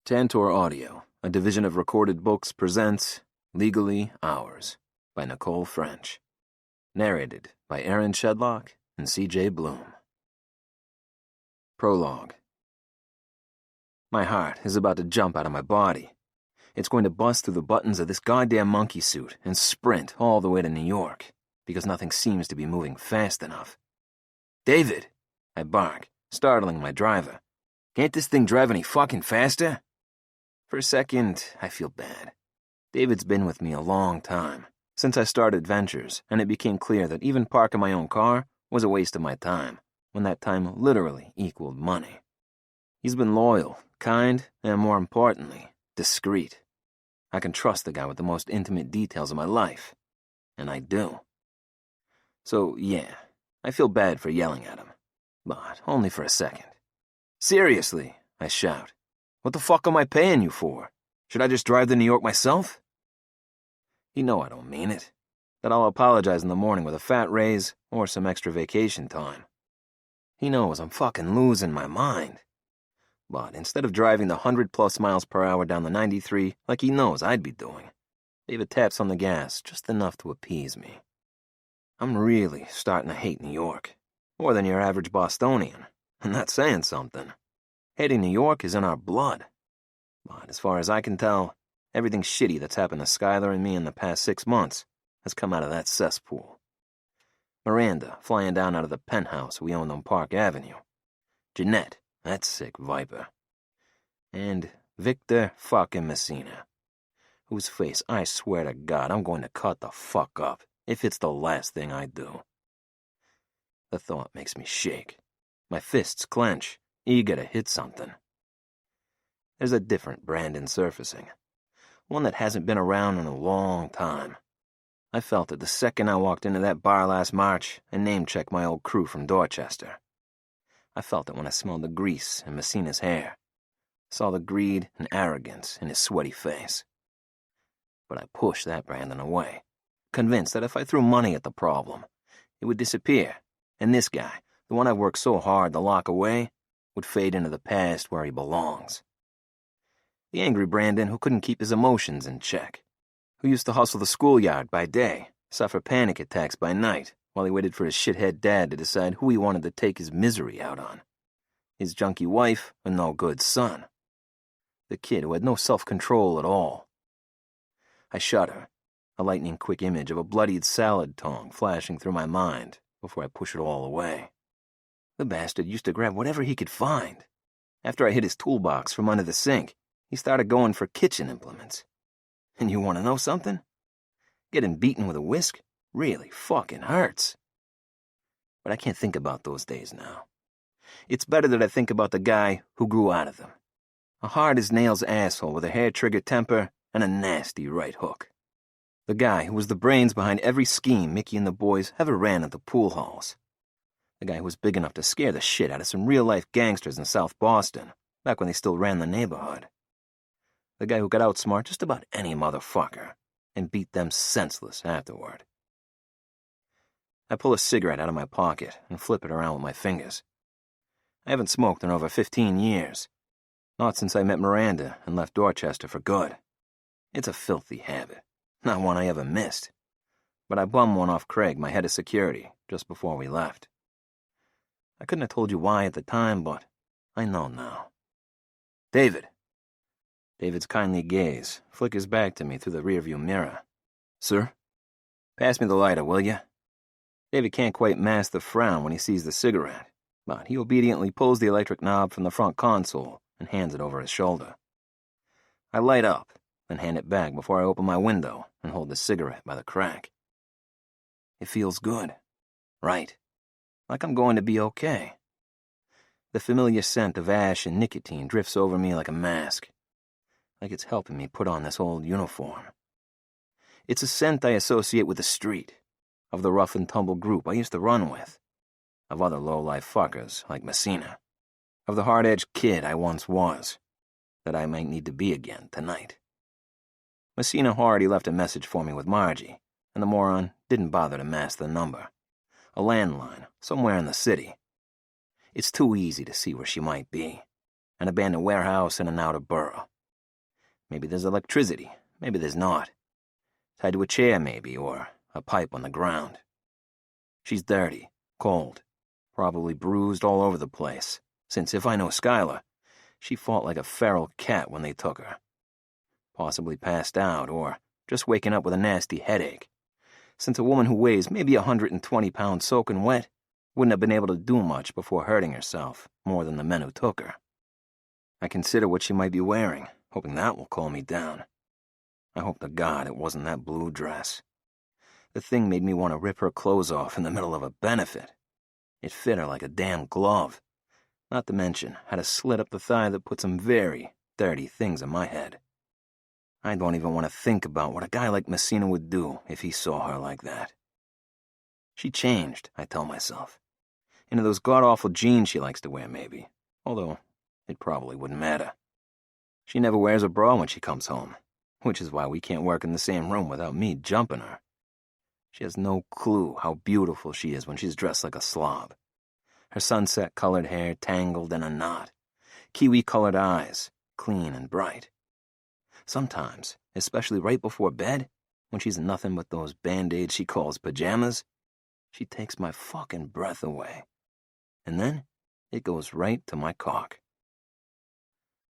Tantor Audio, a division of Recorded Books, presents Legally Ours by Nicole French. Narrated by Aaron Shedlock and C.J. Bloom. Prologue. My heart is about to jump out of my body. It's going to bust through the buttons of this goddamn monkey suit and sprint all the way to New York, because nothing seems to be moving fast enough. "David!" I bark, startling my driver. "Can't this thing drive any fucking faster?" For a second, I feel bad. David's been with me a long time, since I started ventures, and it became clear that even parking my own car was a waste of my time, when that time literally equaled money. He's been loyal, kind, and more importantly, discreet. I can trust the guy with the most intimate details of my life, and I do. So, yeah, I feel bad for yelling at him, but only for a second. "Seriously," I shout. "What the fuck am I paying you for? Should I just drive to New York myself?" You know I don't mean it. That I'll apologize in the morning with a fat raise or some extra vacation time. He knows I'm fucking losing my mind. But instead of driving the 100+ miles per hour down the 93 like he knows I'd be doing, David taps on the gas just enough to appease me. I'm really starting to hate New York, more than your average Bostonian, and that's saying something. Hating New York is in our blood. But as far as I can tell, everything shitty that's happened to Skylar and me in the past 6 months has come out of that cesspool. Miranda flying down out of the penthouse we owned on Park Avenue. Jeanette, that sick viper. And Victor fucking Messina, whose face I swear to God I'm going to cut the fuck up if it's the last thing I do. The thought makes me shake. My fists clench, eager to hit something. There's a different Brandon surfacing, one that hasn't been around in a long time. I felt it the second I walked into that bar last March and name-checked my old crew from Dorchester. I felt it when I smelled the grease in Messina's hair, saw the greed and arrogance in his sweaty face. But I pushed that Brandon away, convinced that if I threw money at the problem, it would disappear, and this guy, the one I worked so hard to lock away, would fade into the past where he belongs. The angry Brandon who couldn't keep his emotions in check, who used to hustle the schoolyard by day, suffer panic attacks by night, while he waited for his shithead dad to decide who he wanted to take his misery out on. His junkie wife, a no-good son. The kid who had no self-control at all. I shudder, a lightning-quick image of a bloodied salad tong flashing through my mind before I push it all away. The bastard used to grab whatever he could find. After I hid his toolbox from under the sink, he started going for kitchen implements. And you want to know something? Getting beaten with a whisk really fucking hurts. But I can't think about those days now. It's better that I think about the guy who grew out of them. A hard-as-nails asshole with a hair-trigger temper and a nasty right hook. The guy who was the brains behind every scheme Mickey and the boys ever ran at the pool halls. The guy who was big enough to scare the shit out of some real-life gangsters in South Boston, back when they still ran the neighborhood. The guy who could outsmart just about any motherfucker and beat them senseless afterward. I pull a cigarette out of my pocket and flip it around with my fingers. I haven't smoked in over 15 years. Not since I met Miranda and left Dorchester for good. It's a filthy habit, not one I ever missed. But I bummed one off Craig, my head of security, just before we left. I couldn't have told you why at the time, but I know now. "David." David's kindly gaze flickers back to me through the rearview mirror. "Sir?" "Pass me the lighter, will you?" David can't quite mask the frown when he sees the cigarette, but he obediently pulls the electric knob from the front console and hands it over his shoulder. I light up, then hand it back before I open my window and hold the cigarette by the crack. It feels good, right? Like I'm going to be okay. The familiar scent of ash and nicotine drifts over me like a mask, like it's helping me put on this old uniform. It's a scent I associate with the street, of the rough-and-tumble group I used to run with, of other low-life fuckers like Messina, of the hard-edged kid I once was, that I might need to be again tonight. Messina already left a message for me with Margie, and the moron didn't bother to mask the number. A landline, somewhere in the city. It's too easy to see where she might be. An abandoned warehouse in an outer borough. Maybe there's electricity, maybe there's not. Tied to a chair, maybe, or a pipe on the ground. She's dirty, cold, probably bruised all over the place, since if I know Skylar, she fought like a feral cat when they took her. Possibly passed out, or just waking up with a nasty headache, since a woman who weighs maybe 120 pounds soaking wet wouldn't have been able to do much before hurting herself more than the men who took her. I consider what she might be wearing, hoping that will calm me down. I hope to God it wasn't that blue dress. The thing made me want to rip her clothes off in the middle of a benefit. It fit her like a damn glove. Not to mention, had a slit up the thigh that put some very dirty things in my head. I don't even want to think about what a guy like Messina would do if he saw her like that. She changed, I tell myself. Into those god-awful jeans she likes to wear, maybe. Although, it probably wouldn't matter. She never wears a bra when she comes home, which is why we can't work in the same room without me jumping her. She has no clue how beautiful she is when she's dressed like a slob. Her sunset-colored hair tangled in a knot, kiwi-colored eyes, clean and bright. Sometimes, especially right before bed, when she's in nothing but those Band-Aids she calls pajamas, she takes my fucking breath away. And then, it goes right to my cock.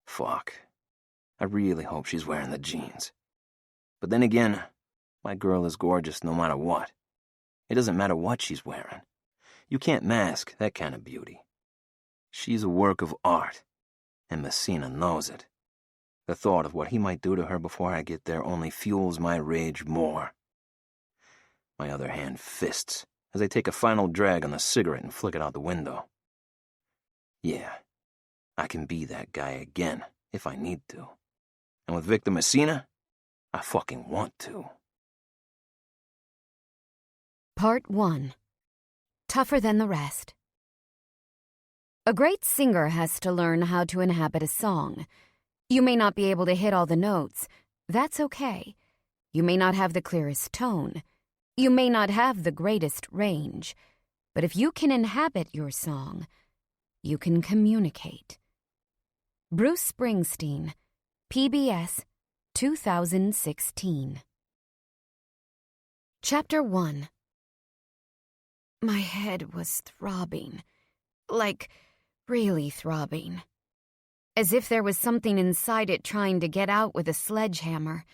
Fuck. I really hope she's wearing the jeans. But then again, my girl is gorgeous no matter what. It doesn't matter what she's wearing. You can't mask that kind of beauty. She's a work of art, and Messina knows it. The thought of what he might do to her before I get there only fuels my rage more. My other hand fists as I take a final drag on the cigarette and flick it out the window. Yeah, I can be that guy again if I need to. And with Victor Messina, I fucking want to. Part 1. Tougher than the rest. A great singer has to learn how to inhabit a song. You may not be able to hit all the notes. That's okay. You may not have the clearest tone. You may not have the greatest range. But if you can inhabit your song, you can communicate. Bruce Springsteen, PBS, 2016. Chapter 1. My head was throbbing. Like, really throbbing. As if there was something inside it trying to get out with a sledgehammer,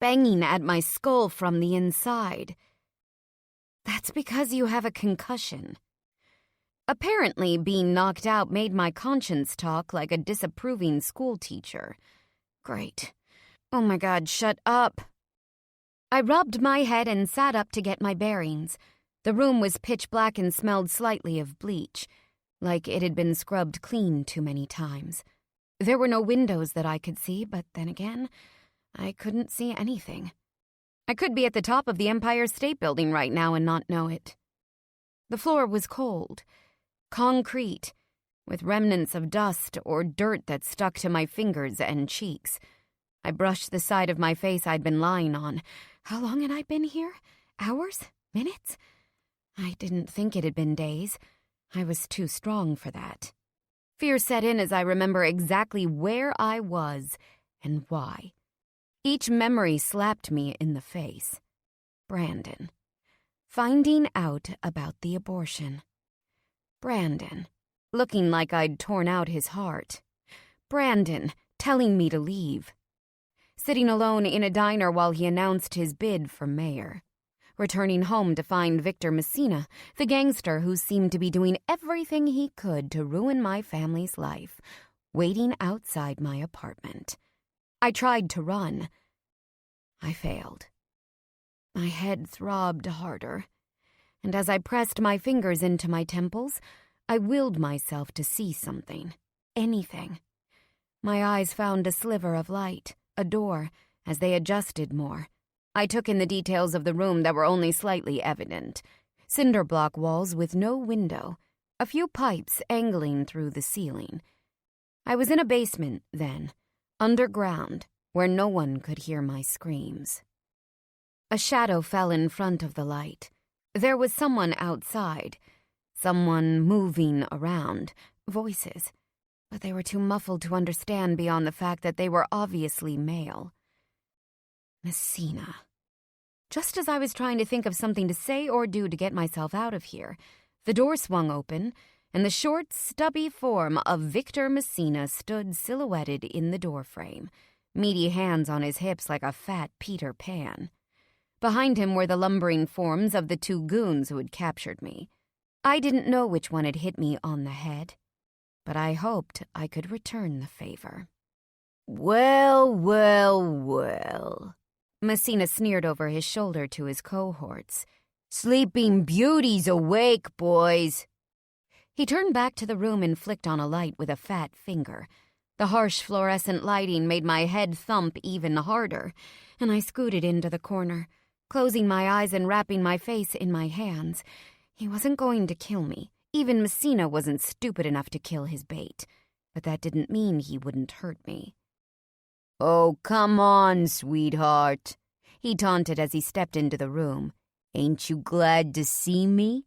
banging at my skull from the inside. That's because you have a concussion. Apparently, being knocked out made my conscience talk like a disapproving schoolteacher. Great. Oh my God, shut up. I rubbed my head and sat up to get my bearings. The room was pitch black and smelled slightly of bleach, like it had been scrubbed clean too many times. There were no windows that I could see, but then again, I couldn't see anything. I could be at the top of the Empire State Building right now and not know it. The floor was cold, concrete, with remnants of dust or dirt that stuck to my fingers and cheeks. I brushed the side of my face I'd been lying on. How long had I been here? Hours? Minutes? I didn't think it had been days. I was too strong for that. Fear set in as I remember exactly where I was and why. Each memory slapped me in the face. Brandon. Finding out about the abortion. Brandon. Looking like I'd torn out his heart. Brandon telling me to leave. Sitting alone in a diner while he announced his bid for mayor. Returning home to find Victor Messina, the gangster who seemed to be doing everything he could to ruin my family's life, waiting outside my apartment. I tried to run. I failed. My head throbbed harder, and as I pressed my fingers into my temples, I willed myself to see something, anything. My eyes found a sliver of light, a door, as they adjusted more. I took in the details of the room that were only slightly evident. Cinder block walls with no window, a few pipes angling through the ceiling. I was in a basement, then, underground, where no one could hear my screams. A shadow fell in front of the light. There was someone outside, someone moving around, voices. but they were too muffled to understand beyond the fact that they were obviously male. Messina. Just as I was trying to think of something to say or do to get myself out of here, the door swung open, and the short, stubby form of Victor Messina stood silhouetted in the doorframe, meaty hands on his hips like a fat Peter Pan. Behind him were the lumbering forms of the two goons who had captured me. I didn't know which one had hit me on the head, but I hoped I could return the favor. "Well, well, well," Messina sneered over his shoulder to his cohorts. "Sleeping Beauty's awake, boys." He turned back to the room and flicked on a light with a fat finger. The harsh fluorescent lighting made my head thump even harder, and I scooted into the corner, closing my eyes and wrapping my face in my hands. He wasn't going to kill me. Even Messina wasn't stupid enough to kill his bait, but that didn't mean he wouldn't hurt me. "Oh, come on, sweetheart," he taunted as he stepped into the room. "Ain't you glad to see me?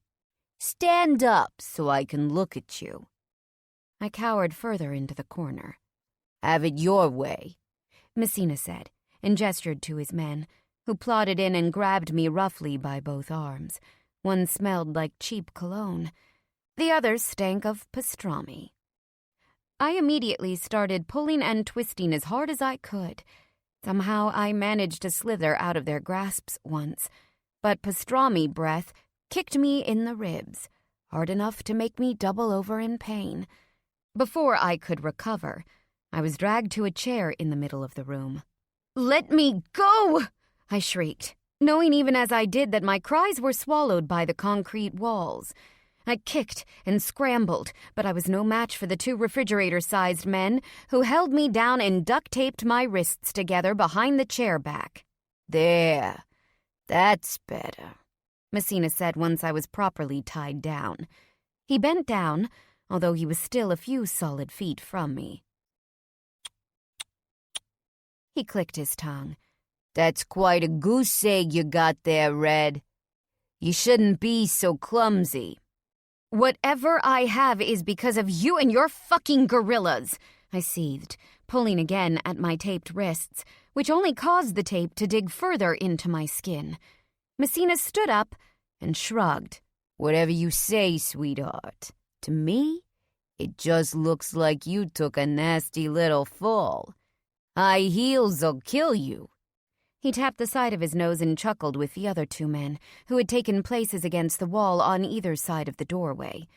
Stand up so I can look at you." I cowered further into the corner. "Have it your way," Messina said, and gestured to his men, who plodded in and grabbed me roughly by both arms. One smelled like cheap cologne. The other stank of pastrami. I immediately started pulling and twisting as hard as I could. Somehow I managed to slither out of their grasps once, but pastrami breath kicked me in the ribs, hard enough to make me double over in pain. Before I could recover, I was dragged to a chair in the middle of the room. "Let me go!" I shrieked, knowing even as I did that my cries were swallowed by the concrete walls. I kicked and scrambled, but I was no match for the two refrigerator-sized men who held me down and duct-taped my wrists together behind the chair back. "There, that's better," Messina said once I was properly tied down. He bent down, although he was still a few solid feet from me. He clicked his tongue. "That's quite a goose egg you got there, Red. You shouldn't be so clumsy." "Whatever I have is because of you and your fucking gorillas," I seethed, pulling again at my taped wrists, which only caused the tape to dig further into my skin. Messina stood up and shrugged. "Whatever you say, sweetheart. To me, it just looks like you took a nasty little fall. High heels'll kill you." He tapped the side of his nose and chuckled with the other two men, who had taken places against the wall on either side of the doorway.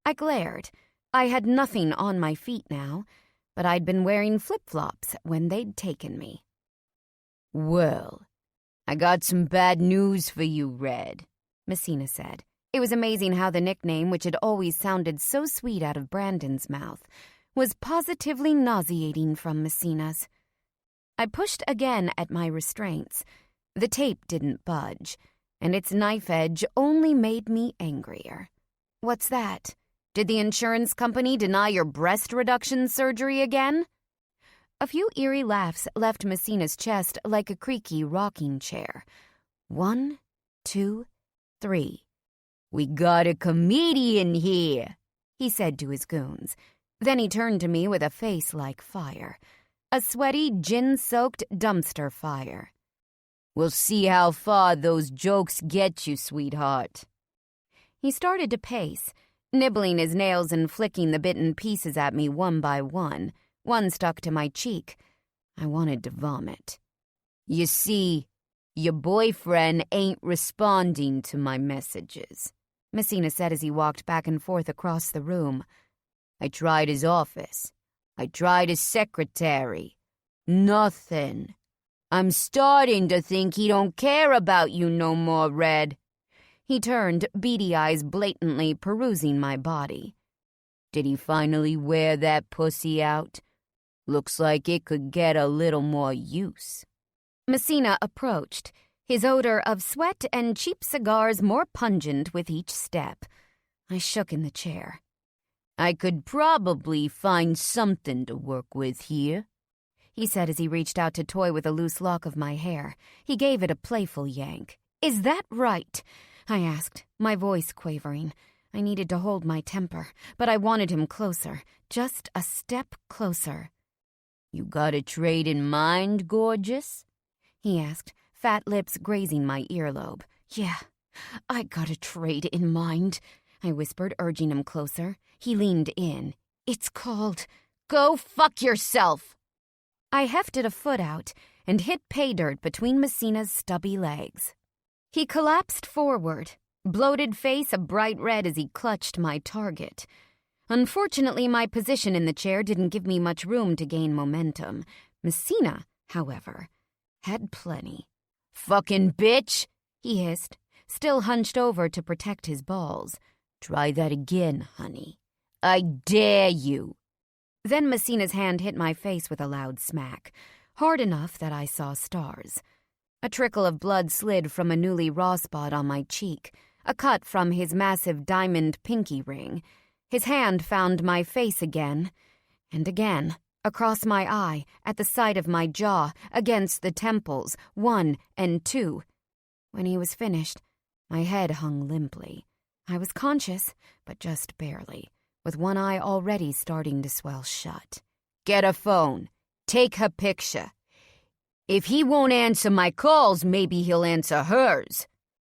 I glared. I had nothing on my feet now, but I'd been wearing flip-flops when they'd taken me. "Well, I got some bad news for you, Red," Messina said. It was amazing how the nickname, which had always sounded so sweet out of Brandon's mouth, was positively nauseating from Messina's. I pushed again at my restraints. The tape didn't budge, and its knife edge only made me angrier. "What's that? Did the insurance company deny your breast reduction surgery again?" A few eerie laughs left Messina's chest like a creaky rocking chair. 1, 2, 3. "We got a comedian here," he said to his goons. Then he turned to me with a face like fire. A sweaty, gin-soaked dumpster fire. "We'll see how far those jokes get you, sweetheart." He started to pace, nibbling his nails and flicking the bitten pieces at me one by one. One stuck to my cheek. I wanted to vomit. "You see, your boyfriend ain't responding to my messages," Messina said as he walked back and forth across the room. "I tried his office. I tried his secretary. Nothing. I'm starting to think he don't care about you no more, Red." He turned, beady eyes blatantly perusing my body. "Did he finally wear that pussy out? Looks like it could get a little more use." Messina approached, his odor of sweat and cheap cigars more pungent with each step. I shook in the chair. "I could probably find something to work with here," he said as he reached out to toy with a loose lock of my hair. He gave it a playful yank. "Is that right?" I asked, my voice quavering. I needed to hold my temper, but I wanted him closer, just a step closer. "You got a trade in mind, gorgeous?" he asked, fat lips grazing my earlobe. "Yeah, I got a trade in mind," I whispered, urging him closer. He leaned in. "It's called, go fuck yourself." I hefted a foot out and hit pay dirt between Messina's stubby legs. He collapsed forward, bloated face a bright red as he clutched my target. Unfortunately, my position in the chair didn't give me much room to gain momentum. Messina, however, had plenty. "Fucking bitch," he hissed, still hunched over to protect his balls. "Try that again, honey. I dare you." Then Messina's hand hit my face with a loud smack, hard enough that I saw stars. A trickle of blood slid from a newly raw spot on my cheek, a cut from his massive diamond pinky ring. His hand found my face again, and again, across my eye, at the side of my jaw, against the temples, 1 and 2. When he was finished, my head hung limply. I was conscious, but just barely, with one eye already starting to swell shut. "Get a phone. Take her picture. If he won't answer my calls, maybe he'll answer hers."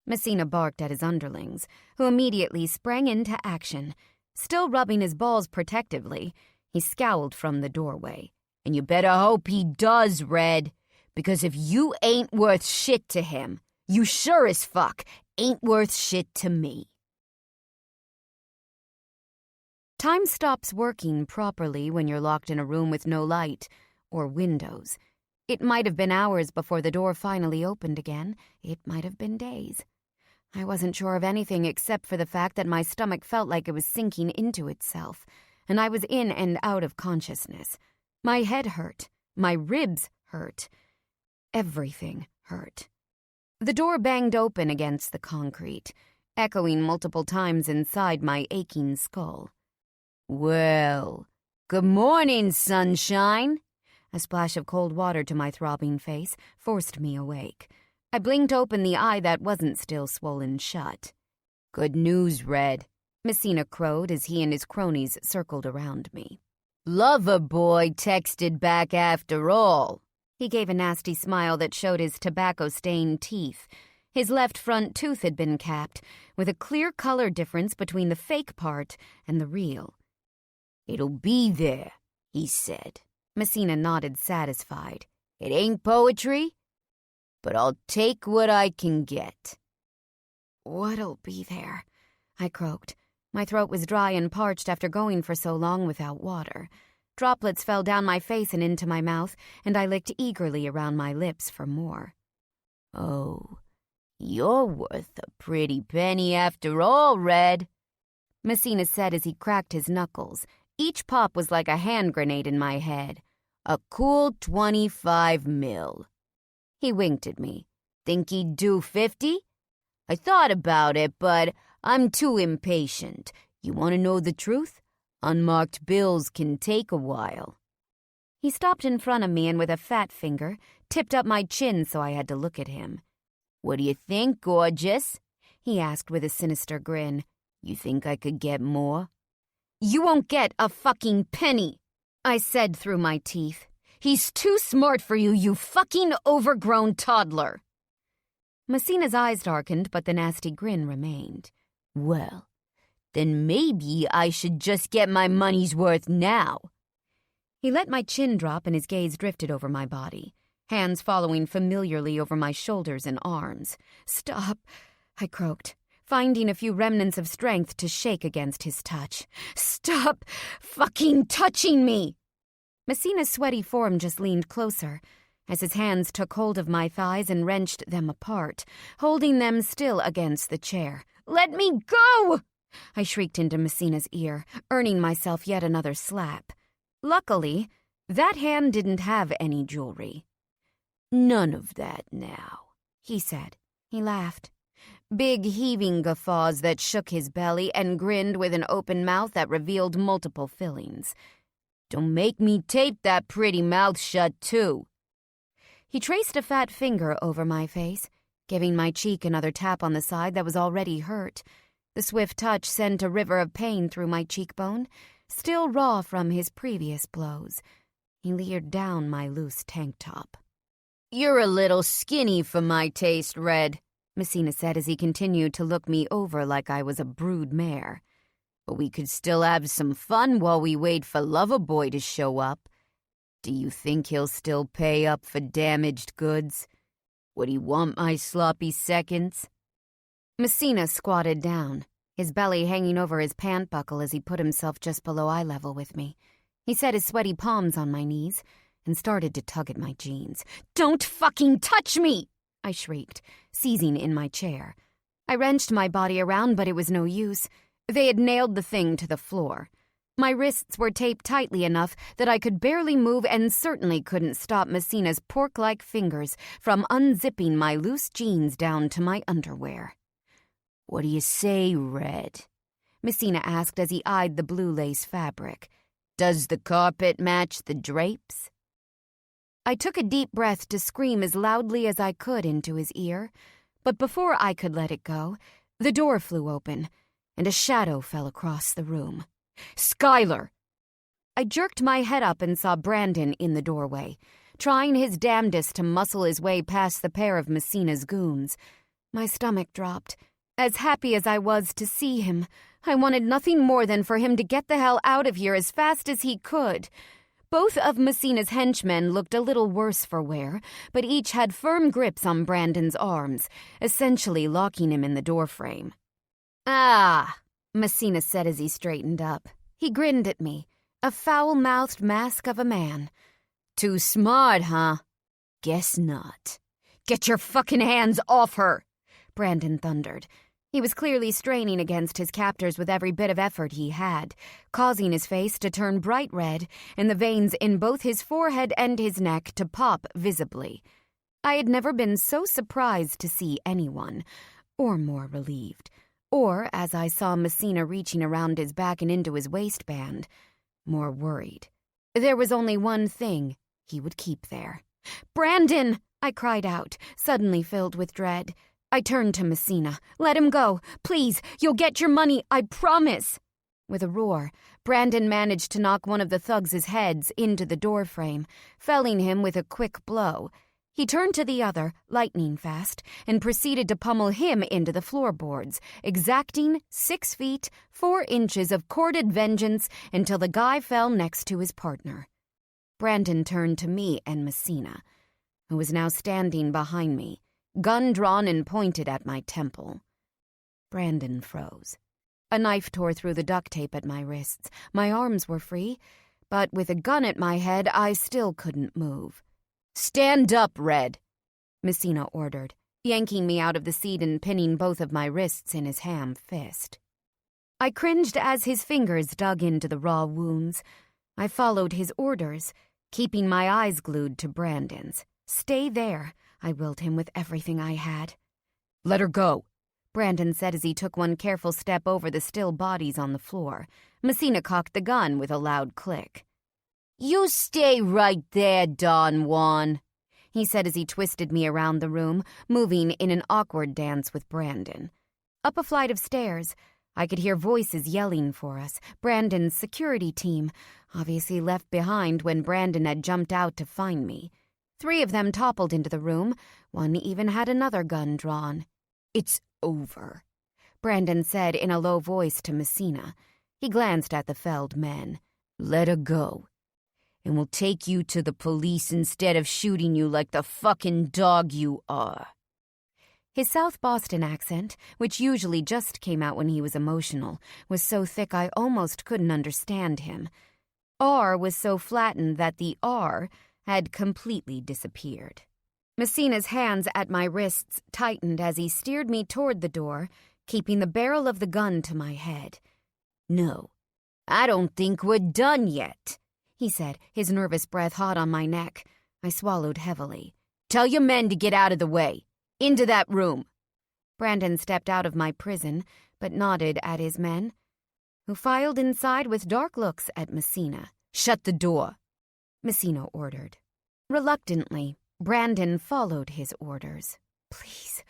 Messina barked at his underlings, who immediately sprang into action. Still rubbing his balls protectively, he scowled from the doorway. "And you better hope he does, Red, because if you ain't worth shit to him, you sure as fuck ain't worth shit to me." Time stops working properly when you're locked in a room with no light or windows. It might have been hours before the door finally opened again. It might have been days. I wasn't sure of anything except for the fact that my stomach felt like it was sinking into itself, and I was in and out of consciousness. My head hurt. My ribs hurt. Everything hurt. The door banged open against the concrete, echoing multiple times inside my aching skull. "Well, good morning, sunshine." A splash of cold water to my throbbing face forced me awake. I blinked open the eye that wasn't still swollen shut. "Good news, Red," Messina crowed as he and his cronies circled around me. "Lover boy texted back after all." He gave a nasty smile that showed his tobacco-stained teeth. His left front tooth had been capped, with a clear color difference between the fake part and the real. "It'll be there," he said. Messina nodded, satisfied. "It ain't poetry, but I'll take what I can get." "What'll be there?" I croaked. My throat was dry and parched after going for so long without water. Droplets fell down my face and into my mouth, and I licked eagerly around my lips for more. "Oh, you're worth a pretty penny after all, Red," Messina said as he cracked his knuckles. Each pop was like a hand grenade in my head. "A cool 25 mil. He winked at me. "Think he'd do 50? I thought about it, but I'm too impatient. You want to know the truth? Unmarked bills can take a while." He stopped in front of me and with a fat finger tipped up my chin so I had to look at him. "What do you think, gorgeous?" he asked with a sinister grin. "You think I could get more?" "You won't get a fucking penny," I said through my teeth. "He's too smart for you, you fucking overgrown toddler." Messina's eyes darkened, but the nasty grin remained. "Well, then maybe I should just get my money's worth now." He let my chin drop and his gaze drifted over my body, hands following familiarly over my shoulders and arms. "Stop," I croaked, finding a few remnants of strength to shake against his touch. "Stop fucking touching me!" Messina's sweaty form just leaned closer, as his hands took hold of my thighs and wrenched them apart, holding them still against the chair. "Let me go!" I shrieked into Messina's ear, earning myself yet another slap. Luckily, that hand didn't have any jewelry. "None of that now," he said. He laughed. Big heaving guffaws that shook his belly and grinned with an open mouth that revealed multiple fillings. "Don't make me tape that pretty mouth shut, too." He traced a fat finger over my face, giving my cheek another tap on the side that was already hurt. The swift touch sent a river of pain through my cheekbone, still raw from his previous blows. He leered down my loose tank top. "You're a little skinny for my taste, Red," Messina said as he continued to look me over like I was a brood mare. "But we could still have some fun while we wait for Loverboy to show up. Do you think he'll still pay up for damaged goods? Would he want my sloppy seconds?" Messina squatted down, his belly hanging over his pant buckle as he put himself just below eye level with me. He set his sweaty palms on my knees and started to tug at my jeans. "Don't fucking touch me!" I shrieked, seizing in my chair. I wrenched my body around, but it was no use. They had nailed the thing to the floor. My wrists were taped tightly enough that I could barely move and certainly couldn't stop Messina's pork-like fingers from unzipping my loose jeans down to my underwear. "What do you say, Red?" Messina asked as he eyed the blue lace fabric. "Does the carpet match the drapes?" I took a deep breath to scream as loudly as I could into his ear, but before I could let it go, the door flew open, and a shadow fell across the room. "Skylar!" I jerked my head up and saw Brandon in the doorway, trying his damnedest to muscle his way past the pair of Messina's goons. My stomach dropped. As happy as I was to see him, I wanted nothing more than for him to get the hell out of here as fast as he could. Both of Messina's henchmen looked a little worse for wear, but each had firm grips on Brandon's arms, essentially locking him in the doorframe. "Ah," Messina said as he straightened up. He grinned at me, a foul-mouthed mask of a man. "Too smart, huh? Guess not." "Get your fucking hands off her!" Brandon thundered. He was clearly straining against his captors with every bit of effort he had, causing his face to turn bright red and the veins in both his forehead and his neck to pop visibly. I had never been so surprised to see anyone, or more relieved, or, as I saw Messina reaching around his back and into his waistband, more worried. There was only one thing he would keep there. "Brandon!" I cried out, suddenly filled with dread. I turned to Messina. "Let him go. Please, you'll get your money, I promise." With a roar, Brandon managed to knock one of the thugs' heads into the doorframe, felling him with a quick blow. He turned to the other, lightning fast, and proceeded to pummel him into the floorboards, exacting 6 feet, 4 inches of corded vengeance until the guy fell next to his partner. Brandon turned to me and Messina, who was now standing behind me, gun drawn and pointed at my temple. Brandon froze. A knife tore through the duct tape at my wrists. My arms were free, but with a gun at my head, I still couldn't move. "Stand up, Red," Messina ordered, yanking me out of the seat and pinning both of my wrists in his ham fist. I cringed as his fingers dug into the raw wounds. I followed his orders, keeping my eyes glued to Brandon's. "Stay there," I willed him with everything I had. "Let her go," Brandon said as he took one careful step over the still bodies on the floor. Messina cocked the gun with a loud click. "You stay right there, Don Juan," he said as he twisted me around the room, moving in an awkward dance with Brandon. Up a flight of stairs, I could hear voices yelling for us. Brandon's security team, obviously left behind when Brandon had jumped out to find me. 3 of them toppled into the room. One even had another gun drawn. "It's over," Brandon said in a low voice to Messina. He glanced at the felled men. "Let her go, and we'll take you to the police instead of shooting you like the fucking dog you are." His South Boston accent, which usually just came out when he was emotional, was so thick I almost couldn't understand him. R was so flattened that the R had completely disappeared. Messina's hands at my wrists tightened as he steered me toward the door, keeping the barrel of the gun to my head. "No, I don't think we're done yet," he said, his nervous breath hot on my neck. I swallowed heavily. "Tell your men to get out of the way. Into that room." Brandon stepped out of my prison, but nodded at his men, who filed inside with dark looks at Messina. "Shut the door," Messina ordered. Reluctantly, Brandon followed his orders. "Please,"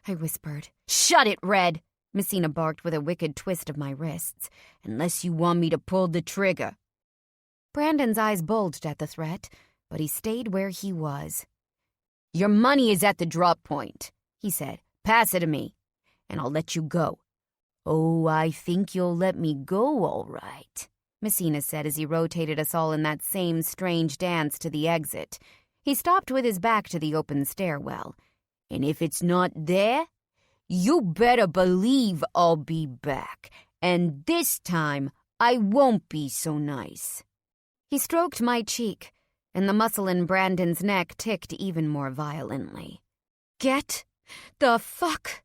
I whispered. "Shut it, Red," Messina barked with a wicked twist of my wrists. "Unless you want me to pull the trigger." Brandon's eyes bulged at the threat, but he stayed where he was. "Your money is at the drop point," he said. "Pass it to me, and I'll let you go." "Oh, I think you'll let me go, all right," Messina said as he rotated us all in that same strange dance to the exit. He stopped with his back to the open stairwell. "And if it's not there, you better believe I'll be back, and this time I won't be so nice." He stroked my cheek, and the muscle in Brandon's neck ticked even more violently. "Get the fuck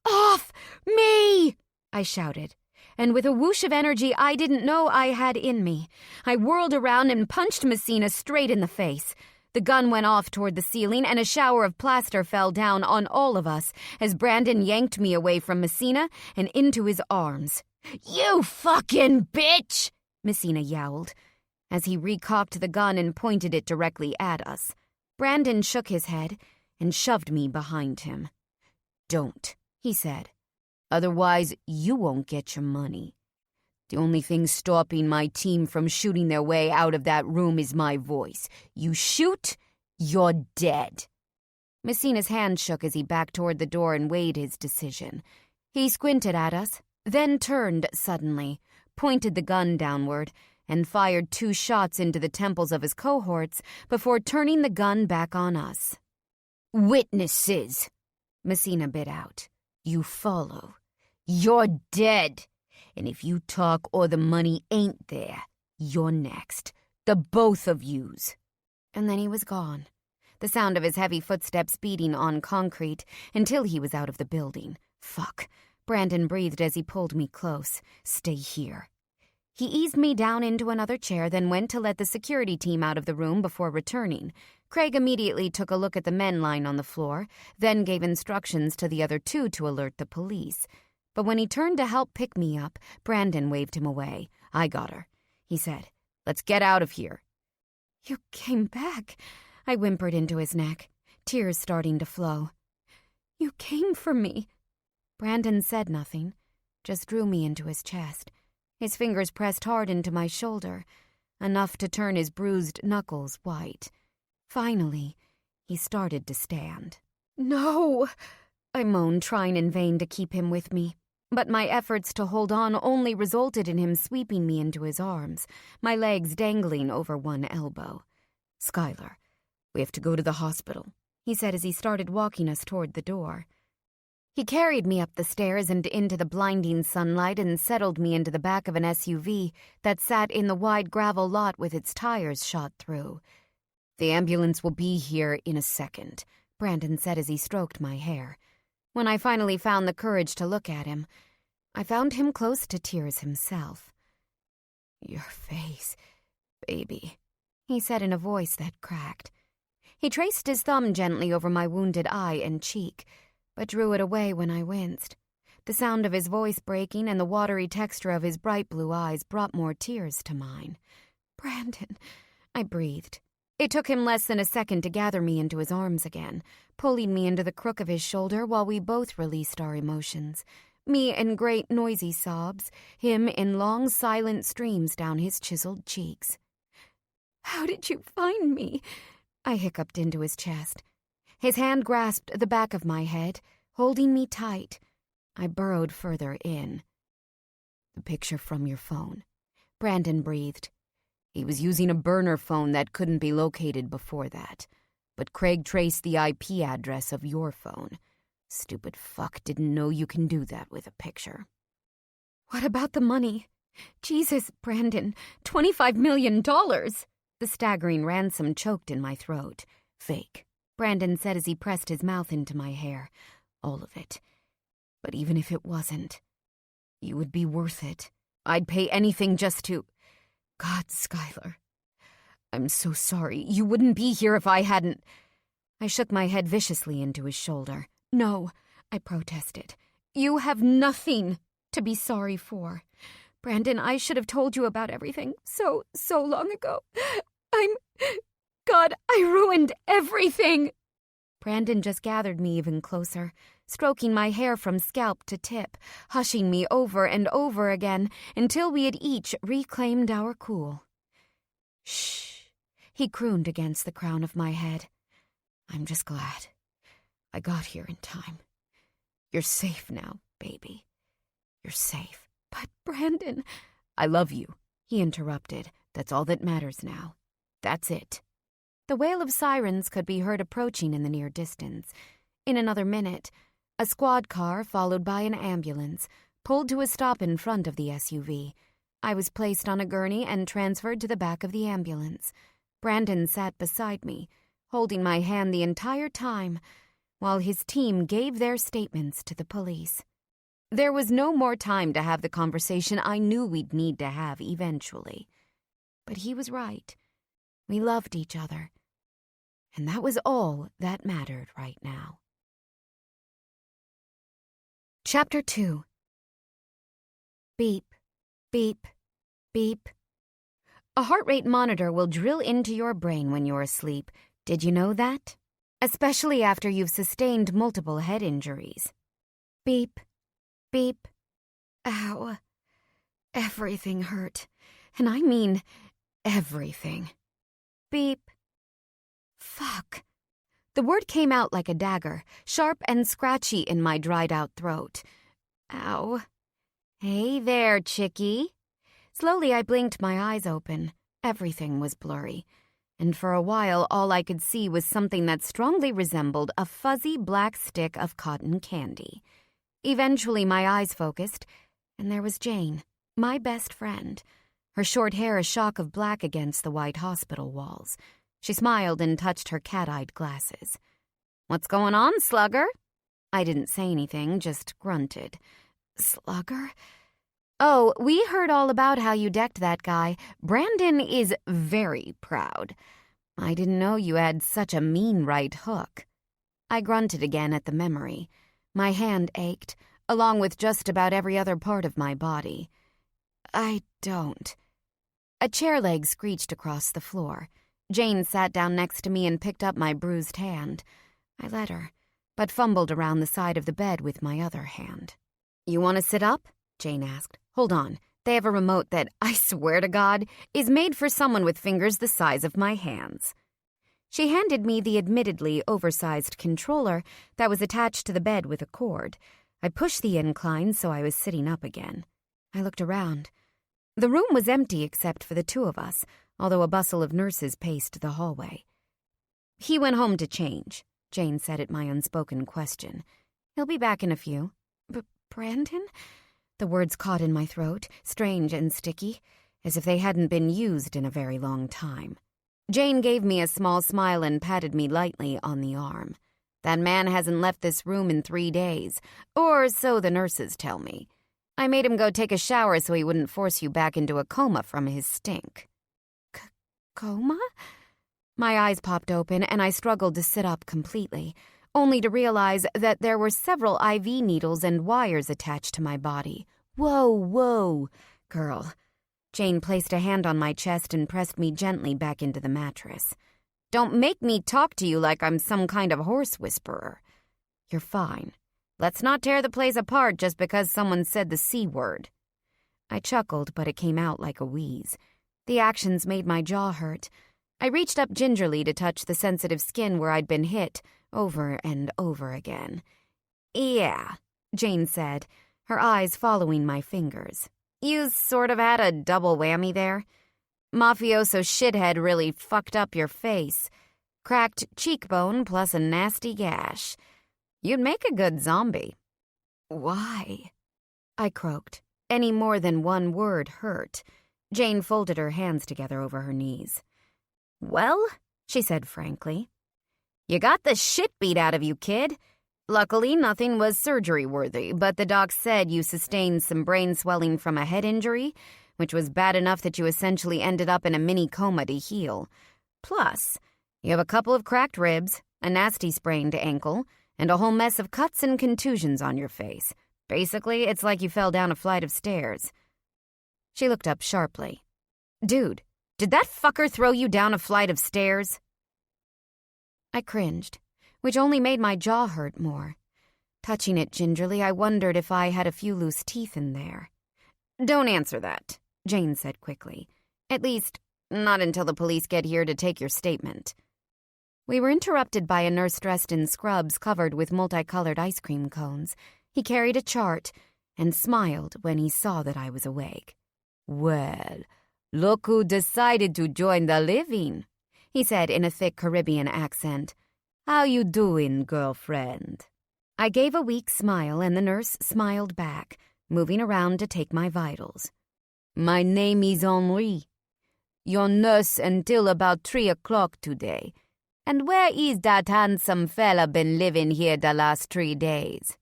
off me!" I shouted, and with a whoosh of energy I didn't know I had in me, I whirled around and punched Messina straight in the face. The gun went off toward the ceiling, and a shower of plaster fell down on all of us as Brandon yanked me away from Messina and into his arms. "You fucking bitch!" Messina yowled, as he recocked the gun and pointed it directly at us. Brandon shook his head and shoved me behind him. "Don't," he said. "Otherwise, you won't get your money. The only thing stopping my team from shooting their way out of that room is my voice. You shoot, you're dead." Messina's hand shook as he backed toward the door and weighed his decision. He squinted at us, then turned suddenly, pointed the gun downward, and fired 2 shots into the temples of his cohorts before turning the gun back on us. "Witnesses," Messina bit out. "You follow. You're dead. And if you talk or the money ain't there, you're next. The both of yous." And then he was gone, the sound of his heavy footsteps beating on concrete until he was out of the building. Fuck. Brandon breathed as he pulled me close. "Stay here." He eased me down into another chair, then went to let the security team out of the room before returning. Craig immediately took a look at the men lying on the floor, then gave instructions to the other 2 to alert the police. But when he turned to help pick me up, Brandon waved him away. "I got her," he said. "Let's get out of here." "You came back," I whimpered into his neck, tears starting to flow. "You came for me." Brandon said nothing, just drew me into his chest. His fingers pressed hard into my shoulder, enough to turn his bruised knuckles white. Finally, he started to stand. "No," I moaned, trying in vain to keep him with me. But my efforts to hold on only resulted in him sweeping me into his arms, my legs dangling over one elbow. "Skylar, we have to go to the hospital," he said as he started walking us toward the door. He carried me up the stairs and into the blinding sunlight and settled me into the back of an SUV that sat in the wide gravel lot with its tires shot through. "The ambulance will be here in a second," Brandon said as he stroked my hair. When I finally found the courage to look at him, I found him close to tears himself. "Your face, baby," he said in a voice that cracked. He traced his thumb gently over my wounded eye and cheek, but drew it away when I winced. The sound of his voice breaking and the watery texture of his bright blue eyes brought more tears to mine. "Brandon," I breathed. It took him less than a second to gather me into his arms again, pulling me into the crook of his shoulder while we both released our emotions. Me in great noisy sobs, him in long silent streams down his chiseled cheeks. "How did you find me?" I hiccuped into his chest. His hand grasped the back of my head, holding me tight. I burrowed further in. "The picture from your phone," Brandon breathed. "He was using a burner phone that couldn't be located before that. But Craig traced the IP address of your phone. Stupid fuck didn't know you can do that with a picture." "What about the money? Jesus, Brandon, $25 million! The staggering ransom choked in my throat. "Fake," Brandon said as he pressed his mouth into my hair. "All of it. But even if it wasn't, you would be worth it. I'd pay anything just to... God, Skylar, I'm so sorry. You wouldn't be here if I hadn't..." I shook my head viciously into his shoulder. "No," I protested. "You have nothing to be sorry for. Brandon, I should have told you about everything so long ago. God, I ruined everything." Brandon just gathered me even closer, stroking my hair from scalp to tip, hushing me over and over again until we had each reclaimed our cool. "Shh," he crooned against the crown of my head. "I'm just glad I got here in time. You're safe now, baby. You're safe." "But Brandon—" "I love you," he interrupted. "That's all that matters now. That's it." The wail of sirens could be heard approaching in the near distance. In another minute, a squad car, followed by an ambulance, pulled to a stop in front of the SUV. I was placed on a gurney and transferred to the back of the ambulance. Brandon sat beside me, holding my hand the entire time, while his team gave their statements to the police. There was no more time to have the conversation I knew we'd need to have eventually. But he was right. We loved each other. And that was all that mattered right now. Chapter 2. Beep, beep, beep. A heart rate monitor will drill into your brain when you're asleep. Did you know that? Especially after you've sustained multiple head injuries. Beep, beep. Ow. Everything hurt. And I mean everything. Beep. Fuck. The word came out like a dagger, sharp and scratchy in my dried-out throat. Ow. Hey there, chickie. Slowly I blinked my eyes open. Everything was blurry. And for a while all I could see was something that strongly resembled a fuzzy black stick of cotton candy. Eventually my eyes focused, and there was Jane, my best friend. Her short hair a shock of black against the white hospital walls. She smiled and touched her cat-eyed glasses. "What's going on, Slugger?" I didn't say anything, just grunted. "Slugger? Oh, we heard all about how you decked that guy. Brandon is very proud. I didn't know you had such a mean right hook." I grunted again at the memory. My hand ached, along with just about every other part of my body. "I don't." A chair leg screeched across the floor. Jane sat down next to me and picked up my bruised hand. I let her, but fumbled around the side of the bed with my other hand. "You want to sit up?" Jane asked. "Hold on. They have a remote that, I swear to God, is made for someone with fingers the size of my hands." She handed me the admittedly oversized controller that was attached to the bed with a cord. I pushed the incline so I was sitting up again. I looked around. The room was empty except for the two of us, although a bustle of nurses paced the hallway. "He went home to change," Jane said at my unspoken question. "He'll be back in a few." Brandon?" The words caught in my throat, strange and sticky, as if they hadn't been used in a very long time. Jane gave me a small smile and patted me lightly on the arm. "That man hasn't left this room in 3 days, or so the nurses tell me. I made him go take a shower so he wouldn't force you back into a coma from his stink." Coma? My eyes popped open and I struggled to sit up completely, only to realize that there were several IV needles and wires attached to my body. Whoa, girl. Jane placed a hand on my chest and pressed me gently back into the mattress. "Don't make me talk to you like I'm some kind of horse whisperer. You're fine. Let's not tear the place apart just because someone said the C word." I chuckled, but it came out like a wheeze. The actions made my jaw hurt. I reached up gingerly to touch the sensitive skin where I'd been hit over and over again. "Yeah," Jane said, her eyes following my fingers. "You sort of had a double whammy there. Mafioso shithead really fucked up your face. Cracked cheekbone plus a nasty gash. You'd make a good zombie." "Why?" I croaked. Any more than one word hurt. Jane folded her hands together over her knees. "Well," she said frankly, "you got the shit beat out of you, kid. Luckily, nothing was surgery-worthy, but the doc said you sustained some brain swelling from a head injury, which was bad enough that you essentially ended up in a mini coma to heal. Plus, you have a couple of cracked ribs, a nasty sprained ankle, and a whole mess of cuts and contusions on your face. Basically, it's like you fell down a flight of stairs." She looked up sharply. "Dude, did that fucker throw you down a flight of stairs?" I cringed, which only made my jaw hurt more. Touching it gingerly, I wondered if I had a few loose teeth in there. "Don't answer that," Jane said quickly. "At least, not until the police get here to take your statement." We were interrupted by a nurse dressed in scrubs covered with multicolored ice cream cones. He carried a chart and smiled when he saw that I was awake. "Well, look who decided to join the living," he said in a thick Caribbean accent. "How you doing, girlfriend?" I gave a weak smile, and the nurse smiled back, moving around to take my vitals. "My name is Henri. Your nurse until about 3 o'clock today. And where is that handsome fella been living here the last 3 days?"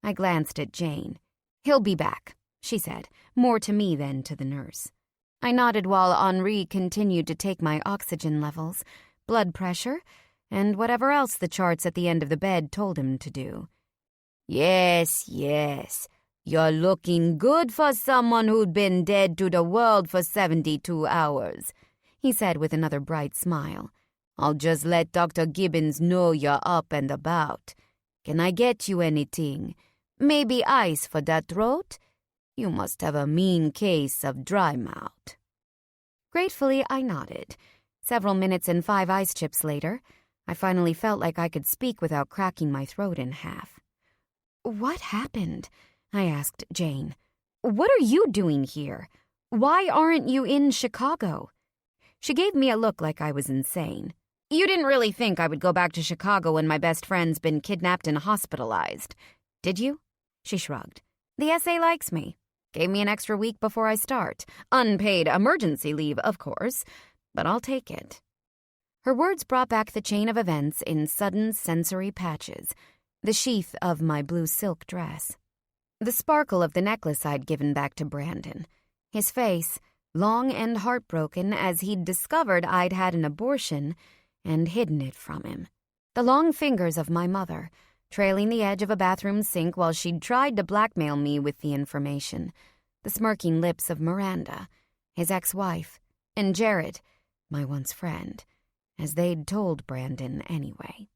I glanced at Jane. "He'll be back," she said, more to me than to the nurse. I nodded while Henri continued to take my oxygen levels, blood pressure, and whatever else the charts at the end of the bed told him to do. Yes, you're looking good for someone who'd been dead to the world for 72 hours, he said with another bright smile. "I'll just let Dr. Gibbons know you're up and about. Can I get you anything? Maybe ice for that throat? You must have a mean case of dry mouth." Gratefully, I nodded. Several minutes and 5 ice chips later, I finally felt like I could speak without cracking my throat in half. "What happened?" I asked Jane. "What are you doing here? Why aren't you in Chicago?" She gave me a look like I was insane. "You didn't really think I would go back to Chicago when my best friend's been kidnapped and hospitalized, did you?" She shrugged. "The SA likes me. Gave me an extra week before I start. Unpaid emergency leave, of course, but I'll take it." Her words brought back the chain of events in sudden sensory patches, the sheath of my blue silk dress, the sparkle of the necklace I'd given back to Brandon, his face, long and heartbroken as he'd discovered I'd had an abortion and hidden it from him, the long fingers of my mother, trailing the edge of a bathroom sink while she'd tried to blackmail me with the information, the smirking lips of Miranda, his ex-wife, and Jared, my once friend, as they'd told Brandon anyway.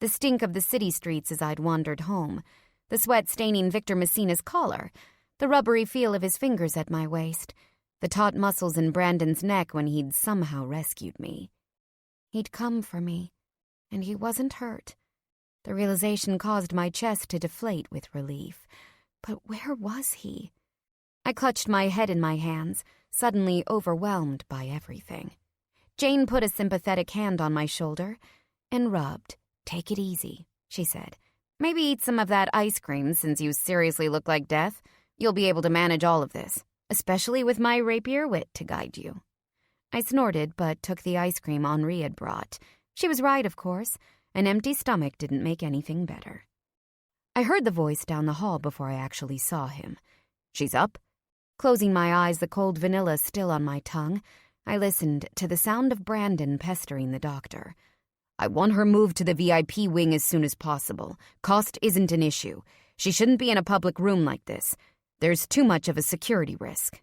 The stink of the city streets as I'd wandered home, the sweat staining Victor Messina's collar, the rubbery feel of his fingers at my waist, the taut muscles in Brandon's neck when he'd somehow rescued me. He'd come for me, and he wasn't hurt. The realization caused my chest to deflate with relief. But where was he? I clutched my head in my hands, suddenly overwhelmed by everything. Jane put a sympathetic hand on my shoulder and rubbed. "Take it easy," she said. "Maybe eat some of that ice cream since you seriously look like death. You'll be able to manage all of this, especially with my rapier wit to guide you." I snorted but took the ice cream Henri had brought. She was right, of course. An empty stomach didn't make anything better. I heard the voice down the hall before I actually saw him. "She's up?" Closing my eyes, the cold vanilla still on my tongue, I listened to the sound of Brandon pestering the doctor. "I want her moved to the VIP wing as soon as possible. Cost isn't an issue. She shouldn't be in a public room like this. There's too much of a security risk."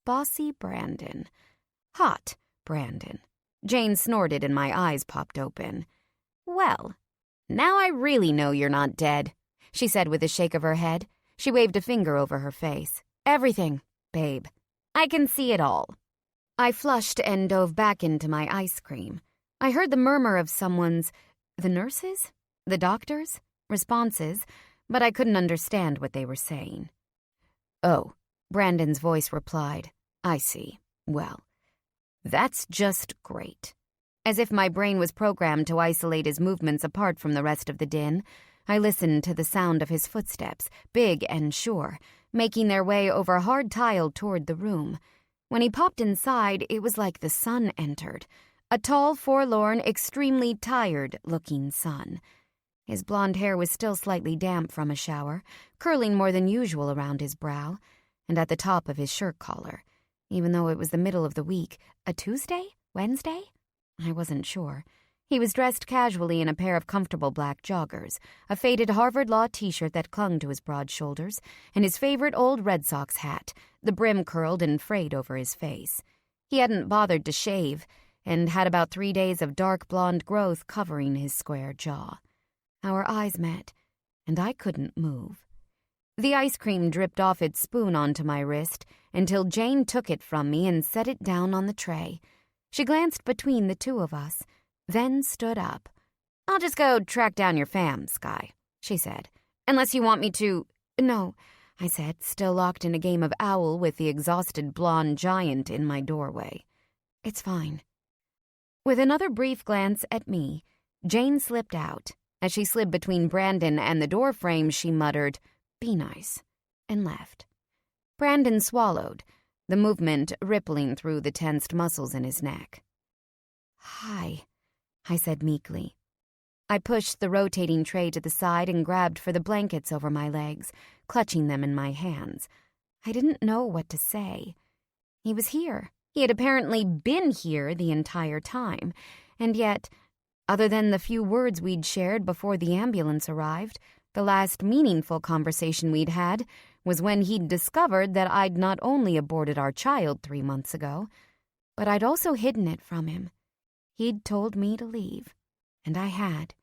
Bossy Brandon. Hot Brandon. Jane snorted and my eyes popped open. "Well, now I really know you're not dead," she said with a shake of her head. She waved a finger over her face. "Everything, babe. I can see it all." I flushed and dove back into my ice cream. I heard the murmur of someone's, the nurses? The doctors? Responses, but I couldn't understand what they were saying. "Oh," Brandon's voice replied. "I see. Well, that's just great." As if my brain was programmed to isolate his movements apart from the rest of the din, I listened to the sound of his footsteps, big and sure, making their way over hard tile toward the room. When he popped inside, it was like the sun entered, a tall, forlorn, extremely tired-looking sun. His blonde hair was still slightly damp from a shower, curling more than usual around his brow, and at the top of his shirt collar. Even though it was the middle of the week, a Tuesday? Wednesday? I wasn't sure. He was dressed casually in a pair of comfortable black joggers, a faded Harvard Law t-shirt that clung to his broad shoulders, and his favorite old Red Sox hat, the brim curled and frayed over his face. He hadn't bothered to shave, and had about 3 days of dark blonde growth covering his square jaw. Our eyes met, and I couldn't move. The ice cream dripped off its spoon onto my wrist until Jane took it from me and set it down on the tray. She glanced between the two of us, then stood up. "I'll just go track down your fam, Sky," she said. "Unless you want me to—" "No," I said, still locked in a game of owl with the exhausted blonde giant in my doorway. "It's fine." With another brief glance at me, Jane slipped out. As she slid between Brandon and the door frame, she muttered, "Be nice," and left. Brandon swallowed, the movement rippling through the tensed muscles in his neck. "Hi," I said meekly. I pushed the rotating tray to the side and grabbed for the blankets over my legs, clutching them in my hands. I didn't know what to say. He was here. He had apparently been here the entire time, and yet, other than the few words we'd shared before the ambulance arrived, the last meaningful conversation we'd had was when he'd discovered that I'd not only aborted our child 3 months ago, but I'd also hidden it from him. He'd told me to leave, and I had,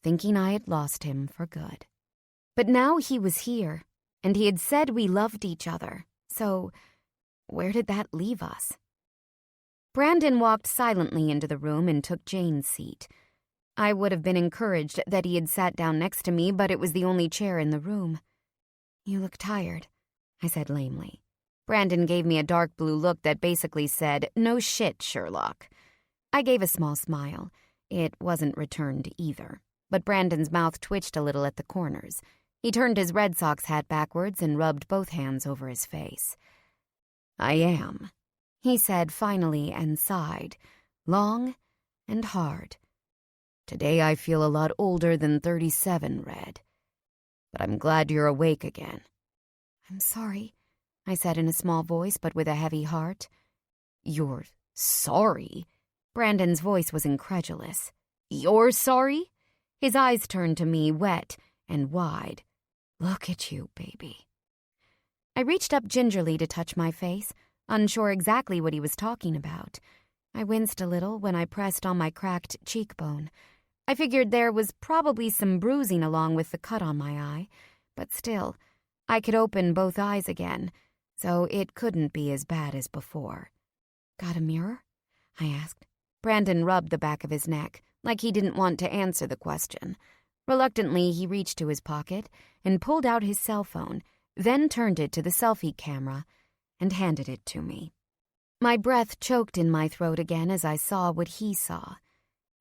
thinking I had lost him for good. But now he was here, and he had said we loved each other, so where did that leave us? Brandon walked silently into the room and took Jane's seat. I would have been encouraged that he had sat down next to me, but it was the only chair in the room. "You look tired," I said lamely. Brandon gave me a dark blue look that basically said, "No shit, Sherlock." I gave a small smile. It wasn't returned either, but Brandon's mouth twitched a little at the corners. He turned his Red Sox hat backwards and rubbed both hands over his face. "I am," he said finally and sighed, long and hard. "Today I feel a lot older than 37, Red. But I'm glad you're awake again." "I'm sorry," I said in a small voice but with a heavy heart. "You're sorry?" Brandon's voice was incredulous. "You're sorry?" His eyes turned to me, wet and wide. "Look at you, baby." I reached up gingerly to touch my face, unsure exactly what he was talking about. I winced a little when I pressed on my cracked cheekbone. I figured there was probably some bruising along with the cut on my eye, but still, I could open both eyes again, so it couldn't be as bad as before. "Got a mirror?" I asked. Brandon rubbed the back of his neck, like he didn't want to answer the question. Reluctantly, he reached to his pocket and pulled out his cell phone, then turned it to the selfie camera and handed it to me. My breath choked in my throat again as I saw what he saw.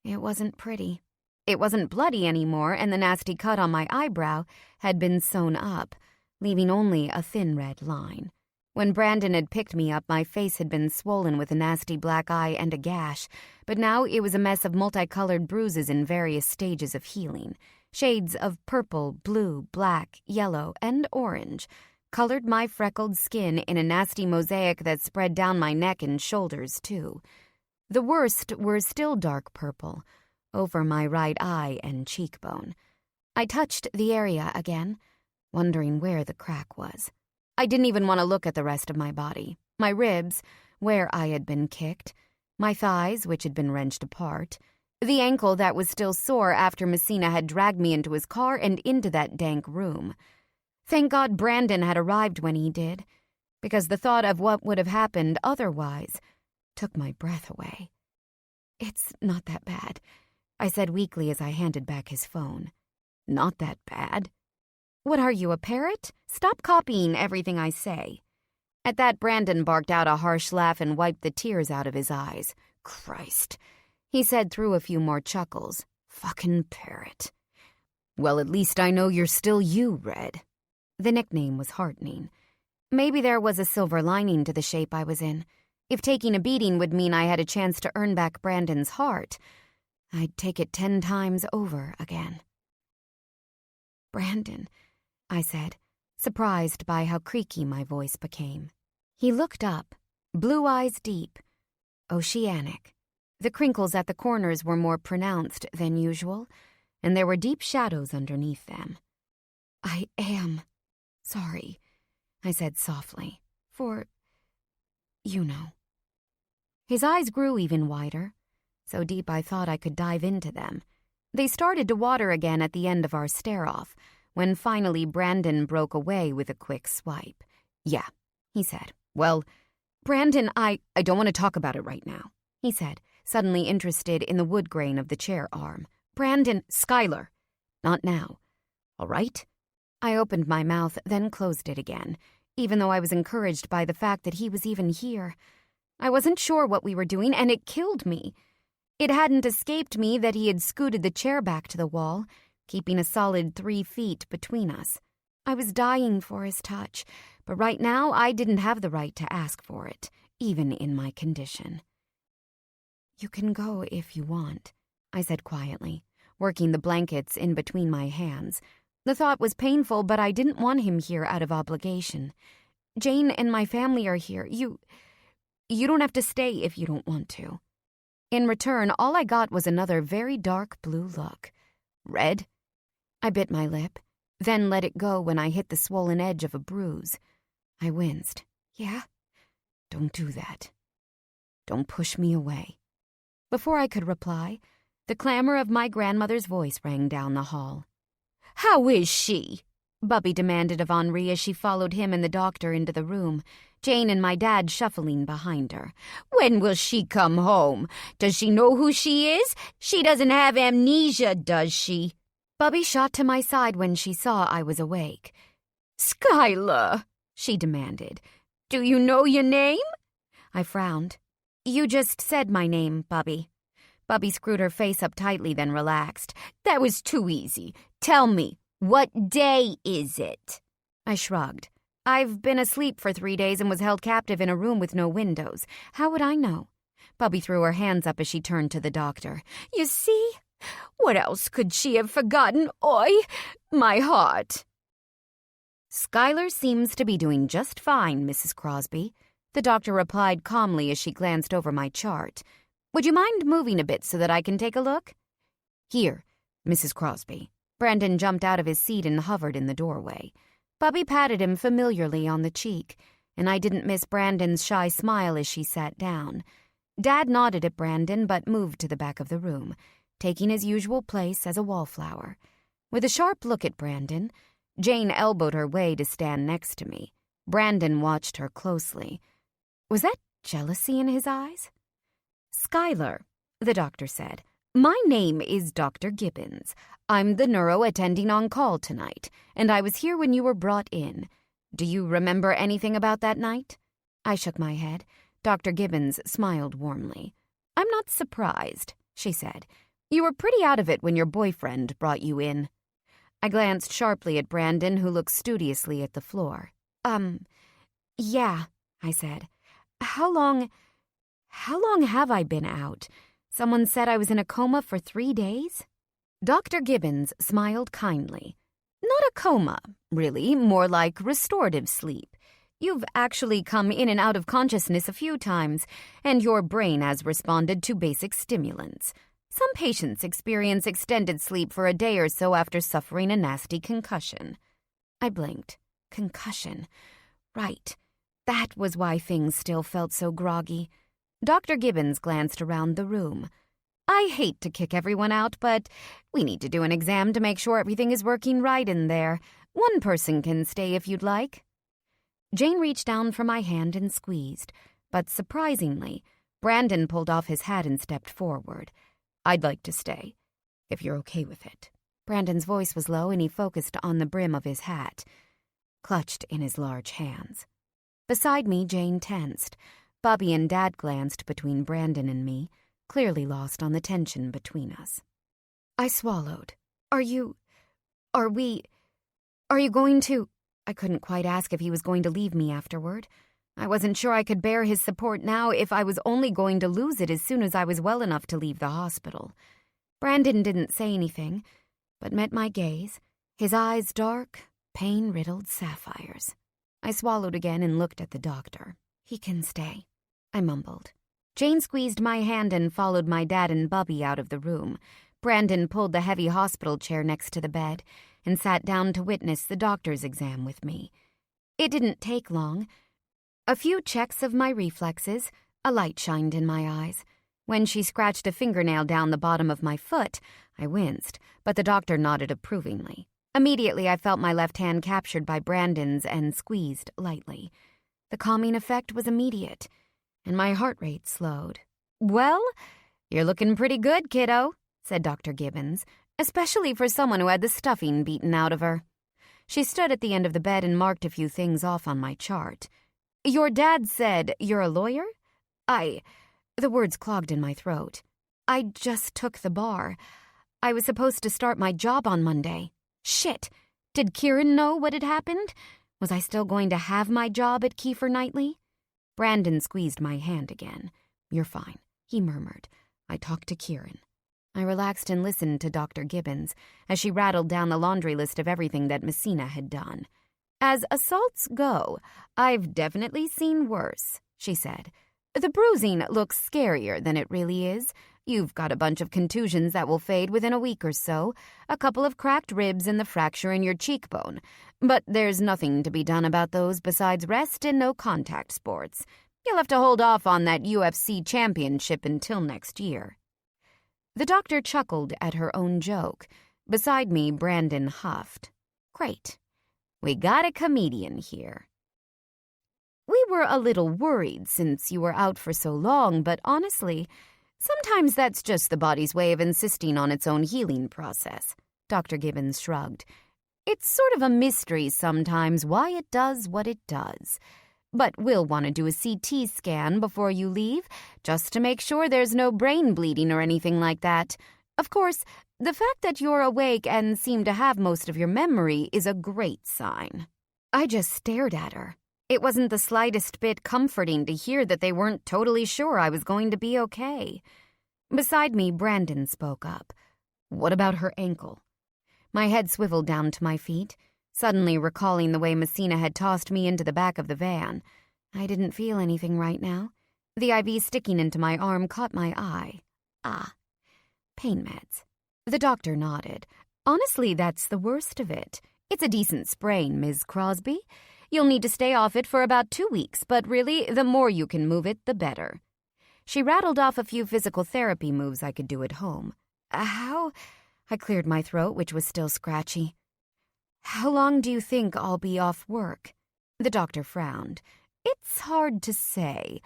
It wasn't pretty. It wasn't bloody anymore, and the nasty cut on my eyebrow had been sewn up, leaving only a thin red line. When Brandon had picked me up, my face had been swollen with a nasty black eye and a gash, but now it was a mess of multicolored bruises in various stages of healing. Shades of purple, blue, black, yellow, and orange colored my freckled skin in a nasty mosaic that spread down my neck and shoulders, too. The worst were still dark purple, over my right eye and cheekbone. I touched the area again, wondering where the crack was. I didn't even want to look at the rest of my body. My ribs, where I had been kicked, my thighs, which had been wrenched apart, the ankle that was still sore after Messina had dragged me into his car and into that dank room. Thank God Brandon had arrived when he did, because the thought of what would have happened otherwise took my breath away. "It's not that bad," I said weakly as I handed back his phone. "Not that bad?" "What are you, a parrot? Stop copying everything I say." At that, Brandon barked out a harsh laugh and wiped the tears out of his eyes. "Christ," he said through a few more chuckles. "Fucking parrot." "Well, at least I know you're still you, Red." The nickname was heartening. Maybe there was a silver lining to the shape I was in. If taking a beating would mean I had a chance to earn back Brandon's heart, I'd take it 10 times over again. "Brandon," I said, surprised by how creaky my voice became. He looked up, blue eyes deep, oceanic. The crinkles at the corners were more pronounced than usual, and there were deep shadows underneath them. "I am sorry," I said softly, "for, you know." His eyes grew even wider, so deep I thought I could dive into them. They started to water again at the end of our stare-off, when finally Brandon broke away with a quick swipe. "Yeah," he said. "Well, Brandon, I don't want to talk about it right now," he said, suddenly interested in the wood grain of the chair arm. "Brandon, Skylar. Not now. All right?" I opened my mouth, then closed it again, even though I was encouraged by the fact that he was even here. I wasn't sure what we were doing, and it killed me. It hadn't escaped me that he had scooted the chair back to the wall, keeping a solid 3 feet between us. I was dying for his touch, but right now I didn't have the right to ask for it, even in my condition. "You can go if you want," I said quietly, working the blankets in between my hands. The thought was painful, but I didn't want him here out of obligation. "Jane and my family are here. You don't have to stay if you don't want to." In return, all I got was another very dark blue look. "Red?" I bit my lip, then let it go when I hit the swollen edge of a bruise. I winced. "Yeah?" "Don't do that. Don't push me away." Before I could reply, the clamor of my grandmother's voice rang down the hall. "How is she?" Bubby demanded of Henri as she followed him and the doctor into the room, Jane and my dad shuffling behind her. "When will she come home? Does she know who she is? She doesn't have amnesia, does she?" Bubby shot to my side when she saw I was awake. "Skylar," she demanded, "do you know your name?" I frowned. "You just said my name, Bubby." Bubby screwed her face up tightly, then relaxed. "That was too easy. Tell me, what day is it?" I shrugged. "I've been asleep for 3 days and was held captive in a room with no windows. How would I know?" Bubby threw her hands up as she turned to the doctor. "You see? What else could she have forgotten? Oi, my heart." "Skylar seems to be doing just fine, Mrs. Crosby," the doctor replied calmly as she glanced over my chart. "Would you mind moving a bit so that I can take a look?" "Here, Mrs. Crosby." Brandon jumped out of his seat and hovered in the doorway. Bubby patted him familiarly on the cheek, and I didn't miss Brandon's shy smile as she sat down. Dad nodded at Brandon but moved to the back of the room, taking his usual place as a wallflower. With a sharp look at Brandon, Jane elbowed her way to stand next to me. Brandon watched her closely. Was that jealousy in his eyes? "Skylar," the doctor said, "my name is Dr. Gibbons. I'm the neuro attending on call tonight, and I was here when you were brought in. Do you remember anything about that night?" I shook my head. Dr. Gibbons smiled warmly. "I'm not surprised," she said. "You were pretty out of it when your boyfriend brought you in." I glanced sharply at Brandon, who looked studiously at the floor. Yeah," I said. How long have I been out? Someone said I was in a coma for 3 days?" Dr. Gibbons smiled kindly. "Not a coma, really, more like restorative sleep. You've actually come in and out of consciousness a few times, and your brain has responded to basic stimulants. Some patients experience extended sleep for a day or so after suffering a nasty concussion." I blinked. Concussion. Right. That was why things still felt so groggy. Dr. Gibbons glanced around the room. "I hate to kick everyone out, but we need to do an exam to make sure everything is working right in there. One person can stay if you'd like." Jane reached down for my hand and squeezed, but surprisingly, Brandon pulled off his hat and stepped forward. "I'd like to stay, if you're okay with it." Brandon's voice was low and he focused on the brim of his hat, clutched in his large hands. Beside me, Jane tensed. Bubby and Dad glanced between Brandon and me, clearly lost on the tension between us. I swallowed. Are you going to—" I couldn't quite ask if he was going to leave me afterward. I wasn't sure I could bear his support now if I was only going to lose it as soon as I was well enough to leave the hospital. Brandon didn't say anything, but met my gaze, his eyes dark, pain-riddled sapphires. I swallowed again and looked at the doctor. "He can stay," I mumbled. Jane squeezed my hand and followed my dad and Bubby out of the room. Brandon pulled the heavy hospital chair next to the bed and sat down to witness the doctor's exam with me. It didn't take long. A few checks of my reflexes, a light shined in my eyes. When she scratched a fingernail down the bottom of my foot, I winced, but the doctor nodded approvingly. Immediately, I felt my left hand captured by Brandon's and squeezed lightly. The calming effect was immediate, and my heart rate slowed. "Well, you're looking pretty good, kiddo," said Dr. Gibbons, especially for someone who had the stuffing beaten out of her. She stood at the end of the bed and marked a few things off on my chart. "Your dad said you're a lawyer?" The words clogged in my throat. "I just took the bar. I was supposed to start my job on Monday. Shit! Did Kieran know what had happened? Was I still going to have my job at Kiefer Knightley?" Brandon squeezed my hand again. "You're fine," he murmured. "I talked to Kieran." I relaxed and listened to Dr. Gibbons as she rattled down the laundry list of everything that Messina had done. "As assaults go, I've definitely seen worse," she said. "The bruising looks scarier than it really is. You've got a bunch of contusions that will fade within a week or so, a couple of cracked ribs and the fracture in your cheekbone. But there's nothing to be done about those besides rest and no contact sports. You'll have to hold off on that UFC championship until next year." The doctor chuckled at her own joke. Beside me, Brandon huffed. "Great. We got a comedian here." "We were a little worried since you were out for so long, but honestly, sometimes that's just the body's way of insisting on its own healing process," Dr. Gibbons shrugged. "It's sort of a mystery sometimes why it does what it does. But we'll want to do a CT scan before you leave, just to make sure there's no brain bleeding or anything like that. Of course, the fact that you're awake and seem to have most of your memory is a great sign." I just stared at her. It wasn't the slightest bit comforting to hear that they weren't totally sure I was going to be okay. Beside me, Brandon spoke up. "What about her ankle?" My head swiveled down to my feet, suddenly recalling the way Messina had tossed me into the back of the van. I didn't feel anything right now. The IV sticking into my arm caught my eye. Pain meds. The doctor nodded. "Honestly, that's the worst of it. It's a decent sprain, Ms. Crosby. You'll need to stay off it for about 2 weeks, but really, the more you can move it, the better." She rattled off a few physical therapy moves I could do at home. "How?" I cleared my throat, which was still scratchy. "How long do you think I'll be off work?" The doctor frowned. "It's hard to say.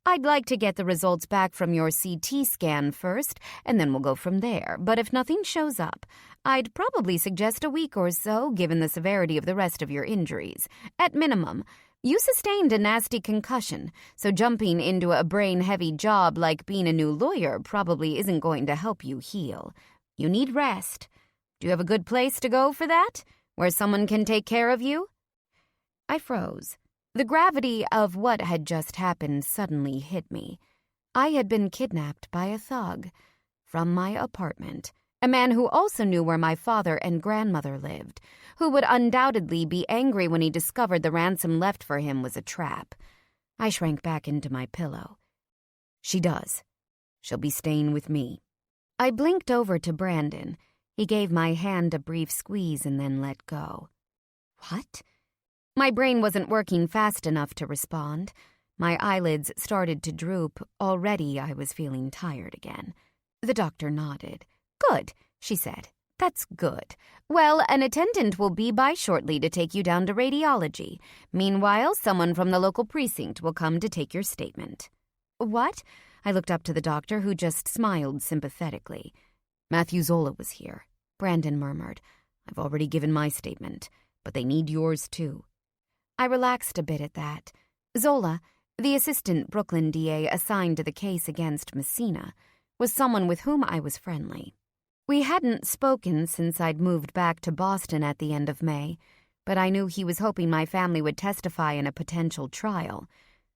I'd like to get the results back from your CT scan first, and then we'll go from there. But if nothing shows up, I'd probably suggest a week or so, given the severity of the rest of your injuries. At minimum, you sustained a nasty concussion, so jumping into a brain-heavy job like being a new lawyer probably isn't going to help you heal. You need rest. Do you have a good place to go for that, where someone can take care of you?" I froze. The gravity of what had just happened suddenly hit me. I had been kidnapped by a thug from my apartment, a man who also knew where my father and grandmother lived, who would undoubtedly be angry when he discovered the ransom left for him was a trap. I shrank back into my pillow. "She does. She'll be staying with me." I blinked over to Brandon. He gave my hand a brief squeeze and then let go. "What?" My brain wasn't working fast enough to respond. My eyelids started to droop. Already I was feeling tired again. The doctor nodded. "Good," she said. "That's good. Well, an attendant will be by shortly to take you down to radiology. Meanwhile, someone from the local precinct will come to take your statement." "What?" I looked up to the doctor, who just smiled sympathetically. "Matthew Zola was here," Brandon murmured. "I've already given my statement, but they need yours too." I relaxed a bit at that. Zola, the assistant Brooklyn DA assigned to the case against Messina, was someone with whom I was friendly. We hadn't spoken since I'd moved back to Boston at the end of May, but I knew he was hoping my family would testify in a potential trial.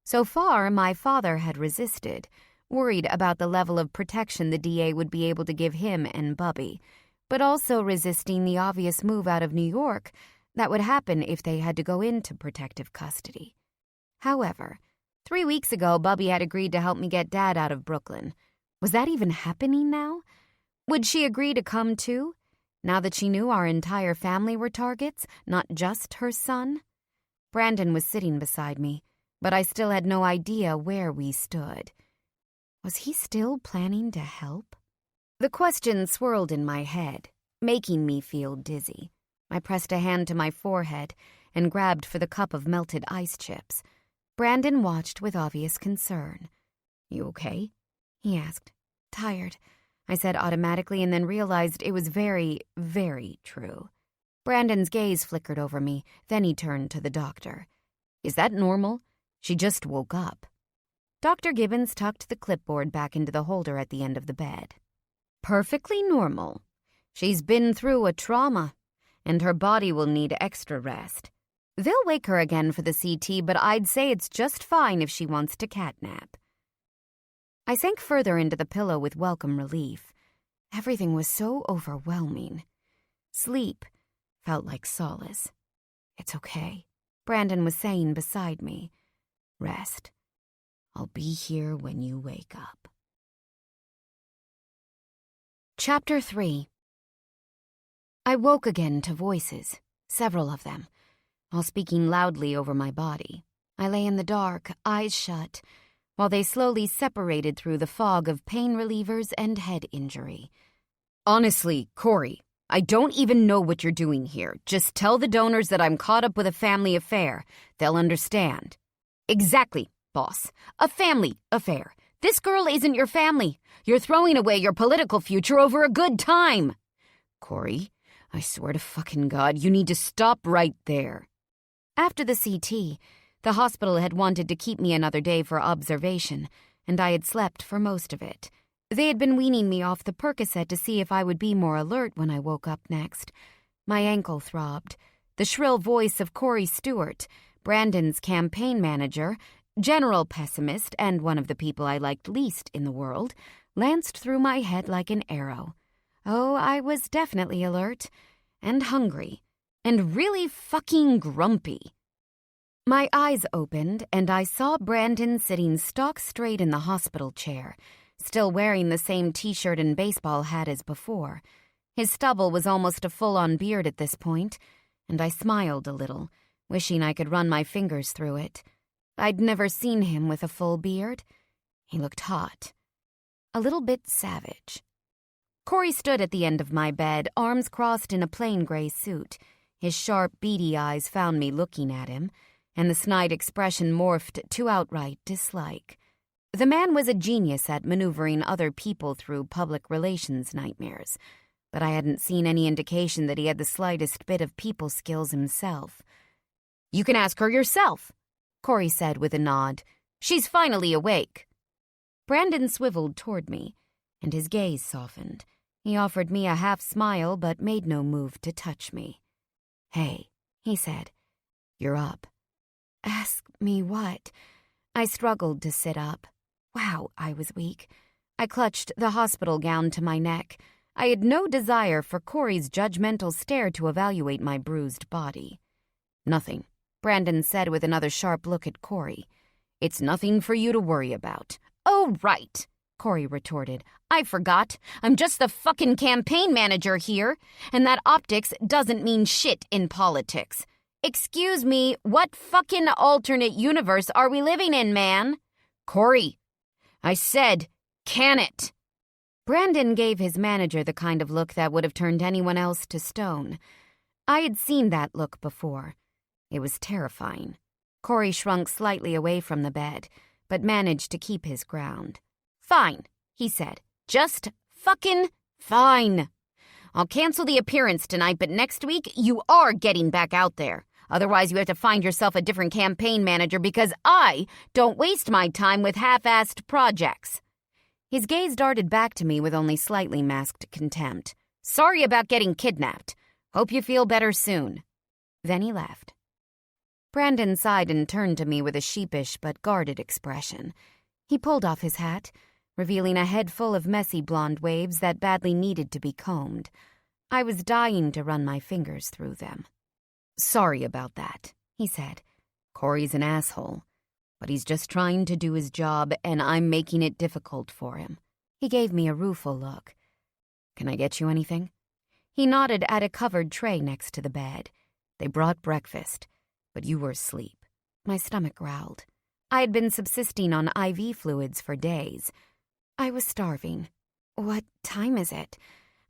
So far, my father had resisted, worried about the level of protection the DA would be able to give him and Bubby, but also resisting the obvious move out of New York that would happen if they had to go into protective custody. However, 3 weeks ago, Bubby had agreed to help me get Dad out of Brooklyn. Was that even happening now? Would she agree to come too, now that she knew our entire family were targets, not just her son? Brandon was sitting beside me, but I still had no idea where we stood. Was he still planning to help? The question swirled in my head, making me feel dizzy. I pressed a hand to my forehead and grabbed for the cup of melted ice chips. Brandon watched with obvious concern. "You okay?" he asked. "Tired," I said automatically, and then realized it was very, very true. Brandon's gaze flickered over me, then he turned to the doctor. "Is that normal? She just woke up." Dr. Gibbons tucked the clipboard back into the holder at the end of the bed. "Perfectly normal. She's been through a trauma, and her body will need extra rest. They'll wake her again for the CT, but I'd say it's just fine if she wants to catnap." I sank further into the pillow with welcome relief. Everything was so overwhelming. Sleep felt like solace. "It's okay," Brandon was saying beside me. "Rest. I'll be here when you wake up." Chapter 3. I woke again to voices, several of them, all speaking loudly over my body. I lay in the dark, eyes shut, while they slowly separated through the fog of pain relievers and head injury. "Honestly, Corey, I don't even know what you're doing here. Just tell the donors that I'm caught up with a family affair. They'll understand." "Exactly, boss. A family affair. This girl isn't your family. You're throwing away your political future over a good time." "Corey, I swear to fucking God, you need to stop right there." After the CT, the hospital had wanted to keep me another day for observation, and I had slept for most of it. They had been weaning me off the Percocet to see if I would be more alert when I woke up next. My ankle throbbed. The shrill voice of Corey Stewart, Brandon's campaign manager, general pessimist, and one of the people I liked least in the world, lanced through my head like an arrow. Oh, I was definitely alert, and hungry, and really fucking grumpy. My eyes opened, and I saw Brandon sitting stock straight in the hospital chair, still wearing the same t-shirt and baseball hat as before. His stubble was almost a full-on beard at this point, and I smiled a little, wishing I could run my fingers through it. I'd never seen him with a full beard. He looked hot. A little bit savage. Corey stood at the end of my bed, arms crossed in a plain gray suit. His sharp, beady eyes found me looking at him, and the snide expression morphed to outright dislike. The man was a genius at maneuvering other people through public relations nightmares, but I hadn't seen any indication that he had the slightest bit of people skills himself. "You can ask her yourself," Corey said with a nod. "She's finally awake." Brandon swiveled toward me, and his gaze softened. He offered me a half smile but made no move to touch me. "Hey," he said, "you're up." "Ask me what?" I struggled to sit up. Wow, I was weak. I clutched the hospital gown to my neck. I had no desire for Corey's judgmental stare to evaluate my bruised body. "Nothing," Brandon said with another sharp look at Corey. "It's nothing for you to worry about." "Oh, right," Corey retorted. "I forgot. I'm just the fucking campaign manager here, and that optics doesn't mean shit in politics. Excuse me, what fucking alternate universe are we living in, man?" "Corey, I said, can it?" Brandon gave his manager the kind of look that would have turned anyone else to stone. I had seen that look before. It was terrifying. Corey shrunk slightly away from the bed, but managed to keep his ground. "Fine," he said. "Just fucking fine. I'll cancel the appearance tonight, but next week you are getting back out there. Otherwise, you have to find yourself a different campaign manager because I don't waste my time with half-assed projects." His gaze darted back to me with only slightly masked contempt. "Sorry about getting kidnapped. Hope you feel better soon." Then he left. Brandon sighed and turned to me with a sheepish but guarded expression. He pulled off his hat, revealing a head full of messy blonde waves that badly needed to be combed. I was dying to run my fingers through them. "Sorry about that," he said. "Corey's an asshole, but he's just trying to do his job, and I'm making it difficult for him." He gave me a rueful look. "Can I get you anything?" He nodded at a covered tray next to the bed. "They brought breakfast, but you were asleep." My stomach growled. I had been subsisting on IV fluids for days. I was starving. What time is it?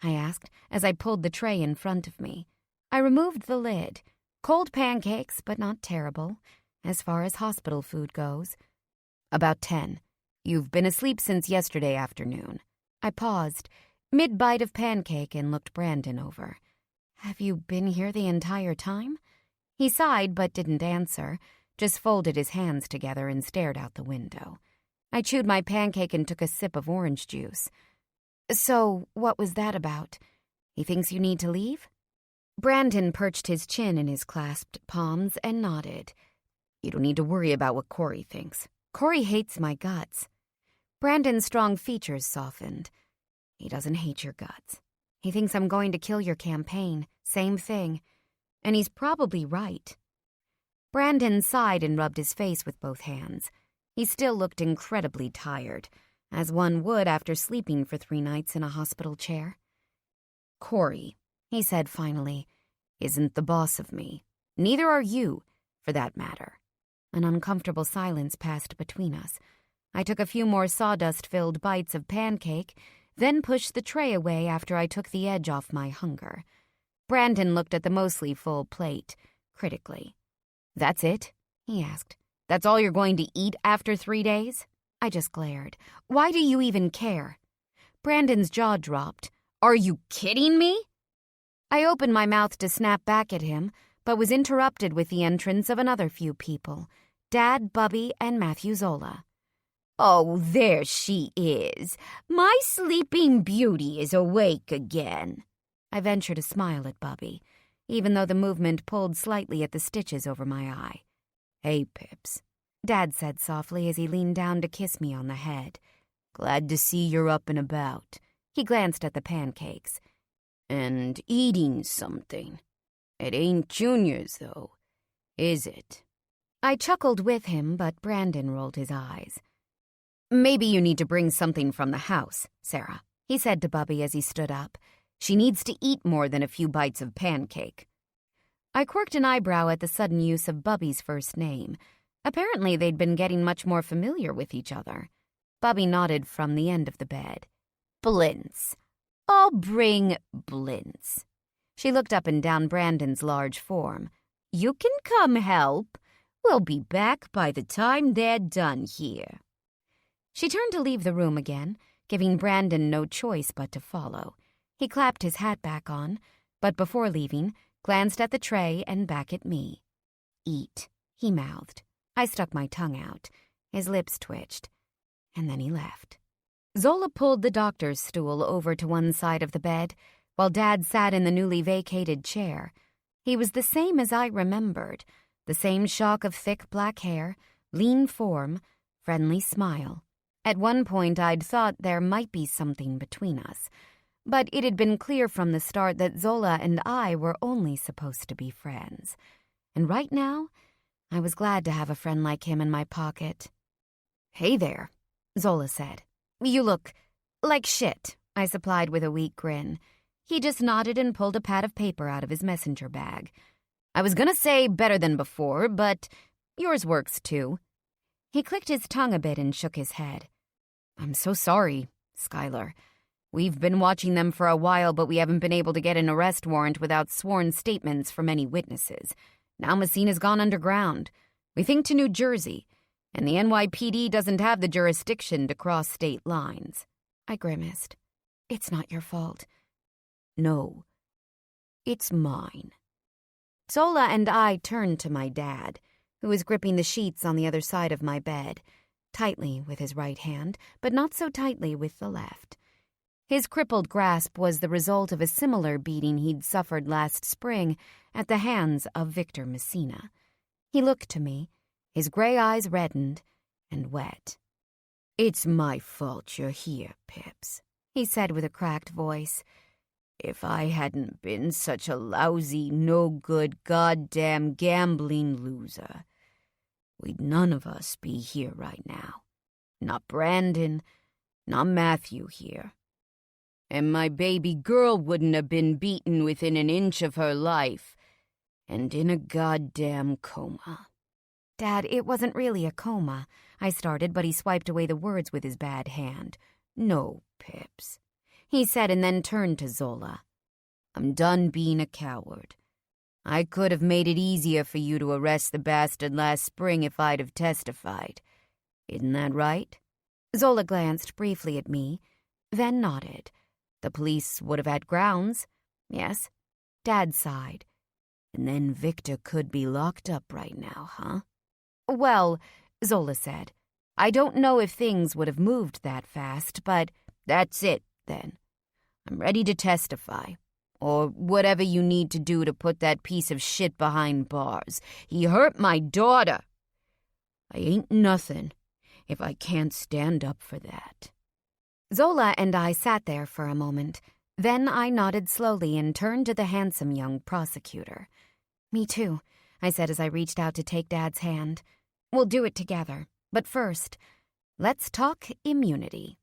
I asked as I pulled the tray in front of me. I removed the lid. Cold pancakes, but not terrible, as far as hospital food goes. About 10. You've been asleep since yesterday afternoon. I paused, mid-bite of pancake, and looked Brandon over. Have you been here the entire time? He sighed but didn't answer, just folded his hands together and stared out the window. I chewed my pancake and took a sip of orange juice. So, what was that about? He thinks you need to leave? Brandon perched his chin in his clasped palms and nodded. You don't need to worry about what Corey thinks. Corey hates my guts. Brandon's strong features softened. He doesn't hate your guts. He thinks I'm going to kill your campaign. Same thing. And he's probably right. Brandon sighed and rubbed his face with both hands. He still looked incredibly tired, as one would after sleeping for 3 nights in a hospital chair. Corey, he said finally, isn't the boss of me. Neither are you, for that matter. An uncomfortable silence passed between us. I took a few more sawdust-filled bites of pancake, then pushed the tray away after I took the edge off my hunger. Brandon looked at the mostly full plate, critically. That's it? He asked. That's all you're going to eat after 3 days? I just glared. Why do you even care? Brandon's jaw dropped. Are you kidding me? I opened my mouth to snap back at him, but was interrupted with the entrance of another few people, Dad, Bubby, and Matthew Zola. Oh, there she is. My sleeping beauty is awake again. I ventured a smile at Bubby, even though the movement pulled slightly at the stitches over my eye. Hey, Pips, Dad said softly as he leaned down to kiss me on the head. Glad to see you're up and about. He glanced at the pancakes. And eating something. It ain't Junior's, though, is it? I chuckled with him, but Brandon rolled his eyes. Maybe you need to bring something from the house, Sarah, he said to Bubby as he stood up. She needs to eat more than a few bites of pancake. I quirked an eyebrow at the sudden use of Bubby's first name. Apparently they'd been getting much more familiar with each other. Bubby nodded from the end of the bed. Blintz. I'll bring Blintz. She looked up and down Brandon's large form. You can come help. We'll be back by the time they're done here. She turned to leave the room again, giving Brandon no choice but to follow. He clapped his hat back on, but before leaving, glanced at the tray and back at me. Eat, he mouthed. I stuck my tongue out. His lips twitched. And then he left. Zola pulled the doctor's stool over to one side of the bed, while Dad sat in the newly vacated chair. He was the same as I remembered, the same shock of thick black hair, lean form, friendly smile. At one point I'd thought there might be something between us, but it had been clear from the start that Zola and I were only supposed to be friends. And right now, I was glad to have a friend like him in my pocket. Hey there, Zola said. You look like shit, I supplied with a weak grin. He just nodded and pulled a pad of paper out of his messenger bag. I was gonna say better than before, but yours works too. He clicked his tongue a bit and shook his head. I'm so sorry, Skylar. We've been watching them for a while, but we haven't been able to get an arrest warrant without sworn statements from any witnesses. Now Messina's gone underground. We think to New Jersey, and the NYPD doesn't have the jurisdiction to cross state lines. I grimaced. It's not your fault. No, it's mine. Zola and I turned to my dad, who was gripping the sheets on the other side of my bed, tightly with his right hand, but not so tightly with the left. His crippled grasp was the result of a similar beating he'd suffered last spring at the hands of Victor Messina. He looked to me, his gray eyes reddened and wet. It's my fault you're here, Pips, he said with a cracked voice. If I hadn't been such a lousy, no-good, goddamn gambling loser, we'd none of us be here right now. Not Brandon, not Matthew here. And my baby girl wouldn't have been beaten within an inch of her life, and in a goddamn coma. Dad, it wasn't really a coma, I started, but he swiped away the words with his bad hand. No, Pips, he said and then turned to Zola. I'm done being a coward. I could have made it easier for you to arrest the bastard last spring if I'd have testified. Isn't that right? Zola glanced briefly at me, then nodded. The police would have had grounds. Yes. Dad sighed. And then Victor could be locked up right now, huh? Well, Zola said, I don't know if things would have moved that fast, but that's it, then. I'm ready to testify. Or whatever you need to do to put that piece of shit behind bars. He hurt my daughter. I ain't nothing if I can't stand up for that. Zola and I sat there for a moment. Then I nodded slowly and turned to the handsome young prosecutor. Me too, I said as I reached out to take Dad's hand. We'll do it together. But first, let's talk immunity.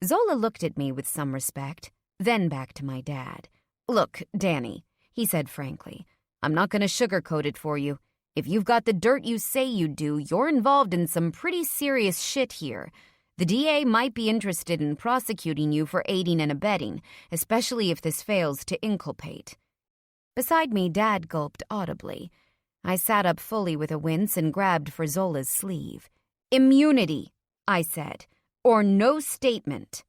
Zola looked at me with some respect, then back to my dad. Look, Danny, he said frankly, I'm not going to sugarcoat it for you. If you've got the dirt you say you do, you're involved in some pretty serious shit here. The DA might be interested in prosecuting you for aiding and abetting, especially if this fails to inculpate. Beside me, Dad gulped audibly. I sat up fully with a wince and grabbed for Zola's sleeve. Immunity, I said, or no statement.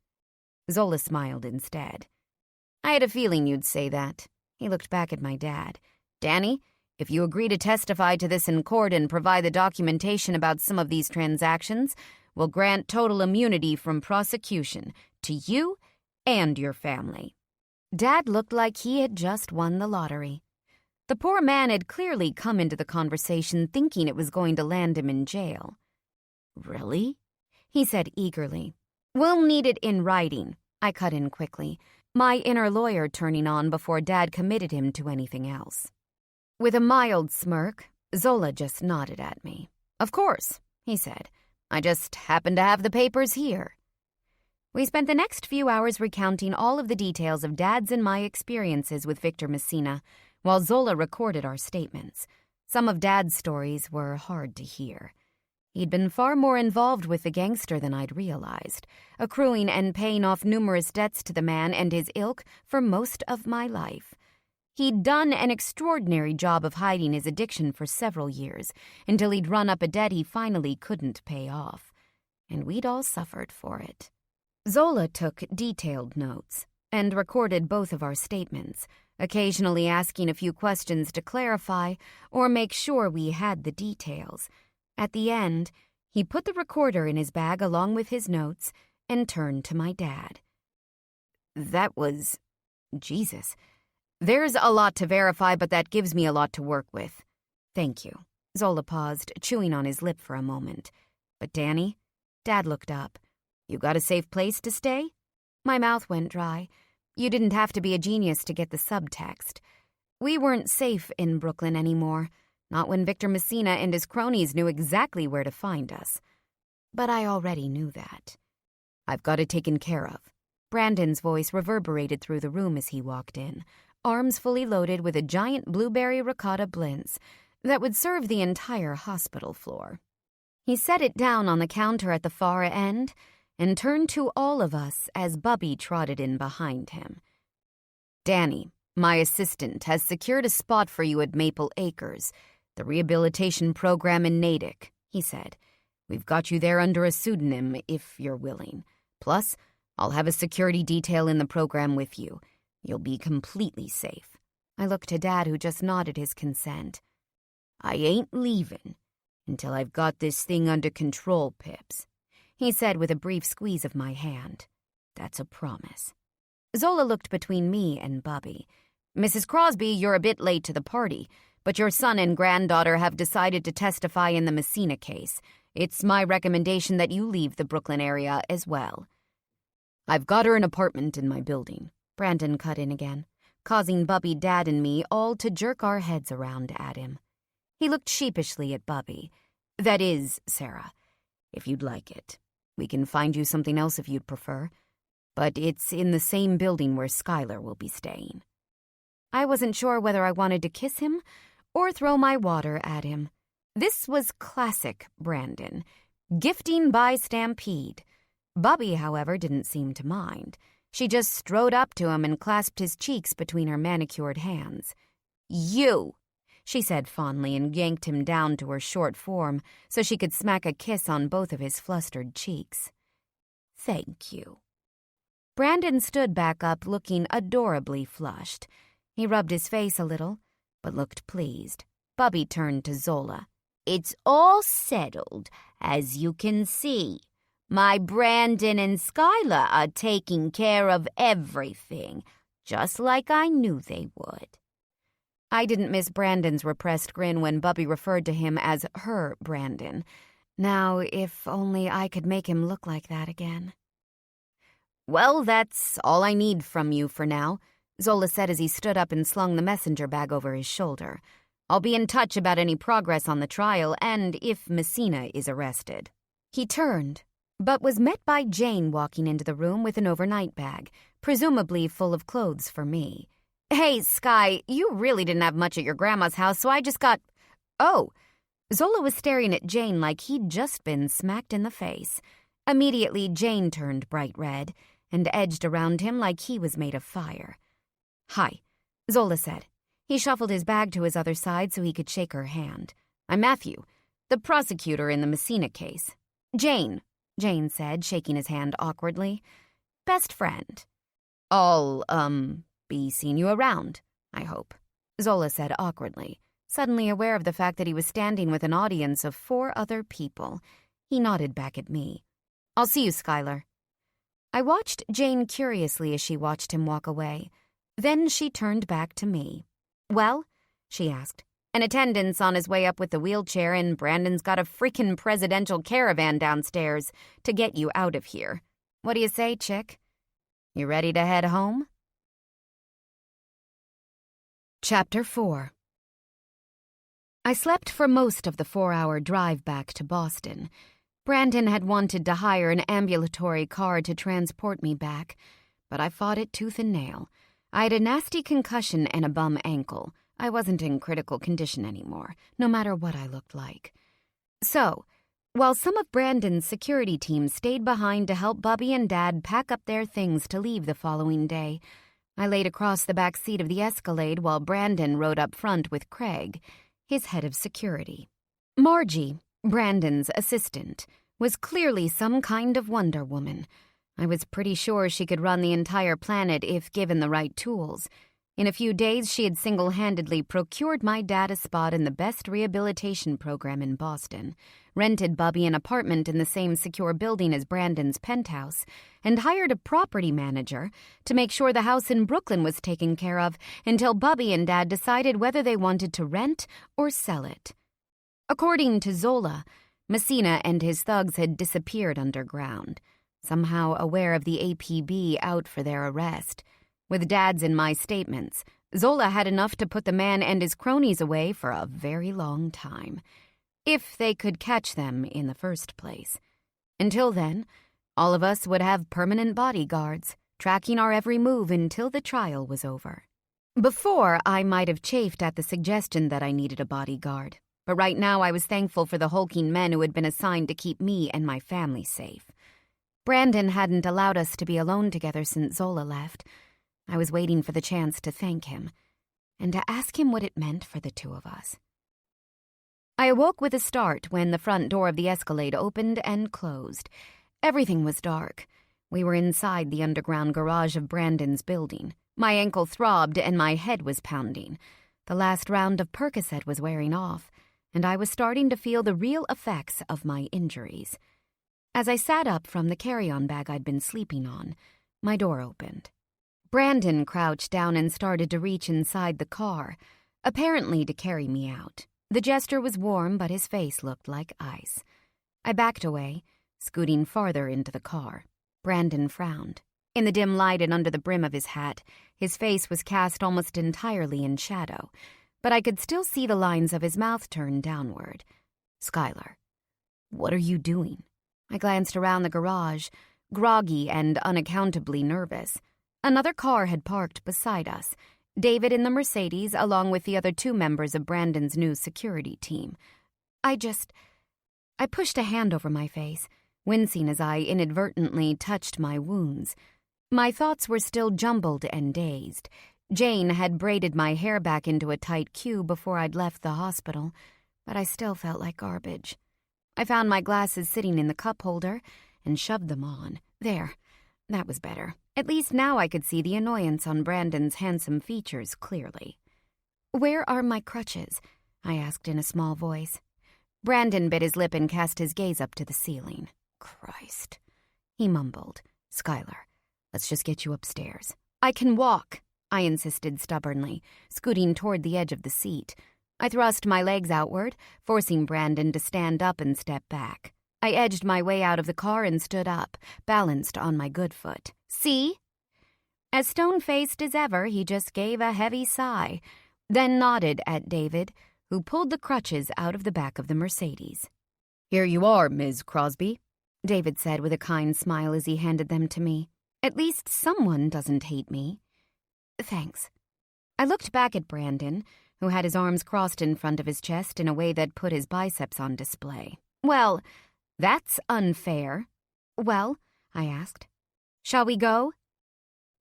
Zola smiled instead. I had a feeling you'd say that. He looked back at my dad. Danny, if you agree to testify to this in court and provide the documentation about some of these transactions, we'll grant total immunity from prosecution to you and your family. Dad looked like he had just won the lottery. The poor man had clearly come into the conversation thinking it was going to land him in jail. Really? He said eagerly. We'll need it in writing, I cut in quickly, my inner lawyer turning on before Dad committed him to anything else. With a mild smirk, Zola just nodded at me. Of course, he said. I just happen to have the papers here. We spent the next few hours recounting all of the details of Dad's and my experiences with Victor Messina, while Zola recorded our statements. Some of Dad's stories were hard to hear. He'd been far more involved with the gangster than I'd realized, accruing and paying off numerous debts to the man and his ilk for most of my life. He'd done an extraordinary job of hiding his addiction for several years, until he'd run up a debt he finally couldn't pay off. And we'd all suffered for it. Zola took detailed notes and recorded both of our statements, occasionally asking a few questions to clarify or make sure we had the details. At the end, he put the recorder in his bag along with his notes and turned to my dad. That was... Jesus. There's a lot to verify, but that gives me a lot to work with. Thank you. Zola paused, chewing on his lip for a moment. But Danny? Dad looked up. You got a safe place to stay? My mouth went dry. You didn't have to be a genius to get the subtext. We weren't safe in Brooklyn anymore. Not when Victor Messina and his cronies knew exactly where to find us. But I already knew that. I've got it taken care of. Brandon's voice reverberated through the room as he walked in, arms fully loaded with a giant blueberry ricotta blintz that would serve the entire hospital floor. He set it down on the counter at the far end and turned to all of us as Bubby trotted in behind him. Danny, my assistant, has secured a spot for you at Maple Acres, the rehabilitation program in Natick, he said. We've got you there under a pseudonym, if you're willing. Plus, I'll have a security detail in the program with you. You'll be completely safe. I looked to Dad, who just nodded his consent. I ain't leaving until I've got this thing under control, Pips, he said with a brief squeeze of my hand. That's a promise. Zola looked between me and Bubby. Mrs. Crosby, you're a bit late to the party, but your son and granddaughter have decided to testify in the Messina case. It's my recommendation that you leave the Brooklyn area as well. I've got her an apartment in my building, Brandon cut in again, causing Bubby, Dad, and me all to jerk our heads around at him. He looked sheepishly at Bubby. That is, Sarah, if you'd like it. We can find you something else if you'd prefer. But it's in the same building where Skylar will be staying. I wasn't sure whether I wanted to kiss him or throw my water at him. This was classic Brandon. Gifting by stampede. Bubby, however, didn't seem to mind. She just strode up to him and clasped his cheeks between her manicured hands. "You," she said fondly and yanked him down to her short form so she could smack a kiss on both of his flustered cheeks. "Thank you." Brandon stood back up looking adorably flushed. He rubbed his face a little, but looked pleased. Bubby turned to Zola. "It's all settled, as you can see. My Brandon and Skylar are taking care of everything, just like I knew they would." I didn't miss Brandon's repressed grin when Bubby referred to him as her Brandon. Now, if only I could make him look like that again. "Well, that's all I need from you for now," Zola said as he stood up and slung the messenger bag over his shoulder. "I'll be in touch about any progress on the trial and if Messina is arrested." He turned, but was met by Jane walking into the room with an overnight bag, presumably full of clothes for me. "Hey, Sky, you really didn't have much at your grandma's house, so I just got—" "Oh." Zola was staring at Jane like he'd just been smacked in the face. Immediately, Jane turned bright red and edged around him like he was made of fire. "Hi," Zola said. He shuffled his bag to his other side so he could shake her hand. "I'm Matthew, the prosecutor in the Messina case." "Jane," Jane said, shaking his hand awkwardly. "Best friend." "I'll, be seeing you around, I hope," Zola said awkwardly, suddenly aware of the fact that he was standing with an audience of 4 other people. He nodded back at me. "I'll see you, Skylar." I watched Jane curiously as she watched him walk away. Then she turned back to me. "Well?" she asked. "An attendant's on his way up with the wheelchair, and Brandon's got a freaking presidential caravan downstairs to get you out of here. What do you say, chick? You ready to head home?" Chapter 4. I slept for most of the 4-hour drive back to Boston. Brandon had wanted to hire an ambulatory car to transport me back, but I fought it tooth and nail. I had a nasty concussion and a bum ankle. I wasn't in critical condition anymore, no matter what I looked like. So, while some of Brandon's security team stayed behind to help Bubby and Dad pack up their things to leave the following day, I laid across the back seat of the Escalade while Brandon rode up front with Craig, his head of security. Margie, Brandon's assistant, was clearly some kind of Wonder Woman. I was pretty sure she could run the entire planet if given the right tools. In a few days, she had single-handedly procured my dad a spot in the best rehabilitation program in Boston, rented Bubby an apartment in the same secure building as Brandon's penthouse, and hired a property manager to make sure the house in Brooklyn was taken care of until Bubby and Dad decided whether they wanted to rent or sell it. According to Zola, Messina and his thugs had disappeared underground, somehow aware of the APB out for their arrest. With Dad's and my statements, Zola had enough to put the man and his cronies away for a very long time, if they could catch them in the first place. Until then, all of us would have permanent bodyguards, tracking our every move until the trial was over. Before, I might have chafed at the suggestion that I needed a bodyguard, but right now I was thankful for the hulking men who had been assigned to keep me and my family safe. Brandon hadn't allowed us to be alone together since Zola left. I was waiting for the chance to thank him, and to ask him what it meant for the two of us. I awoke with a start when the front door of the Escalade opened and closed. Everything was dark. We were inside the underground garage of Brandon's building. My ankle throbbed and my head was pounding. The last round of Percocet was wearing off, and I was starting to feel the real effects of my injuries. As I sat up from the carry-on bag I'd been sleeping on, my door opened. Brandon crouched down and started to reach inside the car, apparently to carry me out. The gesture was warm, but his face looked like ice. I backed away, scooting farther into the car. Brandon frowned. In the dim light and under the brim of his hat, his face was cast almost entirely in shadow, but I could still see the lines of his mouth turned downward. "Skylar, what are you doing?" I glanced around the garage, groggy and unaccountably nervous. Another car had parked beside us, David in the Mercedes along with the other 2 members of Brandon's new security team. I pushed a hand over my face, wincing as I inadvertently touched my wounds. My thoughts were still jumbled and dazed. Jane had braided my hair back into a tight queue before I'd left the hospital, but I still felt like garbage. I found my glasses sitting in the cup holder and shoved them on. There, that was better. At least now I could see the annoyance on Brandon's handsome features clearly. "Where are my crutches?" I asked in a small voice. Brandon bit his lip and cast his gaze up to the ceiling. "Christ," he mumbled. "Skylar, let's just get you upstairs." "I can walk," I insisted stubbornly, scooting toward the edge of the seat. I thrust my legs outward, forcing Brandon to stand up and step back. I edged my way out of the car and stood up, balanced on my good foot. "See?" As stone-faced as ever, he just gave a heavy sigh, then nodded at David, who pulled the crutches out of the back of the Mercedes. "Here you are, Ms. Crosby," David said with a kind smile as he handed them to me. "At least someone doesn't hate me." "Thanks." I looked back at Brandon, who had his arms crossed in front of his chest in a way that put his biceps on display. "Well, that's unfair." "Well?" I asked. "Shall we go?"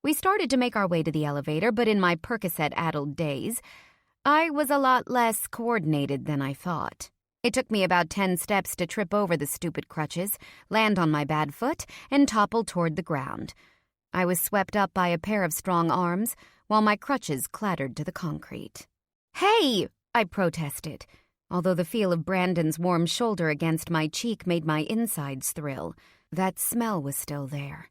We started to make our way to the elevator, but in my Percocet-addled daze, I was a lot less coordinated than I thought. It took me about 10 steps to trip over the stupid crutches, land on my bad foot, and topple toward the ground. I was swept up by a pair of strong arms, while my crutches clattered to the concrete. "Hey!" I protested, although the feel of Brandon's warm shoulder against my cheek made my insides thrill. That smell was still there.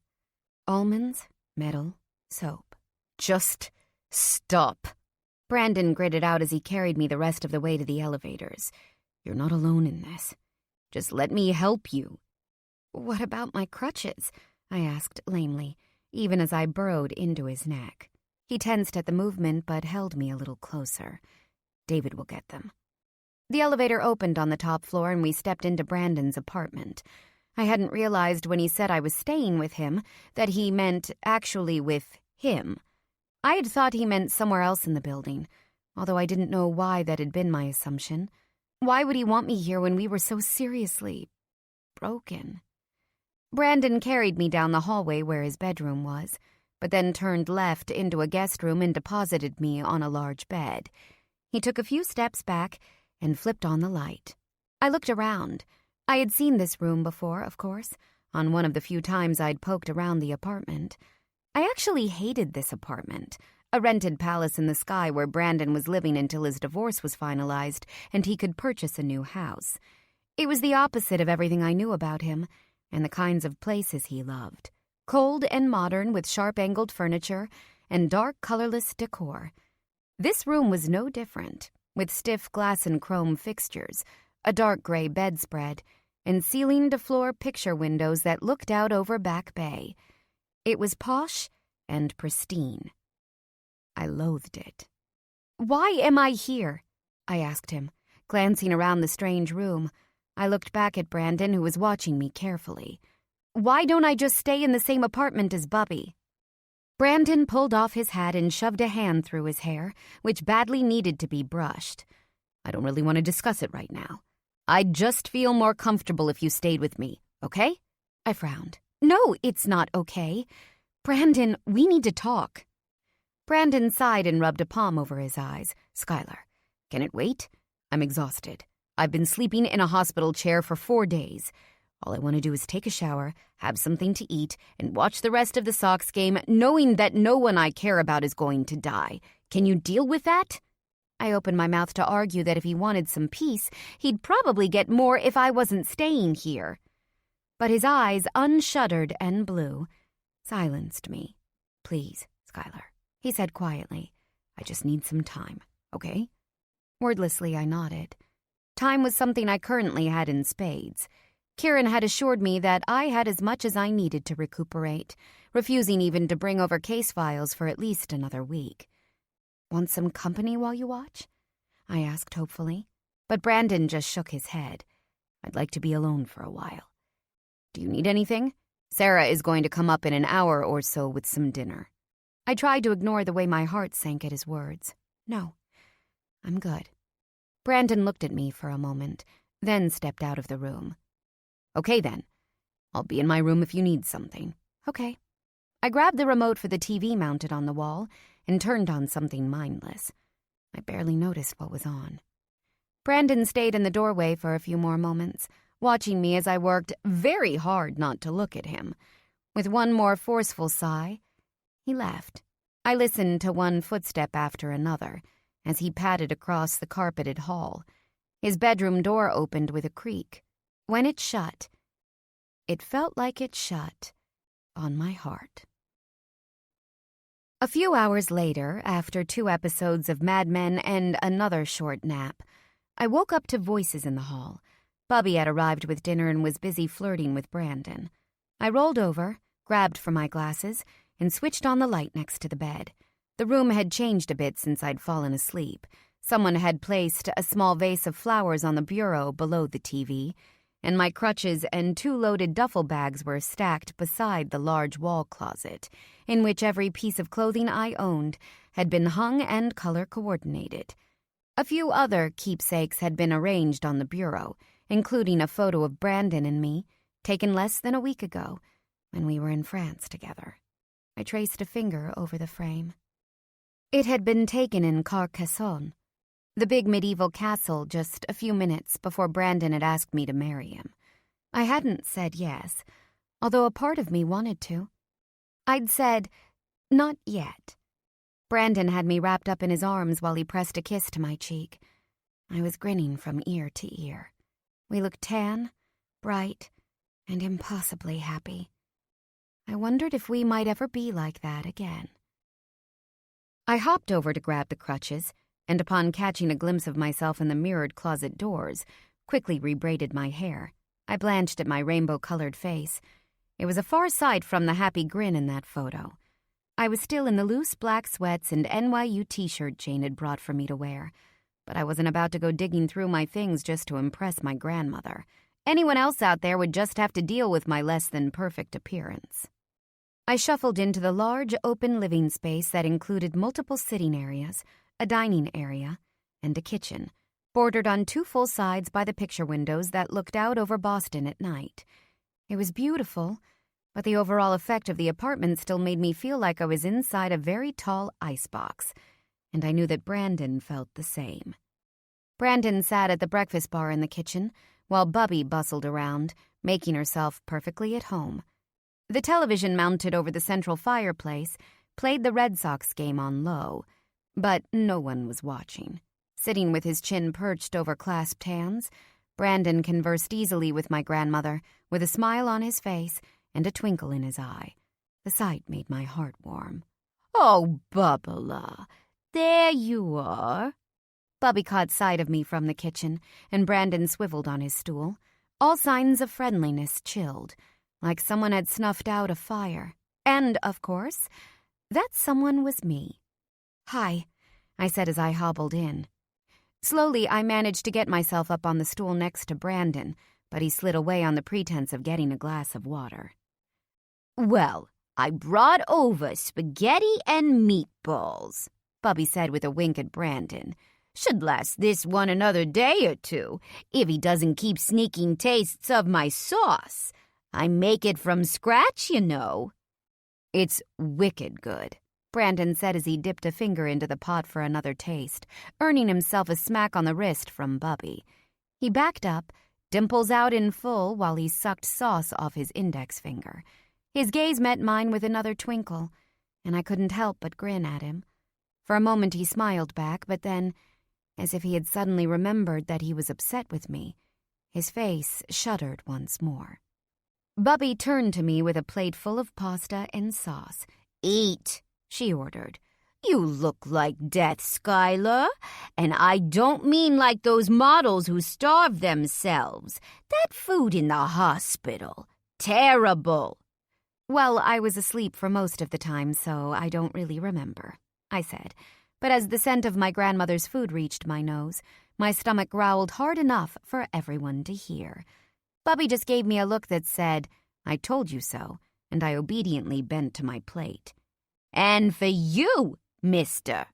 Almonds, metal, soap. "Just stop." Brandon gritted out as he carried me the rest of the way to the elevators. "You're not alone in this. Just let me help you." "What about my crutches?" I asked lamely, even as I burrowed into his neck. He tensed at the movement but held me a little closer. "David will get them." The elevator opened on the top floor and we stepped into Brandon's apartment. I hadn't realized when he said I was staying with him that he meant actually with him. I had thought he meant somewhere else in the building, although I didn't know why that had been my assumption. Why would he want me here when we were so seriously broken? Brandon carried me down the hallway where his bedroom was, but then turned left into a guest room and deposited me on a large bed. He took a few steps back and flipped on the light. I looked around. I had seen this room before, of course, on one of the few times I'd poked around the apartment. I actually hated this apartment, a rented palace in the sky where Brandon was living until his divorce was finalized and he could purchase a new house. It was the opposite of everything I knew about him and the kinds of places he loved. Cold and modern with sharp-angled furniture and dark, colorless decor. This room was no different, with stiff glass and chrome fixtures, a dark gray bedspread, and ceiling-to-floor picture windows that looked out over Back Bay. It was posh and pristine. I loathed it. "Why am I here?" I asked him, glancing around the strange room. I looked back at Brandon, who was watching me carefully. "Why don't I just stay in the same apartment as Bubby?" Brandon pulled off his hat and shoved a hand through his hair, which badly needed to be brushed. "I don't really want to discuss it right now. I'd just feel more comfortable if you stayed with me, okay?" I frowned. "No, it's not okay. Brandon, we need to talk." Brandon sighed and rubbed a palm over his eyes. "Skylar, can it wait? I'm exhausted. I've been sleeping in a hospital chair for 4 days. All I want to do is take a shower, have something to eat, and watch the rest of the Sox game knowing that no one I care about is going to die. Can you deal with that?" I opened my mouth to argue that if he wanted some peace, he'd probably get more if I wasn't staying here. But his eyes, unshuttered and blue, silenced me. "Please, Skylar," he said quietly. "I just need some time, okay?" Wordlessly, I nodded. Time was something I currently had in spades. Kieran had assured me that I had as much as I needed to recuperate, refusing even to bring over case files for at least another week. "Want some company while you watch?" I asked hopefully, but Brandon just shook his head. "I'd like to be alone for a while. Do you need anything? Sarah is going to come up in an hour or so with some dinner." I tried to ignore the way my heart sank at his words. "No, I'm good." Brandon looked at me for a moment, then stepped out of the room. "Okay then. I'll be in my room if you need something." "Okay." I grabbed the remote for the TV mounted on the wall and turned on something mindless. I barely noticed what was on. Brandon stayed in the doorway for a few more moments, watching me as I worked very hard not to look at him. With one more forceful sigh, he left. I listened to one footstep after another as he padded across the carpeted hall. His bedroom door opened with a creak. When it shut, it felt like it shut on my heart. A few hours later, after 2 episodes of Mad Men and another short nap, I woke up to voices in the hall. Bubby had arrived with dinner and was busy flirting with Brandon. I rolled over, grabbed for my glasses, and switched on the light next to the bed. The room had changed a bit since I'd fallen asleep. Someone had placed a small vase of flowers on the bureau below the TV, and my crutches and 2 loaded duffel bags were stacked beside the large wall closet, in which every piece of clothing I owned had been hung and color-coordinated. A few other keepsakes had been arranged on the bureau, including a photo of Brandon and me, taken less than a week ago, when we were in France together. I traced a finger over the frame. It had been taken in Carcassonne, the big medieval castle, just a few minutes before Brandon had asked me to marry him. I hadn't said yes, although a part of me wanted to. I'd said, not yet. Brandon had me wrapped up in his arms while he pressed a kiss to my cheek. I was grinning from ear to ear. We looked tan, bright, and impossibly happy. I wondered if we might ever be like that again. I hopped over to grab the crutches, and upon catching a glimpse of myself in the mirrored closet doors, quickly rebraided my hair. I blanched at my rainbow-colored face. It was a far sight from the happy grin in that photo. I was still in the loose black sweats and NYU t-shirt Jane had brought for me to wear, but I wasn't about to go digging through my things just to impress my grandmother. Anyone else out there would just have to deal with my less-than-perfect appearance. I shuffled into the large, open living space that included multiple sitting areas, a dining area, and a kitchen, bordered on 2 full sides by the picture windows that looked out over Boston at night. It was beautiful, but the overall effect of the apartment still made me feel like I was inside a very tall icebox, and I knew that Brandon felt the same. Brandon sat at the breakfast bar in the kitchen, while Bubby bustled around, making herself perfectly at home. The television mounted over the central fireplace played the Red Sox game on low, but no one was watching. Sitting with his chin perched over clasped hands, Brandon conversed easily with my grandmother, with a smile on his face and a twinkle in his eye. The sight made my heart warm. "Oh, Bubba, there you are." Bubby caught sight of me from the kitchen, and Brandon swiveled on his stool. All signs of friendliness chilled, like someone had snuffed out a fire. And, of course, that someone was me. "Hi," I said as I hobbled in. Slowly, I managed to get myself up on the stool next to Brandon, but he slid away on the pretense of getting a glass of water. "Well, I brought over spaghetti and meatballs," Bubby said with a wink at Brandon. "Should last this one another day or 2, if he doesn't keep sneaking tastes of my sauce. I make it from scratch, you know." "It's wicked good," Brandon said as he dipped a finger into the pot for another taste, earning himself a smack on the wrist from Bubby. He backed up, dimples out in full while he sucked sauce off his index finger. His gaze met mine with another twinkle, and I couldn't help but grin at him. For a moment he smiled back, but then, as if he had suddenly remembered that he was upset with me, his face shuddered once more. Bubby turned to me with a plate full of pasta and sauce. "Eat," she ordered. "You look like death, Skylar. And I don't mean like those models who starve themselves. That food in the hospital. Terrible." "Well, I was asleep for most of the time, so I don't really remember," I said. But as the scent of my grandmother's food reached my nose, my stomach growled hard enough for everyone to hear. Bubby just gave me a look that said, "I told you so," and I obediently bent to my plate. "And for you, mister,"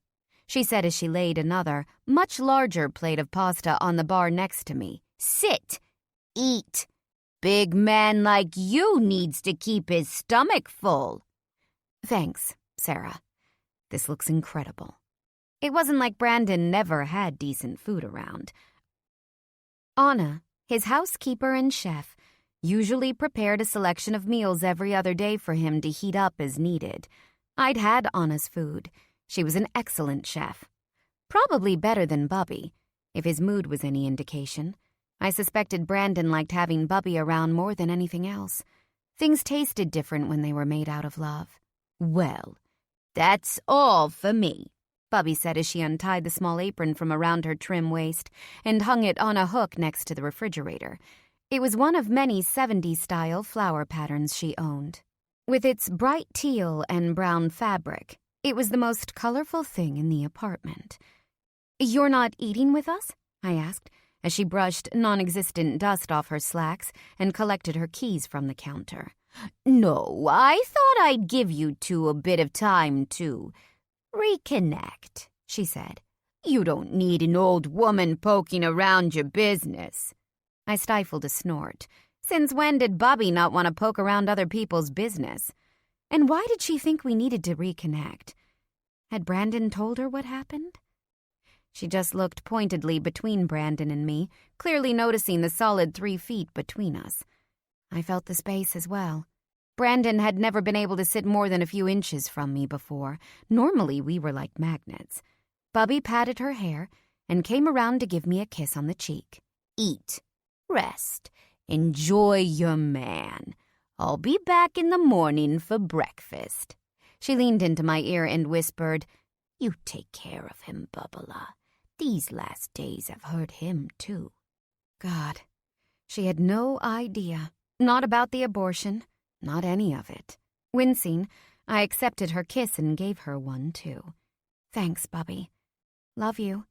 she said as she laid another, much larger plate of pasta on the bar next to me. "Sit. Eat. big man like you needs to keep his stomach full." "Thanks, Sarah. This looks incredible." It wasn't like Brandon never had decent food around. Anna, his housekeeper and chef, usually prepared a selection of meals every other day for him to heat up as needed. I'd had Anna's food. She was an excellent chef. Probably better than Bubby, if his mood was any indication. I suspected Brandon liked having Bubby around more than anything else. Things tasted different when they were made out of love. "Well, that's all for me," Bubby said as she untied the small apron from around her trim waist and hung it on a hook next to the refrigerator. It was one of many 70s-style flower patterns she owned. With its bright teal and brown fabric, it was the most colorful thing in the apartment. "You're not eating with us?" I asked, as she brushed non-existent dust off her slacks and collected her keys from the counter. "No, I thought I'd give you two a bit of time to reconnect," she said. "You don't need an old woman poking around your business." I stifled a snort. Since when did Bubby not want to poke around other people's business? And why did she think we needed to reconnect? Had Brandon told her what happened? She just looked pointedly between Brandon and me, clearly noticing the solid 3 feet between us. I felt the space as well. Brandon had never been able to sit more than a few inches from me before. Normally, we were like magnets. Bubby patted her hair and came around to give me a kiss on the cheek. "Eat, rest, enjoy your man. I'll be back in the morning for breakfast." She leaned into my ear and whispered, "You take care of him, Bubba. These last days have hurt him, too." God, she had no idea. Not about the abortion. Not any of it. Wincing, I accepted her kiss and gave her one, too. "Thanks, Bubby. Love you."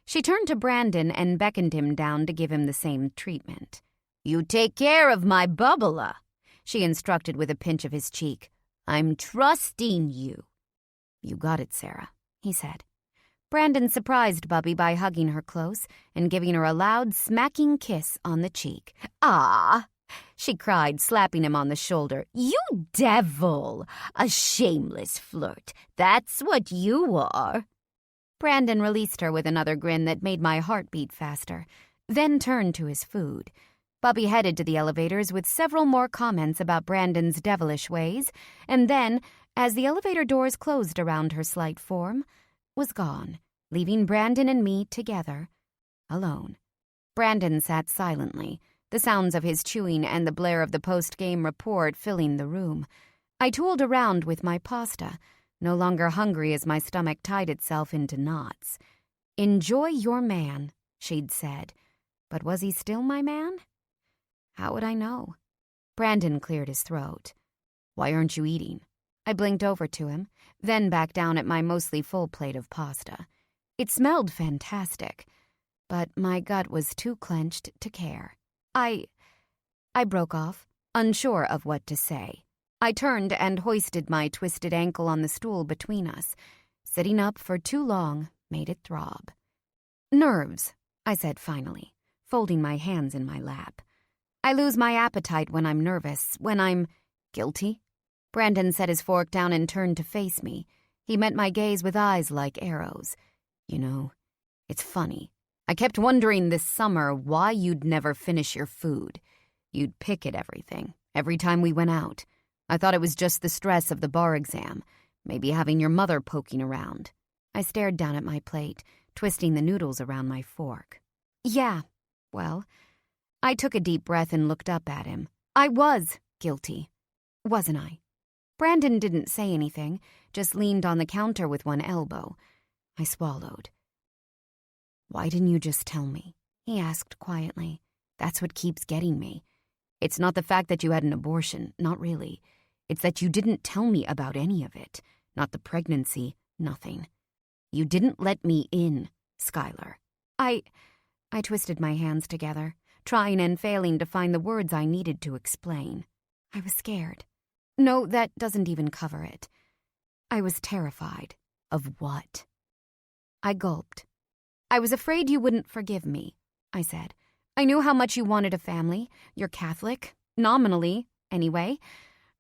She turned to Brandon and beckoned him down to give him the same treatment. "You take care of my Bubba," she instructed with a pinch of his cheek. "I'm trusting you." "You got it, Sarah," he said. Brandon surprised Bubby by hugging her close and giving her a loud, smacking kiss on the cheek. "Ah!" she cried, slapping him on the shoulder. "You devil! A shameless flirt. That's what you are." Brandon released her with another grin that made my heart beat faster, then turned to his food. Bubby headed to the elevators with several more comments about Brandon's devilish ways, and then, as the elevator doors closed around her slight form, was gone, leaving Brandon and me together, alone. Brandon sat silently, the sounds of his chewing and the blare of the post-game report filling the room. I tooled around with my pasta, no longer hungry as my stomach tied itself into knots. "Enjoy your man," she'd said. But was he still my man? How would I know? Brandon cleared his throat. "Why aren't you eating?" I blinked over to him, then back down at my mostly full plate of pasta. It smelled fantastic, but my gut was too clenched to care. I broke off, unsure of what to say. I turned and hoisted my twisted ankle on the stool between us. Sitting up for too long made it throb. "Nerves," I said finally, folding my hands in my lap. "I lose my appetite when I'm nervous, when I'm guilty." Brandon set his fork down and turned to face me. He met my gaze with eyes like arrows. "You know, it's funny. I kept wondering this summer why you'd never finish your food. You'd pick at everything, every time we went out. I thought it was just the stress of the bar exam, maybe having your mother poking around." I stared down at my plate, twisting the noodles around my fork. "Yeah, well," I took a deep breath and looked up at him. "I was guilty, wasn't I?" Brandon didn't say anything, just leaned on the counter with one elbow. I swallowed. "Why didn't you just tell me?" he asked quietly. "That's what keeps getting me. It's not the fact that you had an abortion, not really. It's that you didn't tell me about any of it. Not the pregnancy, nothing. You didn't let me in, Skylar." I twisted my hands together, trying and failing to find the words I needed to explain. I was scared. No, that doesn't even cover it. I was terrified. Of what? I gulped. "I was afraid you wouldn't forgive me," I said. I knew how much you wanted a family. You're Catholic, nominally, anyway.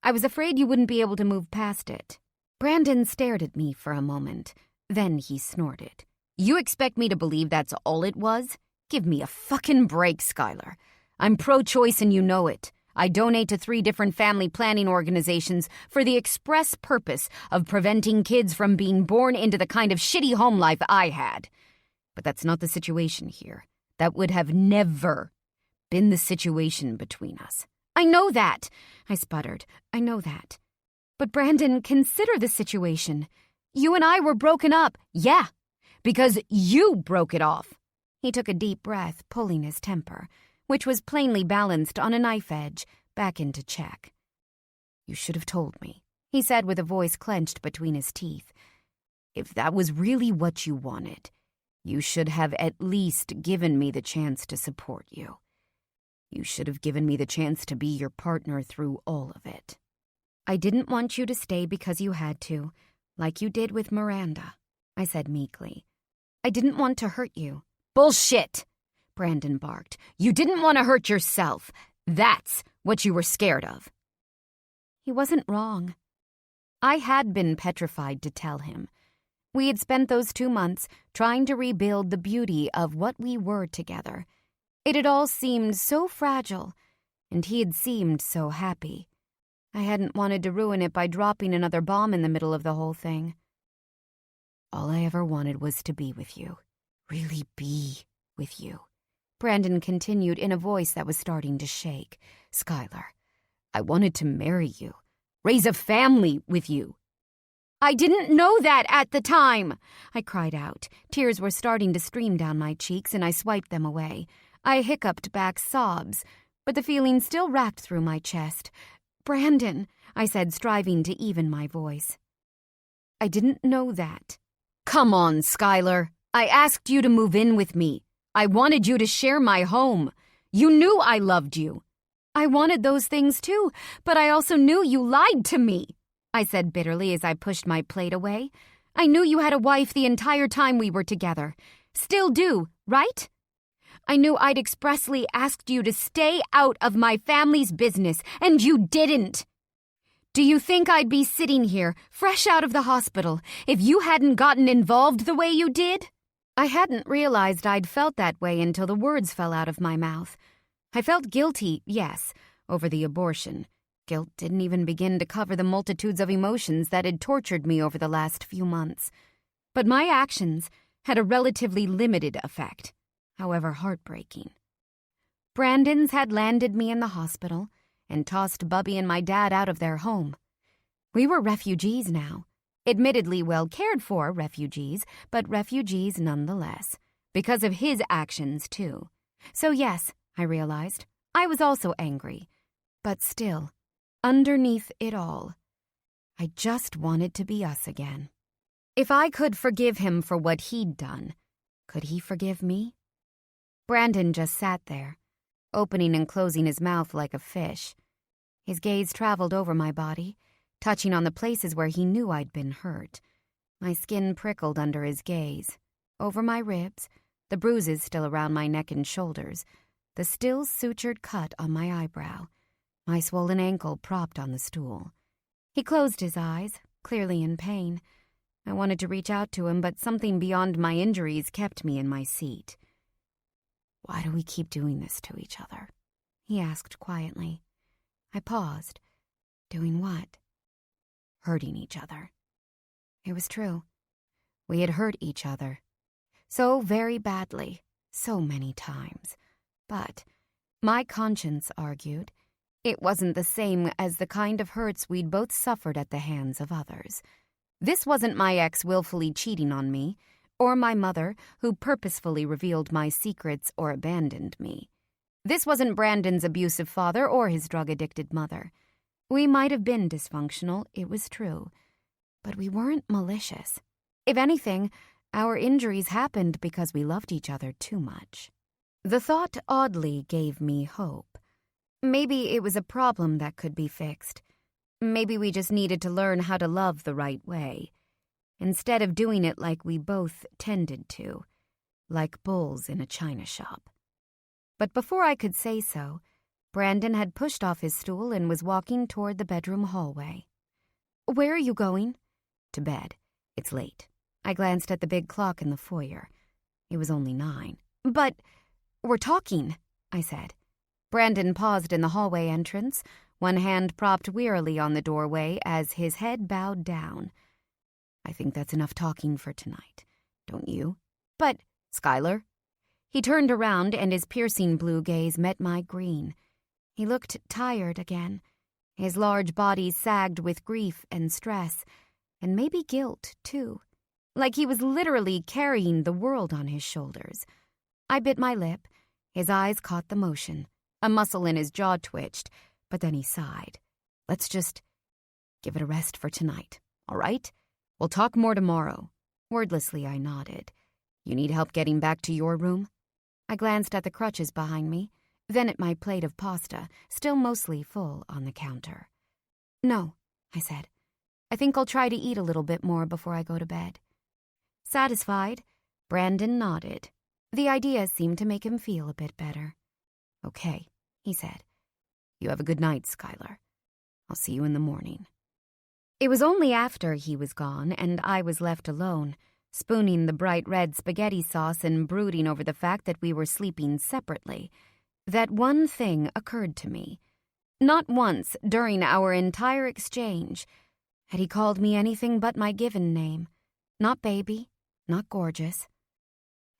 I was afraid you wouldn't be able to move past it." Brandon stared at me for a moment. Then he snorted. "You expect me to believe that's all it was? Give me a fucking break, Skylar. I'm pro-choice and you know it. I donate to 3 different family planning organizations for the express purpose of preventing kids from being born into the kind of shitty home life I had. But that's not the situation here. That would have never been the situation between us." "I know that," I sputtered. "I know that. But Brandon, consider the situation. You and I were broken up." "Yeah, because you broke it off." He took a deep breath, pulling his temper, which was plainly balanced on a knife edge, back into check. "You should have told me," he said with a voice clenched between his teeth. "If that was really what you wanted, you should have at least given me the chance to support you. You should have given me the chance to be your partner through all of it." "I didn't want you to stay because you had to, like you did with Miranda," I said meekly. "I didn't want to hurt you." "Bullshit!" Brandon barked. "You didn't want to hurt yourself. That's what you were scared of." He wasn't wrong. I had been petrified to tell him. We had spent those 2 months trying to rebuild the beauty of what we were together. It had all seemed so fragile, and he had seemed so happy. I hadn't wanted to ruin it by dropping another bomb in the middle of the whole thing. "All I ever wanted was to be with you. Really be with you," Brandon continued in a voice that was starting to shake. "Skylar, I wanted to marry you, raise a family with you." "I didn't know that at the time," I cried out. Tears were starting to stream down my cheeks, and I swiped them away. I hiccuped back sobs, but the feeling still racked through my chest. "Brandon," I said, striving to even my voice. "I didn't know that." "Come on, Skylar. I asked you to move in with me. I wanted you to share my home. You knew I loved you." "I wanted those things too, but I also knew you lied to me," I said bitterly as I pushed my plate away. "I knew you had a wife the entire time we were together. Still do, right? I knew I'd expressly asked you to stay out of my family's business, and you didn't. Do you think I'd be sitting here, fresh out of the hospital, if you hadn't gotten involved the way you did?" I hadn't realized I'd felt that way until the words fell out of my mouth. I felt guilty, yes, over the abortion. Guilt didn't even begin to cover the multitudes of emotions that had tortured me over the last few months. But my actions had a relatively limited effect, however heartbreaking. Brandon's had landed me in the hospital and tossed Bubby and my dad out of their home. We were refugees now. Admittedly well cared for refugees, but refugees nonetheless, because of his actions too. So yes, I realized, I was also angry. But still, underneath it all, I just wanted to be us again. If I could forgive him for what he'd done, could he forgive me? Brandon just sat there, opening and closing his mouth like a fish. His gaze traveled over my body, touching on the places where he knew I'd been hurt. My skin prickled under his gaze, over my ribs, the bruises still around my neck and shoulders, the still sutured cut on my eyebrow, my swollen ankle propped on the stool. He closed his eyes, clearly in pain. I wanted to reach out to him, but something beyond my injuries kept me in my seat. "Why do we keep doing this to each other?" he asked quietly. I paused. Doing what? Hurting each other. It was true. We had hurt each other. So very badly, so many times. But, my conscience argued, it wasn't the same as the kind of hurts we'd both suffered at the hands of others. This wasn't my ex willfully cheating on me, or my mother who purposefully revealed my secrets or abandoned me. This wasn't Brandon's abusive father or his drug-addicted mother. We might have been dysfunctional, it was true, but we weren't malicious. If anything, our injuries happened because we loved each other too much. The thought oddly gave me hope. Maybe it was a problem that could be fixed. Maybe we just needed to learn how to love the right way, instead of doing it like we both tended to, like bulls in a china shop. But before I could say so, Brandon had pushed off his stool and was walking toward the bedroom hallway. "Where are you going?" "To bed. It's late." I glanced at the big clock in the foyer. It was only 9. "But we're talking," I said. Brandon paused in the hallway entrance, one hand propped wearily on the doorway as his head bowed down. "I think that's enough talking for tonight, don't you?" "But, Skylar." He turned around and his piercing blue gaze met my green. He looked tired again. His large body sagged with grief and stress, and maybe guilt, too. Like he was literally carrying the world on his shoulders. I bit my lip. His eyes caught the motion. A muscle in his jaw twitched, but then he sighed. "Let's just give it a rest for tonight, all right? We'll talk more tomorrow." Wordlessly, I nodded. "You need help getting back to your room?" I glanced at the crutches behind me, then at my plate of pasta, still mostly full on the counter. "No," I said. "I think I'll try to eat a little bit more before I go to bed." Satisfied, Brandon nodded. The idea seemed to make him feel a bit better. "Okay," he said. "You have a good night, Skylar. I'll see you in the morning." It was only after he was gone and I was left alone, spooning the bright red spaghetti sauce and brooding over the fact that we were sleeping separately, that one thing occurred to me. Not once during our entire exchange had he called me anything but my given name. Not baby, not gorgeous,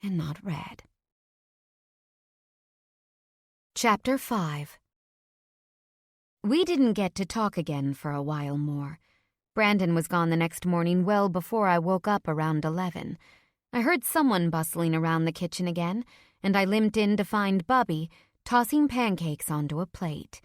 and not red. Chapter 5. We didn't get to talk again for a while more. Brandon was gone the next morning well before I woke up around 11. I heard someone bustling around the kitchen again, and I limped in to find Bubby tossing pancakes onto a plate.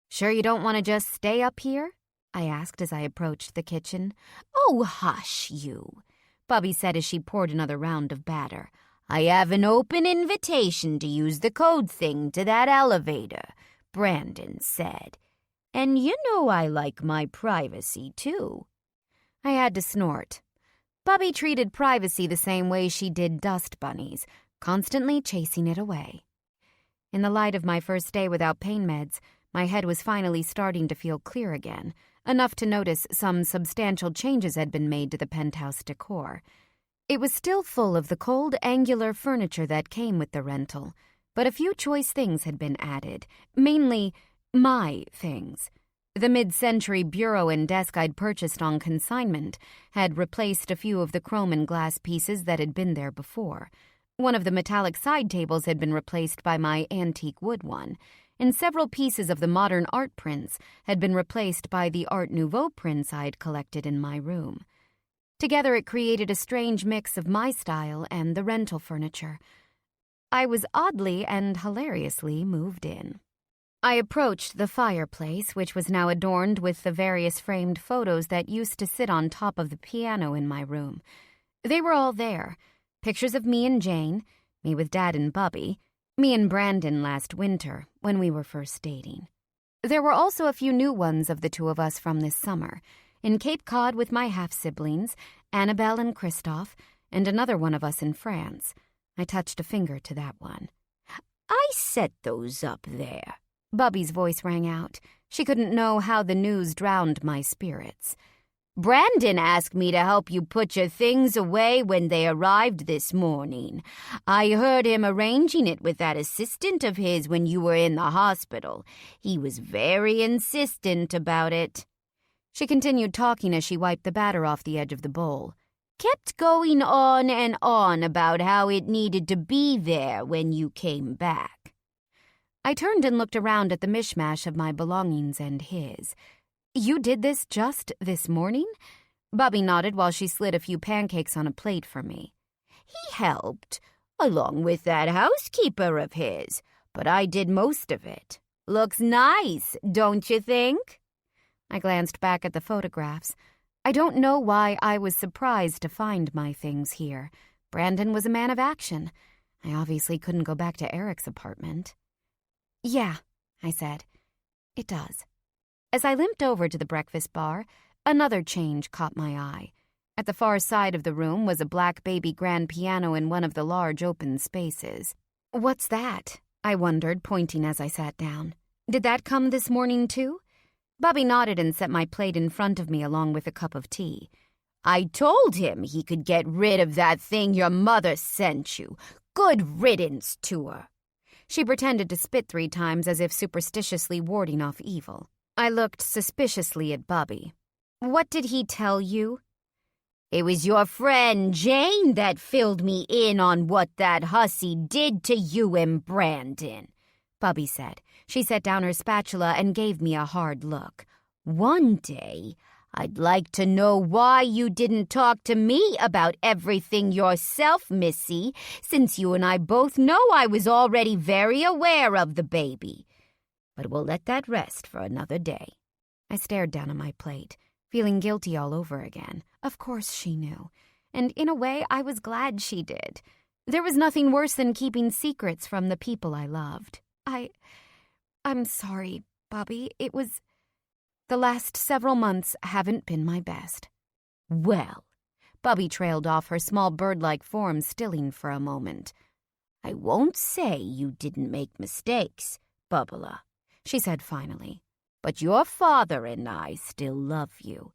"Sure you don't want to just stay up here?" I asked as I approached the kitchen. "Oh, hush, you," Bubby said as she poured another round of batter. "I have an open invitation to use the code thing to that elevator," Brandon said. "And you know I like my privacy, too." I had to snort. Bubby treated privacy the same way she did dust bunnies, constantly chasing it away. In the light of my first day without pain meds, my head was finally starting to feel clear again, enough to notice some substantial changes had been made to the penthouse decor. It was still full of the cold, angular furniture that came with the rental, but a few choice things had been added, mainly my things. The mid-century bureau and desk I'd purchased on consignment had replaced a few of the chrome and glass pieces that had been there before. One of the metallic side tables had been replaced by my antique wood one, and several pieces of the modern art prints had been replaced by the Art Nouveau prints I'd collected in my room. Together it created a strange mix of my style and the rental furniture. I was oddly and hilariously moved in. I approached the fireplace, which was now adorned with the various framed photos that used to sit on top of the piano in my room. They were all there. Pictures of me and Jane, me with Dad and Bubby, me and Brandon last winter, when we were first dating. There were also a few new ones of the two of us from this summer, in Cape Cod with my half-siblings, Annabelle and Christophe, and another one of us in France. I touched a finger to that one. "I set those up there." Bubby's voice rang out. She couldn't know how the news drowned my spirits. "Brandon asked me to help you put your things away when they arrived this morning. I heard him arranging it with that assistant of his when you were in the hospital. He was very insistent about it." She continued talking as she wiped the batter off the edge of the bowl. "Kept going on and on about how it needed to be there when you came back." I turned and looked around at the mishmash of my belongings and his. "You did this just this morning?" Bubby nodded while she slid a few pancakes on a plate for me. "He helped, along with that housekeeper of his, but I did most of it. Looks nice, don't you think?" I glanced back at the photographs. I don't know why I was surprised to find my things here. Brandon was a man of action. I obviously couldn't go back to Eric's apartment. "Yeah," I said. "It does." As I limped over to the breakfast bar, another change caught my eye. At the far side of the room was a black baby grand piano in one of the large open spaces. "What's that?" I wondered, pointing as I sat down. Did that come this morning, too? Bubby nodded and set my plate in front of me along with a cup of tea. I told him he could get rid of that thing your mother sent you. Good riddance to her. She pretended to spit 3 times as if superstitiously warding off evil. I looked suspiciously at Bubby. What did he tell you? It was your friend Jane that filled me in on what that hussy did to you and Brandon, Bubby said. She set down her spatula and gave me a hard look. One day, I'd like to know why you didn't talk to me about everything yourself, Missy, since you and I both know I was already very aware of the baby. But we'll let that rest for another day. I stared down at my plate, feeling guilty all over again. Of course she knew. And in a way, I was glad she did. There was nothing worse than keeping secrets from the people I loved. I'm sorry, Bubby. The last several months haven't been my best. Well, Bubby trailed off, her small bird-like form stilling for a moment. I won't say you didn't make mistakes, Bubbler, she said finally. But your father and I still love you,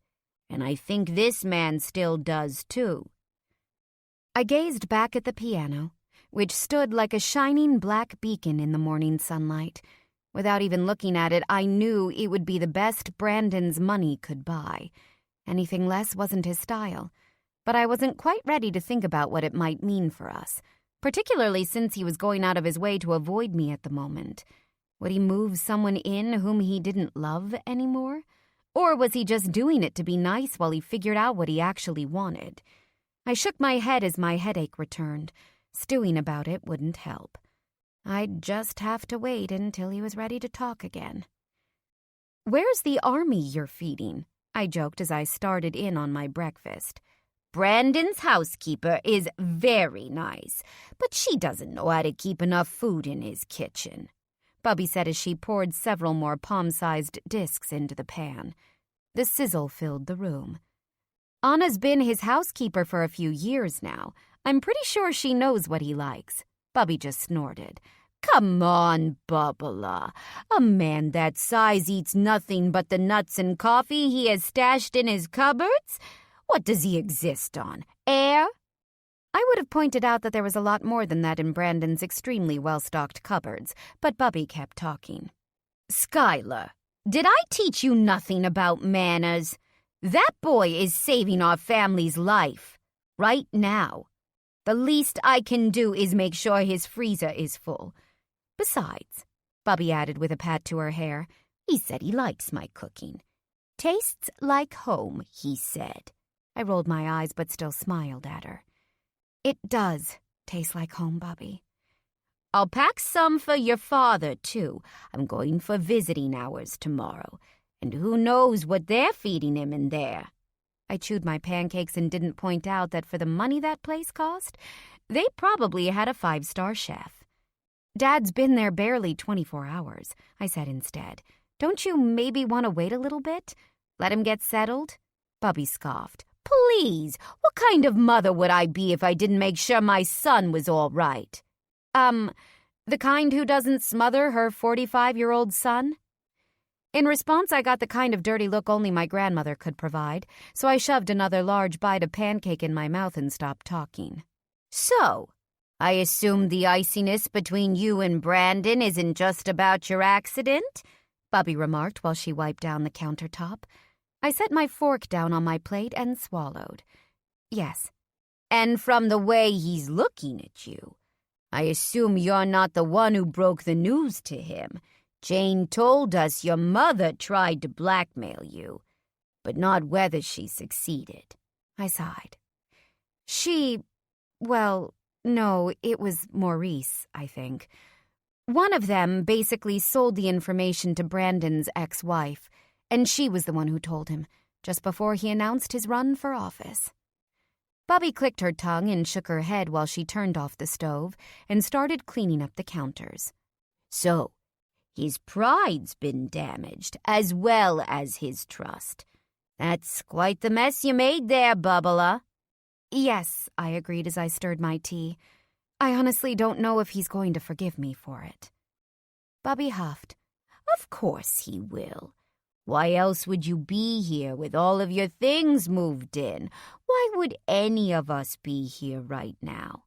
and I think this man still does too. I gazed back at the piano, which stood like a shining black beacon in the morning sunlight. Without even looking at it, I knew it would be the best Brandon's money could buy. Anything less wasn't his style, but I wasn't quite ready to think about what it might mean for us, particularly since he was going out of his way to avoid me at the moment. Would he move someone in whom he didn't love anymore? Or was he just doing it to be nice while he figured out what he actually wanted? I shook my head as my headache returned. Stewing about it wouldn't help. I'd just have to wait until he was ready to talk again. "Where's the army you're feeding?" I joked as I started in on my breakfast. Brandon's housekeeper is very nice, but she doesn't know how to keep enough food in his kitchen, Bubby said as she poured several more palm-sized discs into the pan. The sizzle filled the room. Anna's been his housekeeper for a few years now. I'm pretty sure she knows what he likes. Bubby just snorted. Come on, Bubbler. A man that size eats nothing but the nuts and coffee he has stashed in his cupboards? What does he exist on? Air? I would have pointed out that there was a lot more than that in Brandon's extremely well-stocked cupboards, but Bubby kept talking. Skylar, did I teach you nothing about manners? That boy is saving our family's life. Right now. The least I can do is make sure his freezer is full. Besides, Bubby added with a pat to her hair, he said he likes my cooking. Tastes like home, he said. I rolled my eyes but still smiled at her. It does taste like home, Bubby. I'll pack some for your father, too. I'm going for visiting hours tomorrow, and who knows what they're feeding him in there. I chewed my pancakes and didn't point out that for the money that place cost, they probably had a 5-star chef. Dad's been there barely 24 hours, I said instead. Don't you maybe want to wait a little bit? Let him get settled? Bubby scoffed. Please, what kind of mother would I be if I didn't make sure my son was all right? The kind who doesn't smother her 45-year-old son? In response, I got the kind of dirty look only my grandmother could provide, so I shoved another large bite of pancake in my mouth and stopped talking. So, I assume the iciness between you and Brandon isn't just about your accident? Bubby remarked while she wiped down the countertop. I set my fork down on my plate and swallowed. Yes. And from the way he's looking at you, I assume you're not the one who broke the news to him. Jane told us your mother tried to blackmail you, but not whether she succeeded. I sighed. No, it was Maurice, I think. One of them basically sold the information to Brandon's ex-wife, and she was the one who told him, just before he announced his run for office. Bubby clicked her tongue and shook her head while she turned off the stove and started cleaning up the counters. So, his pride's been damaged, as well as his trust. That's quite the mess you made there, Bubbler. Yes, I agreed as I stirred my tea. I honestly don't know if he's going to forgive me for it. Bubby huffed. Of course he will. Why else would you be here with all of your things moved in? Why would any of us be here right now?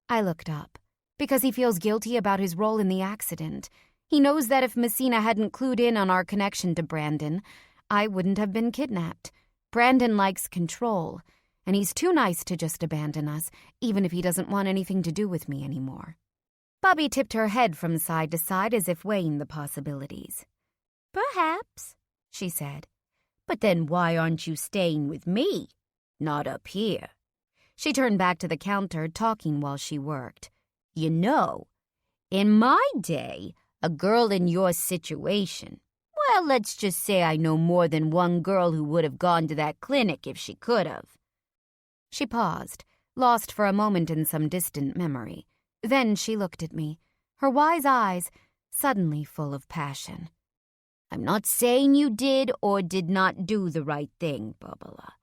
I looked up, because he feels guilty about his role in the accident. He knows that if Messina hadn't clued in on our connection to Brandon, I wouldn't have been kidnapped. Brandon likes control, and he's too nice to just abandon us, even if he doesn't want anything to do with me anymore. Bubby tipped her head from side to side as if weighing the possibilities. Perhaps, she said. But then why aren't you staying with me? Not up here. She turned back to the counter, talking while she worked. You know, in my day, a girl in your situation, well, let's just say I know more than one girl who would have gone to that clinic if she could have. She paused, lost for a moment in some distant memory. Then she looked at me, her wise eyes suddenly full of passion. I'm not saying you did or did not do the right thing, Bubba.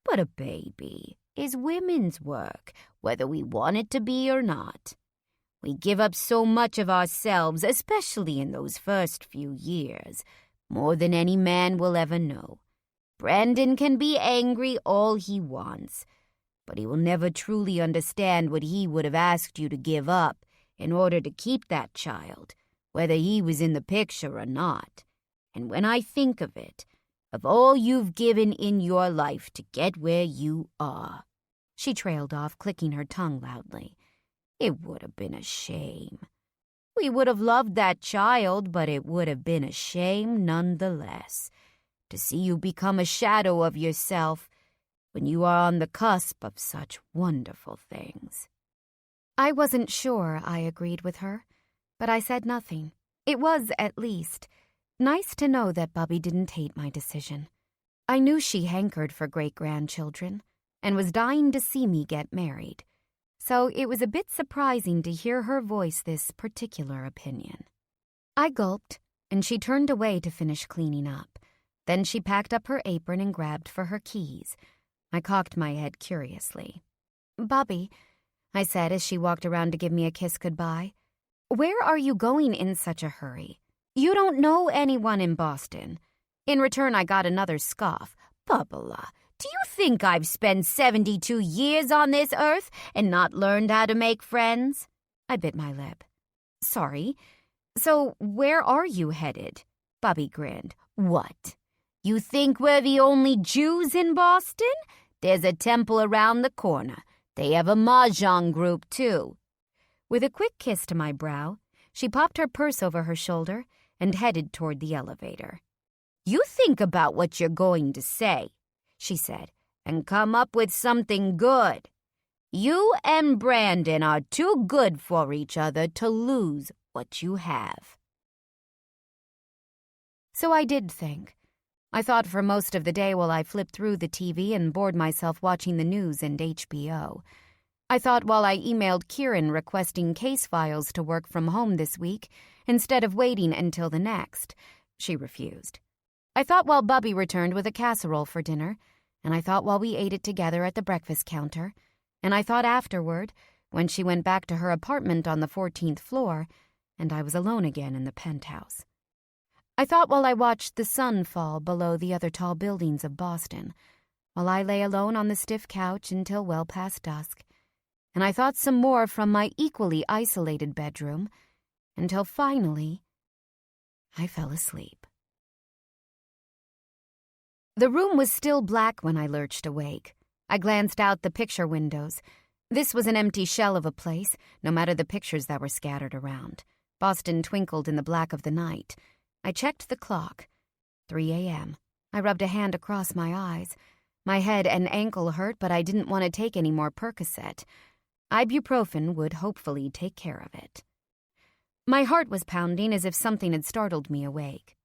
But a baby is women's work, whether we want it to be or not. We give up so much of ourselves, especially in those first few years, more than any man will ever know. Brandon can be angry all he wants, but he will never truly understand what he would have asked you to give up in order to keep that child, whether he was in the picture or not. And when I think of it, of all you've given in your life to get where you are, she trailed off, clicking her tongue loudly. It would have been a shame. We would have loved that child, but it would have been a shame nonetheless to see you become a shadow of yourself when you are on the cusp of such wonderful things. I wasn't sure I agreed with her, but I said nothing. It was, at least, nice to know that Bubby didn't hate my decision. I knew she hankered for great-grandchildren and was dying to see me get married, so it was a bit surprising to hear her voice this particular opinion. I gulped, and she turned away to finish cleaning up. Then she packed up her apron and grabbed for her keys. I cocked my head curiously. Bubby, I said as she walked around to give me a kiss goodbye, where are you going in such a hurry? You don't know anyone in Boston. In return, I got another scoff. Bubba, do you think I've spent 72 years on this earth and not learned how to make friends? I bit my lip. Sorry. So where are you headed? Bubby grinned. What? You think we're the only Jews in Boston? There's a temple around the corner. They have a mahjong group, too. With a quick kiss to my brow, she popped her purse over her shoulder and headed toward the elevator. You think about what you're going to say, she said, and come up with something good. You and Brandon are too good for each other to lose what you have. So I did think. I thought for most of the day while I flipped through the TV and bored myself watching the news and HBO. I thought while I emailed Kieran requesting case files to work from home this week instead of waiting until the next. She refused. I thought while Bubby returned with a casserole for dinner, and I thought while we ate it together at the breakfast counter, and I thought afterward when she went back to her apartment on the 14th floor and I was alone again in the penthouse. I thought while I watched the sun fall below the other tall buildings of Boston, while I lay alone on the stiff couch until well past dusk, and I thought some more from my equally isolated bedroom, until finally I fell asleep. The room was still black when I lurched awake. I glanced out the picture windows. This was an empty shell of a place, no matter the pictures that were scattered around. Boston twinkled in the black of the night. I checked the clock. 3 a.m. I rubbed a hand across my eyes. My head and ankle hurt, but I didn't want to take any more Percocet. Ibuprofen would hopefully take care of it. My heart was pounding as if something had startled me awake.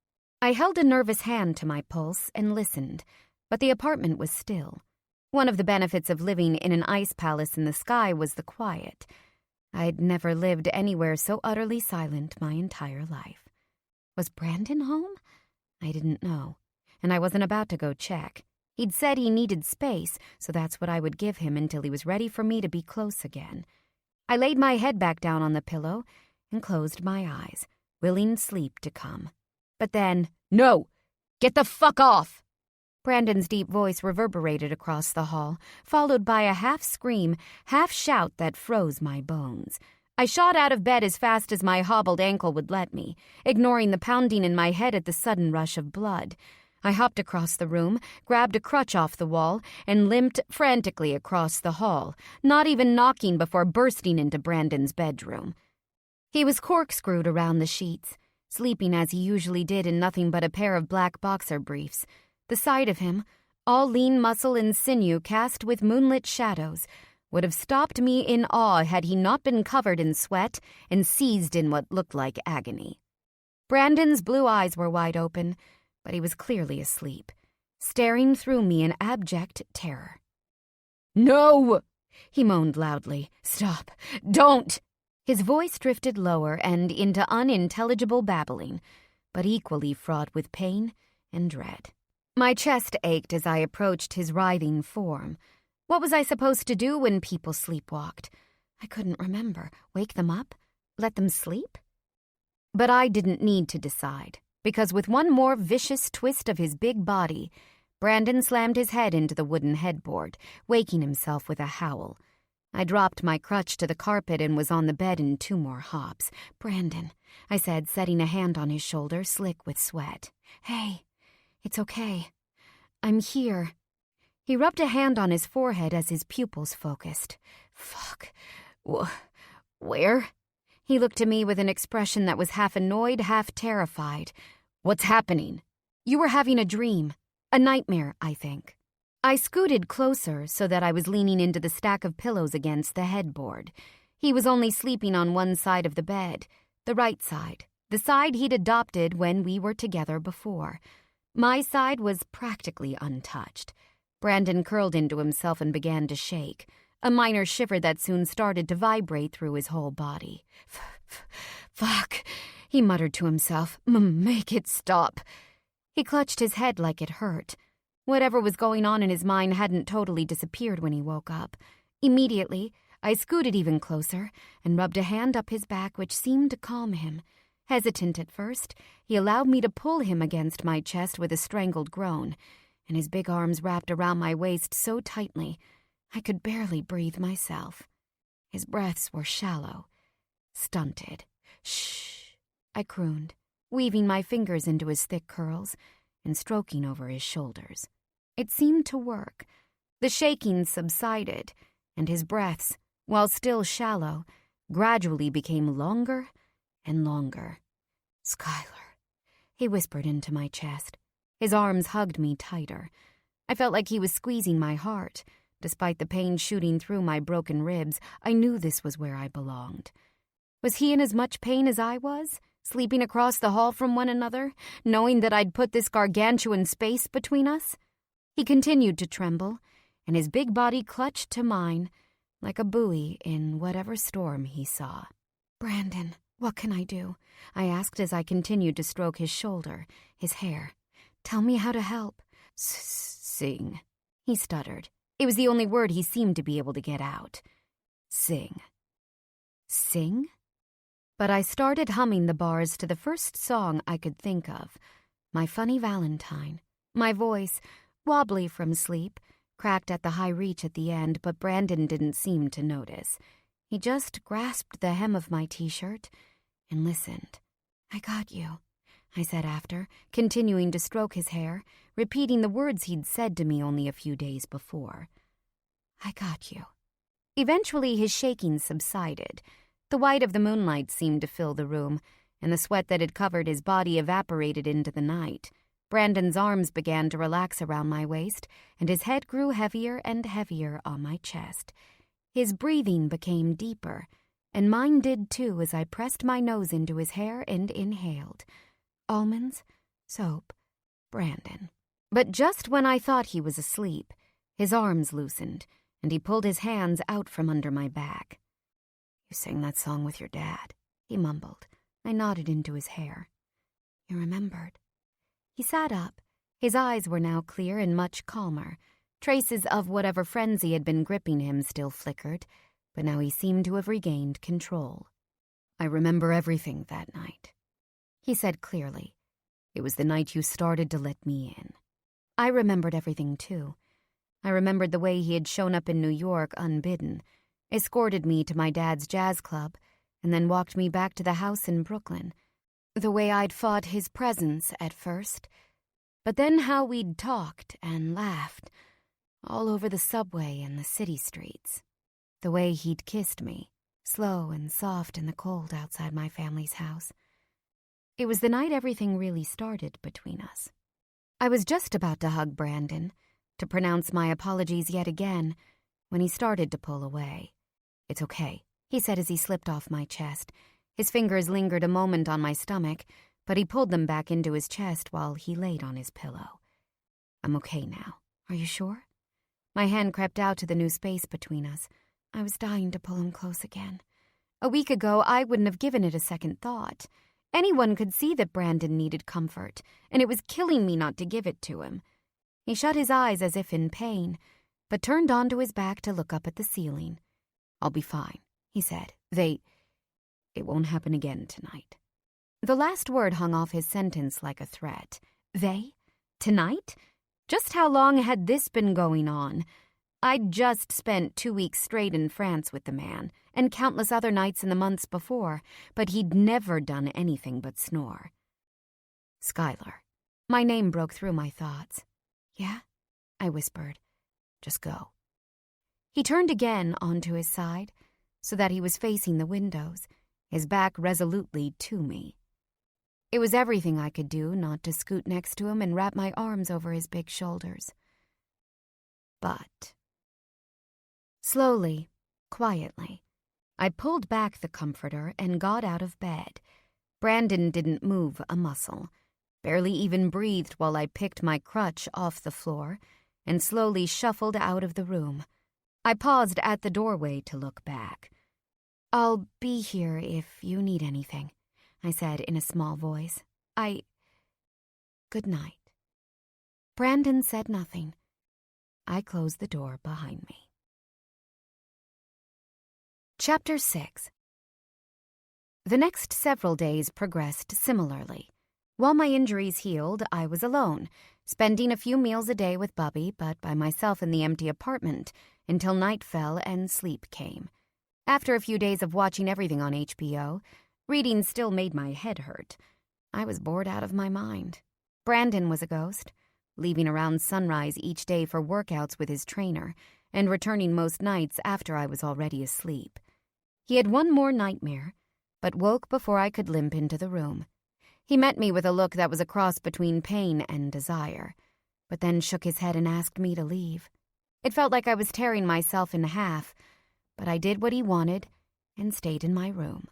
I held a nervous hand to my pulse and listened, but the apartment was still. One of the benefits of living in an ice palace in the sky was the quiet. I'd never lived anywhere so utterly silent my entire life. Was Brandon home? I didn't know, and I wasn't about to go check. He'd said he needed space, so that's what I would give him until he was ready for me to be close again. I laid my head back down on the pillow and closed my eyes, willing sleep to come. But then, "No! Get the fuck off!" Brandon's deep voice reverberated across the hall, followed by a half-scream, half-shout that froze my bones. I shot out of bed as fast as my hobbled ankle would let me, ignoring the pounding in my head at the sudden rush of blood. I hopped across the room, grabbed a crutch off the wall, and limped frantically across the hall, not even knocking before bursting into Brandon's bedroom. He was corkscrewed around the sheets, sleeping as he usually did in nothing but a pair of black boxer briefs. The sight of him, all lean muscle and sinew cast with moonlit shadows, would have stopped me in awe had he not been covered in sweat and seized in what looked like agony. Brandon's blue eyes were wide open, but he was clearly asleep, staring through me in abject terror. "No!" he moaned loudly. "Stop! Don't!" His voice drifted lower and into unintelligible babbling, but equally fraught with pain and dread. My chest ached as I approached his writhing form. What was I supposed to do when people sleepwalked? I couldn't remember. Wake them up? Let them sleep? But I didn't need to decide, because with one more vicious twist of his big body, Brandon slammed his head into the wooden headboard, waking himself with a howl. I dropped my crutch to the carpet and was on the bed in 2 more hops. "Brandon," I said, setting a hand on his shoulder, slick with sweat. "Hey, it's okay. I'm here." He rubbed a hand on his forehead as his pupils focused. "Fuck. Where?" He looked at me with an expression that was half annoyed, half terrified. "What's happening?" "You were having a dream. A nightmare, I think." I scooted closer so that I was leaning into the stack of pillows against the headboard. He was only sleeping on one side of the bed, the right side, the side he'd adopted when we were together before. My side was practically untouched. Brandon curled into himself and began to shake, a minor shiver that soon started to vibrate through his whole body. "Fuck," he muttered to himself. "Make it stop." He clutched his head like it hurt. Whatever was going on in his mind hadn't totally disappeared when he woke up. Immediately, I scooted even closer and rubbed a hand up his back, which seemed to calm him. Hesitant at first, he allowed me to pull him against my chest with a strangled groan, and his big arms wrapped around my waist so tightly I could barely breathe myself. His breaths were shallow, stunted. "Shh," I crooned, weaving my fingers into his thick curls and stroking over his shoulders. It seemed to work. The shaking subsided, and his breaths, while still shallow, gradually became longer and longer. "Skylar," he whispered into my chest. His arms hugged me tighter. I felt like he was squeezing my heart. Despite the pain shooting through my broken ribs, I knew this was where I belonged. Was he in as much pain as I was, sleeping across the hall from one another, knowing that I'd put this gargantuan space between us? He continued to tremble, and his big body clutched to mine like a buoy in whatever storm he saw. "Brandon, what can I do?" I asked as I continued to stroke his shoulder, his hair. "Tell me how to help." "Sing," he stuttered. It was the only word he seemed to be able to get out. "Sing." Sing? But I started humming the bars to the first song I could think of, My Funny Valentine. My voice, wobbly from sleep, cracked at the high reach at the end, but Brandon didn't seem to notice. He just grasped the hem of my t-shirt and listened. "I got you," I said after, continuing to stroke his hair, repeating the words he'd said to me only a few days before. "I got you." Eventually his shaking subsided. The white of the moonlight seemed to fill the room, and the sweat that had covered his body evaporated into the night. Brandon's arms began to relax around my waist, and his head grew heavier and heavier on my chest. His breathing became deeper, and mine did too as I pressed my nose into his hair and inhaled. Almonds, soap, Brandon. But just when I thought he was asleep, his arms loosened, and he pulled his hands out from under my back. "You sang that song with your dad," he mumbled. I nodded into his hair. "You remembered." He sat up. His eyes were now clear and much calmer. Traces of whatever frenzy had been gripping him still flickered, but now he seemed to have regained control. "I remember everything that night. he said clearly. "It was the night you started to let me in." I remembered everything, too. I remembered the way he had shown up in New York unbidden, escorted me to my dad's jazz club, and then walked me back to the house in Brooklyn. The way I'd fought his presence at first, but then how we'd talked and laughed all over the subway and the city streets. The way he'd kissed me, slow and soft in the cold outside my family's house. It was the night everything really started between us. I was just about to hug Brandon, to pronounce my apologies yet again, when he started to pull away. "It's okay," he said as he slipped off my chest. His fingers lingered a moment on my stomach, but he pulled them back into his chest while he laid on his pillow. "I'm okay now. Are you sure?" My hand crept out to the new space between us. I was dying to pull him close again. A week ago, I wouldn't have given it a second thought. Anyone could see that Brandon needed comfort, and it was killing me not to give it to him. He shut his eyes as if in pain, but turned onto his back to look up at the ceiling. "I'll be fine," he said. It won't happen again tonight." The last word hung off his sentence like a threat. They? Tonight? Just how long had this been going on? I'd just spent 2 weeks straight in France with the man, and countless other nights in the months before, but he'd never done anything but snore. "Skylar." My name broke through my thoughts. "Yeah?" I whispered. "Just go." He turned again onto his side, so that he was facing the windows, his back resolutely to me. It was everything I could do not to scoot next to him and wrap my arms over his big shoulders. But slowly, quietly, I pulled back the comforter and got out of bed. Brandon didn't move a muscle, barely even breathed while I picked my crutch off the floor and slowly shuffled out of the room. I paused at the doorway to look back. "I'll be here if you need anything," I said in a small voice. Good night." Brandon said nothing. I closed the door behind me. Chapter 6. The next several days progressed similarly. While my injuries healed, I was alone, spending a few meals a day with Bubby, but by myself in the empty apartment, until night fell and sleep came. After a few days of watching everything on HBO, reading still made my head hurt. I was bored out of my mind. Brandon was a ghost, leaving around sunrise each day for workouts with his trainer, and returning most nights after I was already asleep. He had one more nightmare, but woke before I could limp into the room. He met me with a look that was a cross between pain and desire, but then shook his head and asked me to leave. It felt like I was tearing myself in half, but I did what he wanted and stayed in my room.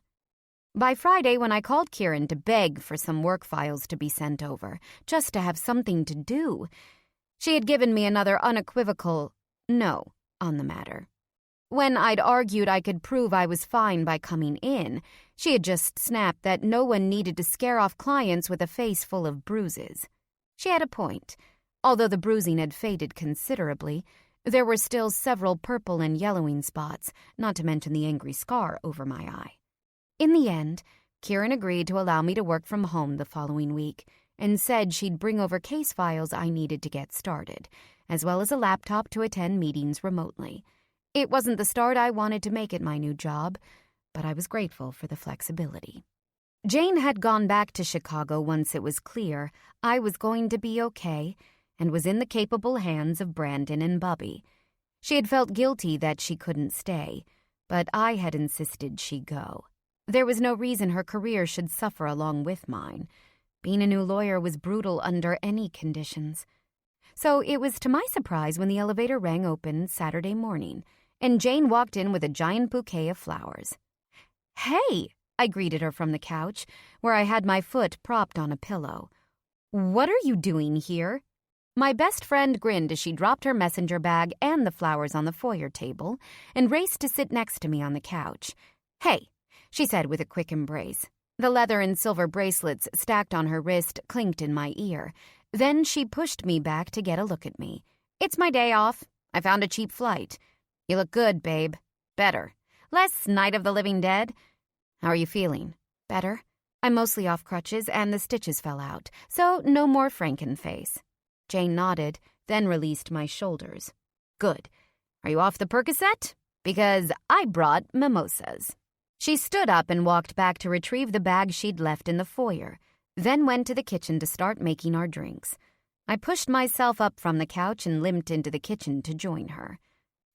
By Friday, when I called Kieran to beg for some work files to be sent over, just to have something to do, she had given me another unequivocal no on the matter. When I'd argued I could prove I was fine by coming in, she had just snapped that no one needed to scare off clients with a face full of bruises. She had a point. Although the bruising had faded considerably, there were still several purple and yellowing spots, not to mention the angry scar over my eye. In the end, Kieran agreed to allow me to work from home the following week and said she'd bring over case files I needed to get started, as well as a laptop to attend meetings remotely. It wasn't the start I wanted to make at my new job, but I was grateful for the flexibility. Jane had gone back to Chicago once it was clear I was going to be okay and was in the capable hands of Brandon and Bubby. She had felt guilty that she couldn't stay, but I had insisted she go. There was no reason her career should suffer along with mine. Being a new lawyer was brutal under any conditions. So it was to my surprise when the elevator rang open Saturday morning, and Jane walked in with a giant bouquet of flowers. "Hey," I greeted her from the couch, where I had my foot propped on a pillow. "What are you doing here?" My best friend grinned as she dropped her messenger bag and the flowers on the foyer table and raced to sit next to me on the couch. "Hey," she said with a quick embrace. The leather and silver bracelets stacked on her wrist clinked in my ear. Then she pushed me back to get a look at me. "It's my day off. I found a cheap flight. You look good, babe. Better. Less Night of the Living Dead. How are you feeling? Better?" I'm mostly off crutches and the stitches fell out, so no more Frankenface. Jane nodded, then released my shoulders. Good. Are you off the Percocet? Because I brought mimosas. She stood up and walked back to retrieve the bag she'd left in the foyer, then went to the kitchen to start making our drinks. I pushed myself up from the couch and limped into the kitchen to join her.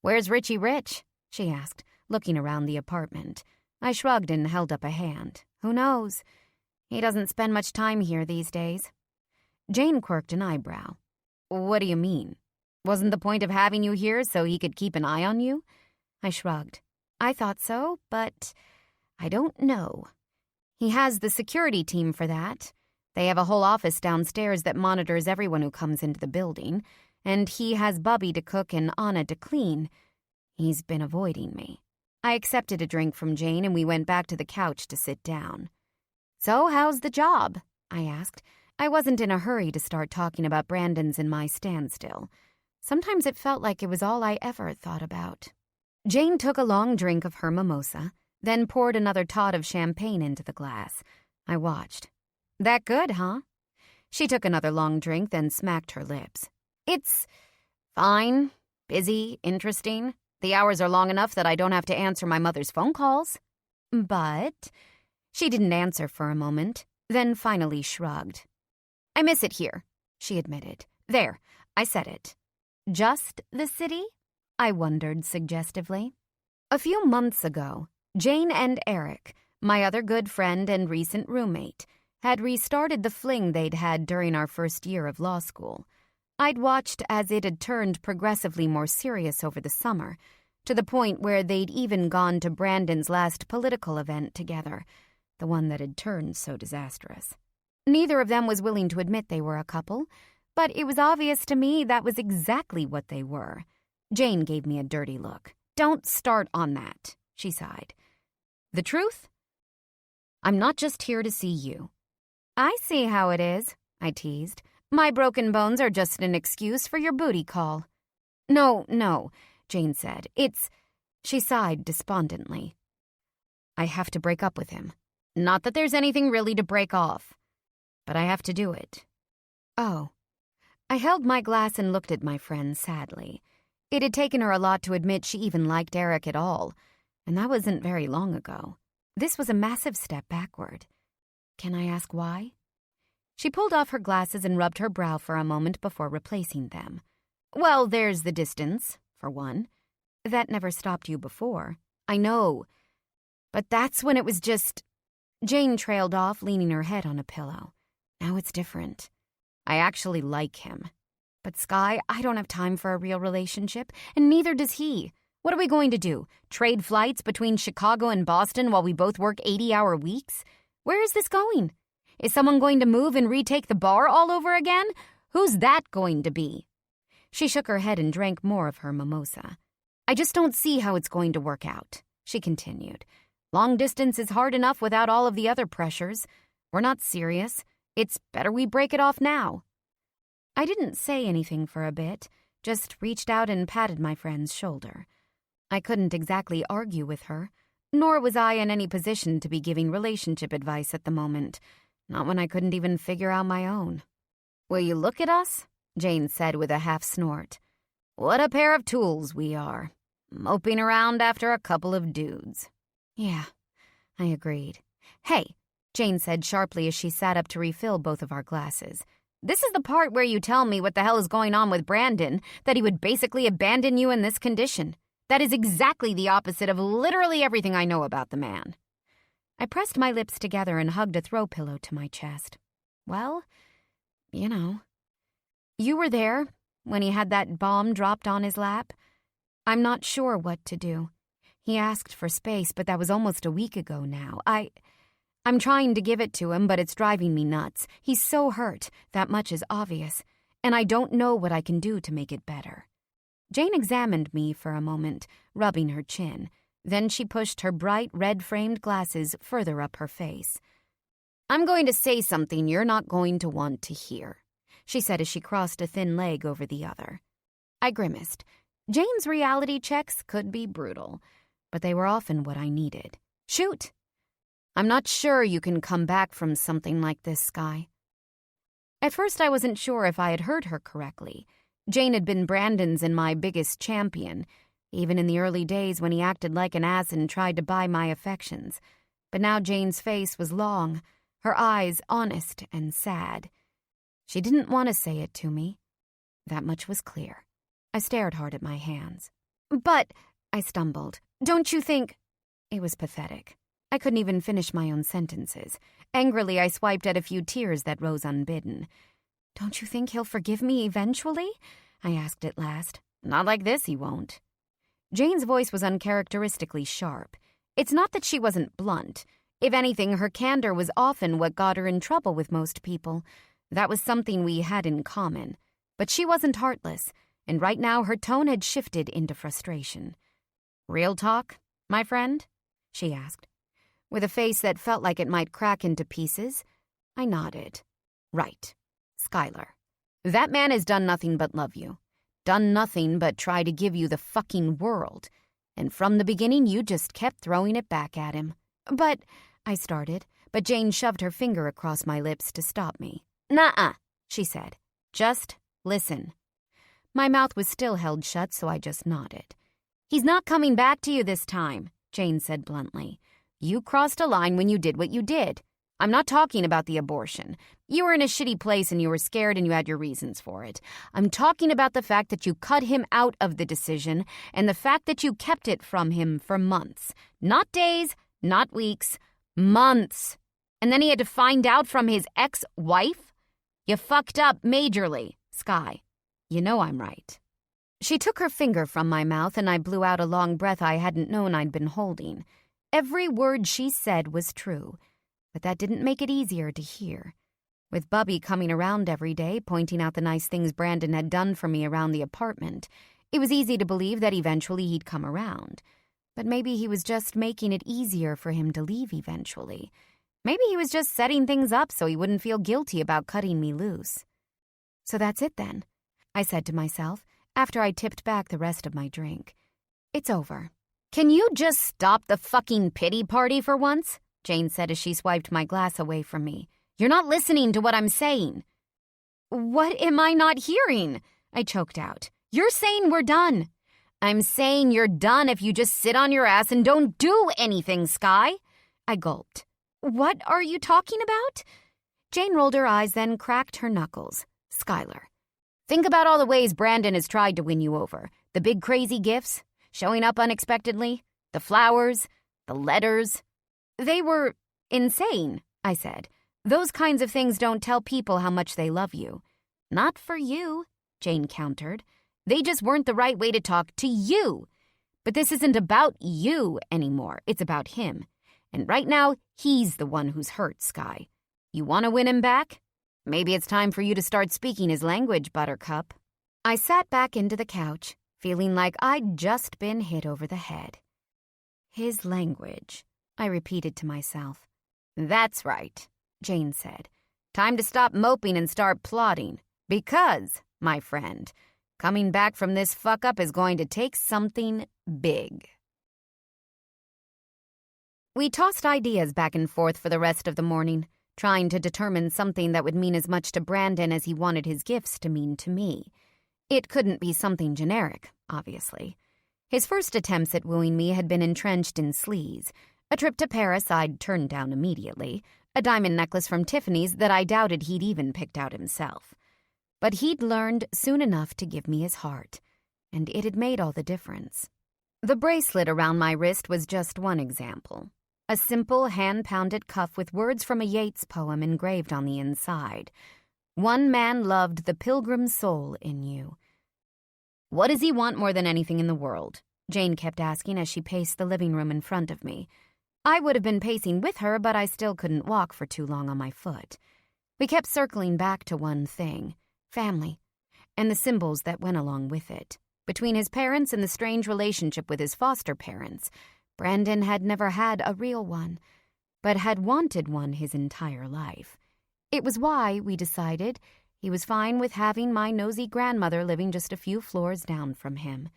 "Where's Richie Rich?" she asked, looking around the apartment. I shrugged and held up a hand. Who knows? He doesn't spend much time here these days. Jane quirked an eyebrow. What do you mean? Wasn't the point of having you here so he could keep an eye on you? I shrugged. I thought so, but I don't know. He has the security team for that. They have a whole office downstairs that monitors everyone who comes into the building, and he has Bubby to cook and Anna to clean. He's been avoiding me. I accepted a drink from Jane and we went back to the couch to sit down. So how's the job? I asked. I wasn't in a hurry to start talking about Brandon's and my standstill. Sometimes it felt like it was all I ever thought about. Jane took a long drink of her mimosa, then poured another tot of champagne into the glass. I watched. That good, huh? She took another long drink, then smacked her lips. It's fine, busy, interesting. The hours are long enough that I don't have to answer my mother's phone calls. But she didn't answer for a moment, then finally shrugged. I miss it here, she admitted. There, I said it. Just the city? I wondered suggestively. A few months ago, Jane and Eric, my other good friend and recent roommate, had restarted the fling they'd had during our first year of law school. I'd watched as it had turned progressively more serious over the summer, to the point where they'd even gone to Brandon's last political event together, the one that had turned so disastrous. Neither of them was willing to admit they were a couple, but it was obvious to me that was exactly what they were. Jane gave me a dirty look. Don't start on that, she sighed. The truth? I'm not just here to see you. I see how it is, I teased. My broken bones are just an excuse for your booty call. No, Jane said. She sighed despondently. I have to break up with him. Not that there's anything really to break off, but I have to do it. Oh. I held my glass and looked at my friend sadly. It had taken her a lot to admit she even liked Eric at all, and that wasn't very long ago. This was a massive step backward. Can I ask why? She pulled off her glasses and rubbed her brow for a moment before replacing them. Well, there's the distance, for one. That never stopped you before. I know. But that's when it was just... Jane trailed off, leaning her head on a pillow. Now it's different. I actually like him. But Sky, I don't have time for a real relationship, and neither does he. What are we going to do? Trade flights between Chicago and Boston while we both work 80-hour weeks? Where is this going? Is someone going to move and retake the bar all over again? Who's that going to be? She shook her head and drank more of her mimosa. I just don't see how it's going to work out, she continued. Long distance is hard enough without all of the other pressures. We're not serious. It's better we break it off now. I didn't say anything for a bit, just reached out and patted my friend's shoulder. I couldn't exactly argue with her, nor was I in any position to be giving relationship advice at the moment, not when I couldn't even figure out my own. Will you look at us? Jane said with a half snort. What a pair of tools we are, moping around after a couple of dudes. Yeah, I agreed. Hey, Jane said sharply as she sat up to refill both of our glasses. This is the part where you tell me what the hell is going on with Brandon, that he would basically abandon you in this condition. That is exactly the opposite of literally everything I know about the man. I pressed my lips together and hugged a throw pillow to my chest. Well, you know. You were there when he had that bomb dropped on his lap. I'm not sure what to do. He asked for space, but that was almost a week ago now. I'm trying to give it to him, but it's driving me nuts. He's so hurt, that much is obvious, and I don't know what I can do to make it better. Jane examined me for a moment, rubbing her chin. Then she pushed her bright red-framed glasses further up her face. I'm going to say something you're not going to want to hear, she said as she crossed a thin leg over the other. I grimaced. Jane's reality checks could be brutal, but they were often what I needed. Shoot! I'm not sure you can come back from something like this, Sky." At first, I wasn't sure if I had heard her correctly. Jane had been Brandon's and my biggest champion, even in the early days when he acted like an ass and tried to buy my affections. But now Jane's face was long, her eyes honest and sad. She didn't want to say it to me. That much was clear. I stared hard at my hands. "But," I stumbled, "don't you think—" It was pathetic. I couldn't even finish my own sentences. Angrily, I swiped at a few tears that rose unbidden. "Don't you think he'll forgive me eventually?" I asked at last. "Not like this, he won't." Jane's voice was uncharacteristically sharp. It's not that she wasn't blunt. If anything, her candor was often what got her in trouble with most people. That was something we had in common. But she wasn't heartless, and right now her tone had shifted into frustration. "Real talk, my friend?" she asked. With a face that felt like it might crack into pieces, I nodded. "Right. Skylar. That man has done nothing but love you. Done nothing but try to give you the fucking world. And from the beginning, you just kept throwing it back at him." "But," I started, but Jane shoved her finger across my lips to stop me. "Nuh-uh," she said. "Just listen." My mouth was still held shut, so I just nodded. "He's not coming back to you this time," Jane said bluntly. "You crossed a line when you did what you did. I'm not talking about the abortion. You were in a shitty place and you were scared and you had your reasons for it. I'm talking about the fact that you cut him out of the decision and the fact that you kept it from him for months. Not days, not weeks, months. And then he had to find out from his ex-wife? You fucked up majorly, Sky. You know I'm right." She took her finger from my mouth and I blew out a long breath I hadn't known I'd been holding. Every word she said was true, but that didn't make it easier to hear. With Bubby coming around every day, pointing out the nice things Brandon had done for me around the apartment, it was easy to believe that eventually he'd come around. But maybe he was just making it easier for him to leave eventually. Maybe he was just setting things up so he wouldn't feel guilty about cutting me loose. "So that's it then," I said to myself after I tipped back the rest of my drink. "It's over." "Can you just stop the fucking pity party for once?" Jane said as she swiped my glass away from me. "You're not listening to what I'm saying." "What am I not hearing?" I choked out. "You're saying we're done." "I'm saying you're done if you just sit on your ass and don't do anything, Sky." I gulped. "What are you talking about?" Jane rolled her eyes, then cracked her knuckles. "Skylar, think about all the ways Brandon has tried to win you over. The big crazy gifts, showing up unexpectedly, the flowers, the letters." "They were insane," I said. "Those kinds of things don't tell people how much they love you." "Not for you," Jane countered. "They just weren't the right way to talk to you. But this isn't about you anymore. It's about him. And right now, he's the one who's hurt, Sky. You want to win him back? Maybe it's time for you to start speaking his language, Buttercup." I sat back into the couch, feeling like I'd just been hit over the head. "His language," I repeated to myself. "That's right," Jane said. "Time to stop moping and start plotting. Because, my friend, coming back from this fuck-up is going to take something big." We tossed ideas back and forth for the rest of the morning, trying to determine something that would mean as much to Brandon as he wanted his gifts to mean to me. It couldn't be something generic, obviously. His first attempts at wooing me had been entrenched in sleaze. A trip to Paris I'd turned down immediately, a diamond necklace from Tiffany's that I doubted he'd even picked out himself. But he'd learned soon enough to give me his heart, and it had made all the difference. The bracelet around my wrist was just one example. A simple, hand-pounded cuff with words from a Yeats poem engraved on the inside. "One man loved the pilgrim soul in you." "What does he want more than anything in the world?" Jane kept asking as she paced the living room in front of me. I would have been pacing with her, but I still couldn't walk for too long on my foot. We kept circling back to one thing: family, and the symbols that went along with it. Between his parents and the strange relationship with his foster parents, Brandon had never had a real one, but had wanted one his entire life. It was why, we decided, he was fine with having my nosy grandmother living just a few floors down from him.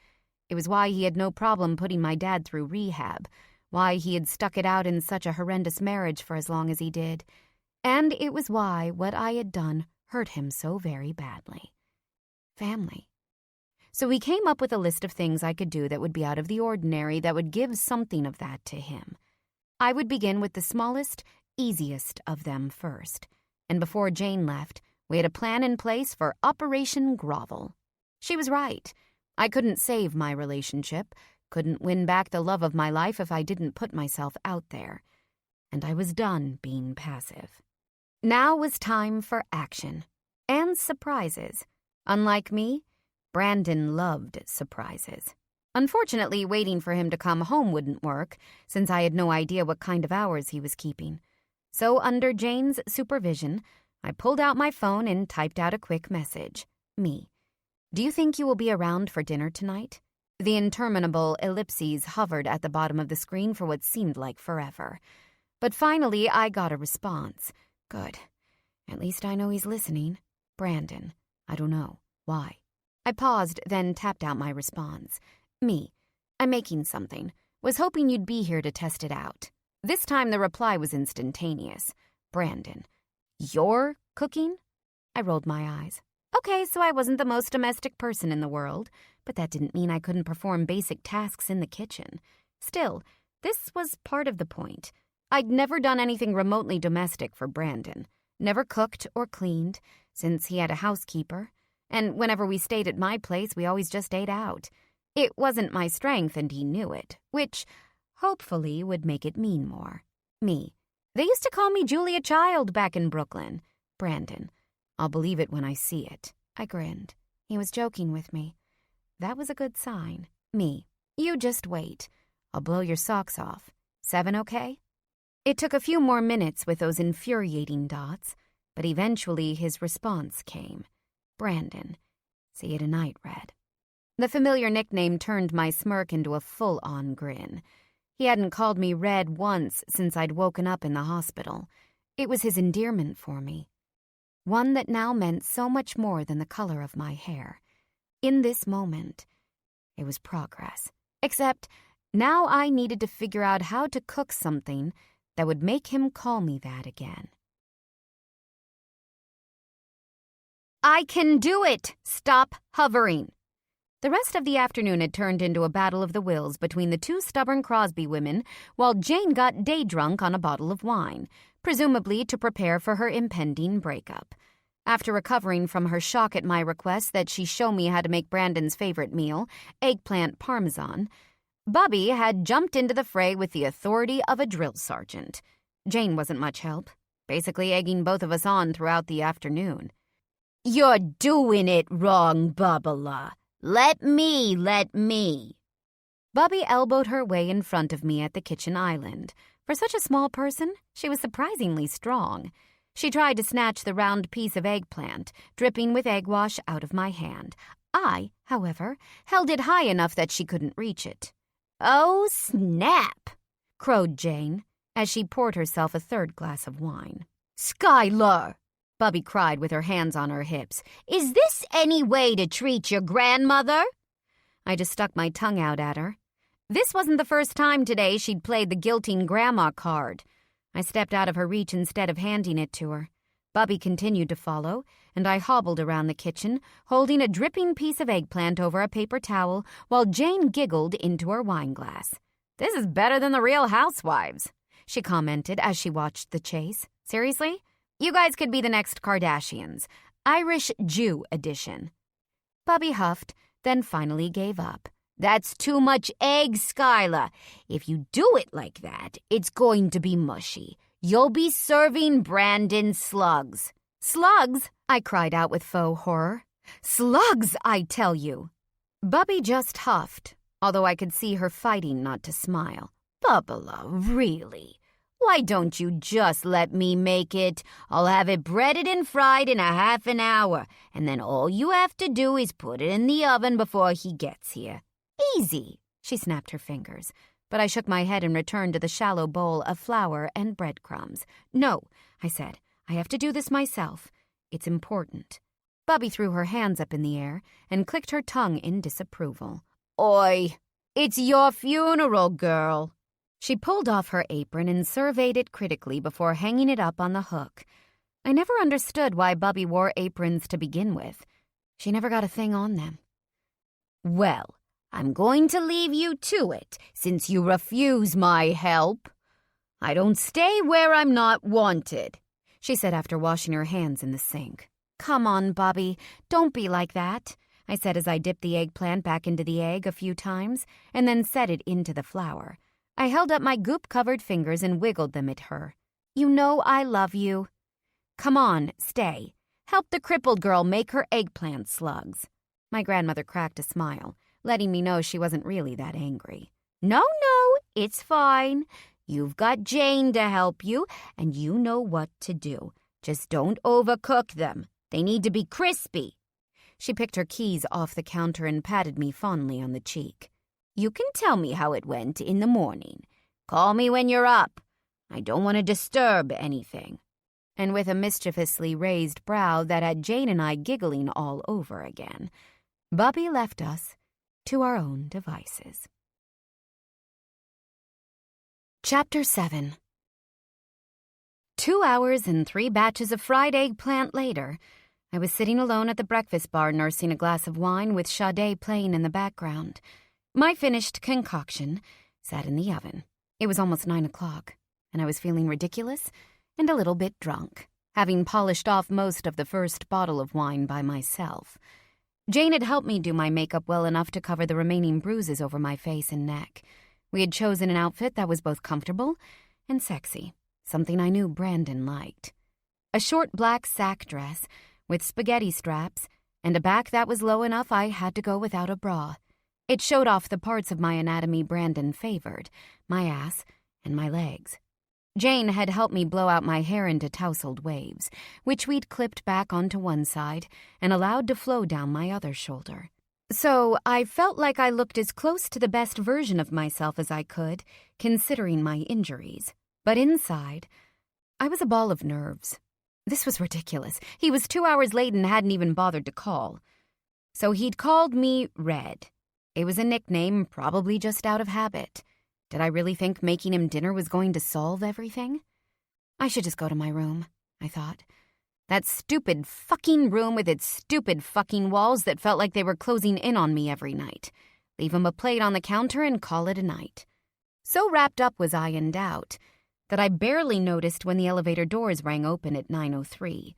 It was why he had no problem putting my dad through rehab, why he had stuck it out in such a horrendous marriage for as long as he did. And it was why what I had done hurt him so very badly. Family. So we came up with a list of things I could do that would be out of the ordinary, that would give something of that to him. I would begin with the smallest, easiest of them first. And before Jane left, we had a plan in place for Operation Grovel. She was right. I couldn't save my relationship, couldn't win back the love of my life if I didn't put myself out there. And I was done being passive. Now was time for action. And surprises. Unlike me, Brandon loved surprises. Unfortunately, waiting for him to come home wouldn't work, since I had no idea what kind of hours he was keeping. So under Jane's supervision, I pulled out my phone and typed out a quick message. Me. Do you think you will be around for dinner tonight? The interminable ellipses hovered at the bottom of the screen for what seemed like forever. But finally, I got a response. Good. At least I know he's listening. Brandon. I don't know. Why? I paused, then tapped out my response. Me. I'm making something. Was hoping you'd be here to test it out. This time the reply was instantaneous. Brandon. You're cooking? I rolled my eyes. Okay, so I wasn't the most domestic person in the world, but that didn't mean I couldn't perform basic tasks in the kitchen. Still, this was part of the point. I'd never done anything remotely domestic for Brandon. Never cooked or cleaned, since he had a housekeeper. And whenever we stayed at my place, we always just ate out. It wasn't my strength, and he knew it, which hopefully would make it mean more. Me. They used to call me Julia Child back in Brooklyn. Brandon. I'll believe it when I see it. I grinned. He was joking with me. That was a good sign. Me. You just wait. I'll blow your socks off. 7 okay? It took a few more minutes with those infuriating dots, but eventually his response came. Brandon. See you tonight, Red. The familiar nickname turned my smirk into a full-on grin. He hadn't called me Red once since I'd woken up in the hospital. It was his endearment for me. One that now meant so much more than the color of my hair. In this moment, it was progress. Except, now I needed to figure out how to cook something that would make him call me that again. I can do it! Stop hovering! The rest of the afternoon had turned into a battle of the wills between the two stubborn Crosby women, while Jane got day drunk on a bottle of wine, presumably to prepare for her impending breakup. After recovering from her shock at my request that she show me how to make Brandon's favorite meal, eggplant parmesan, Bubby had jumped into the fray with the authority of a drill sergeant. Jane wasn't much help, basically egging both of us on throughout the afternoon. You're doing it wrong, Bubba. Let me. Bubby elbowed her way in front of me at the kitchen island. For such a small person, she was surprisingly strong. She tried to snatch the round piece of eggplant, dripping with egg wash, out of my hand. I, however, held it high enough that she couldn't reach it. Oh, snap! Crowed Jane, as she poured herself a third glass of wine. Skylar! Bubby cried with her hands on her hips. Is this any way to treat your grandmother? I just stuck my tongue out at her. This wasn't the first time today she'd played the guilting grandma card. I stepped out of her reach instead of handing it to her. Bubby continued to follow, and I hobbled around the kitchen, holding a dripping piece of eggplant over a paper towel while Jane giggled into her wine glass. This is better than the Real Housewives, she commented as she watched the chase. Seriously? You guys could be the next Kardashians. Irish Jew edition. Bubby huffed, then finally gave up. That's too much egg, Skylar. If you do it like that, it's going to be mushy. You'll be serving Brandon slugs. Slugs? I cried out with faux horror. Slugs, I tell you. Bubby just huffed, although I could see her fighting not to smile. Bubba, really? Why don't you just let me make it? I'll have it breaded and fried in a half an hour, and then all you have to do is put it in the oven before he gets here. Easy, she snapped her fingers, but I shook my head and returned to the shallow bowl of flour and breadcrumbs. No, I said, I have to do this myself. It's important. Bubby threw her hands up in the air and clicked her tongue in disapproval. Oi, it's your funeral, girl. She pulled off her apron and surveyed it critically before hanging it up on the hook. I never understood why Bubby wore aprons to begin with. She never got a thing on them. "Well, I'm going to leave you to it, since you refuse my help. I don't stay where I'm not wanted," she said after washing her hands in the sink. "Come on, Bubby, don't be like that," I said as I dipped the eggplant back into the egg a few times and then set it into the flour. I held up my goop-covered fingers and wiggled them at her. "You know I love you. Come on, stay. Help the crippled girl make her eggplant slugs." My grandmother cracked a smile, letting me know she wasn't really that angry. No, it's fine. You've got Jane to help you, and you know what to do. Just don't overcook them. They need to be crispy." She picked her keys off the counter and patted me fondly on the cheek. "You can tell me how it went in the morning. Call me when you're up. I don't want to disturb anything." And with a mischievously raised brow that had Jane and I giggling all over again, Bubby left us to our own devices. Chapter 7. 2 hours and 3 batches of fried eggplant later, I was sitting alone at the breakfast bar nursing a glass of wine with Sade playing in the background. My finished concoction sat in the oven. It was almost 9 o'clock, and I was feeling ridiculous and a little bit drunk, having polished off most of the first bottle of wine by myself. Jane had helped me do my makeup well enough to cover the remaining bruises over my face and neck. We had chosen an outfit that was both comfortable and sexy, something I knew Brandon liked. A short black sack dress with spaghetti straps and a back that was low enough I had to go without a bra. It showed off the parts of my anatomy Brandon favored, my ass and my legs. Jane had helped me blow out my hair into tousled waves, which we'd clipped back onto one side and allowed to flow down my other shoulder. So I felt like I looked as close to the best version of myself as I could, considering my injuries. But inside, I was a ball of nerves. This was ridiculous. He was 2 hours late and hadn't even bothered to call. So he'd called me Red. It was a nickname, probably just out of habit. Did I really think making him dinner was going to solve everything? I should just go to my room, I thought. That stupid fucking room with its stupid fucking walls that felt like they were closing in on me every night. Leave him a plate on the counter and call it a night. So wrapped up was I in doubt that I barely noticed when the elevator doors rang open at 9:03.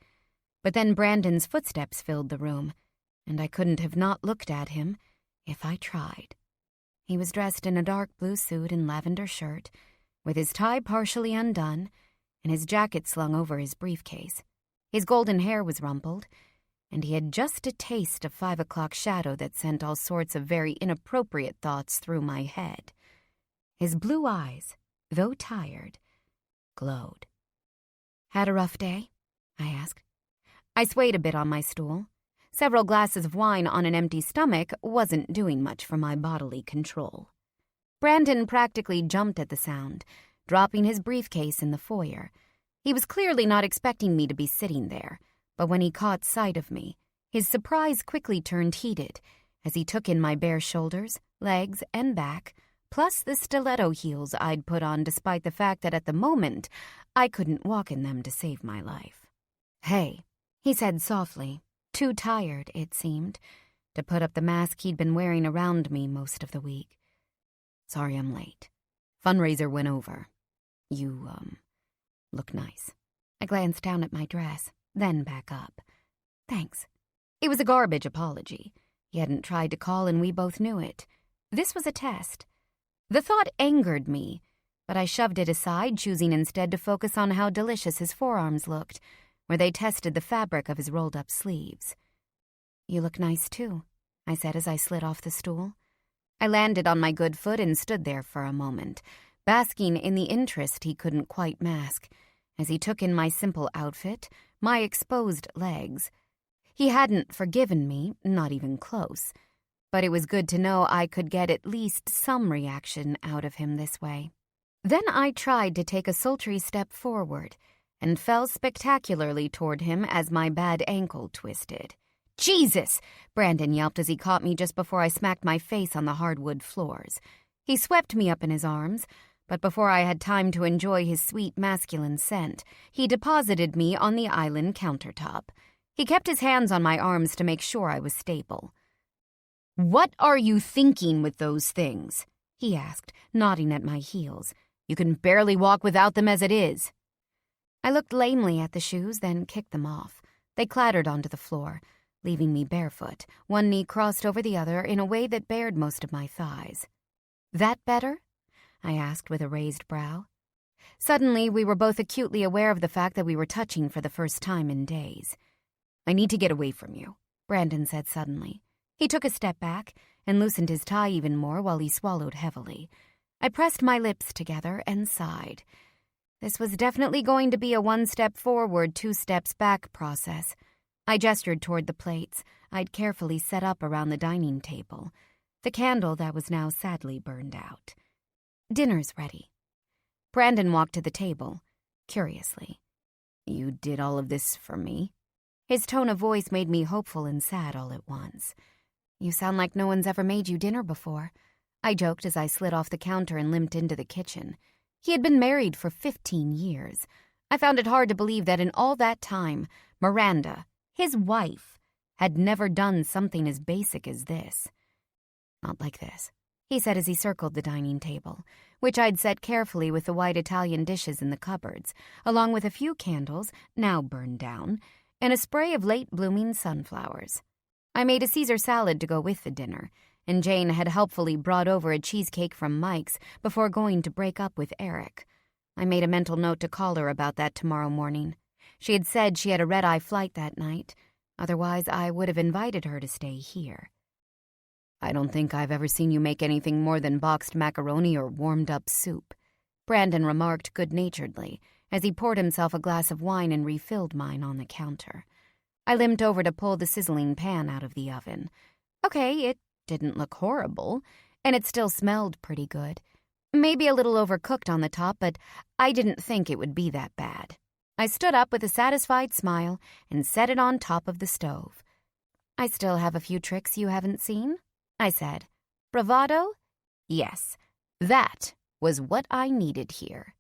But then Brandon's footsteps filled the room, and I couldn't have not looked at him if I tried. He was dressed in a dark blue suit and lavender shirt, with his tie partially undone and his jacket slung over his briefcase. His golden hair was rumpled, and he had just a taste of 5 o'clock shadow that sent all sorts of very inappropriate thoughts through my head. His blue eyes, though tired, glowed. "Had a rough day?" I asked. I swayed a bit on my stool. Several glasses of wine on an empty stomach wasn't doing much for my bodily control. Brandon practically jumped at the sound, dropping his briefcase in the foyer. He was clearly not expecting me to be sitting there, but when he caught sight of me, his surprise quickly turned heated as he took in my bare shoulders, legs, and back, plus the stiletto heels I'd put on despite the fact that at the moment I couldn't walk in them to save my life. "Hey," he said softly, too tired, it seemed, to put up the mask he'd been wearing around me most of the week. "Sorry I'm late. Fundraiser went over. You, look nice." I glanced down at my dress, then back up. "Thanks." It was a garbage apology. He hadn't tried to call and we both knew it. This was a test. The thought angered me, but I shoved it aside, choosing instead to focus on how delicious his forearms looked, where they tested the fabric of his rolled-up sleeves. "You look nice, too," I said as I slid off the stool. I landed on my good foot and stood there for a moment, basking in the interest he couldn't quite mask, as he took in my simple outfit, my exposed legs. He hadn't forgiven me, not even close, but it was good to know I could get at least some reaction out of him this way. Then I tried to take a sultry step forward, and fell spectacularly toward him as my bad ankle twisted. "Jesus!" Brandon yelped as he caught me just before I smacked my face on the hardwood floors. He swept me up in his arms, but before I had time to enjoy his sweet masculine scent, he deposited me on the island countertop. He kept his hands on my arms to make sure I was stable. "What are you thinking with those things?" he asked, nodding at my heels. "You can barely walk without them as it is." I looked lamely at the shoes, then kicked them off. They clattered onto the floor, leaving me barefoot, one knee crossed over the other in a way that bared most of my thighs. "That better?" I asked with a raised brow. Suddenly, we were both acutely aware of the fact that we were touching for the first time in days. "I need to get away from you," Brandon said suddenly. He took a step back and loosened his tie even more while he swallowed heavily. I pressed my lips together and sighed. This was definitely going to be a 1 step forward, 2 steps back process. I gestured toward the plates I'd carefully set up around the dining table, the candle that was now sadly burned out. "Dinner's ready." Brandon walked to the table, curiously. "You did all of this for me?" His tone of voice made me hopeful and sad all at once. "You sound like no one's ever made you dinner before," I joked as I slid off the counter and limped into the kitchen. He had been married for 15 years. I found it hard to believe that in all that time, Miranda, his wife, had never done something as basic as this. "Not like this," he said as he circled the dining table, which I'd set carefully with the white Italian dishes in the cupboards, along with a few candles, now burned down, and a spray of late-blooming sunflowers. I made a Caesar salad to go with the dinner, and Jane had helpfully brought over a cheesecake from Mike's before going to break up with Eric. I made a mental note to call her about that tomorrow morning. She had said she had a red-eye flight that night. Otherwise, I would have invited her to stay here. "I don't think I've ever seen you make anything more than boxed macaroni or warmed-up soup," Brandon remarked good-naturedly as he poured himself a glass of wine and refilled mine on the counter. I limped over to pull the sizzling pan out of the oven. Okay, it didn't look horrible, and it still smelled pretty good. Maybe a little overcooked on the top, but I didn't think it would be that bad. I stood up with a satisfied smile and set it on top of the stove. "I still have a few tricks you haven't seen," I said. "Bravado? Yes, that was what I needed here."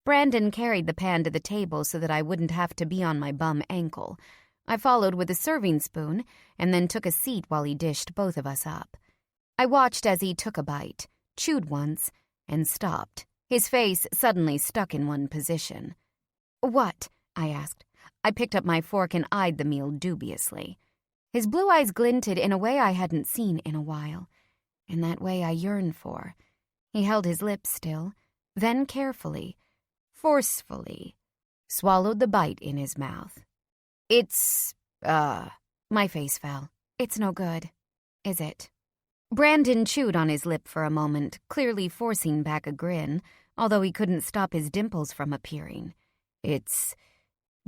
Brandon carried the pan to the table so that I wouldn't have to be on my bum ankle. I followed with a serving spoon and then took a seat while he dished both of us up. I watched as he took a bite, chewed once, and stopped, his face suddenly stuck in one position. "What?" I asked. I picked up my fork and eyed the meal dubiously. His blue eyes glinted in a way I hadn't seen in a while, in that way I yearned for. He held his lips still, then carefully, forcefully, swallowed the bite in his mouth. My face fell. "It's no good, is it?" Brandon chewed on his lip for a moment, clearly forcing back a grin, although he couldn't stop his dimples from appearing. "It's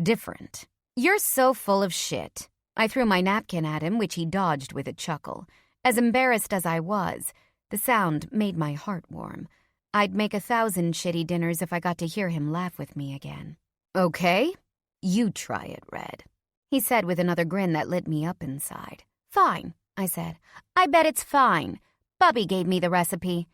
different." "You're so full of shit." I threw my napkin at him, which he dodged with a chuckle. As embarrassed as I was, the sound made my heart warm. I'd make 1,000 shitty dinners if I got to hear him laugh with me again. "Okay, you try it, Red," he said with another grin that lit me up inside. "Fine," I said. "I bet it's fine. Bubby gave me the recipe."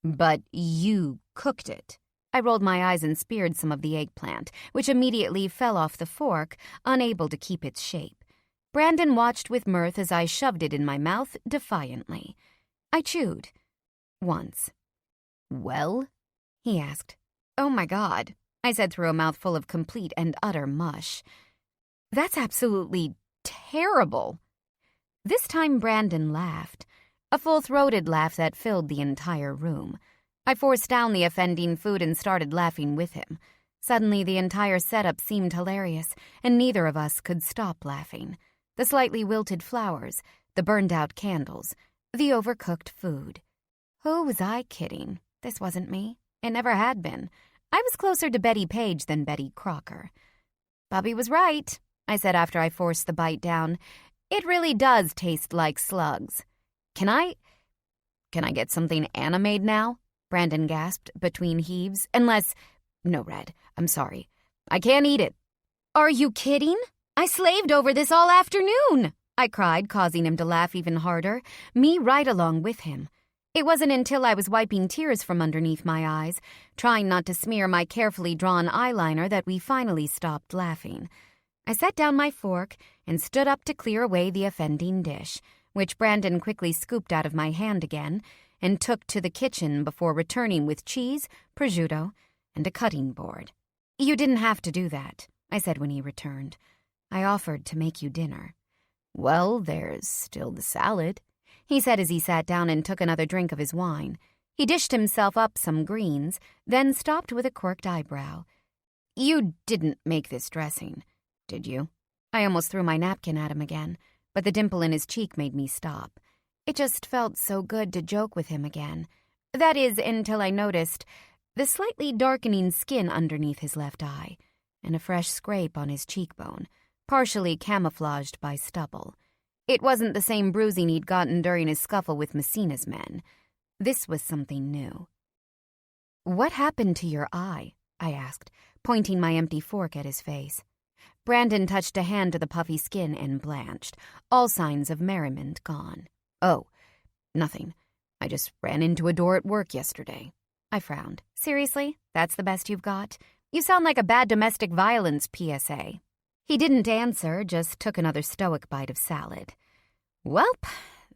"But you cooked it." I rolled my eyes and speared some of the eggplant, which immediately fell off the fork, unable to keep its shape. Brandon watched with mirth as I shoved it in my mouth defiantly. I chewed. Once. "Well?" he asked. "Oh my God," I said through a mouthful of complete and utter mush. "That's absolutely terrible." This time Brandon laughed, a full-throated laugh that filled the entire room. I forced down the offending food and started laughing with him. Suddenly the entire setup seemed hilarious, and neither of us could stop laughing. The slightly wilted flowers, the burned-out candles, the overcooked food. Who was I kidding? This wasn't me. It never had been. I was closer to Betty Page than Betty Crocker. "Bubby was right," I said after I forced the bite down. "It really does taste like slugs." Can I get something Anna-made now?" Brandon gasped between heaves. No, Red, I'm sorry. I can't eat it." "Are you kidding? I slaved over this all afternoon," I cried, causing him to laugh even harder, me right along with him. It wasn't until I was wiping tears from underneath my eyes, trying not to smear my carefully drawn eyeliner, that we finally stopped laughing. I set down my fork and stood up to clear away the offending dish, which Brandon quickly scooped out of my hand again and took to the kitchen before returning with cheese, prosciutto, and a cutting board. "You didn't have to do that," I said when he returned. "I offered to make you dinner." "Well, there's still the salad," he said as he sat down and took another drink of his wine. He dished himself up some greens, then stopped with a quirked eyebrow. "You didn't make this dressing, did you?" I almost threw my napkin at him again, but the dimple in his cheek made me stop. It just felt so good to joke with him again. That is, until I noticed the slightly darkening skin underneath his left eye and a fresh scrape on his cheekbone, partially camouflaged by stubble. It wasn't the same bruising he'd gotten during his scuffle with Messina's men. This was something new. "What happened to your eye?" I asked, pointing my empty fork at his face. Brandon touched a hand to the puffy skin and blanched, all signs of merriment gone. "Oh, nothing. I just ran into a door at work yesterday." I frowned. "Seriously? That's the best you've got? You sound like a bad domestic violence PSA. He didn't answer, just took another stoic bite of salad. Welp,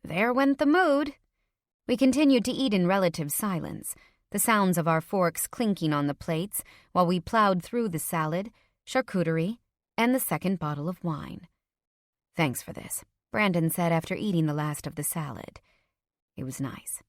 there went the mood. We continued to eat in relative silence, the sounds of our forks clinking on the plates while we plowed through the salad, charcuterie, and the second bottle of wine. "Thanks for this," Brandon said after eating the last of the salad. It was nice.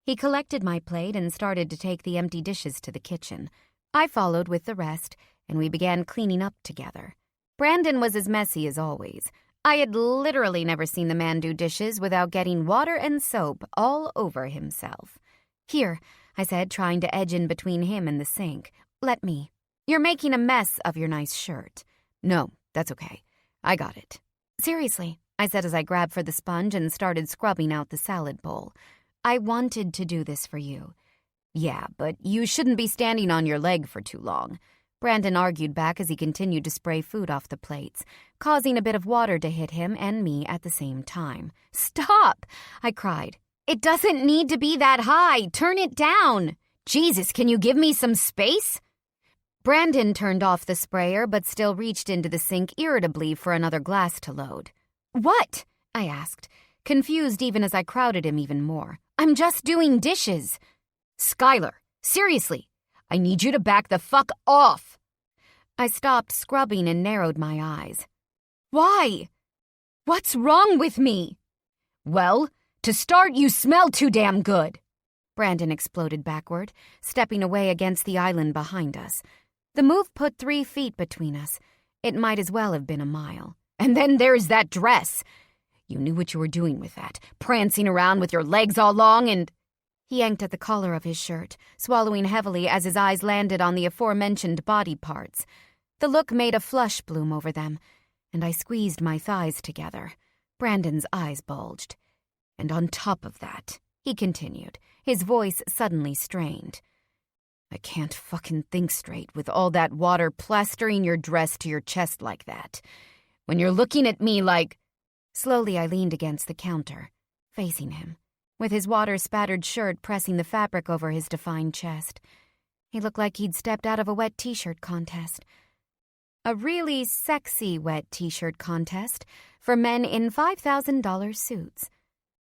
He collected my plate and started to take the empty dishes to the kitchen. I followed with the rest, and we began cleaning up together. Brandon was as messy as always. I had literally never seen the man do dishes without getting water and soap all over himself. "Here," I said, trying to edge in between him and the sink. "Let me. You're making a mess of your nice shirt." "No, that's okay. I got it." "Seriously," I said as I grabbed for the sponge and started scrubbing out the salad bowl. "I wanted to do this for you." "Yeah, but you shouldn't be standing on your leg for too long," Brandon argued back as he continued to spray food off the plates, causing a bit of water to hit him and me at the same time. "Stop!" I cried. "It doesn't need to be that high. Turn it down. Jesus, can you give me some space?" Brandon turned off the sprayer but still reached into the sink irritably for another glass to load. "What?" I asked, confused even as I crowded him even more. "I'm just doing dishes." "Skylar, seriously, I need you to back the fuck off." I stopped scrubbing and narrowed my eyes. "Why? What's wrong with me?" "Well, to start, you smell too damn good," Brandon exploded backward, stepping away against the island behind us. The move put 3 feet between us. It might as well have been a mile. "And then there's that dress. You knew what you were doing with that, prancing around with your legs all long and—" He yanked at the collar of his shirt, swallowing heavily as his eyes landed on the aforementioned body parts. The look made a flush bloom over them, and I squeezed my thighs together. Brandon's eyes bulged. "And on top of that," he continued, his voice suddenly strained, "I can't fucking think straight with all that water plastering your dress to your chest like that. When you're looking at me like—" Slowly I leaned against the counter, facing him, with his water-spattered shirt pressing the fabric over his defined chest. He looked like he'd stepped out of a wet t-shirt contest. A really sexy wet t-shirt contest for men in $5,000 suits.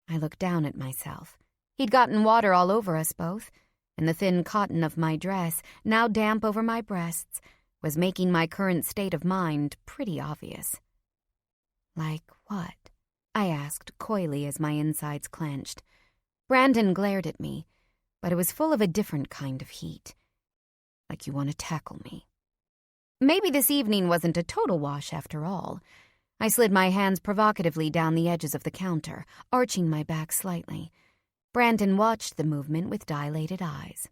I looked down at myself. He'd gotten water all over us both, and the thin cotton of my dress, now damp over my breasts, was making my current state of mind pretty obvious. "Like what?" I asked coyly as my insides clenched. Brandon glared at me, but it was full of a different kind of heat. "Like you want to tackle me." Maybe this evening wasn't a total wash after all. I slid my hands provocatively down the edges of the counter, arching my back slightly. Brandon watched the movement with dilated eyes.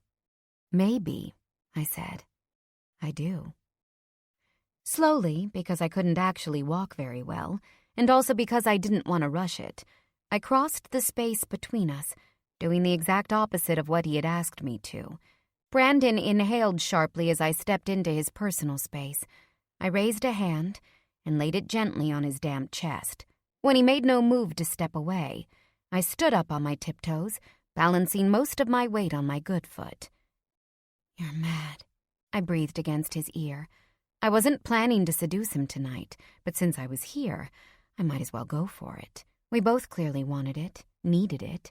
"Maybe," I said. "I do." Slowly, because I couldn't actually walk very well, and also because I didn't want to rush it, I crossed the space between us, doing the exact opposite of what he had asked me to. Brandon inhaled sharply as I stepped into his personal space. I raised a hand and laid it gently on his damp chest. When he made no move to step away, I stood up on my tiptoes, balancing most of my weight on my good foot. "You're mad," I breathed against his ear. I wasn't planning to seduce him tonight, but since I was here, I might as well go for it. We both clearly wanted it, needed it.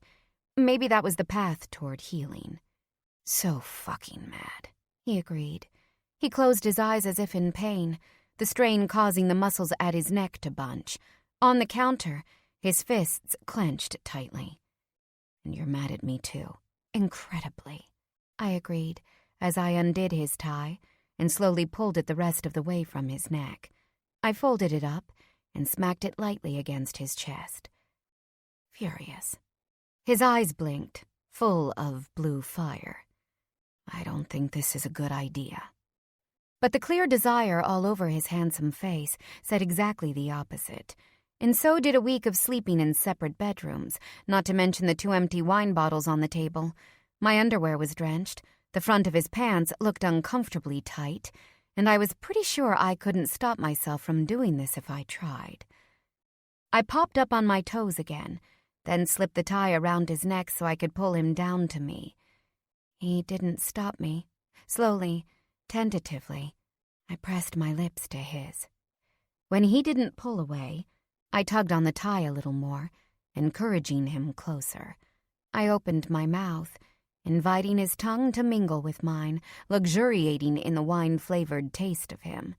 Maybe that was the path toward healing. "So fucking mad," he agreed. He closed his eyes as if in pain, the strain causing the muscles at his neck to bunch. On the counter, his fists clenched tightly. "And you're mad at me too. Incredibly," I agreed, as I undid his tie and slowly pulled it the rest of the way from his neck. I folded it up and smacked it lightly against his chest. Furious. His eyes blinked, full of blue fire. "I don't think this is a good idea." But the clear desire all over his handsome face said exactly the opposite. And so did a week of sleeping in separate bedrooms, not to mention the 2 empty wine bottles on the table. My underwear was drenched, the front of his pants looked uncomfortably tight, and I was pretty sure I couldn't stop myself from doing this if I tried. I popped up on my toes again, then slipped the tie around his neck so I could pull him down to me. He didn't stop me. Slowly, tentatively, I pressed my lips to his. When he didn't pull away, I tugged on the tie a little more, encouraging him closer. I opened my mouth, inviting his tongue to mingle with mine, luxuriating in the wine-flavored taste of him.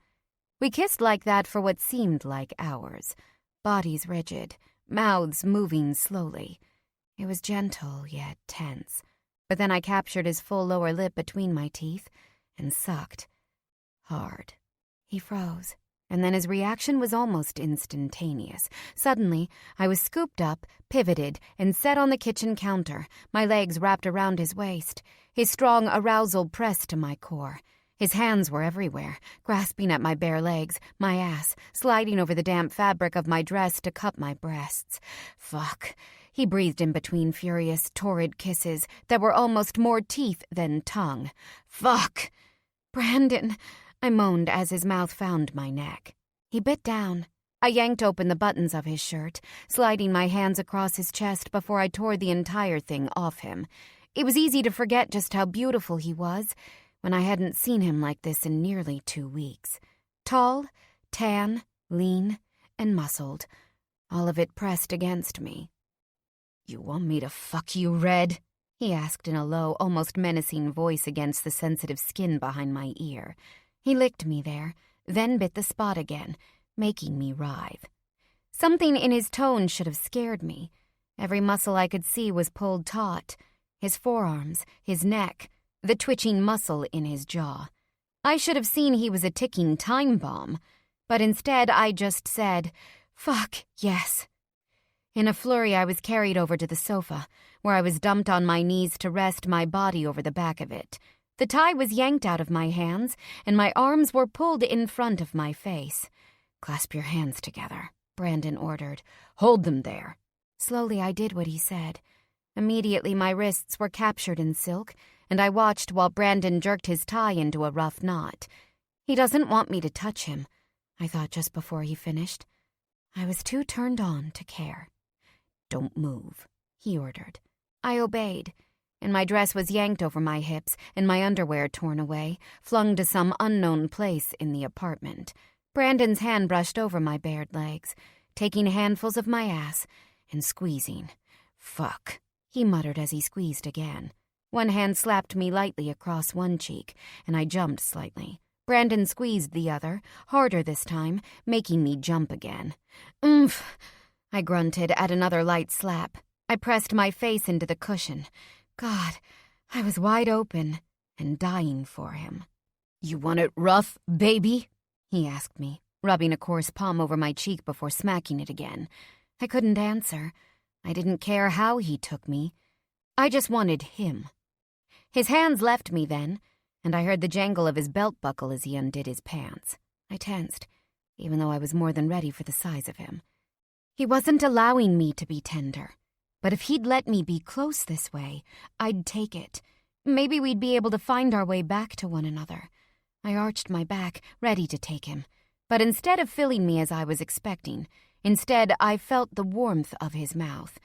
We kissed like that for what seemed like hours, bodies rigid, mouths moving slowly. It was gentle yet tense, but then I captured his full lower lip between my teeth and sucked. Hard. He froze, and then his reaction was almost instantaneous. Suddenly, I was scooped up, pivoted, and set on the kitchen counter, my legs wrapped around his waist. His strong arousal pressed to my core. His hands were everywhere, grasping at my bare legs, my ass, sliding over the damp fabric of my dress to cup my breasts. Fuck. He breathed in between furious, torrid kisses that were almost more teeth than tongue. Fuck. "Brandon," I moaned as his mouth found my neck. He bit down. I yanked open the buttons of his shirt, sliding my hands across his chest before I tore the entire thing off him. It was easy to forget just how beautiful he was when I hadn't seen him like this in nearly 2 weeks. Tall, tan, lean, and muscled, all of it pressed against me. "You want me to fuck you, Red?" he asked in a low, almost menacing voice against the sensitive skin behind my ear. He licked me there, then bit the spot again, making me writhe. Something in his tone should have scared me. Every muscle I could see was pulled taut. His forearms, his neck, the twitching muscle in his jaw. I should have seen he was a ticking time bomb, but instead I just said, "Fuck, yes." In a flurry, I was carried over to the sofa, where I was dumped on my knees to rest my body over the back of it. The tie was yanked out of my hands, and my arms were pulled in front of my face. "Clasp your hands together," Brandon ordered. "Hold them there." Slowly, I did what he said. Immediately, my wrists were captured in silk, and I watched while Brandon jerked his tie into a rough knot. He doesn't want me to touch him, I thought just before he finished. I was too turned on to care. "Don't move," he ordered. I obeyed, and my dress was yanked over my hips and my underwear torn away, flung to some unknown place in the apartment. Brandon's hand brushed over my bared legs, taking handfuls of my ass and squeezing. "Fuck," he muttered as he squeezed again. One hand slapped me lightly across one cheek, and I jumped slightly. Brandon squeezed the other, harder this time, making me jump again. "Oomph," I grunted at another light slap. I pressed my face into the cushion. God, I was wide open and dying for him. "You want it rough, baby?" he asked me, rubbing a coarse palm over my cheek before smacking it again. I couldn't answer. I didn't care how he took me. I just wanted him. His hands left me then, and I heard the jangle of his belt buckle as he undid his pants. I tensed, even though I was more than ready for the size of him. He wasn't allowing me to be tender, but if he'd let me be close this way, I'd take it. Maybe we'd be able to find our way back to one another. I arched my back, ready to take him, but instead of filling me as I was expecting, instead I felt the warmth of his mouth.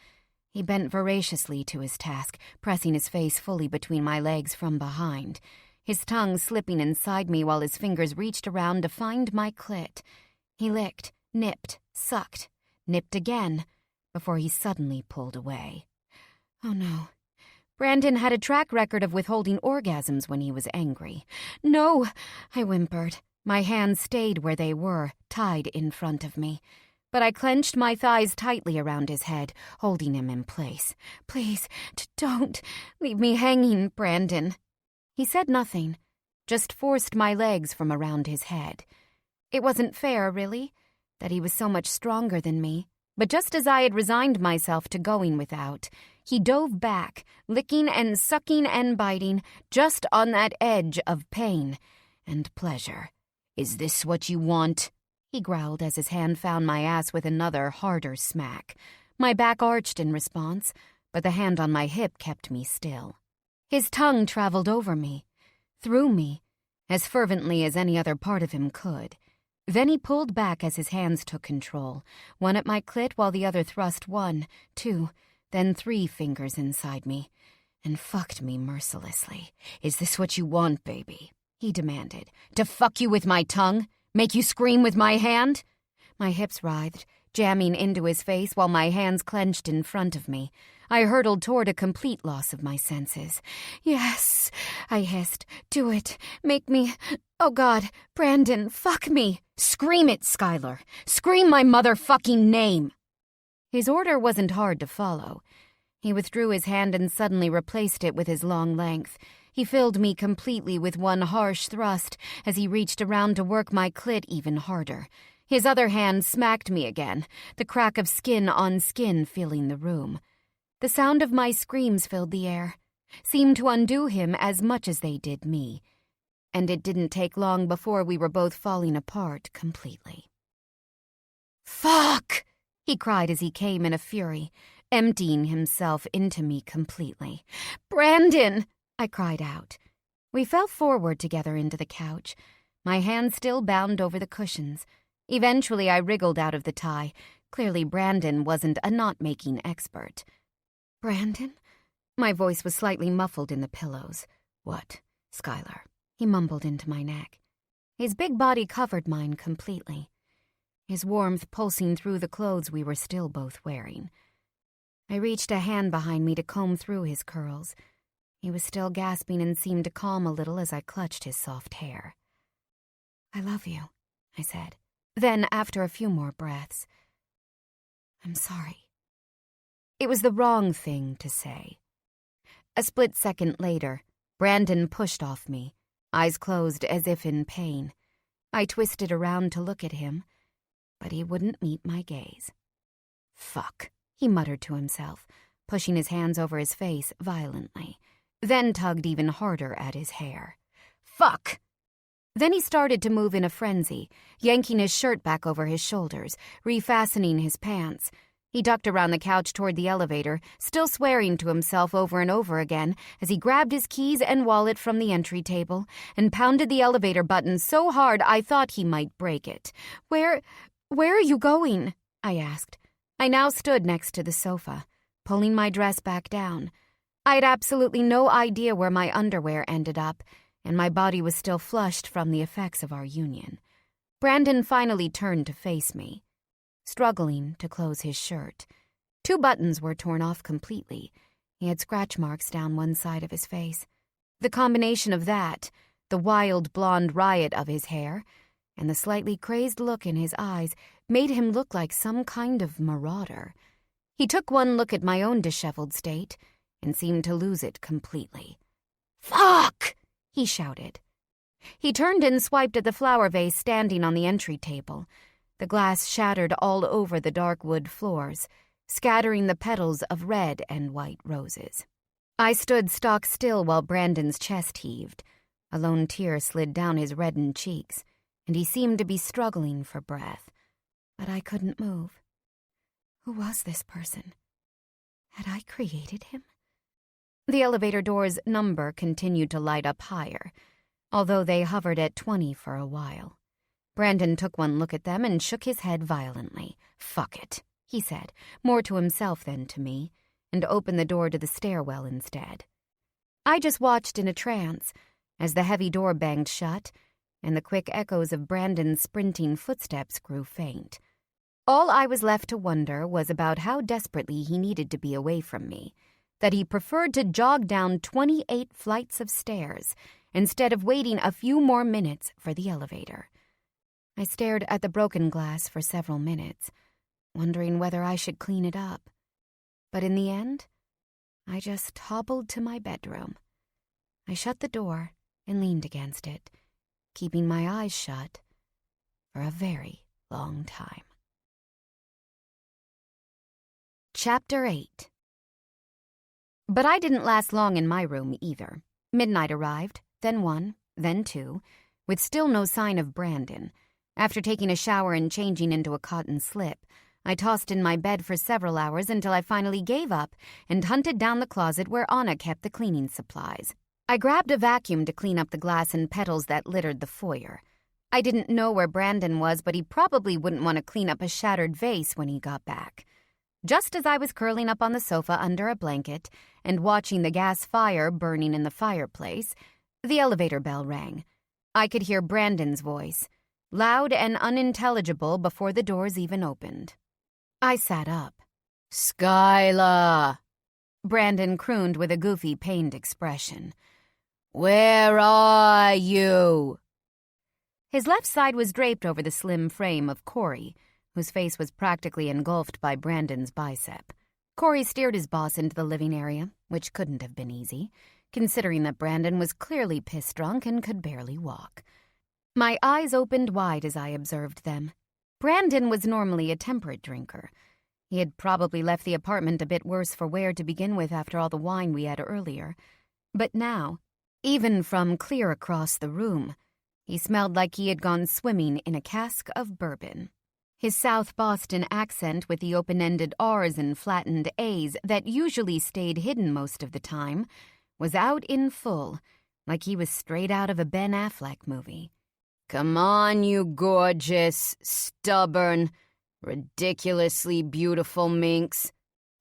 He bent voraciously to his task, pressing his face fully between my legs from behind, his tongue slipping inside me while his fingers reached around to find my clit. He licked, nipped, sucked, nipped again, before he suddenly pulled away. Oh no. Brandon had a track record of withholding orgasms when he was angry. No, I whimpered. My hands stayed where they were, tied in front of me. But I clenched my thighs tightly around his head, holding him in place. Please, don't leave me hanging, Brandon. He said nothing, just forced my legs from around his head. It wasn't fair, really, that he was so much stronger than me. But just as I had resigned myself to going without, he dove back, licking and sucking and biting, just on that edge of pain and pleasure. "Is this what you want?" he growled as his hand found my ass with another, harder smack. My back arched in response, but the hand on my hip kept me still. His tongue traveled over me, through me, as fervently as any other part of him could. Then he pulled back as his hands took control, one at my clit while the other thrust 1, 2, then 3 fingers inside me, and fucked me mercilessly. "Is this what you want, baby?" he demanded. "To fuck you with my tongue? Make you scream with my hand?" My hips writhed, jamming into his face while my hands clenched in front of me. I hurtled toward a complete loss of my senses. "Yes," I hissed. "Do it. Make me... Oh, God. Brandon, fuck me. Scream it, Skylar. Scream my motherfucking name." His order wasn't hard to follow. He withdrew his hand and suddenly replaced it with his long length. He filled me completely with one harsh thrust as he reached around to work my clit even harder. His other hand smacked me again, the crack of skin on skin filling the room. The sound of my screams filled the air, seemed to undo him as much as they did me. And it didn't take long before we were both falling apart completely. "Fuck!" he cried as he came in a fury, emptying himself into me completely. "Brandon!" I cried out. We fell forward together into the couch, my hands still bound over the cushions. Eventually I wriggled out of the tie. Clearly Brandon wasn't a knot-making expert. "Brandon?" My voice was slightly muffled in the pillows. "What, Skylar?" he mumbled into my neck. His big body covered mine completely, his warmth pulsing through the clothes we were still both wearing. I reached a hand behind me to comb through his curls. He was still gasping and seemed to calm a little as I clutched his soft hair. "I love you," I said. Then, after a few more breaths, "I'm sorry." It was the wrong thing to say. A split second later, Brandon pushed off me, eyes closed as if in pain. I twisted around to look at him, but he wouldn't meet my gaze. "Fuck," he muttered to himself, pushing his hands over his face violently, then tugged even harder at his hair. "Fuck!" Then he started to move in a frenzy, yanking his shirt back over his shoulders, refastening his pants. He ducked around the couch toward the elevator, still swearing to himself over and over again as he grabbed his keys and wallet from the entry table and pounded the elevator button so hard I thought he might break it. Where are you going?" I asked. I now stood next to the sofa, pulling my dress back down. I had absolutely no idea where my underwear ended up, and my body was still flushed from the effects of our union. Brandon finally turned to face me, struggling to close his shirt. 2 buttons were torn off completely. He had scratch marks down one side of his face. The combination of that, the wild blonde riot of his hair, and the slightly crazed look in his eyes made him look like some kind of marauder. He took one look at my own disheveled state and seemed to lose it completely. "Fuck!" he shouted. He turned and swiped at the flower vase standing on the entry table. The glass shattered all over the dark wood floors, scattering the petals of red and white roses. I stood stock still while Brandon's chest heaved. A lone tear slid down his reddened cheeks, and he seemed to be struggling for breath. But I couldn't move. Who was this person? Had I created him? The elevator door's number continued to light up higher, although they hovered at 20 for a while. Brandon took one look at them and shook his head violently. "Fuck it," he said, more to himself than to me, and opened the door to the stairwell instead. I just watched in a trance as the heavy door banged shut and the quick echoes of Brandon's sprinting footsteps grew faint. All I was left to wonder was about how desperately he needed to be away from me, that he preferred to jog down 28 flights of stairs instead of waiting a few more minutes for the elevator. I stared at the broken glass for several minutes, wondering whether I should clean it up. But in the end, I just hobbled to my bedroom. I shut the door and leaned against it, keeping my eyes shut for a very long time. Chapter 8. But I didn't last long in my room either. Midnight arrived, then 1, then 2, with still no sign of Brandon. After taking a shower and changing into a cotton slip, I tossed in my bed for several hours until I finally gave up and hunted down the closet where Anna kept the cleaning supplies. I grabbed a vacuum to clean up the glass and petals that littered the foyer. I didn't know where Brandon was, but he probably wouldn't want to clean up a shattered vase when he got back. Just as I was curling up on the sofa under a blanket and watching the gas fire burning in the fireplace, the elevator bell rang. I could hear Brandon's voice, loud and unintelligible before the doors even opened. I sat up. "Skyla," Brandon crooned with a goofy, pained expression. "Where are you?" His left side was draped over the slim frame of Corey, whose face was practically engulfed by Brandon's bicep. Corey steered his boss into the living area, which couldn't have been easy, considering that Brandon was clearly piss-drunk and could barely walk. My eyes opened wide as I observed them. Brandon was normally a temperate drinker. He had probably left the apartment a bit worse for wear to begin with after all the wine we had earlier. But now, even from clear across the room, he smelled like he had gone swimming in a cask of bourbon. His South Boston accent with the open-ended R's and flattened A's that usually stayed hidden most of the time was out in full, like he was straight out of a Ben Affleck movie. "Come on, you gorgeous, stubborn, ridiculously beautiful minx,"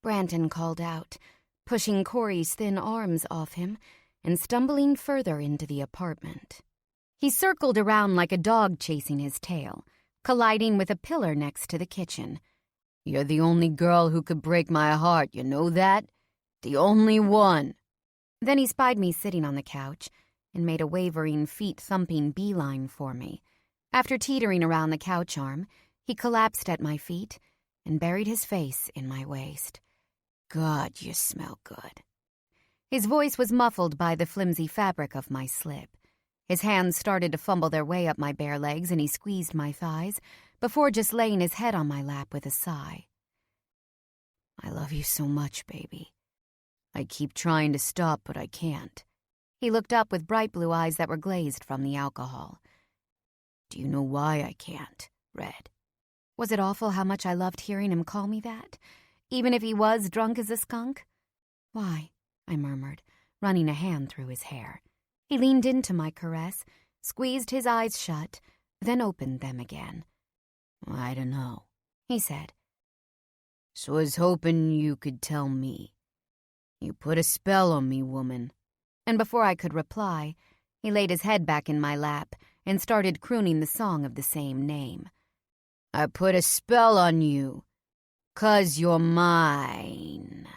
Brandon called out, pushing Corey's thin arms off him and stumbling further into the apartment. He circled around like a dog chasing his tail, colliding with a pillar next to the kitchen. "You're the only girl who could break my heart, you know that? The only one." Then he spied me sitting on the couch and made a wavering, feet-thumping beeline for me. After teetering around the couch arm, he collapsed at my feet and buried his face in my waist. "God, you smell good." His voice was muffled by the flimsy fabric of my slip. His hands started to fumble their way up my bare legs and he squeezed my thighs before just laying his head on my lap with a sigh. "I love you so much, baby. I keep trying to stop, but I can't." He looked up with bright blue eyes that were glazed from the alcohol. "Do you know why I can't, Red?" Was it awful how much I loved hearing him call me that, even if he was drunk as a skunk? "Why?" I murmured, running a hand through his hair. He leaned into my caress, squeezed his eyes shut, then opened them again. "I don't know," he said. "So I was hoping you could tell me. You put a spell on me, woman." And before I could reply, he laid his head back in my lap and started crooning the song of the same name. "I put a spell on you, 'cause you're mine."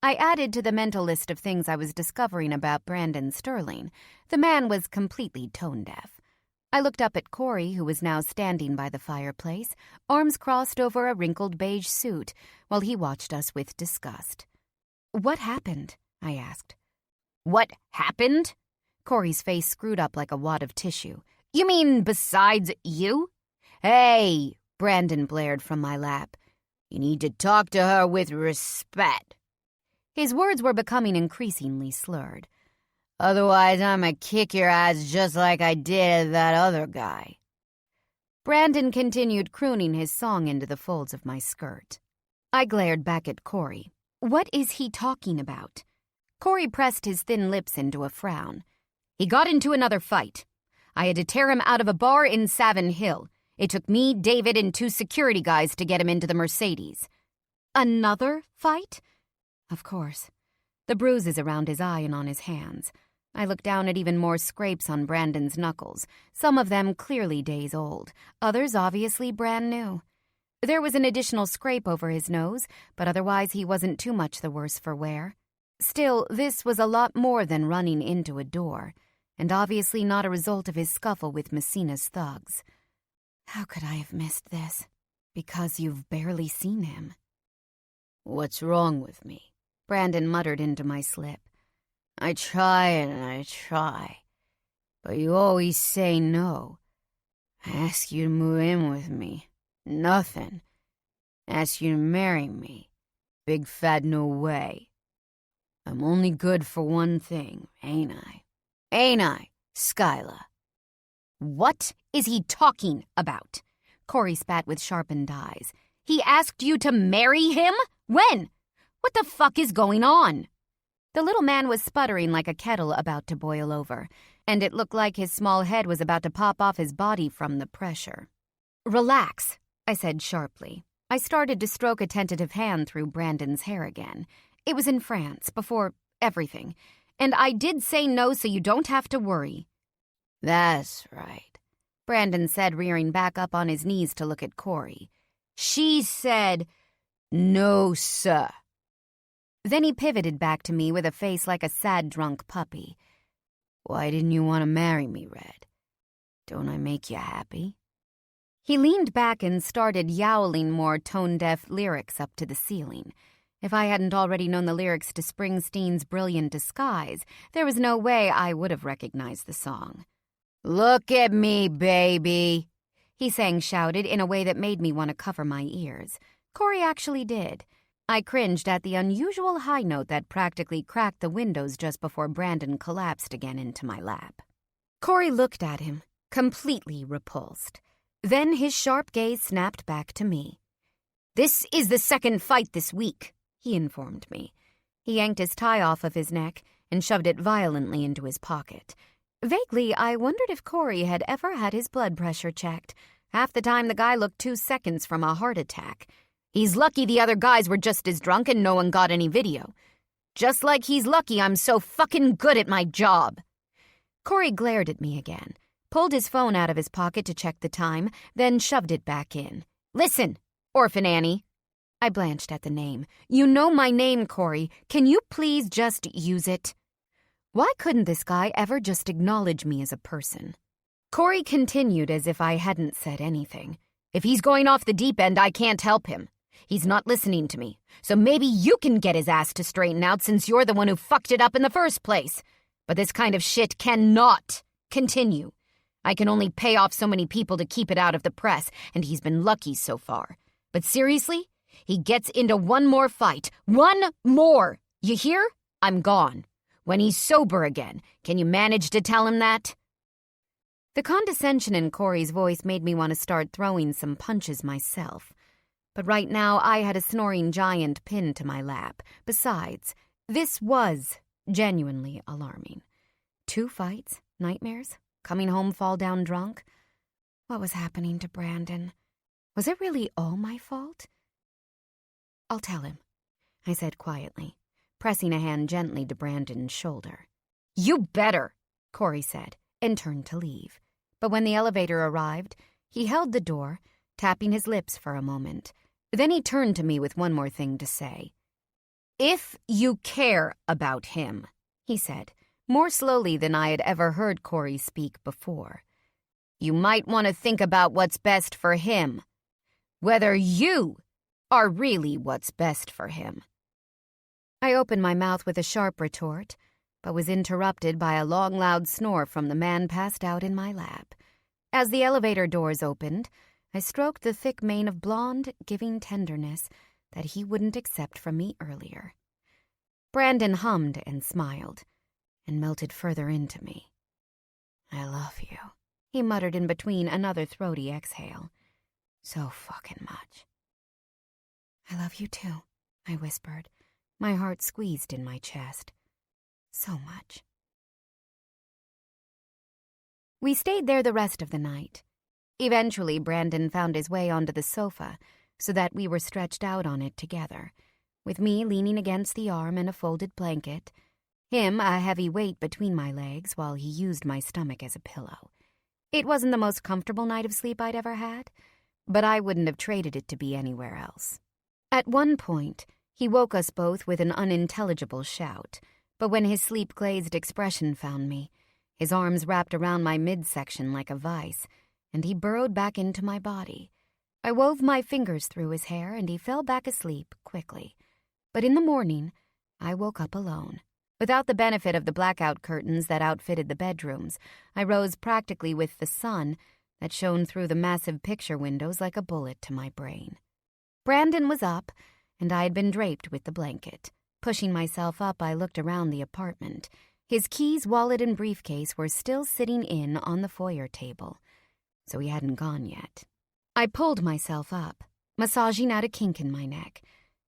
I added to the mental list of things I was discovering about Brandon Sterling. The man was completely tone-deaf. I looked up at Corey, who was now standing by the fireplace, arms crossed over a wrinkled beige suit, while he watched us with disgust. "What happened?" I asked. "What happened?" Corey's face screwed up like a wad of tissue. "You mean besides you?" "Hey," Brandon blared from my lap. "You need to talk to her with respect." His words were becoming increasingly slurred. "Otherwise, I'ma kick your ass just like I did that other guy." Brandon continued crooning his song into the folds of my skirt. I glared back at Corey. What is he talking about? Corey pressed his thin lips into a frown. "He got into another fight. I had to tear him out of a bar in Savin Hill. It took me, David, and 2 security guys to get him into the Mercedes." "Another fight?" Of course. The bruises around his eye and on his hands. I looked down at even more scrapes on Brandon's knuckles, some of them clearly days old, others obviously brand new. There was an additional scrape over his nose, but otherwise he wasn't too much the worse for wear. Still, this was a lot more than running into a door, and obviously not a result of his scuffle with Messina's thugs. How could I have missed this? Because you've barely seen him. What's wrong with me? Brandon muttered into my slip. I try and I try, but you always say no. I ask you to move in with me. Nothing. Ask you to marry me. Big fat no way. I'm only good for one thing, ain't I? Ain't I, Skyla? What is he talking about? Corey spat with sharpened eyes. He asked you to marry him? When? What the fuck is going on? The little man was sputtering like a kettle about to boil over, and it looked like his small head was about to pop off his body from the pressure. Relax, I said sharply. I started to stroke a tentative hand through Brandon's hair again. It was in France, before everything. And I did say no, so you don't have to worry. That's right, Brandon said, rearing back up on his knees to look at Corey. She said, no, sir. Then he pivoted back to me with a face like a sad drunk puppy. Why didn't you want to marry me, Red? Don't I make you happy? He leaned back and started yowling more tone-deaf lyrics up to the ceiling. If I hadn't already known the lyrics to Springsteen's Brilliant Disguise, there was no way I would have recognized the song. Look at me, baby, he shouted in a way that made me want to cover my ears. Corey actually did. I cringed at the unusual high note that practically cracked the windows just before Brandon collapsed again into my lap. Corey looked at him, completely repulsed. Then his sharp gaze snapped back to me. "This is the second fight this week," he informed me. He yanked his tie off of his neck and shoved it violently into his pocket. Vaguely, I wondered if Corey had ever had his blood pressure checked. Half the time the guy looked 2 seconds from a heart attack. He's lucky the other guys were just as drunk and no one got any video. Just like he's lucky I'm so fucking good at my job. Corey glared at me again, pulled his phone out of his pocket to check the time, then shoved it back in. "Listen, Orphan Annie." I blanched at the name. "You know my name, Corey. Can you please just use it?" Why couldn't this guy ever just acknowledge me as a person? Corey continued as if I hadn't said anything. "If he's going off the deep end, I can't help him. He's not listening to me. So maybe you can get his ass to straighten out since you're the one who fucked it up in the first place. But this kind of shit cannot continue. I can only pay off so many people to keep it out of the press, and he's been lucky so far. But seriously, he gets into one more fight. One more! You hear? I'm gone. When he's sober again, can you manage to tell him that?" The condescension in Corey's voice made me want to start throwing some punches myself. But right now I had a snoring giant pinned to my lap. Besides, this was genuinely alarming. 2 fights, nightmares, coming home fall down drunk. What was happening to Brandon? Was it really all my fault? "I'll tell him," I said quietly, pressing a hand gently to Brandon's shoulder. "You better," Corey said, and turned to leave. But when the elevator arrived, he held the door, tapping his lips for a moment. Then he turned to me with one more thing to say. "If you care about him," he said, more slowly than I had ever heard Corey speak before, "you might want to think about what's best for him. Whether you are really what's best for him." I opened my mouth with a sharp retort, but was interrupted by a long, loud snore from the man passed out in my lap. As the elevator doors opened, I stroked the thick mane of blonde, giving tenderness that he wouldn't accept from me earlier. Brandon hummed and smiled, and melted further into me. "I love you," he muttered in between another throaty exhale. "So fucking much." "I love you too," I whispered, my heart squeezed in my chest. "So much." We stayed there the rest of the night. Eventually, Brandon found his way onto the sofa so that we were stretched out on it together. with me leaning against the arm and a folded blanket, him a heavy weight between my legs while he used my stomach as a pillow. It wasn't the most comfortable night of sleep I'd ever had, but I wouldn't have traded it to be anywhere else. At one point, he woke us both with an unintelligible shout, but when his sleep-glazed expression found me, his arms wrapped around my midsection like a vice, and he burrowed back into my body. I wove my fingers through his hair, and he fell back asleep quickly. But in the morning, I woke up alone. Without the benefit of the blackout curtains that outfitted the bedrooms, I rose practically with the sun that shone through the massive picture windows like a bullet to my brain. Brandon was up, and I had been draped with the blanket. Pushing myself up, I looked around the apartment. His keys, wallet, and briefcase were still sitting on the foyer table, so he hadn't gone yet. I pulled myself up, massaging out a kink in my neck.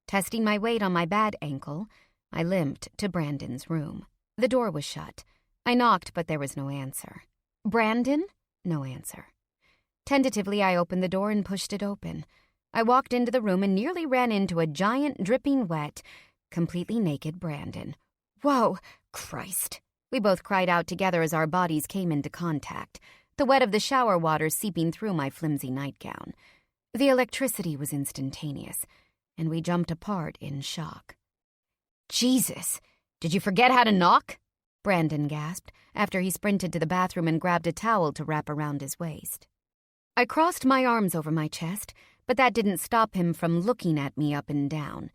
Testing my weight on my bad ankle, I limped to Brandon's room. The door was shut. I knocked, but there was no answer. Brandon? No answer. Tentatively, I opened the door and pushed it open. I walked into the room and nearly ran into a giant, dripping wet, completely naked Brandon. Whoa, Christ! We both cried out together as our bodies came into contact, the wet of the shower water seeping through my flimsy nightgown. The electricity was instantaneous, and we jumped apart in shock. Jesus, did you forget how to knock? Brandon gasped after he sprinted to the bathroom and grabbed a towel to wrap around his waist. I crossed my arms over my chest, but that didn't stop him from looking at me up and down.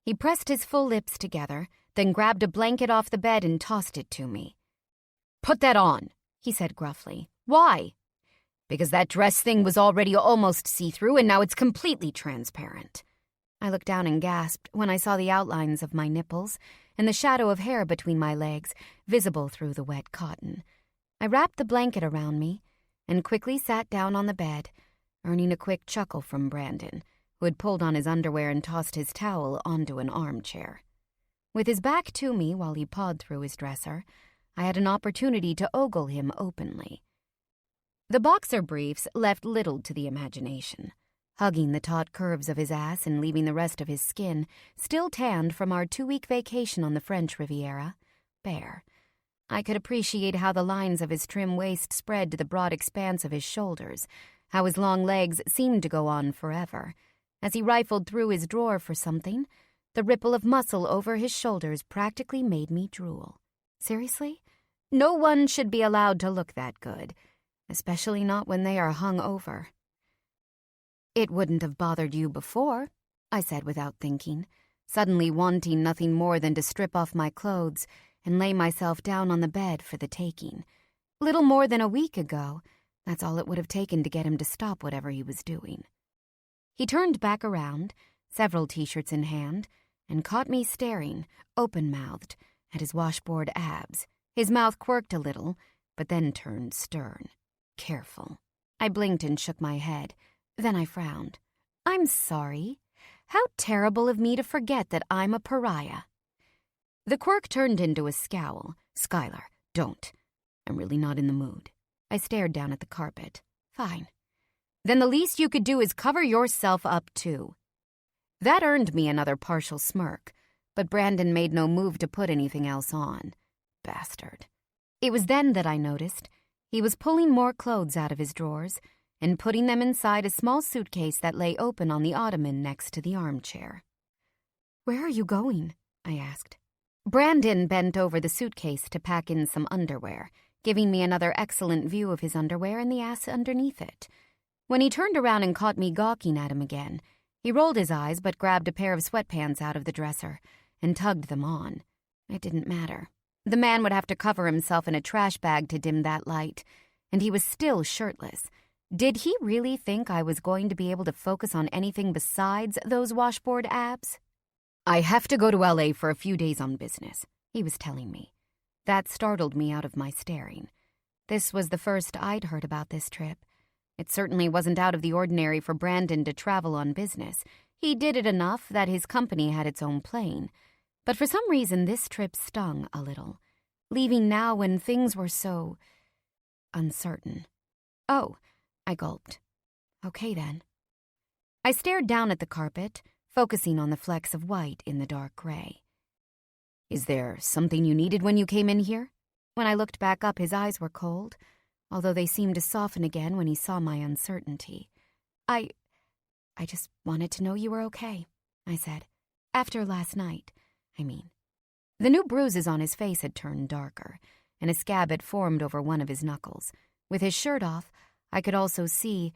He pressed his full lips together, then grabbed a blanket off the bed and tossed it to me. Put that on, he said gruffly. Why? Because that dress thing was already almost see-through and now it's completely transparent. I looked down and gasped when I saw the outlines of my nipples and the shadow of hair between my legs visible through the wet cotton. I wrapped the blanket around me and quickly sat down on the bed, earning a quick chuckle from Brandon, who had pulled on his underwear and tossed his towel onto an armchair. With his back to me while he pawed through his dresser, I had an opportunity to ogle him openly. The boxer briefs left little to the imagination, hugging the taut curves of his ass and leaving the rest of his skin, still tanned from our 2-week vacation on the French Riviera, bare. I could appreciate how the lines of his trim waist spread to the broad expanse of his shoulders, how his long legs seemed to go on forever. As he rifled through his drawer for something, the ripple of muscle over his shoulders practically made me drool. Seriously? No one should be allowed to look that good, especially not when they are hung over. It wouldn't have bothered you before, I said without thinking, suddenly wanting nothing more than to strip off my clothes and lay myself down on the bed for the taking. Little more than a week ago, that's all it would have taken to get him to stop whatever he was doing. He turned back around, several t-shirts in hand, and caught me staring, open-mouthed, at his washboard abs. His mouth quirked a little, but then turned stern. Careful. I blinked and shook my head. Then I frowned. I'm sorry. How terrible of me to forget that I'm a pariah. The quirk turned into a scowl. Skylar, don't. I'm really not in the mood. I stared down at the carpet. Fine. Then the least you could do is cover yourself up, too. That earned me another partial smirk, but Brandon made no move to put anything else on. Bastard. It was then that I noticed he was pulling more clothes out of his drawers and putting them inside a small suitcase that lay open on the ottoman next to the armchair. Where are you going? I asked. Brandon bent over the suitcase to pack in some underwear, giving me another excellent view of his underwear and the ass underneath it. When he turned around and caught me gawking at him again, he rolled his eyes but grabbed a pair of sweatpants out of the dresser and tugged them on. It didn't matter. The man would have to cover himself in a trash bag to dim that light, and he was still shirtless. Did he really think I was going to be able to focus on anything besides those washboard abs? I have to go to LA for a few days on business, he was telling me. That startled me out of my staring. This was the first I'd heard about this trip. It certainly wasn't out of the ordinary for Brandon to travel on business. He did it enough that his company had its own plane. But for some reason, this trip stung a little, leaving now when things were so uncertain. Oh, I gulped. Okay, then. I stared down at the carpet, focusing on the flecks of white in the dark gray. "Is there something you needed when you came in here?" When I looked back up, his eyes were cold, although they seemed to soften again when he saw my uncertainty. I just wanted to know you were okay," I said. "After last night, I mean." The new bruises on his face had turned darker, and a scab had formed over one of his knuckles. With his shirt off, I could also see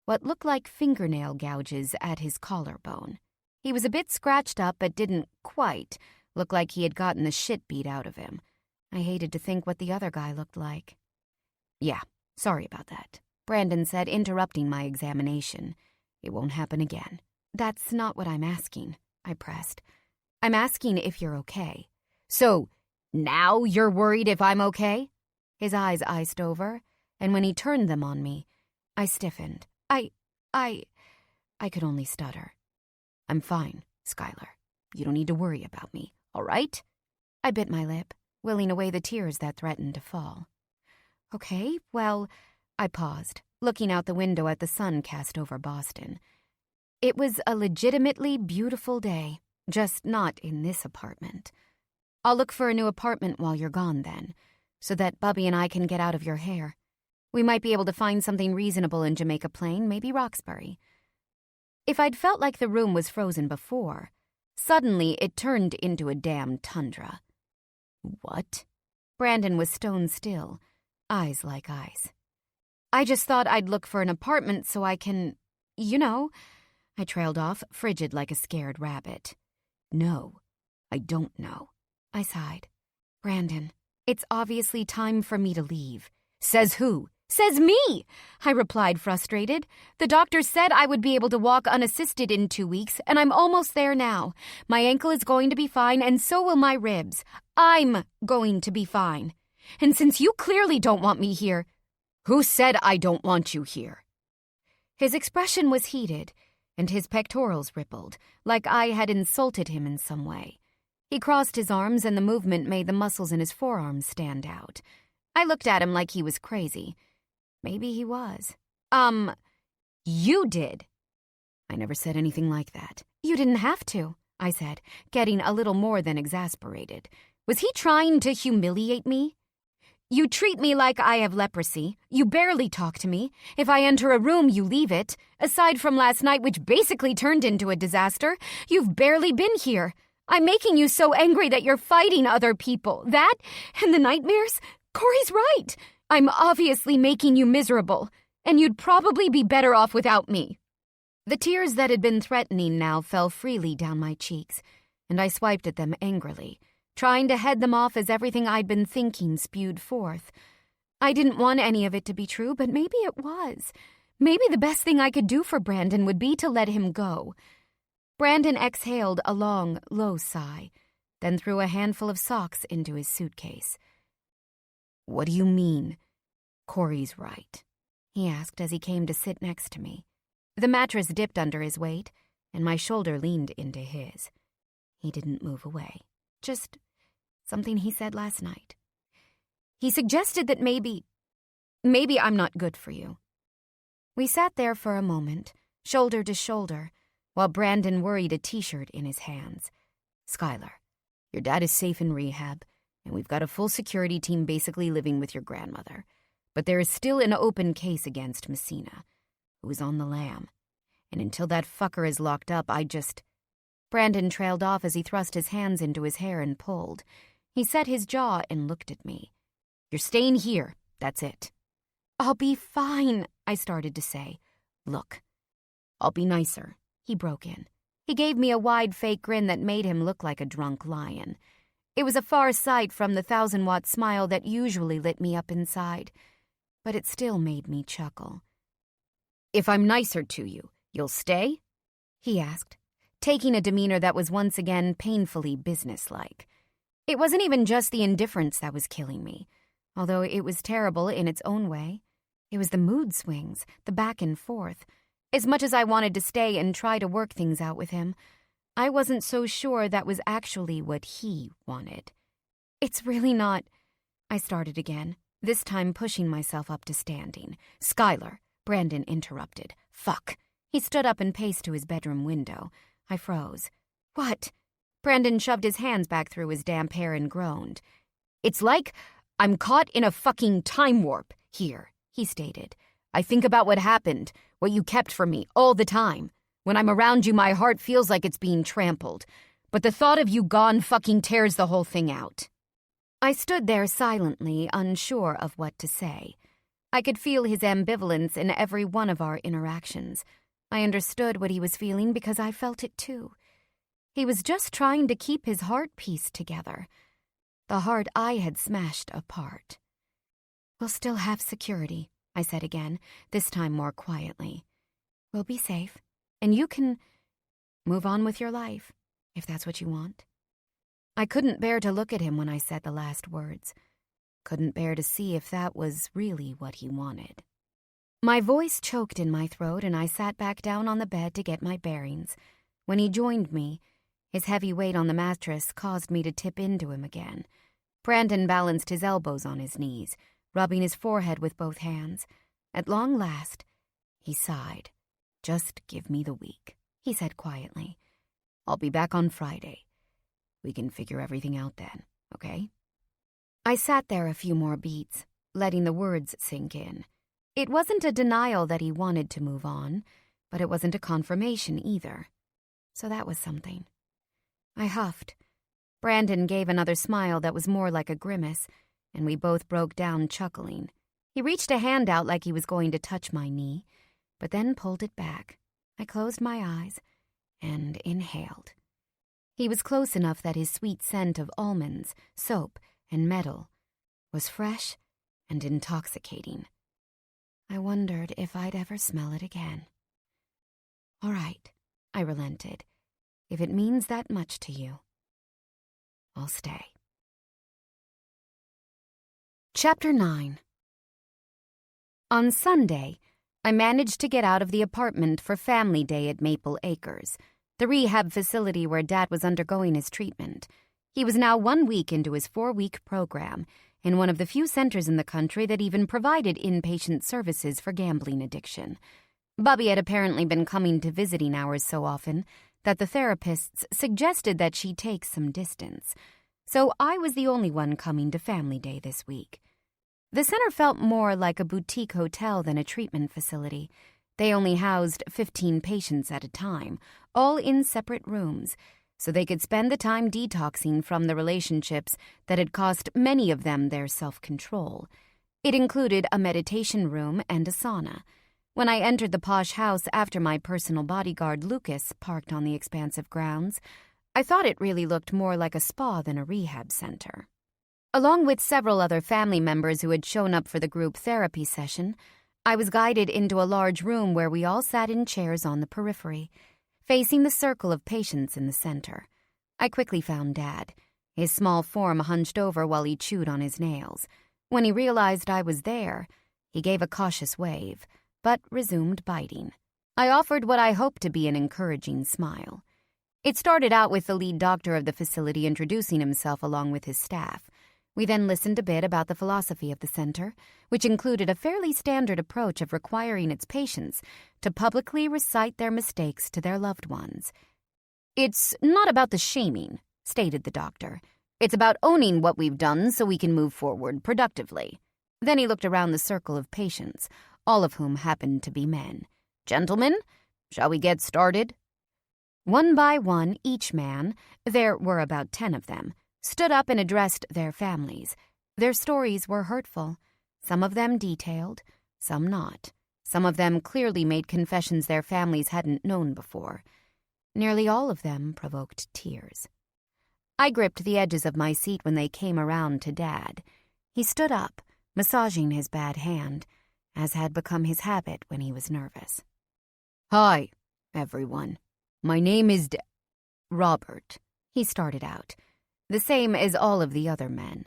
what looked like fingernail gouges at his collarbone. He was a bit scratched up, but didn't quite look like he had gotten the shit beat out of him. I hated to think what the other guy looked like. "Yeah, sorry about that," Brandon said, interrupting my examination. "It won't happen again." "That's not what I'm asking," I pressed. "I'm asking if you're okay." "So, now you're worried if I'm okay?" His eyes iced over, and when he turned them on me, I stiffened. I could only stutter. "I'm fine, Skylar. You don't need to worry about me, all right?" I bit my lip, willing away the tears that threatened to fall. "Okay, well," I paused, looking out the window at the sun cast over Boston. It was a legitimately beautiful day, just not in this apartment. "I'll look for a new apartment while you're gone then, so that Bubby and I can get out of your hair. We might be able to find something reasonable in Jamaica Plain, maybe Roxbury." If I'd felt like the room was frozen before, suddenly it turned into a damn tundra. "What?" Brandon was stone still, eyes like ice. "I just thought I'd look for an apartment so I can, you know," I trailed off, frigid like a scared rabbit. "No, I don't know," I sighed. "Brandon, it's obviously time for me to leave." "Says who?" "Says me," I replied, frustrated. "The doctor said I would be able to walk unassisted in 2 weeks, and I'm almost there now. My ankle is going to be fine, and so will my ribs. I'm going to be fine. And since you clearly don't want me here—" "Who said I don't want you here?" His expression was heated, and his pectorals rippled, like I had insulted him in some way. He crossed his arms, and the movement made the muscles in his forearms stand out. I looked at him like he was crazy. Maybe he was. You did." "I never said anything like that." "You didn't have to," I said, getting a little more than exasperated. Was he trying to humiliate me? "You treat me like I have leprosy. You barely talk to me. If I enter a room, you leave it. Aside from last night, which basically turned into a disaster, you've barely been here. I'm making you so angry that you're fighting other people. That, and the nightmares? Corey's right. I'm obviously making you miserable, and you'd probably be better off without me." The tears that had been threatening now fell freely down my cheeks, and I swiped at them angrily, trying to head them off as everything I'd been thinking spewed forth. I didn't want any of it to be true, but maybe it was. Maybe the best thing I could do for Brandon would be to let him go. Brandon exhaled a long, low sigh, then threw a handful of socks into his suitcase. "What do you mean, Corey's right?" he asked as he came to sit next to me. The mattress dipped under his weight, and my shoulder leaned into his. He didn't move away. Just something he said last night. He suggested that maybe I'm not good for you. We sat there for a moment, shoulder to shoulder, while Brandon worried a t-shirt in his hands. "Skylar, your dad is safe in rehab, and we've got a full security team basically living with your grandmother. But there is still an open case against Messina, who is on the lam. And until that fucker is locked up, Brandon trailed off as he thrust his hands into his hair and pulled. He set his jaw and looked at me. "You're staying here, that's it." "I'll be fine," I started to say. "Look, I'll be nicer," he broke in. He gave me a wide fake grin that made him look like a drunk lion. It was a far sight from the 1,000-watt smile that usually lit me up inside, but it still made me chuckle. "If I'm nicer to you, you'll stay?" he asked, taking a demeanor that was once again painfully businesslike. It wasn't even just the indifference that was killing me, although it was terrible in its own way. It was the mood swings, the back and forth. As much as I wanted to stay and try to work things out with him, I wasn't so sure that was actually what he wanted. "It's really not—" I started again, this time pushing myself up to standing. "Skylar," Brandon interrupted. "Fuck." He stood up and paced to his bedroom window. I froze. What? Brandon shoved his hands back through his damp hair and groaned. It's like I'm caught in a fucking time warp here, he stated. I think about what happened, what you kept from me, all the time. When I'm around you, my heart feels like it's being trampled. But the thought of you gone fucking tears the whole thing out. I stood there silently, unsure of what to say. I could feel his ambivalence in every one of our interactions. I understood what he was feeling because I felt it too. He was just trying to keep his heart piece together. The heart I had smashed apart. We'll still have security, I said again, this time more quietly. We'll be safe, and you can move on with your life, if that's what you want. I couldn't bear to look at him when I said the last words. Couldn't bear to see if that was really what he wanted. My voice choked in my throat, and I sat back down on the bed to get my bearings. When he joined me, his heavy weight on the mattress caused me to tip into him again. Brandon balanced his elbows on his knees, rubbing his forehead with both hands. At long last, he sighed. Just give me the week, he said quietly. I'll be back on Friday. We can figure everything out then, okay? I sat there a few more beats, letting the words sink in. It wasn't a denial that he wanted to move on, but it wasn't a confirmation either. So that was something. I huffed. Brandon gave another smile that was more like a grimace, and we both broke down chuckling. He reached a hand out like he was going to touch my knee, but then pulled it back. I closed my eyes and inhaled. He was close enough that his sweet scent of almonds, soap, and metal was fresh and intoxicating. I wondered if I'd ever smell it again. All right, I relented. If it means that much to you, I'll stay. Chapter 9. On Sunday, I managed to get out of the apartment for Family Day at Maple Acres, the rehab facility where Dad was undergoing his treatment. He was now 1 week into his 4-week program in one of the few centers in the country that even provided inpatient services for gambling addiction. Bubby had apparently been coming to visiting hours so often that the therapists suggested that she take some distance, so I was the only one coming to Family Day this week. The center felt more like a boutique hotel than a treatment facility. They only housed 15 patients at a time, all in separate rooms, so they could spend the time detoxing from the relationships that had cost many of them their self-control. It included a meditation room and a sauna. When I entered the posh house after my personal bodyguard Lucas parked on the expansive grounds, I thought it really looked more like a spa than a rehab center. Along with several other family members who had shown up for the group therapy session, I was guided into a large room where we all sat in chairs on the periphery, facing the circle of patients in the center. I quickly found Dad, his small form hunched over while he chewed on his nails. When he realized I was there, he gave a cautious wave, but resumed biting. I offered what I hoped to be an encouraging smile. It started out with the lead doctor of the facility introducing himself along with his staff. We then listened a bit about the philosophy of the center, which included a fairly standard approach of requiring its patients to publicly recite their mistakes to their loved ones. It's not about the shaming, stated the doctor. It's about owning what we've done so we can move forward productively. Then he looked around the circle of patients, all of whom happened to be men. Gentlemen, shall we get started? One by one, each man, there were about 10 of them, stood up and addressed their families. Their stories were hurtful, some of them detailed, some not. Some of them clearly made confessions their families hadn't known before. Nearly all of them provoked tears. I gripped the edges of my seat when they came around to Dad. He stood up, massaging his bad hand, as had become his habit when he was nervous. Hi, everyone. My name is Robert, he started out, the same as all of the other men.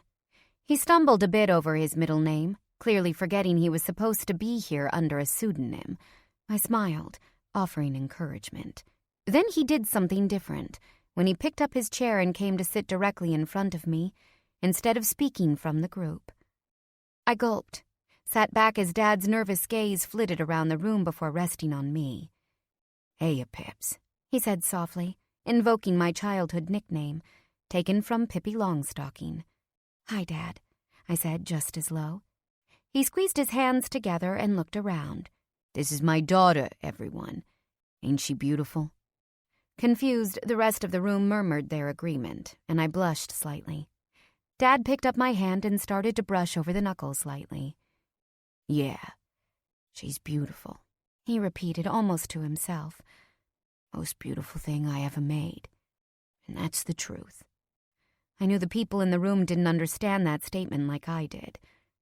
He stumbled a bit over his middle name, clearly forgetting he was supposed to be here under a pseudonym. I smiled, offering encouragement. Then he did something different, when he picked up his chair and came to sit directly in front of me, instead of speaking from the group. I gulped, sat back as Dad's nervous gaze flitted around the room before resting on me. Hey, Pips, he said softly, invoking my childhood nickname, taken from Pippi Longstocking. "Hi, Dad," I said just as low. He squeezed his hands together and looked around. "This is my daughter, everyone. Ain't she beautiful?" Confused, the rest of the room murmured their agreement, and I blushed slightly. Dad picked up my hand and started to brush over the knuckles lightly. "Yeah, she's beautiful," he repeated almost to himself. "Most beautiful thing I ever made. And that's the truth." I knew the people in the room didn't understand that statement like I did,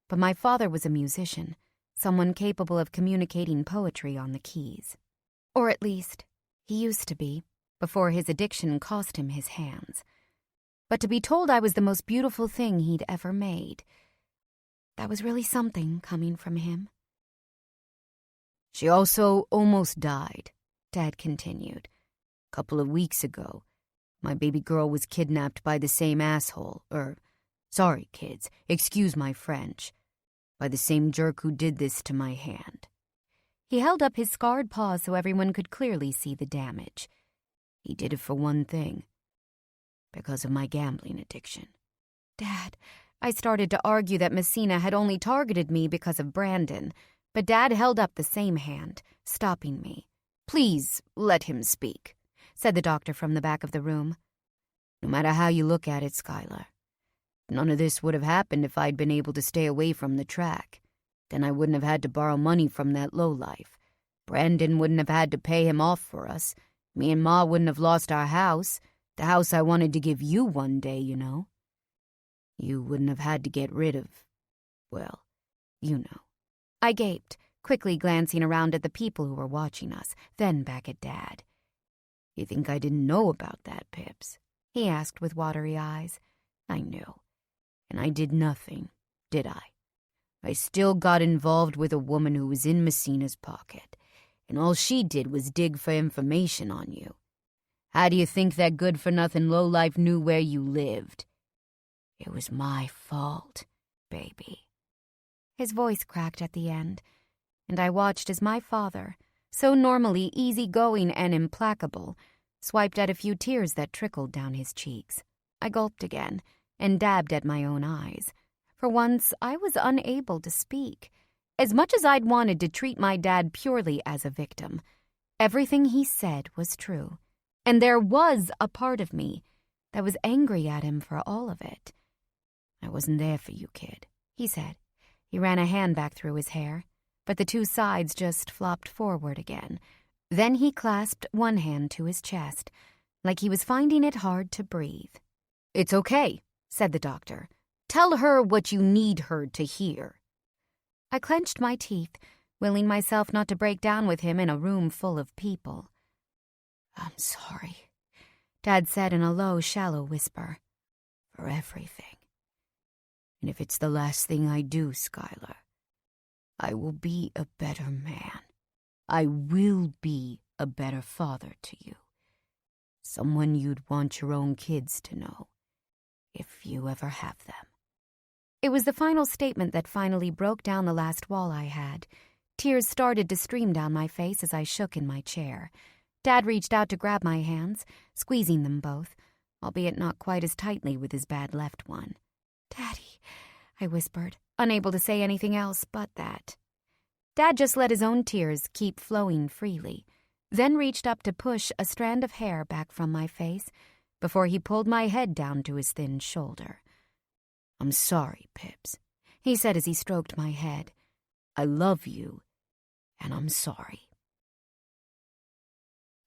but my father was a musician, someone capable of communicating poetry on the keys. Or at least, he used to be, before his addiction cost him his hands. But to be told I was the most beautiful thing he'd ever made, that was really something coming from him. "She also almost died," Dad continued. "Couple of weeks ago, my baby girl was kidnapped by the same asshole, sorry, kids, excuse my French, by the same jerk who did this to my hand." He held up his scarred paw so everyone could clearly see the damage. "He did it for one thing, because of my gambling addiction." "Dad," I started to argue that Messina had only targeted me because of Brandon, but Dad held up the same hand, stopping me. "Please let him speak," said the doctor from the back of the room. "No matter how you look at it, Skylar, none of this would have happened if I'd been able to stay away from the track. Then I wouldn't have had to borrow money from that lowlife. Brandon wouldn't have had to pay him off for us. Me and Ma wouldn't have lost our house, the house I wanted to give you one day, you know. You wouldn't have had to get rid of, well, you know." I gaped, quickly glancing around at the people who were watching us, then back at Dad. "You think I didn't know about that, Pips?" he asked with watery eyes. "I knew. And I did nothing, did I? I still got involved with a woman who was in Messina's pocket, and all she did was dig for information on you. How do you think that good-for-nothing lowlife knew where you lived? It was my fault, baby." His voice cracked at the end, and I watched as my father, so normally easygoing and implacable, swiped at a few tears that trickled down his cheeks. I gulped again and dabbed at my own eyes. For once, I was unable to speak. As much as I'd wanted to treat my dad purely as a victim, everything he said was true. And there was a part of me that was angry at him for all of it. "I wasn't there for you, kid," he said. He ran a hand back through his hair, but the two sides just flopped forward again. Then he clasped one hand to his chest, like he was finding it hard to breathe. "It's okay," said the doctor. "Tell her what you need her to hear." I clenched my teeth, willing myself not to break down with him in a room full of people. "I'm sorry," Dad said in a low, shallow whisper. "For everything. And if it's the last thing I do, Skylar, I will be a better man. I will be a better father to you. Someone you'd want your own kids to know, if you ever have them." It was the final statement that finally broke down the last wall I had. Tears started to stream down my face as I shook in my chair. Dad reached out to grab my hands, squeezing them both, albeit not quite as tightly with his bad left one. "Daddy," I whispered, unable to say anything else but that. Dad just let his own tears keep flowing freely, then reached up to push a strand of hair back from my face before he pulled my head down to his thin shoulder. "I'm sorry, Pips," he said as he stroked my head. "I love you, and I'm sorry."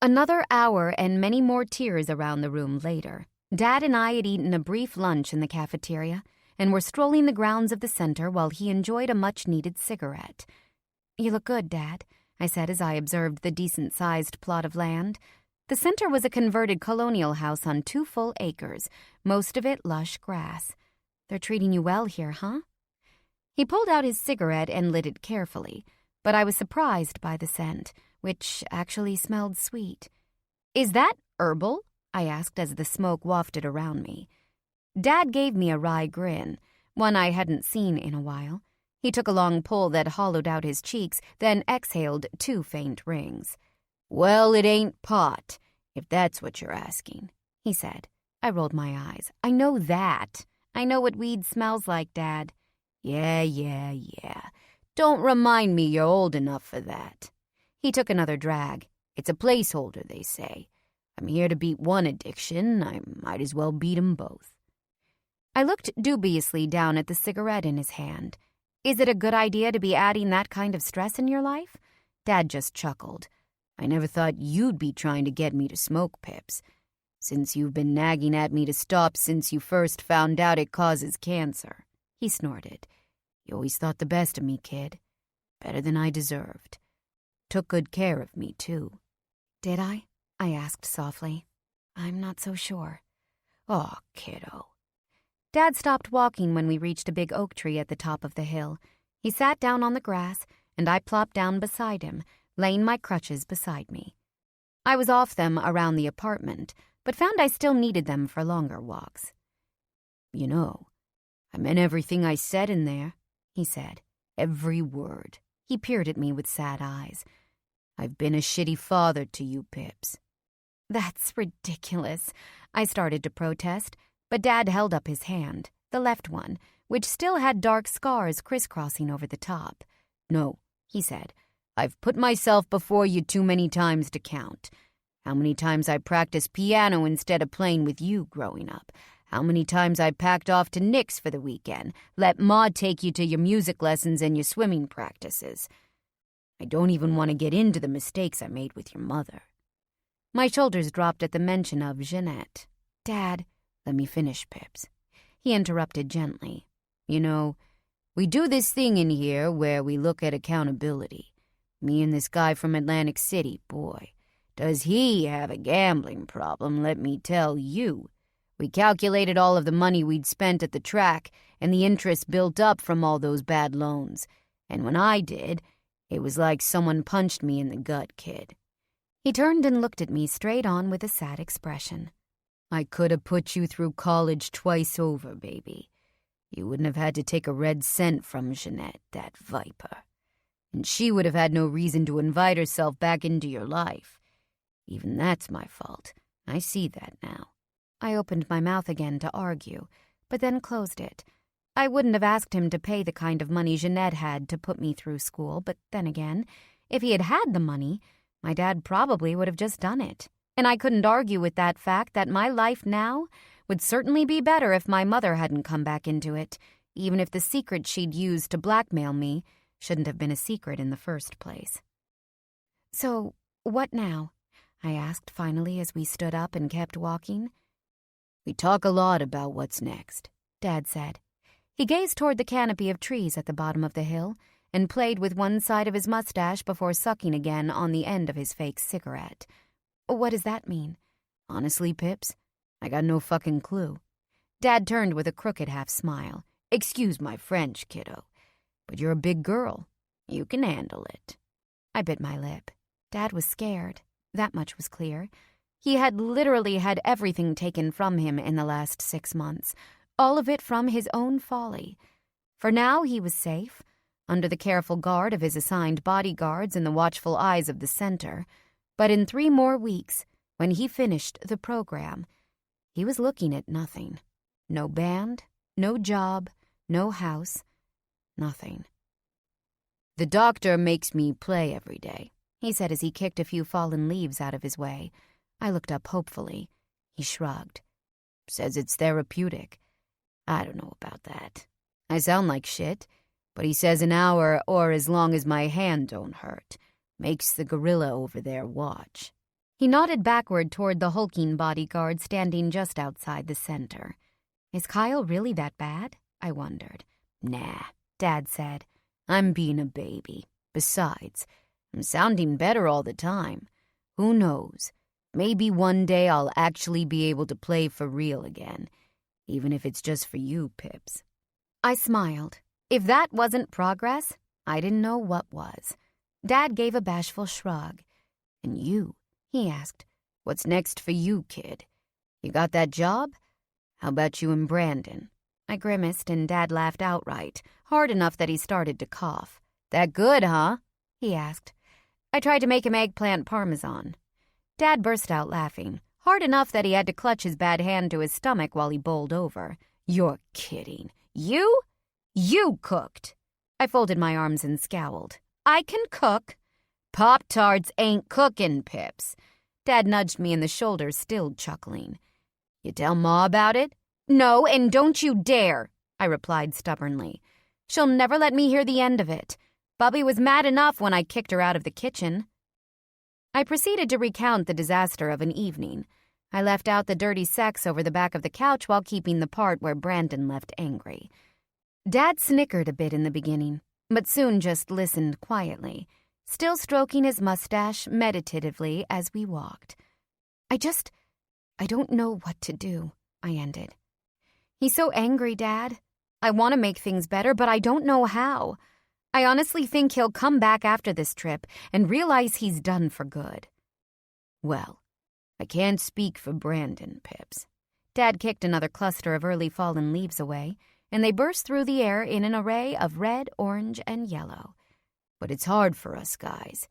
Another hour and many more tears around the room later. Dad and I had eaten a brief lunch in the cafeteria and were strolling the grounds of the center while he enjoyed a much-needed cigarette. "You look good, Dad," I said as I observed the decent-sized plot of land. The center was a converted colonial house on 2 full acres, most of it lush grass. "They're treating you well here, huh?" He pulled out his cigarette and lit it carefully, but I was surprised by the scent, which actually smelled sweet. "Is that herbal?" I asked as the smoke wafted around me. Dad gave me a wry grin, one I hadn't seen in a while. He took a long pull that hollowed out his cheeks, then exhaled 2 faint rings. "Well, it ain't pot. If that's what you're asking, he said. I rolled my eyes. I know that. I know what weed smells like, Dad. Yeah. Don't remind me you're old enough for that. He took another drag. It's a placeholder, they say. I'm here to beat one addiction. I might as well beat 'em both. I looked dubiously down at the cigarette in his hand. Is it a good idea to be adding that kind of stress in your life? Dad just chuckled. I never thought you'd be trying to get me to smoke, Pips. Since you've been nagging at me to stop since you first found out it causes cancer. He snorted. You always thought the best of me, kid. Better than I deserved. Took good care of me, too. Did I asked softly. I'm not so sure. Oh, kiddo. Dad stopped walking when we reached a big oak tree at the top of the hill. He sat down on the grass, and I plopped down beside him, laying my crutches beside me. I was off them around the apartment, but found I still needed them for longer walks. You know, I meant everything I said in there, he said. Every word. He peered at me with sad eyes. I've been a shitty father to you, Pips. That's ridiculous. I started to protest, but Dad held up his hand, the left one, which still had dark scars crisscrossing over the top. No, he said. I've put myself before you too many times to count. How many times I practiced piano instead of playing with you growing up. How many times I packed off to Nick's for the weekend, let Ma take you to your music lessons and your swimming practices. I don't even want to get into the mistakes I made with your mother. My shoulders dropped at the mention of Jeanette. Dad, let me finish, Pips. He interrupted gently. You know, we do this thing in here where we look at accountability. Me and this guy from Atlantic City, boy, does he have a gambling problem, let me tell you. We calculated all of the money we'd spent at the track and the interest built up from all those bad loans. And when I did, it was like someone punched me in the gut, kid. He turned and looked at me straight on with a sad expression. I could have put you through college twice over, baby. You wouldn't have had to take a red cent from Jeanette, that viper. And she would have had no reason to invite herself back into your life. Even that's my fault. I see that now. I opened my mouth again to argue, but then closed it. I wouldn't have asked him to pay the kind of money Jeanette had to put me through school, but then again, if he had had the money, my dad probably would have just done it. And I couldn't argue with that fact that my life now would certainly be better if my mother hadn't come back into it, even if the secret she'd used to blackmail me shouldn't have been a secret in the first place. So, what now? I asked finally as we stood up and kept walking. We talk a lot about what's next, Dad said. He gazed toward the canopy of trees at the bottom of the hill and played with one side of his mustache before sucking again on the end of his fake cigarette. What does that mean? Honestly, Pips, I got no fucking clue. Dad turned with a crooked half-smile. Excuse my French, kiddo, but you're a big girl. You can handle it. I bit my lip. Dad was scared. That much was clear. He had literally had everything taken from him in the last 6 months, all of it from his own folly. For now he was safe, under the careful guard of his assigned bodyguards and the watchful eyes of the center. But in 3 more weeks, when he finished the program, he was looking at nothing. No band, no job, no house, nothing. The doctor makes me play every day, he said as he kicked a few fallen leaves out of his way. I looked up hopefully. He shrugged. Says it's therapeutic. I don't know about that. I sound like shit, but he says an hour or as long as my hand don't hurt. Makes the gorilla over there watch. He nodded backward toward the hulking bodyguard standing just outside the center. Is Kyle really that bad? I wondered. Nah, Dad said. I'm being a baby. Besides, I'm sounding better all the time. Who knows? Maybe one day I'll actually be able to play for real again, even if it's just for you, Pips. I smiled. If that wasn't progress, I didn't know what was. Dad gave a bashful shrug. And you? He asked. What's next for you, kid? You got that job? How about you and Brandon? I grimaced and Dad laughed outright, hard enough that he started to cough. That good, huh? He asked. I tried to make him eggplant parmesan. Dad burst out laughing, hard enough that he had to clutch his bad hand to his stomach while he bowled over. "You're kidding. You? You cooked." I folded my arms and scowled. "I can cook." "Pop-Tarts ain't cooking, Pips." Dad nudged me in the shoulder, still chuckling. "You tell Ma about it?" "No, and don't you dare," I replied stubbornly. "She'll never let me hear the end of it. Bubby was mad enough when I kicked her out of the kitchen." I proceeded to recount the disaster of an evening. I left out the dirty sex over the back of the couch while keeping the part where Brandon left angry. Dad snickered a bit in the beginning, but soon just listened quietly, still stroking his mustache meditatively as we walked. I don't know what to do," I ended. "He's so angry, Dad. I want to make things better, but I don't know how. I honestly think he'll come back after this trip and realize he's done for good." "Well, I can't speak for Brandon, Pips." Dad kicked another cluster of early fallen leaves away, and they burst through the air in an array of red, orange, and yellow. "But it's hard for us guys.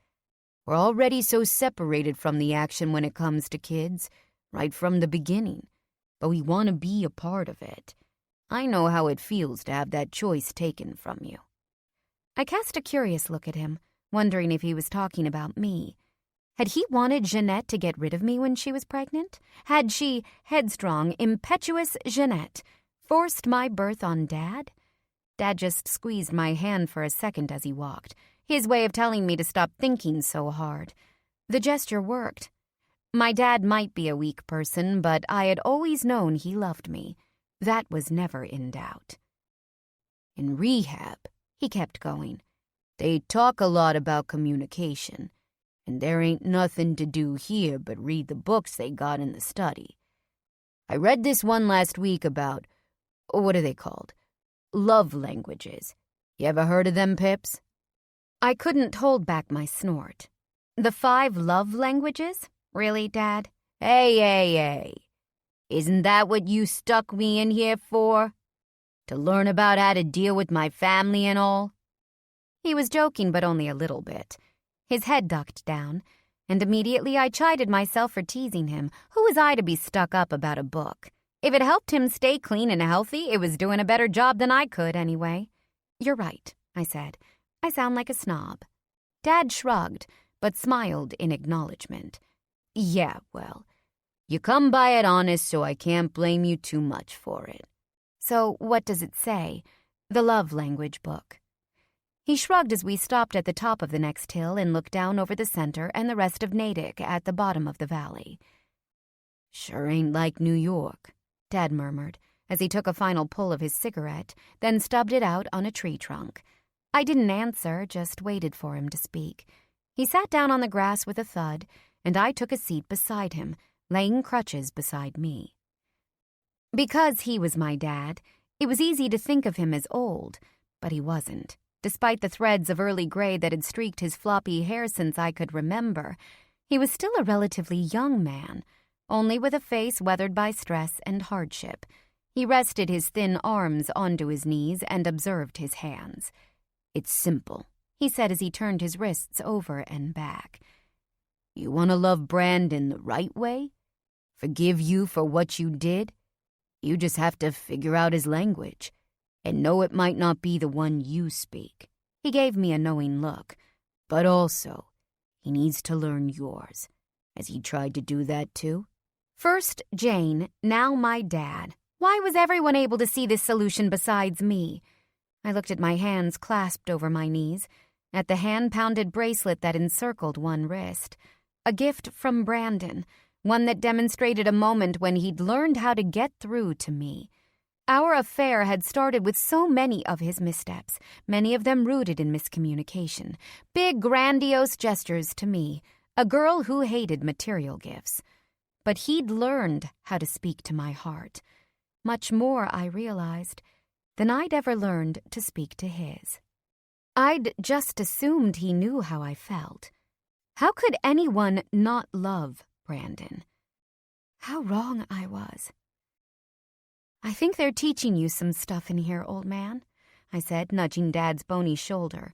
We're already so separated from the action when it comes to kids, right from the beginning. But we want to be a part of it. I know how it feels to have that choice taken from you." I cast a curious look at him, wondering if he was talking about me. Had he wanted Jeanette to get rid of me when she was pregnant? Had she, headstrong, impetuous Jeanette, forced my birth on Dad? Dad just squeezed my hand for a second as he walked, his way of telling me to stop thinking so hard. The gesture worked. My dad might be a weak person, but I had always known he loved me. That was never in doubt. "In rehab," he kept going, "they talk a lot about communication, and there ain't nothing to do here but read the books they got in the study. I read this one last week about, what are they called? Love languages. You ever heard of them, Pips?" I couldn't hold back my snort. "The 5 love languages? Really, Dad?" Hey. Isn't that what you stuck me in here for? To learn about how to deal with my family and all?" He was joking, but only a little bit. His head ducked down, and immediately I chided myself for teasing him. Who was I to be stuck up about a book? If it helped him stay clean and healthy, it was doing a better job than I could anyway. "You're right," I said. "I sound like a snob." Dad shrugged, but smiled in acknowledgement. "Yeah, well, you come by it honest, so I can't blame you too much for it." "So what does it say? The love language book?" He shrugged as we stopped at the top of the next hill and looked down over the center and the rest of Natick at the bottom of the valley. "Sure ain't like New York," Dad murmured as he took a final pull of his cigarette, then stubbed it out on a tree trunk. I didn't answer, just waited for him to speak. He sat down on the grass with a thud, and I took a seat beside him, laying crutches beside me. Because he was my dad, it was easy to think of him as old, but he wasn't. Despite the threads of early gray that had streaked his floppy hair since I could remember, he was still a relatively young man, only with a face weathered by stress and hardship. He rested his thin arms onto his knees and observed his hands. "It's simple," he said as he turned his wrists over and back. "You want to love Brandon the right way? Forgive you for what you did? You just have to figure out his language, and know it might not be the one you speak." He gave me a knowing look. "But also, he needs to learn yours. Has he tried to do that too?" First Jane, now my dad. Why was everyone able to see this solution besides me? I looked at my hands clasped over my knees, at the hand-pounded bracelet that encircled one wrist. A gift from Brandon, one that demonstrated a moment when he'd learned how to get through to me. Our affair had started with so many of his missteps, many of them rooted in miscommunication. Big, grandiose gestures to me, a girl who hated material gifts. But he'd learned how to speak to my heart. Much more, I realized, than I'd ever learned to speak to his. I'd just assumed he knew how I felt. How could anyone not love Brandon? How wrong I was. "I think they're teaching you some stuff in here, old man," I said, nudging Dad's bony shoulder.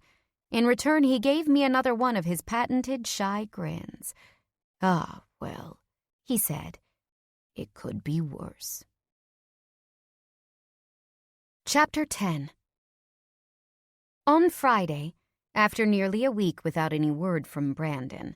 In return, he gave me another one of his patented shy grins. "Ah, Well, he said, it could be worse. Chapter 10. On Friday, after nearly a week without any word from Brandon,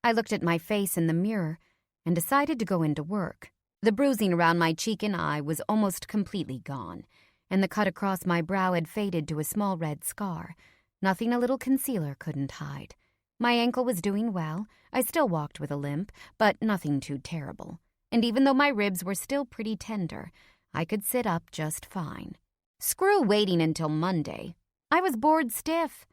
I looked at my face in the mirror and decided to go into work. The bruising around my cheek and eye was almost completely gone, and the cut across my brow had faded to a small red scar, nothing a little concealer couldn't hide. My ankle was doing well. I still walked with a limp, but nothing too terrible. And even though my ribs were still pretty tender, I could sit up just fine. Screw waiting until Monday. I was bored stiff.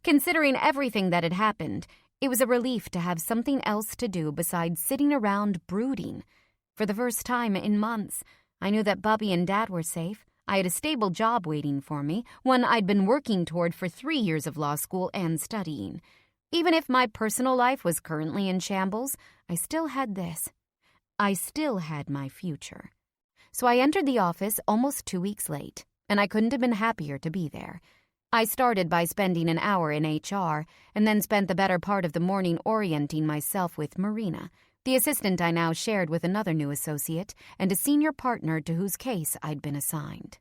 Considering everything that had happened, it was a relief to have something else to do besides sitting around brooding. For the first time in months, I knew that Bubby and Dad were safe. I had a stable job waiting for me, one I'd been working toward for 3 years of law school and studying. Even if my personal life was currently in shambles, I still had this. I still had my future. So I entered the office almost 2 weeks late, and I couldn't have been happier to be there. I started by spending an hour in HR, and then spent the better part of the morning orienting myself with Marina, the assistant I now shared with another new associate and a senior partner to whose case I'd been assigned.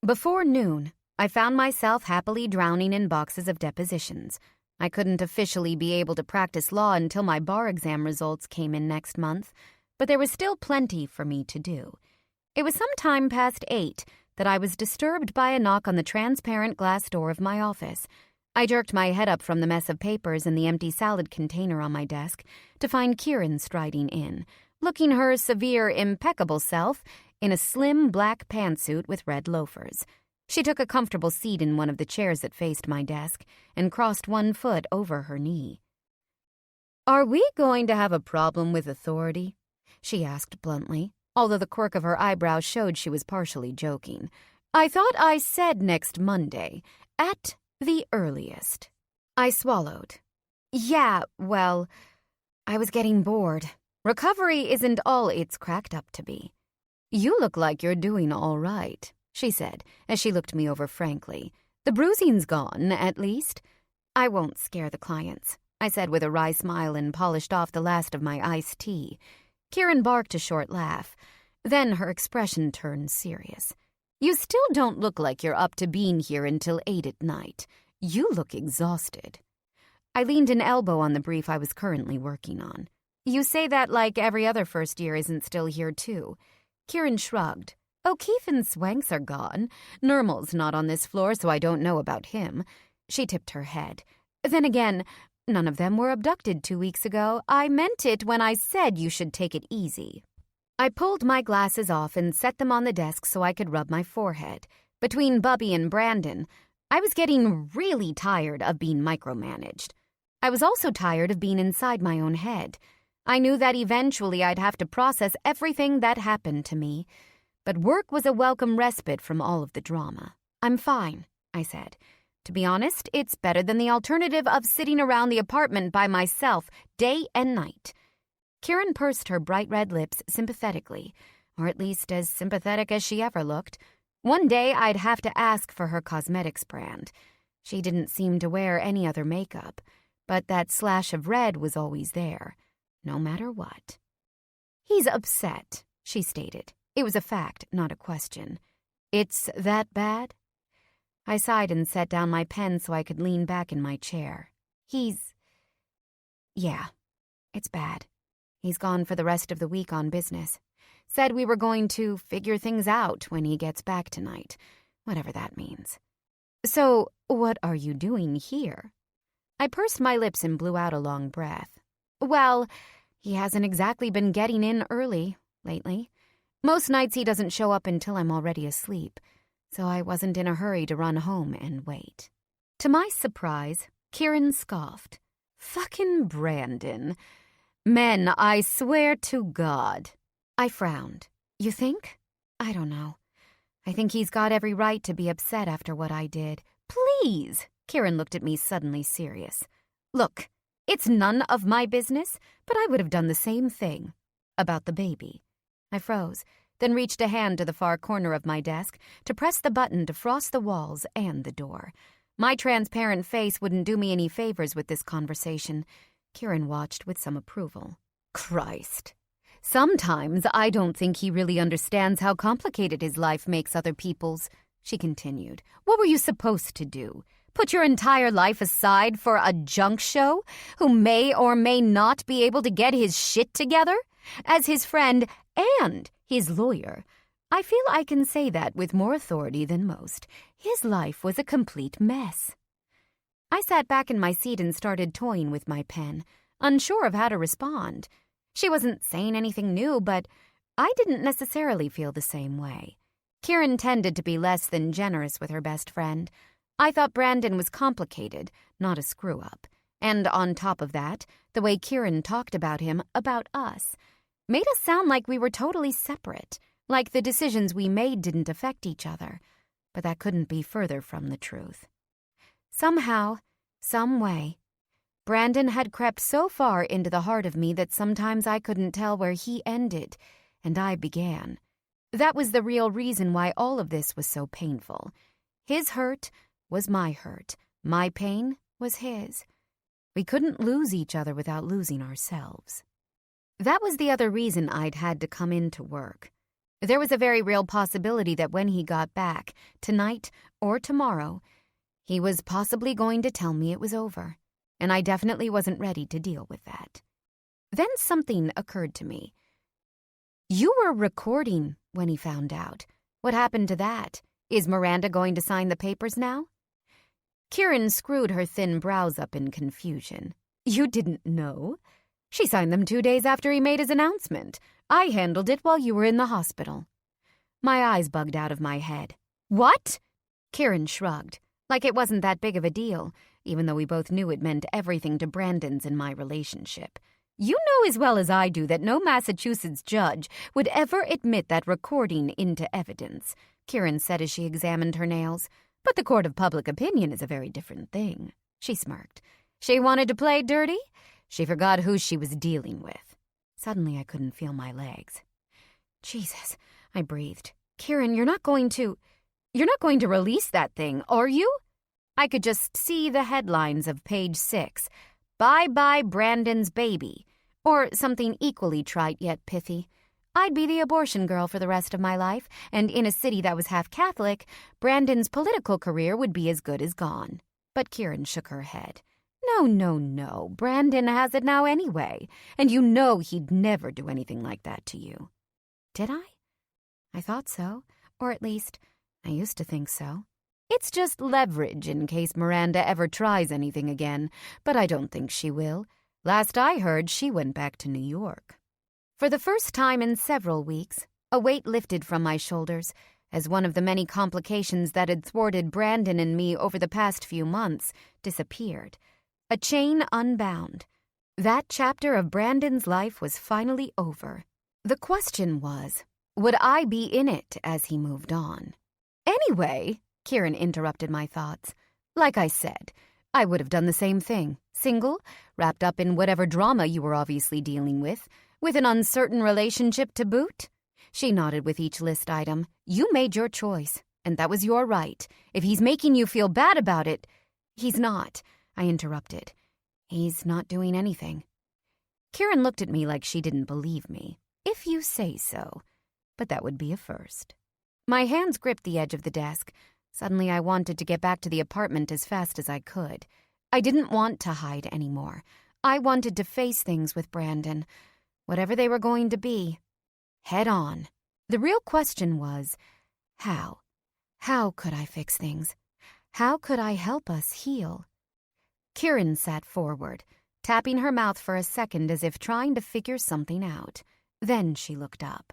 Before noon, I found myself happily drowning in boxes of depositions. I couldn't officially be able to practice law until my bar exam results came in next month, but there was still plenty for me to do. It was some time past 8 that I was disturbed by a knock on the transparent glass door of my office. I jerked my head up from the mess of papers and the empty salad container on my desk to find Kieran striding in, looking her severe, impeccable self in a slim black pantsuit with red loafers. She took a comfortable seat in one of the chairs that faced my desk and crossed one foot over her knee. "Are we going to have a problem with authority?" she asked bluntly, although the quirk of her eyebrows showed she was partially joking. "I thought I said next Monday, at the earliest." I swallowed. "Yeah, well, I was getting bored. Recovery isn't all it's cracked up to be." "You look like you're doing all right," she said, as she looked me over frankly. "The bruising's gone, at least." "I won't scare the clients," I said with a wry smile and polished off the last of my iced tea. Kieran barked a short laugh. Then her expression turned serious. "You still don't look like you're up to being here until 8 at night. You look exhausted." I leaned an elbow on the brief I was currently working on. "You say that like every other first year isn't still here, too." Kieran shrugged. "O'Keefe and Swanks are gone. Nirmal's not on this floor, so I don't know about him." She tipped her head. "Then again, none of them were abducted 2 weeks ago. I meant it when I said you should take it easy." I pulled my glasses off and set them on the desk so I could rub my forehead. Between Bubby and Brandon, I was getting really tired of being micromanaged. I was also tired of being inside my own head. I knew that eventually I'd have to process everything that happened to me. But work was a welcome respite from all of the drama. "I'm fine," I said. "To be honest, it's better than the alternative of sitting around the apartment by myself day and night." Kieran pursed her bright red lips sympathetically, or at least as sympathetic as she ever looked. One day I'd have to ask for her cosmetics brand. She didn't seem to wear any other makeup, but that slash of red was always there, no matter what. "He's upset," she stated. It was a fact, not a question. "It's that bad?" I sighed and set down my pen so I could lean back in my chair. Yeah, it's bad. He's gone for the rest of the week on business. Said we were going to figure things out when he gets back tonight, whatever that means." "So, what are you doing here?" I pursed my lips and blew out a long breath. "Well, he hasn't exactly been getting in early lately. Most nights he doesn't show up until I'm already asleep, so I wasn't in a hurry to run home and wait." To my surprise, Kieran scoffed. "Fucking Brandon. Men, I swear to God." I frowned. "You think?" "I don't know. I think he's got every right to be upset after what I did." "Please!" Kieran looked at me suddenly serious. "Look, it's none of my business, but I would have done the same thing." "About the baby." I froze, then reached a hand to the far corner of my desk to press the button to frost the walls and the door. My transparent face wouldn't do me any favors with this conversation. Kieran watched with some approval. Christ. Sometimes I don't think he really understands how complicated his life makes other people's, she continued. What were you supposed to do? Put your entire life aside for a junk show who may or may not be able to get his shit together? As his friend and his lawyer, I feel I can say that with more authority than most. His life was a complete mess. I sat back in my seat and started toying with my pen, unsure of how to respond. She wasn't saying anything new, but I didn't necessarily feel the same way. Kieran tended to be less than generous with her best friend. I thought Brandon was complicated, not a screw-up. And on top of that, the way Kieran talked about him, about us, made us sound like we were totally separate, like the decisions we made didn't affect each other. But that couldn't be further from the truth. Somehow, some way, Brandon had crept so far into the heart of me that sometimes I couldn't tell where he ended and I began. That was the real reason why all of this was so painful. His hurt was my hurt. My pain was his. We couldn't lose each other without losing ourselves. That was the other reason I'd had to come into work. There was a very real possibility that when he got back, tonight or tomorrow, he was possibly going to tell me it was over, and I definitely wasn't ready to deal with that. Then something occurred to me. You were recording when he found out. What happened to that? Is Miranda going to sign the papers now? Kieran screwed her thin brows up in confusion. You didn't know? She signed them 2 days after he made his announcement. I handled it while you were in the hospital. My eyes bugged out of my head. What? Kieran shrugged, like it wasn't that big of a deal, even though we both knew it meant everything to Brandon's and my relationship. You know as well as I do that no Massachusetts judge would ever admit that recording into evidence, Kieran said as she examined her nails. But the court of public opinion is a very different thing. She smirked. She wanted to play dirty? She forgot who she was dealing with. Suddenly I couldn't feel my legs. Jesus, I breathed. Kieran, you're not going to release that thing, are you? I could just see the headlines of page 6. Bye-bye Brandon's baby. Or something equally trite yet pithy. I'd be the abortion girl for the rest of my life, and in a city that was half Catholic, Brandon's political career would be as good as gone. But Kieran shook her head. No. Brandon has it now anyway, and you know he'd never do anything like that to you. Did I? I thought so, or at least, I used to think so. It's just leverage in case Miranda ever tries anything again, but I don't think she will. Last I heard, she went back to New York. For the first time in several weeks, a weight lifted from my shoulders as one of the many complications that had thwarted Brandon and me over the past few months disappeared. A chain unbound. That chapter of Brandon's life was finally over. The question was, would I be in it as he moved on? Anyway, Kieran interrupted my thoughts. Like I said, I would have done the same thing. Single, wrapped up in whatever drama you were obviously dealing with an uncertain relationship to boot. She nodded with each list item. You made your choice, and that was your right. If he's making you feel bad about it, he's not, I interrupted. He's not doing anything. Kieran looked at me like she didn't believe me. If you say so. But that would be a first. My hands gripped the edge of the desk. Suddenly I wanted to get back to the apartment as fast as I could. I didn't want to hide anymore. I wanted to face things with Brandon, whatever they were going to be. Head on. The real question was, how? How could I fix things? How could I help us heal? Kieran sat forward, tapping her mouth for a second as if trying to figure something out. Then she looked up.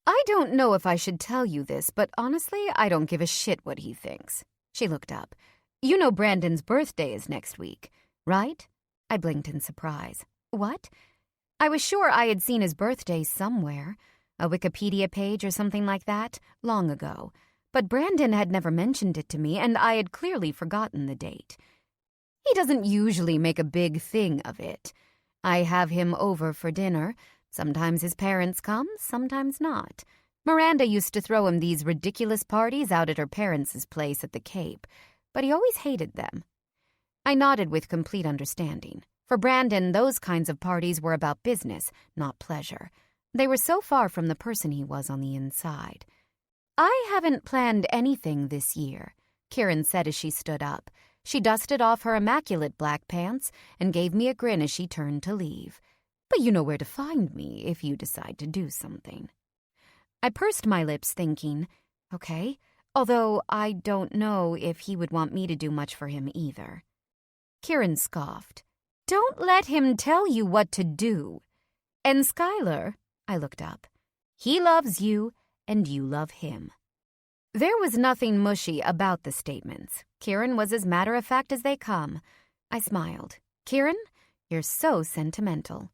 I don't know if I should tell you this, but honestly, I don't give a shit what he thinks. She looked up. You know Brandon's birthday is next week, right? I blinked in surprise. What? I was sure I had seen his birthday somewhere, a Wikipedia page or something like that, long ago. But Brandon had never mentioned it to me, and I had clearly forgotten the date. He doesn't usually make a big thing of it. I have him over for dinner. Sometimes his parents come, sometimes not. Miranda used to throw him these ridiculous parties out at her parents' place at the Cape, but he always hated them. I nodded with complete understanding. For Brandon, those kinds of parties were about business, not pleasure. They were so far from the person he was on the inside. "I haven't planned anything this year," Kieran said as she stood up. She dusted off her immaculate black pants and gave me a grin as she turned to leave. "But you know where to find me if you decide to do something." I pursed my lips thinking, okay, although I don't know if he would want me to do much for him either. Kieran scoffed. "Don't let him tell you what to do." "And Skylar," I looked up, "he loves you and you love him." There was nothing mushy about the statements. Kieran was as matter-of-fact as they come. I smiled. "Kieran, you're so sentimental."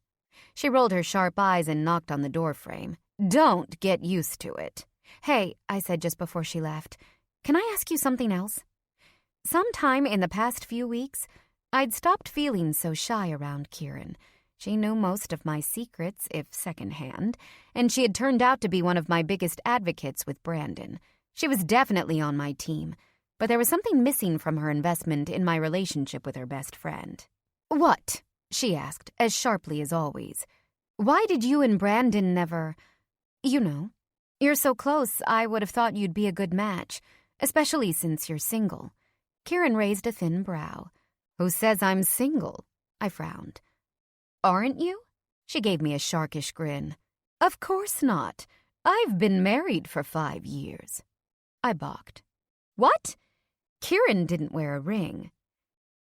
She rolled her sharp eyes and knocked on the doorframe. "Don't get used to it." "Hey," I said just before she left, "can I ask you something else?" Sometime in the past few weeks, I'd stopped feeling so shy around Kieran. She knew most of my secrets, if secondhand, and she had turned out to be one of my biggest advocates with Brandon. She was definitely on my team, but there was something missing from her investment in my relationship with her best friend. "What?" she asked, as sharply as always. "Why did you and Brandon never... You know, you're so close, I would have thought you'd be a good match, especially since you're single." Kieran raised a thin brow. "Who says I'm single?" I frowned. "Aren't you?" She gave me a sharkish grin. "Of course not. I've been married for 5 years." I balked. "What?" Kieran didn't wear a ring.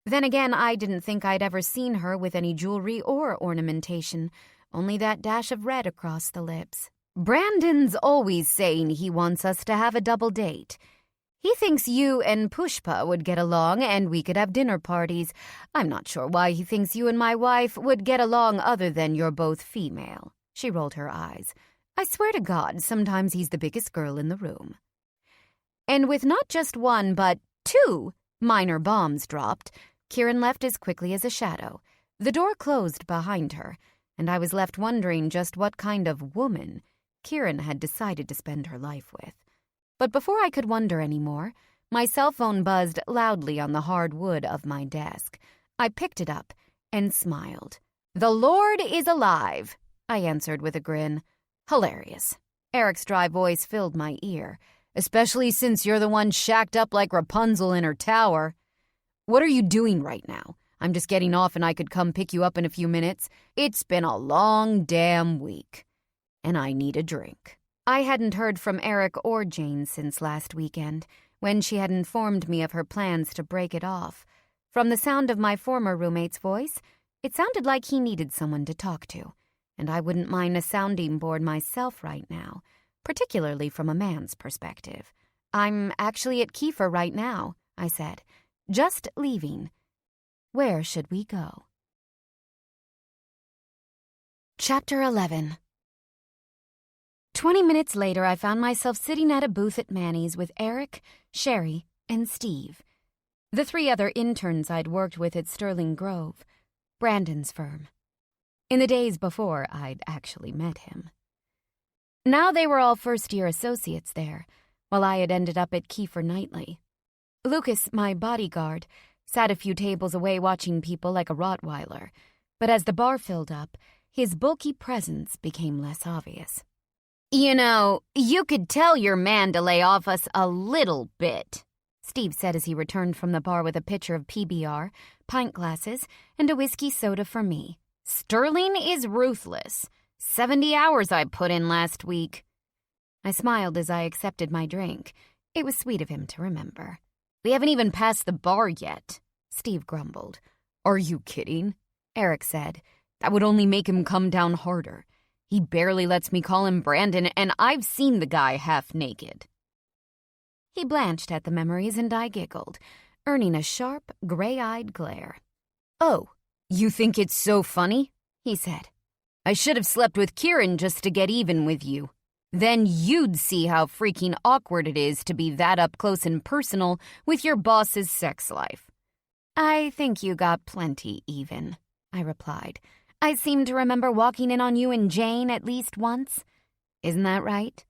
Then again, I didn't think I'd ever seen her with any jewelry or ornamentation, only that dash of red across the lips. "Brandon's always saying he wants us to have a double date. He thinks you and Pushpa would get along and we could have dinner parties. I'm not sure why he thinks you and my wife would get along other than you're both female." She rolled her eyes. "I swear to God, sometimes he's the biggest girl in the room." And with not just one, but 2 minor bombs dropped, Kieran left as quickly as a shadow. The door closed behind her, and I was left wondering just what kind of woman Kieran had decided to spend her life with. But before I could wonder anymore, my cell phone buzzed loudly on the hard wood of my desk. I picked it up and smiled. "The Lord is alive," I answered with a grin. "Hilarious." Eric's dry voice filled my ear. "Especially since you're the one shacked up like Rapunzel in her tower." "What are you doing right now? I'm just getting off and I could come pick you up in a few minutes. It's been a long damn week. And I need a drink." I hadn't heard from Eric or Jane since last weekend, when she had informed me of her plans to break it off. From the sound of my former roommate's voice, it sounded like he needed someone to talk to, and I wouldn't mind a sounding board myself right now, particularly from a man's perspective. "I'm actually at Kiefer right now," I said. "Just leaving. Where should we go?" Chapter 11. 20 minutes later, I found myself sitting at a booth at Manny's with Eric, Sherry, and Steve, the 3 other interns I'd worked with at Sterling Grove, Brandon's firm. In the days before I'd actually met him. Now they were all first-year associates there, while I had ended up at Kiefer nightly. Lucas, my bodyguard, sat a few tables away watching people like a Rottweiler, but as the bar filled up, his bulky presence became less obvious. "You know, you could tell your man to lay off us a little bit," Steve said as he returned from the bar with a pitcher of PBR, pint glasses, and a whiskey soda for me. "Sterling is ruthless. 70 hours I put in last week." I smiled as I accepted my drink. It was sweet of him to remember. "We haven't even passed the bar yet," Steve grumbled. "Are you kidding?" Eric said. "That would only make him come down harder. He barely lets me call him Brandon, and I've seen the guy half naked." He blanched at the memories, and I giggled, earning a sharp, gray-eyed glare. "Oh, you think it's so funny?" he said. "I should have slept with Kieran just to get even with you. Then you'd see how freaking awkward it is to be that up close and personal with your boss's sex life." "I think you got plenty even," I replied. "I seem to remember walking in on you and Jane at least once. Isn't that right?"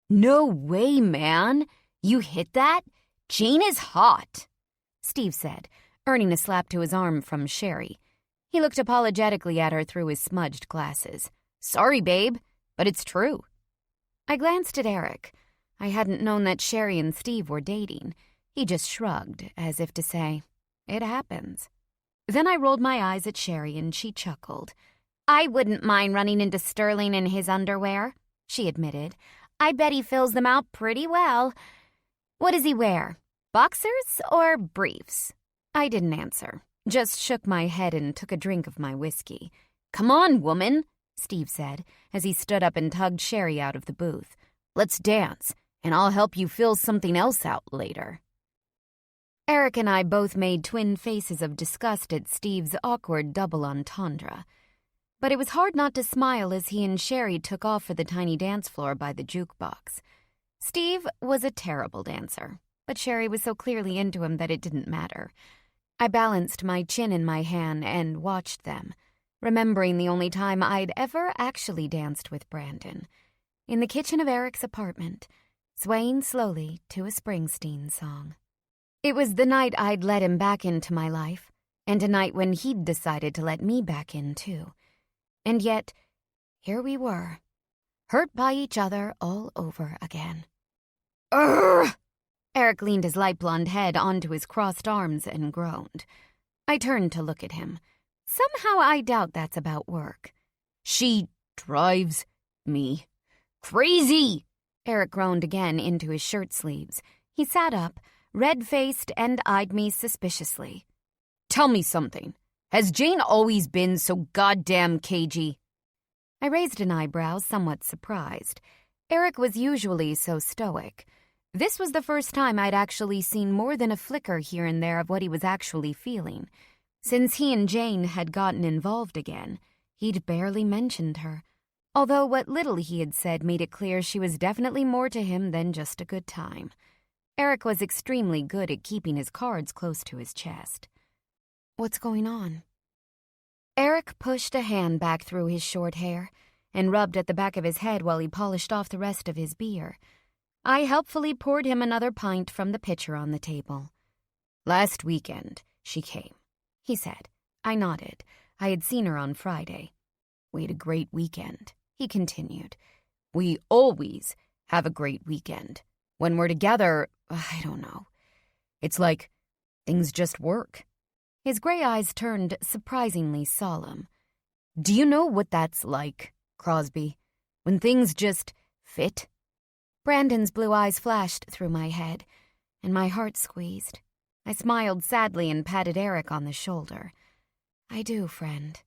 "No way, man. You hit that? Jane is hot," Steve said, earning a slap to his arm from Sherry. He looked apologetically at her through his smudged glasses. Sorry, babe, but it's true. I glanced at Eric. I hadn't known that Sherry and Steve were dating. He just shrugged, as if to say, it happens. Then I rolled my eyes at Sherry and she chuckled. I wouldn't mind running into Sterling in his underwear, she admitted. I bet he fills them out pretty well. What does he wear? Boxers or briefs? I didn't answer, just shook my head and took a drink of my whiskey. Come on, woman, Steve said, as he stood up and tugged Sherry out of the booth. Let's dance, and I'll help you fill something else out later. Eric and I both made twin faces of disgust at Steve's awkward double entendre. But it was hard not to smile as he and Sherry took off for the tiny dance floor by the jukebox. Steve was a terrible dancer, but Sherry was so clearly into him that it didn't matter. I balanced my chin in my hand and watched them, remembering the only time I'd ever actually danced with Brandon, in the kitchen of Eric's apartment, swaying slowly to a Springsteen song. It was the night I'd let him back into my life, and a night when he'd decided to let me back in, too. And yet, here we were, hurt by each other all over again. Urgh! Eric leaned his light blonde head onto his crossed arms and groaned. I turned to look at him. Somehow I doubt that's about work. She drives me crazy! Eric groaned again into his shirt sleeves. He sat up, red-faced, and eyed me suspiciously. Tell me something. Has Jane always been so goddamn cagey? I raised an eyebrow, somewhat surprised. Eric was usually so stoic. This was the first time I'd actually seen more than a flicker here and there of what he was actually feeling. Since he and Jane had gotten involved again, he'd barely mentioned her, although what little he had said made it clear she was definitely more to him than just a good time. Eric was extremely good at keeping his cards close to his chest. What's going on? Eric pushed a hand back through his short hair and rubbed at the back of his head while he polished off the rest of his beer. I helpfully poured him another pint from the pitcher on the table. Last weekend, she came, he said. I nodded. I had seen her on Friday. We had a great weekend, he continued. We always have a great weekend. When we're together, I don't know. It's like things just work. His gray eyes turned surprisingly solemn. Do you know what that's like, Crosby? When things just fit? Brandon's blue eyes flashed through my head, and my heart squeezed. I smiled sadly and patted Eric on the shoulder. I do, friend.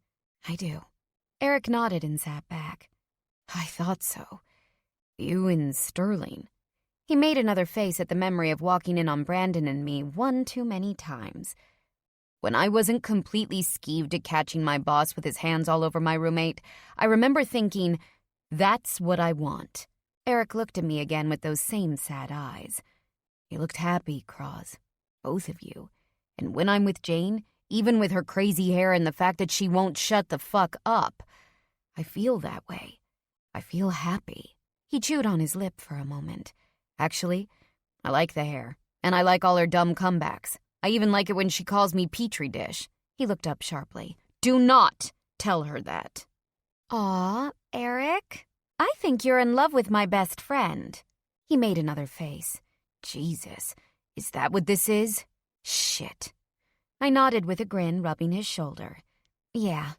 I do. Eric nodded and sat back. I thought so. You and Sterling. He made another face at the memory of walking in on Brandon and me one too many times. When I wasn't completely skeeved at catching my boss with his hands all over my roommate, I remember thinking, that's what I want. Eric looked at me again with those same sad eyes. You looked happy, Cross. Both of you. And when I'm with Jane, even with her crazy hair and the fact that she won't shut the fuck up, I feel that way. I feel happy. He chewed on his lip for a moment. Actually, I like the hair, and I like all her dumb comebacks. I even like it when she calls me Petri dish. He looked up sharply. Do not tell her that. Aw, Eric, I think you're in love with my best friend. He made another face. Jesus, is that what this is? Shit. I nodded with a grin, rubbing his shoulder. Yeah,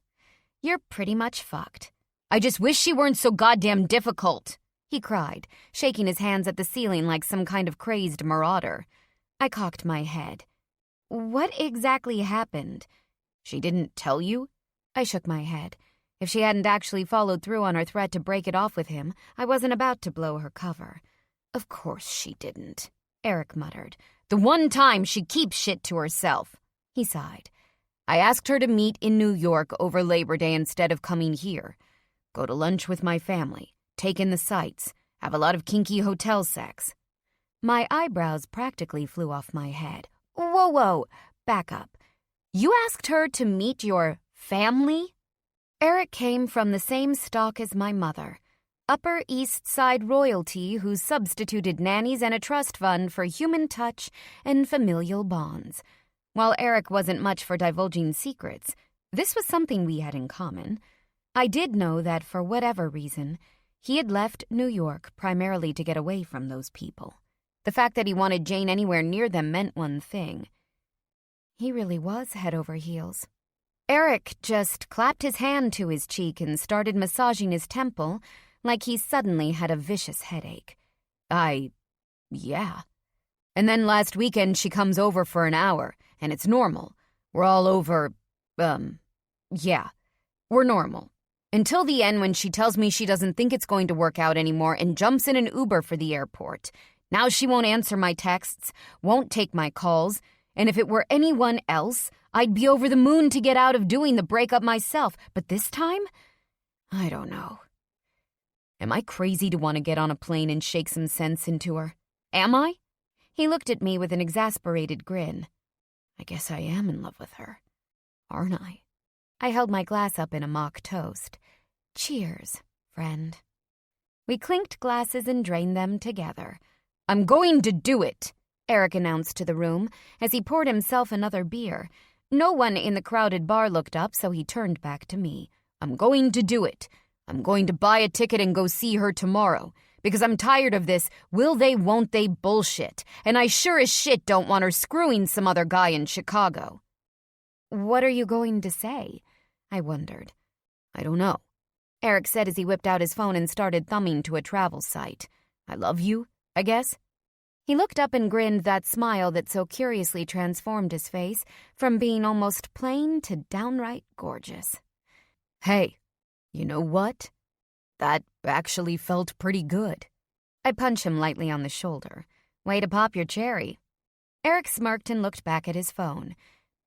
you're pretty much fucked. I just wish she weren't so goddamn difficult, he cried, shaking his hands at the ceiling like some kind of crazed marauder. I cocked my head. What exactly happened? She didn't tell you? I shook my head. If she hadn't actually followed through on her threat to break it off with him, I wasn't about to blow her cover. Of course she didn't, Eric muttered. The one time she keeps shit to herself. He sighed. I asked her to meet in New York over Labor Day instead of coming here. Go to lunch with my family, take in the sights, have a lot of kinky hotel sex. My eyebrows practically flew off my head. Whoa, back up. You asked her to meet your family? Eric came from the same stock as my mother, Upper East Side royalty who substituted nannies and a trust fund for human touch and familial bonds. While Eric wasn't much for divulging secrets, This was something we had in common. I did know that for whatever reason, he had left New York primarily to get away from those people. The fact that he wanted Jane anywhere near them meant one thing. He really was head over heels. Eric just clapped his hand to his cheek and started massaging his temple like he suddenly had a vicious headache. Yeah. And then last weekend she comes over for an hour, and it's normal. We're all over, yeah. We're normal. Until the end when she tells me she doesn't think it's going to work out anymore and jumps in an Uber for the airport. Now she won't answer my texts, won't take my calls, and if it were anyone else, I'd be over the moon to get out of doing the breakup myself. But this time? I don't know. Am I crazy to want to get on a plane and shake some sense into her? Am I? He looked at me with an exasperated grin. I guess I am in love with her, aren't I? I held my glass up in a mock toast. Cheers, friend. We clinked glasses and drained them together. I'm going to do it, Eric announced to the room as he poured himself another beer. No one in the crowded bar looked up, so he turned back to me. I'm going to do it. I'm going to buy a ticket and go see her tomorrow, because I'm tired of this will they, won't they bullshit, and I sure as shit don't want her screwing some other guy in Chicago. What are you going to say? I wondered. I don't know, Eric said as he whipped out his phone and started thumbing to a travel site. I love you, I guess. He looked up and grinned, that smile that so curiously transformed his face from being almost plain to downright gorgeous. Hey, you know what? That actually felt pretty good. I punched him lightly on the shoulder. Way to pop your cherry. Eric smirked and looked back at his phone.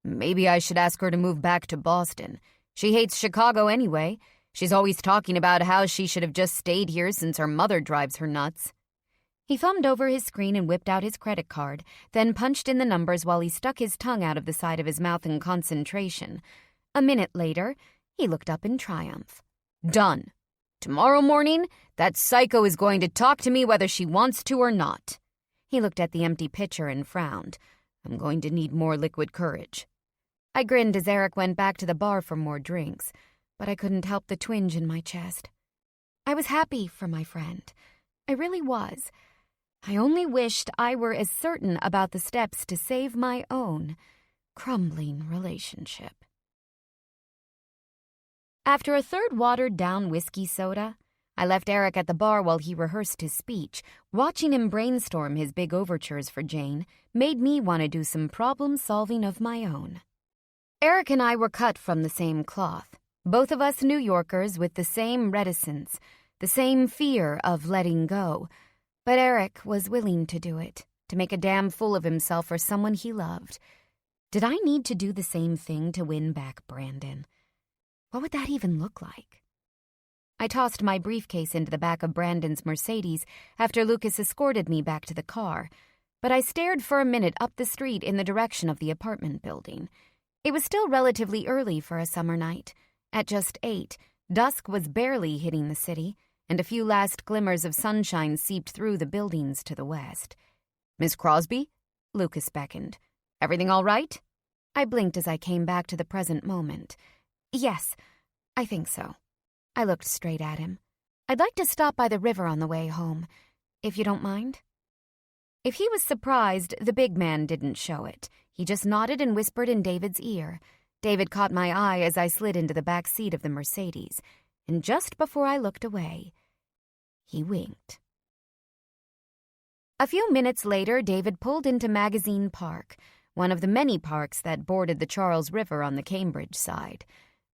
Maybe I should ask her to move back to Boston. She hates Chicago anyway. She's always talking about how she should have just stayed here since her mother drives her nuts. He thumbed over his screen and whipped out his credit card, then punched in the numbers while he stuck his tongue out of the side of his mouth in concentration. A minute later, he looked up in triumph. Done. Tomorrow morning, that psycho is going to talk to me whether she wants to or not. He looked at the empty pitcher and frowned. I'm going to need more liquid courage. I grinned as Eric went back to the bar for more drinks, but I couldn't help the twinge in my chest. I was happy for my friend. I really was. I only wished I were as certain about the steps to save my own crumbling relationship. After a third watered-down whiskey soda, I left Eric at the bar while he rehearsed his speech. Watching him brainstorm his big overtures for Jane made me want to do some problem-solving of my own. Eric and I were cut from the same cloth, both of us New Yorkers with the same reticence, the same fear of letting go. But Eric was willing to do it, to make a damn fool of himself for someone he loved. Did I need to do the same thing to win back Brandon? What would that even look like? I tossed my briefcase into the back of Brandon's Mercedes after Lucas escorted me back to the car, but I stared for a minute up the street in the direction of the apartment building. It was still relatively early for a summer night. At just 8, dusk was barely hitting the city, and a few last glimmers of sunshine seeped through the buildings to the west. Miss Crosby? Lucas beckoned. Everything all right? I blinked as I came back to the present moment. Yes, I think so. I looked straight at him. I'd like to stop by the river on the way home, if you don't mind. If he was surprised, the big man didn't show it. He just nodded and whispered in David's ear. David caught my eye as I slid into the back seat of the Mercedes, and just before I looked away, he winked. A few minutes later, David pulled into Magazine Park, one of the many parks that bordered the Charles River on the Cambridge side.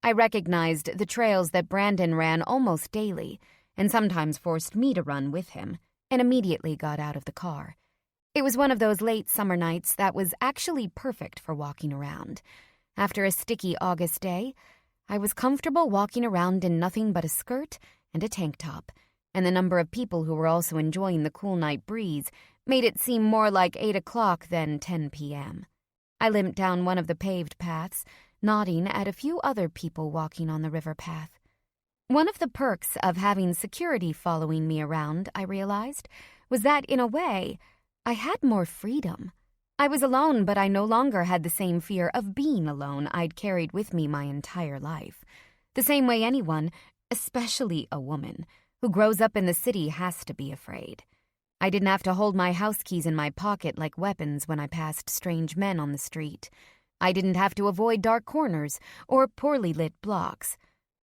I recognized the trails that Brandon ran almost daily, and sometimes forced me to run with him, and immediately got out of the car. It was one of those late summer nights that was actually perfect for walking around. After a sticky August day, I was comfortable walking around in nothing but a skirt and a tank top, and the number of people who were also enjoying the cool night breeze made it seem more like 8 o'clock than 10 p.m. I limped down one of the paved paths, nodding at a few other people walking on the river path. One of the perks of having security following me around, I realized, was that, in a way, I had more freedom. I was alone, but I no longer had the same fear of being alone I'd carried with me my entire life. The same way anyone, especially a woman, who grows up in the city has to be afraid. I didn't have to hold my house keys in my pocket like weapons when I passed strange men on the street. I didn't have to avoid dark corners or poorly lit blocks.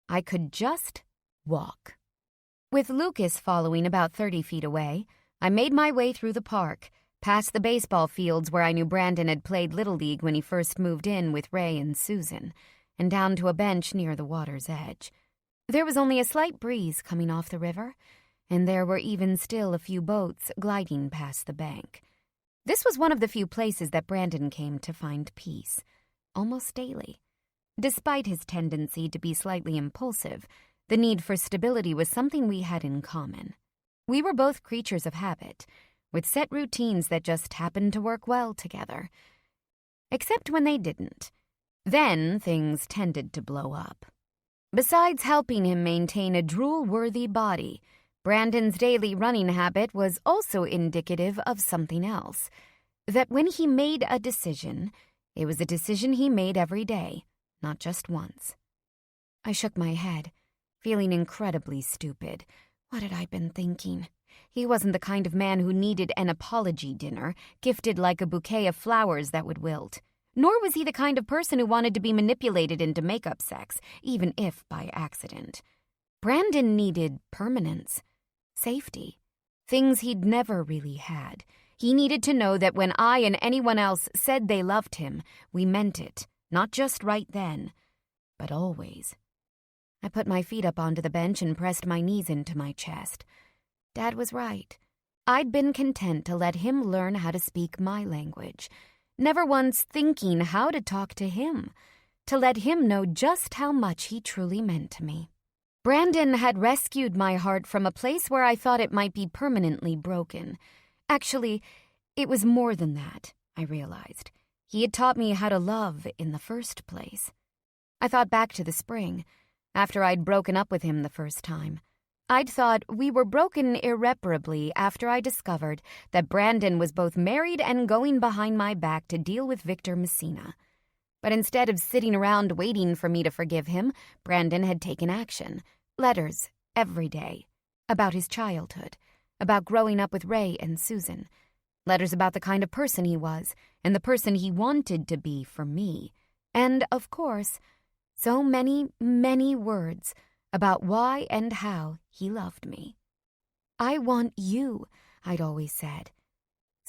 I could just walk. With Lucas following about 30 feet away, I made my way through the park, past the baseball fields where I knew Brandon had played Little League when he first moved in with Ray and Susan, and down to a bench near the water's edge. There was only a slight breeze coming off the river, and there were even still a few boats gliding past the bank. This was one of the few places that Brandon came to find peace, almost daily. Despite his tendency to be slightly impulsive, the need for stability was something we had in common. We were both creatures of habit, with set routines that just happened to work well together. Except when they didn't. Then things tended to blow up. Besides helping him maintain a drool-worthy body, Brandon's daily running habit was also indicative of something else. That when he made a decision, it was a decision he made every day, not just once. I shook my head, feeling incredibly stupid. What had I been thinking? He wasn't the kind of man who needed an apology dinner, gifted like a bouquet of flowers that would wilt. Nor was he the kind of person who wanted to be manipulated into makeup sex, even if by accident. Brandon needed permanence, safety, things he'd never really had. He needed to know that when I and anyone else said they loved him, we meant it, not just right then, but always. I put my feet up onto the bench and pressed my knees into my chest. Dad was right. I'd been content to let him learn how to speak my language, never once thinking how to talk to him, to let him know just how much he truly meant to me. Brandon had rescued my heart from a place where I thought it might be permanently broken. Actually, it was more than that, I realized. He had taught me how to love in the first place. I thought back to the spring, after I'd broken up with him the first time. I'd thought we were broken irreparably after I discovered that Brandon was both married and going behind my back to deal with Victor Messina. But instead of sitting around waiting for me to forgive him, Brandon had taken action. Letters, every day. About his childhood. About growing up with Ray and Susan. Letters about the kind of person he was, and the person he wanted to be for me. And, of course, so many, many words about why and how he loved me. I want you, I'd always said.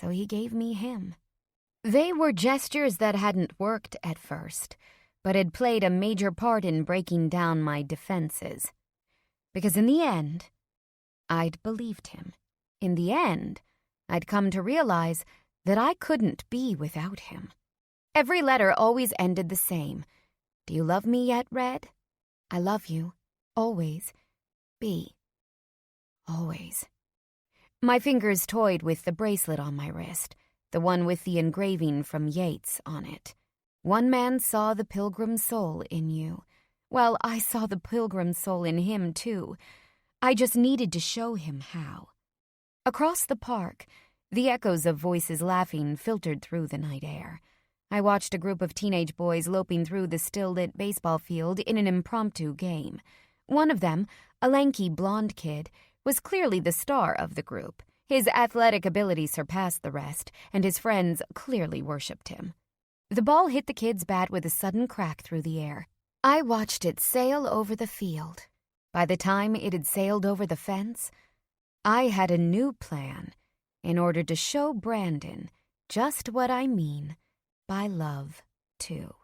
So he gave me him. They were gestures that hadn't worked at first, but had played a major part in breaking down my defenses. Because in the end, I'd believed him. In the end, I'd come to realize that I couldn't be without him. Every letter always ended the same. Do you love me yet, Red? I love you. Always. B. Always. My fingers toyed with the bracelet on my wrist, the one with the engraving from Yeats on it. One man saw the pilgrim soul in you. Well, I saw the pilgrim soul in him, too. I just needed to show him how. Across the park, the echoes of voices laughing filtered through the night air. I watched a group of teenage boys loping through the still-lit baseball field in an impromptu game. One of them, a lanky blonde kid, was clearly the star of the group. His athletic ability surpassed the rest, and his friends clearly worshipped him. The ball hit the kid's bat with a sudden crack through the air. I watched it sail over the field. By the time it had sailed over the fence, I had a new plan in order to show Brandon just what I mean by love, too.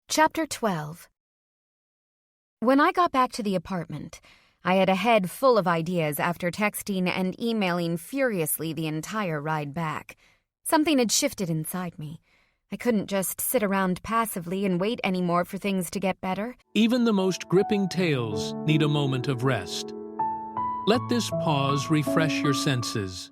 Chapter 12. When I got back to the apartment, I had a head full of ideas after texting and emailing furiously the entire ride back. Something had shifted inside me. I couldn't just sit around passively and wait anymore for things to get better. Even the most gripping tales need a moment of rest. Let this pause refresh your senses.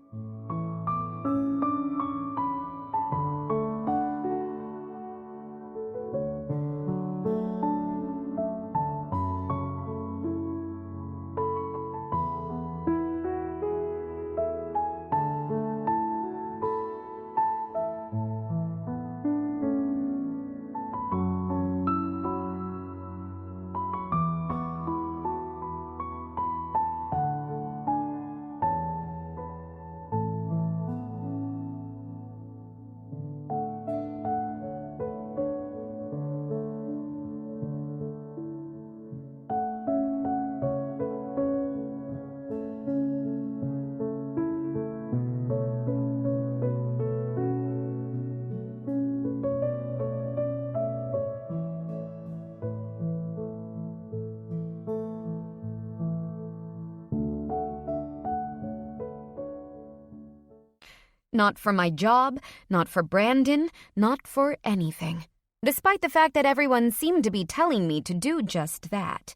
Not for my job, not for Brandon, not for anything. Despite the fact that everyone seemed to be telling me to do just that.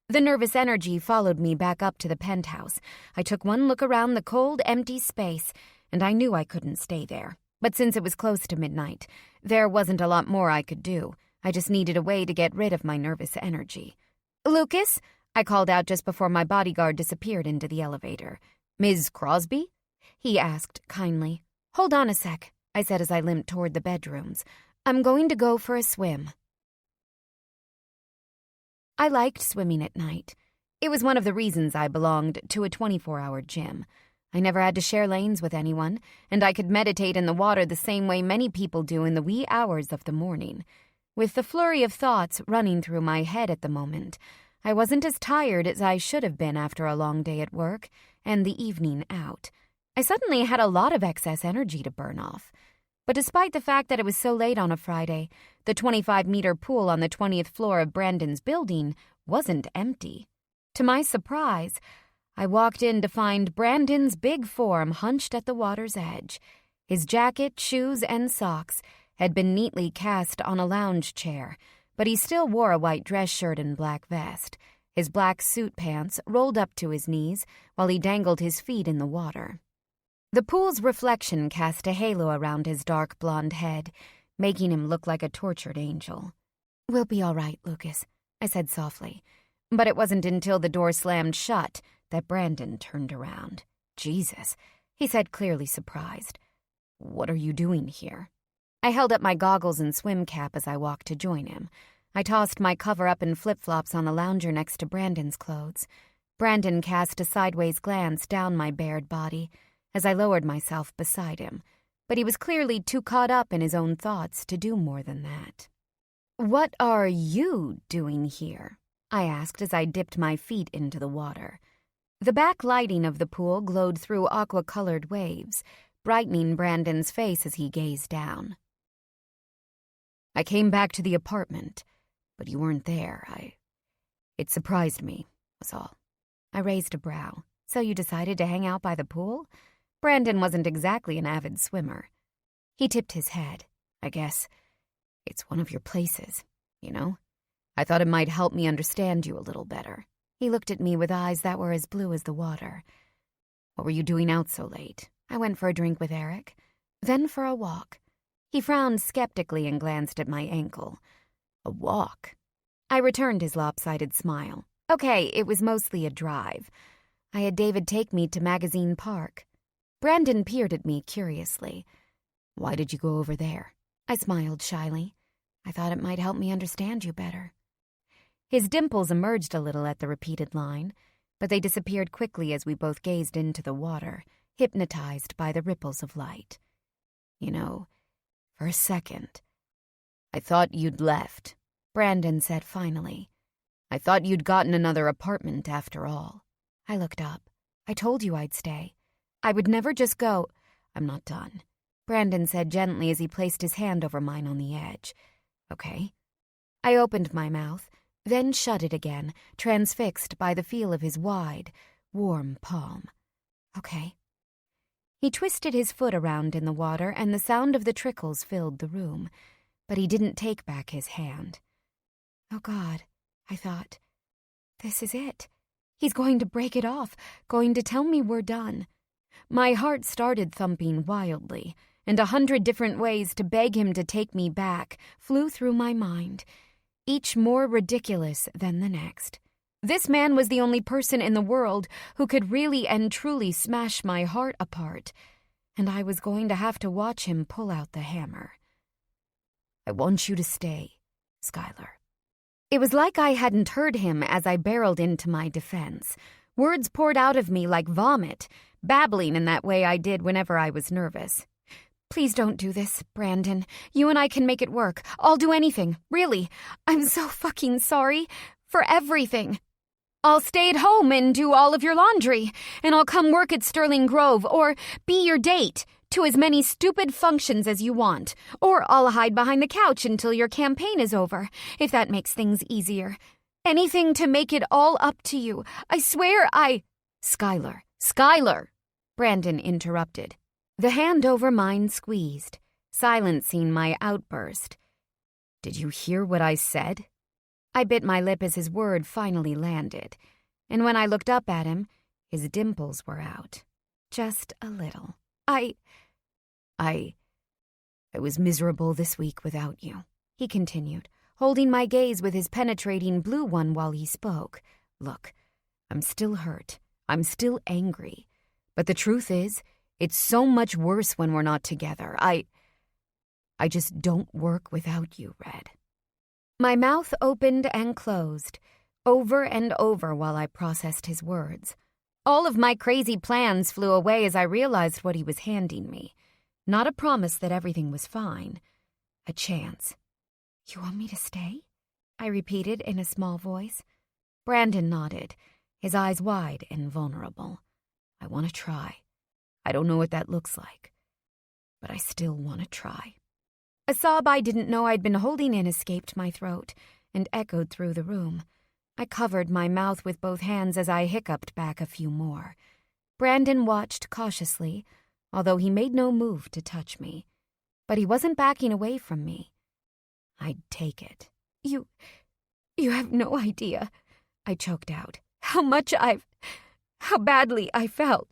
The nervous energy followed me back up to the penthouse. I took one look around the cold, empty space, and I knew I couldn't stay there. But since it was close to midnight, there wasn't a lot more I could do. I just needed a way to get rid of my nervous energy. "Lucas?" I called out just before my bodyguard disappeared into the elevator. "Ms. Crosby?" he asked kindly. "Hold on a sec," I said as I limped toward the bedrooms. "I'm going to go for a swim." I liked swimming at night. It was one of the reasons I belonged to a 24-hour gym. I never had to share lanes with anyone, and I could meditate in the water the same way many people do in the wee hours of the morning. With the flurry of thoughts running through my head at the moment, I wasn't as tired as I should have been after a long day at work and the evening out. I suddenly had a lot of excess energy to burn off. But despite the fact that it was so late on a Friday, the 25-meter pool on the 20th floor of Brandon's building wasn't empty. To my surprise, I walked in to find Brandon's big form hunched at the water's edge. His jacket, shoes, and socks had been neatly cast on a lounge chair, but he still wore a white dress shirt and black vest. His black suit pants rolled up to his knees while he dangled his feet in the water. The pool's reflection cast a halo around his dark blonde head, making him look like a tortured angel. "We'll be all right, Lucas," I said softly. But it wasn't until the door slammed shut that Brandon turned around. "Jesus," he said, clearly surprised. "What are you doing here?" I held up my goggles and swim cap as I walked to join him. I tossed my cover-up and flip-flops on the lounger next to Brandon's clothes. Brandon cast a sideways glance down my bared body as I lowered myself beside him, but he was clearly too caught up in his own thoughts to do more than that. "What are you doing here?" I asked as I dipped my feet into the water. The back lighting of the pool glowed through aqua-colored waves, brightening Brandon's face as he gazed down. "I came back to the apartment, but you weren't there. It surprised me, was all." I raised a brow. "So you decided to hang out by the pool?" Brandon wasn't exactly an avid swimmer. He tipped his head. "I guess it's one of your places, you know? I thought it might help me understand you a little better." He looked at me with eyes that were as blue as the water. "What were you doing out so late?" "I went for a drink with Eric, then for a walk." He frowned skeptically and glanced at my ankle. "A walk?" I returned his lopsided smile. "Okay, it was mostly a drive. I had David take me to Magazine Park." Brandon peered at me curiously. "Why did you go over there?" I smiled shyly. "I thought it might help me understand you better." His dimples emerged a little at the repeated line, but they disappeared quickly as we both gazed into the water, hypnotized by the ripples of light. "You know, for a second, I thought you'd left," Brandon said finally. "I thought you'd gotten another apartment after all." I looked up. "I told you I'd stay. I would never just go—" "I'm not done," Brandon said gently as he placed his hand over mine on the edge. "Okay." I opened my mouth, then shut it again, transfixed by the feel of his wide, warm palm. "Okay." He twisted his foot around in the water, and the sound of the trickles filled the room, but he didn't take back his hand. "Oh, God," I thought. "This is it. He's going to break it off, going to tell me we're done." My heart started thumping wildly, and 100 different ways to beg him to take me back flew through my mind, each more ridiculous than the next. This man was the only person in the world who could really and truly smash my heart apart, and I was going to have to watch him pull out the hammer. "I want you to stay, Skylar." It was like I hadn't heard him as I barreled into my defense. Words poured out of me like vomit, babbling in that way I did whenever I was nervous. "Please don't do this, Brandon. You and I can make it work. I'll do anything, really. I'm so fucking sorry for everything. I'll stay at home and do all of your laundry, and I'll come work at Sterling Grove or be your date to as many stupid functions as you want, or I'll hide behind the couch until your campaign is over, if that makes things easier. Anything to make it all up to you. I swear I—" "Skylar, Brandon interrupted. The hand over mine squeezed, silencing my outburst. "Did you hear what I said?" I bit my lip as his word finally landed, and when I looked up at him, his dimples were out. Just a little. I was miserable this week without you," he continued, holding my gaze with his penetrating blue one while he spoke. "Look, I'm still hurt. I'm still angry. But the truth is, it's so much worse when we're not together. I just don't work without you, Red." My mouth opened and closed, over and over while I processed his words. All of my crazy plans flew away as I realized what he was handing me. Not a promise that everything was fine. A chance. "You want me to stay?" I repeated in a small voice. Brandon nodded, his eyes wide and vulnerable. "I want to try. I don't know what that looks like, but I still want to try." A sob I didn't know I'd been holding in escaped my throat and echoed through the room. I covered my mouth with both hands as I hiccuped back a few more. Brandon watched cautiously, although he made no move to touch me. But he wasn't backing away from me. "I'd take it." You have no idea," I choked out, how badly I felt,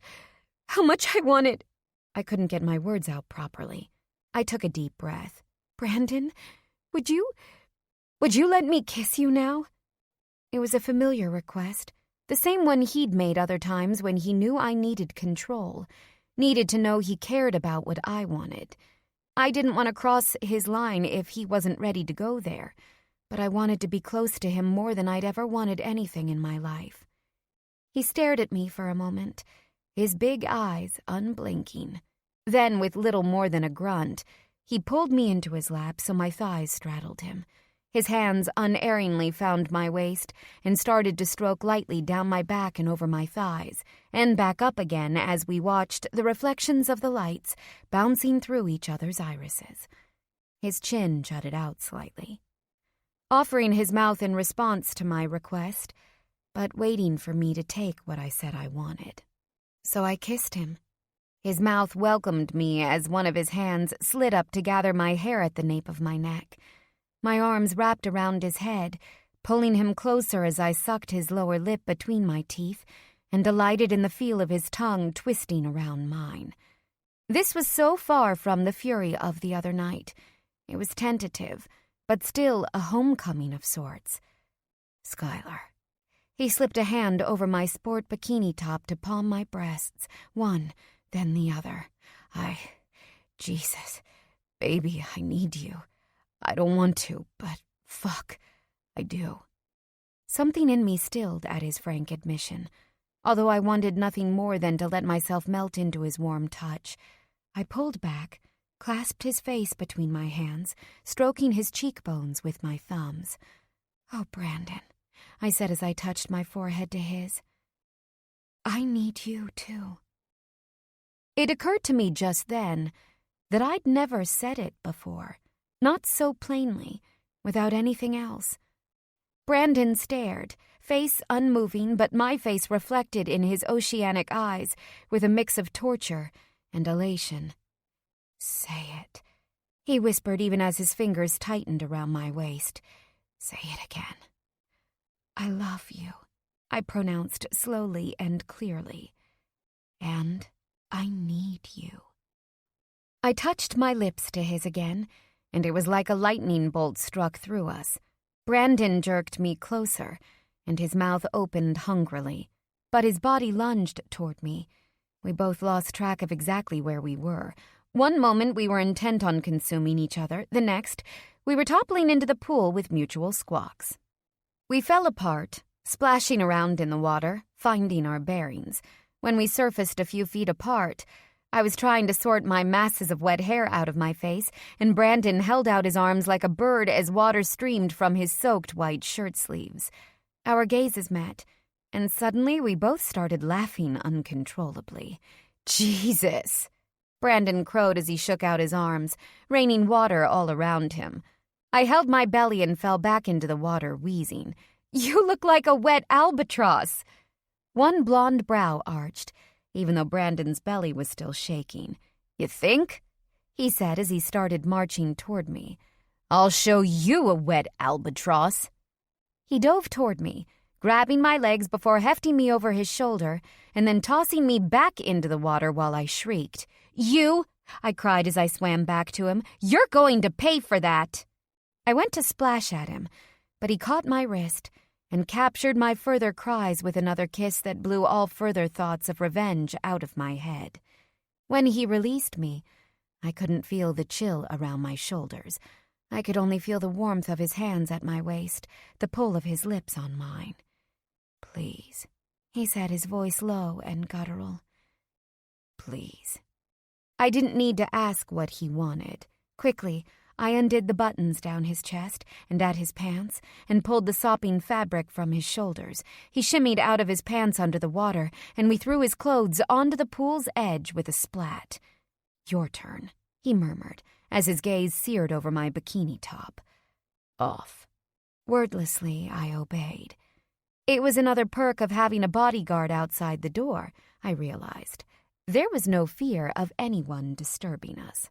how much I wanted." I couldn't get my words out properly. I took a deep breath. "Brandon, would you let me kiss you now?" It was a familiar request, the same one he'd made other times when he knew I needed control, needed to know he cared about what I wanted. I didn't want to cross his line if he wasn't ready to go there, but I wanted to be close to him more than I'd ever wanted anything in my life. He stared at me for a moment, his big eyes unblinking. Then, with little more than a grunt, he pulled me into his lap so my thighs straddled him. His hands unerringly found my waist and started to stroke lightly down my back and over my thighs, and back up again as we watched the reflections of the lights bouncing through each other's irises. His chin jutted out slightly, offering his mouth in response to my request, but waiting for me to take what I said I wanted. So I kissed him. His mouth welcomed me as one of his hands slid up to gather my hair at the nape of my neck. My arms wrapped around his head, pulling him closer as I sucked his lower lip between my teeth and delighted in the feel of his tongue twisting around mine. This was so far from the fury of the other night. It was tentative, but still a homecoming of sorts. "Skylar." He slipped a hand over my sport bikini top to palm my breasts, one, then the other. Jesus, baby, I need you. I don't want to, but fuck, I do. Something in me stilled at his frank admission, although I wanted nothing more than to let myself melt into his warm touch. I pulled back, clasped his face between my hands, stroking his cheekbones with my thumbs. "Oh, Brandon," I said as I touched my forehead to his. "I need you, too." It occurred to me just then that I'd never said it before. Not so plainly, without anything else. Brandon stared, face unmoving, but my face reflected in his oceanic eyes with a mix of torture and elation. "Say it," he whispered even as his fingers tightened around my waist. "Say it again." "I love you," I pronounced slowly and clearly. "And I need you." I touched my lips to his again, and it was like a lightning bolt struck through us. Brandon jerked me closer, and his mouth opened hungrily, but his body lunged toward me. We both lost track of exactly where we were. One moment we were intent on consuming each other, the next, we were toppling into the pool with mutual squawks. We fell apart, splashing around in the water, finding our bearings. When we surfaced a few feet apart, I was trying to sort my masses of wet hair out of my face, and Brandon held out his arms like a bird as water streamed from his soaked white shirt sleeves. Our gazes met, and suddenly we both started laughing uncontrollably. "Jesus!" Brandon crowed as he shook out his arms, raining water all around him. I held my belly and fell back into the water, wheezing. "You look like a wet albatross!" One blonde brow arched, even though Brandon's belly was still shaking. "You think?" he said as he started marching toward me. "I'll show you a wet albatross." He dove toward me, grabbing my legs before hefting me over his shoulder and then tossing me back into the water while I shrieked. "You!" I cried as I swam back to him. "You're going to pay for that!" I went to splash at him, but he caught my wrist and captured my further cries with another kiss that blew all further thoughts of revenge out of my head. When he released me, I couldn't feel the chill around my shoulders. I could only feel the warmth of his hands at my waist, the pull of his lips on mine. "Please," he said, his voice low and guttural. "Please." I didn't need to ask what he wanted. Quickly, I undid the buttons down his chest and at his pants and pulled the sopping fabric from his shoulders. He shimmied out of his pants under the water, and we threw his clothes onto the pool's edge with a splat. "Your turn," he murmured, as his gaze seared over my bikini top. "Off." Wordlessly, I obeyed. It was another perk of having a bodyguard outside the door, I realized. There was no fear of anyone disturbing us.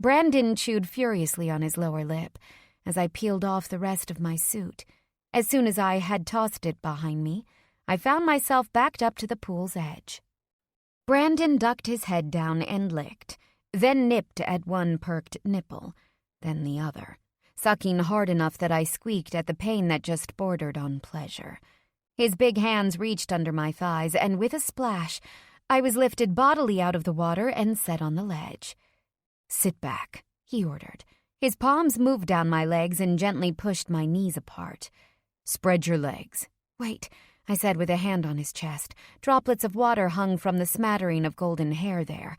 Brandon chewed furiously on his lower lip as I peeled off the rest of my suit. As soon as I had tossed it behind me, I found myself backed up to the pool's edge. Brandon ducked his head down and licked, then nipped at one perked nipple, then the other, sucking hard enough that I squeaked at the pain that just bordered on pleasure. His big hands reached under my thighs, and with a splash, I was lifted bodily out of the water and set on the ledge. "Sit back," he ordered. His palms moved down my legs and gently pushed my knees apart. "Spread your legs." "Wait," I said with a hand on his chest. Droplets of water hung from the smattering of golden hair there.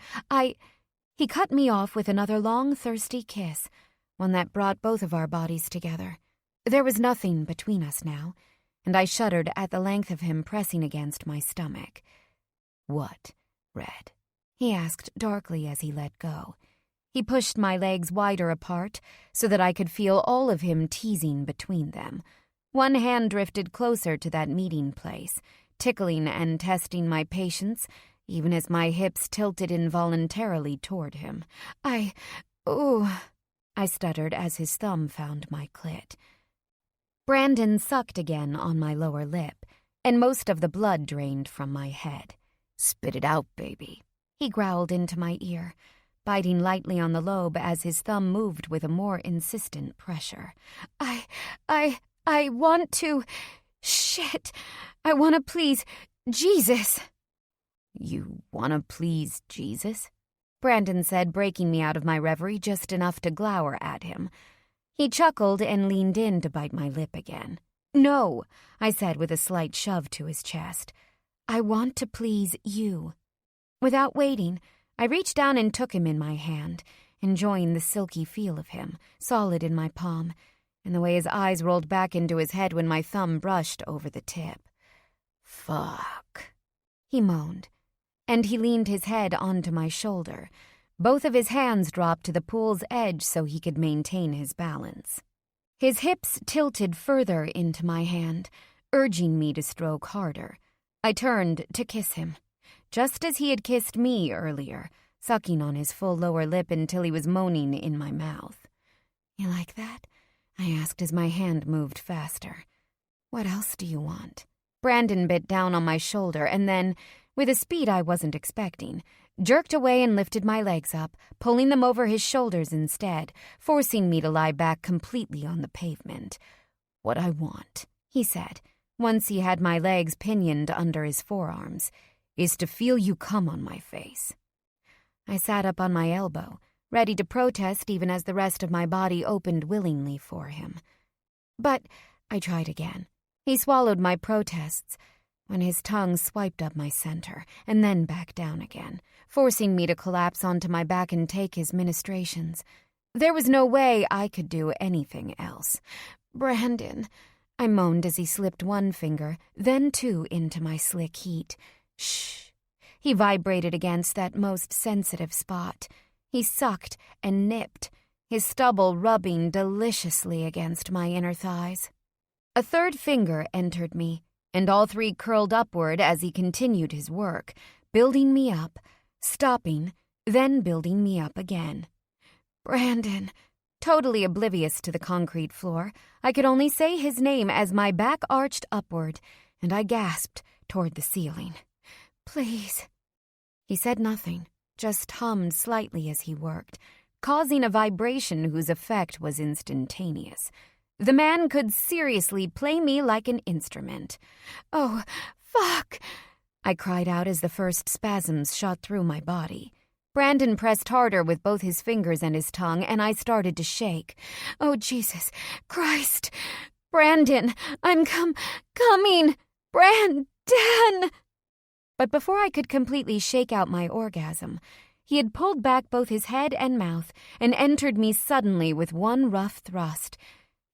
He cut me off with another long, thirsty kiss, one that brought both of our bodies together. There was nothing between us now, and I shuddered at the length of him pressing against my stomach. "What, Red?" he asked darkly as he let go. He pushed my legs wider apart so that I could feel all of him teasing between them. One hand drifted closer to that meeting place, tickling and testing my patience, even as my hips tilted involuntarily toward him. I stuttered as his thumb found my clit. Brandon sucked again on my lower lip, and most of the blood drained from my head. "Spit it out, baby," he growled into my ear, biting lightly on the lobe as his thumb moved with a more insistent pressure. I want to... Shit. I want to please Jesus." "You want to please Jesus?" Brandon said, breaking me out of my reverie just enough to glower at him. He chuckled and leaned in to bite my lip again. "No," I said with a slight shove to his chest. "I want to please you." Without waiting, I reached down and took him in my hand, enjoying the silky feel of him, solid in my palm, and the way his eyes rolled back into his head when my thumb brushed over the tip. "Fuck," he moaned, and he leaned his head onto my shoulder. Both of his hands dropped to the pool's edge so he could maintain his balance. His hips tilted further into my hand, urging me to stroke harder. I turned to kiss him, just as he had kissed me earlier, sucking on his full lower lip until he was moaning in my mouth. "You like that?" I asked as my hand moved faster. "What else do you want?" Brandon bit down on my shoulder and then, with a speed I wasn't expecting, jerked away and lifted my legs up, pulling them over his shoulders instead, forcing me to lie back completely on the pavement. "What I want," he said, once he had my legs pinioned under his forearms, "is to feel you come on my face." I sat up on my elbow, ready to protest even as the rest of my body opened willingly for him. But I tried again. He swallowed my protests when his tongue swiped up my center and then back down again, forcing me to collapse onto my back and take his ministrations. There was no way I could do anything else. "Brandon," I moaned as he slipped one finger, then two into my slick heat. "Shh." He vibrated against that most sensitive spot. He sucked and nipped, his stubble rubbing deliciously against my inner thighs. A third finger entered me, and all three curled upward as he continued his work, building me up, stopping, then building me up again. Brandon. Totally oblivious to the concrete floor, I could only say his name as my back arched upward, and I gasped toward the ceiling. Please. He said nothing, just hummed slightly as he worked, causing a vibration whose effect was instantaneous. The man could seriously play me like an instrument. Oh, fuck! I cried out as the first spasms shot through my body. Brandon pressed harder with both his fingers and his tongue, and I started to shake. Oh, Jesus Christ! Brandon, I'm coming! Brandon! But before I could completely shake out my orgasm, he had pulled back both his head and mouth and entered me suddenly with one rough thrust.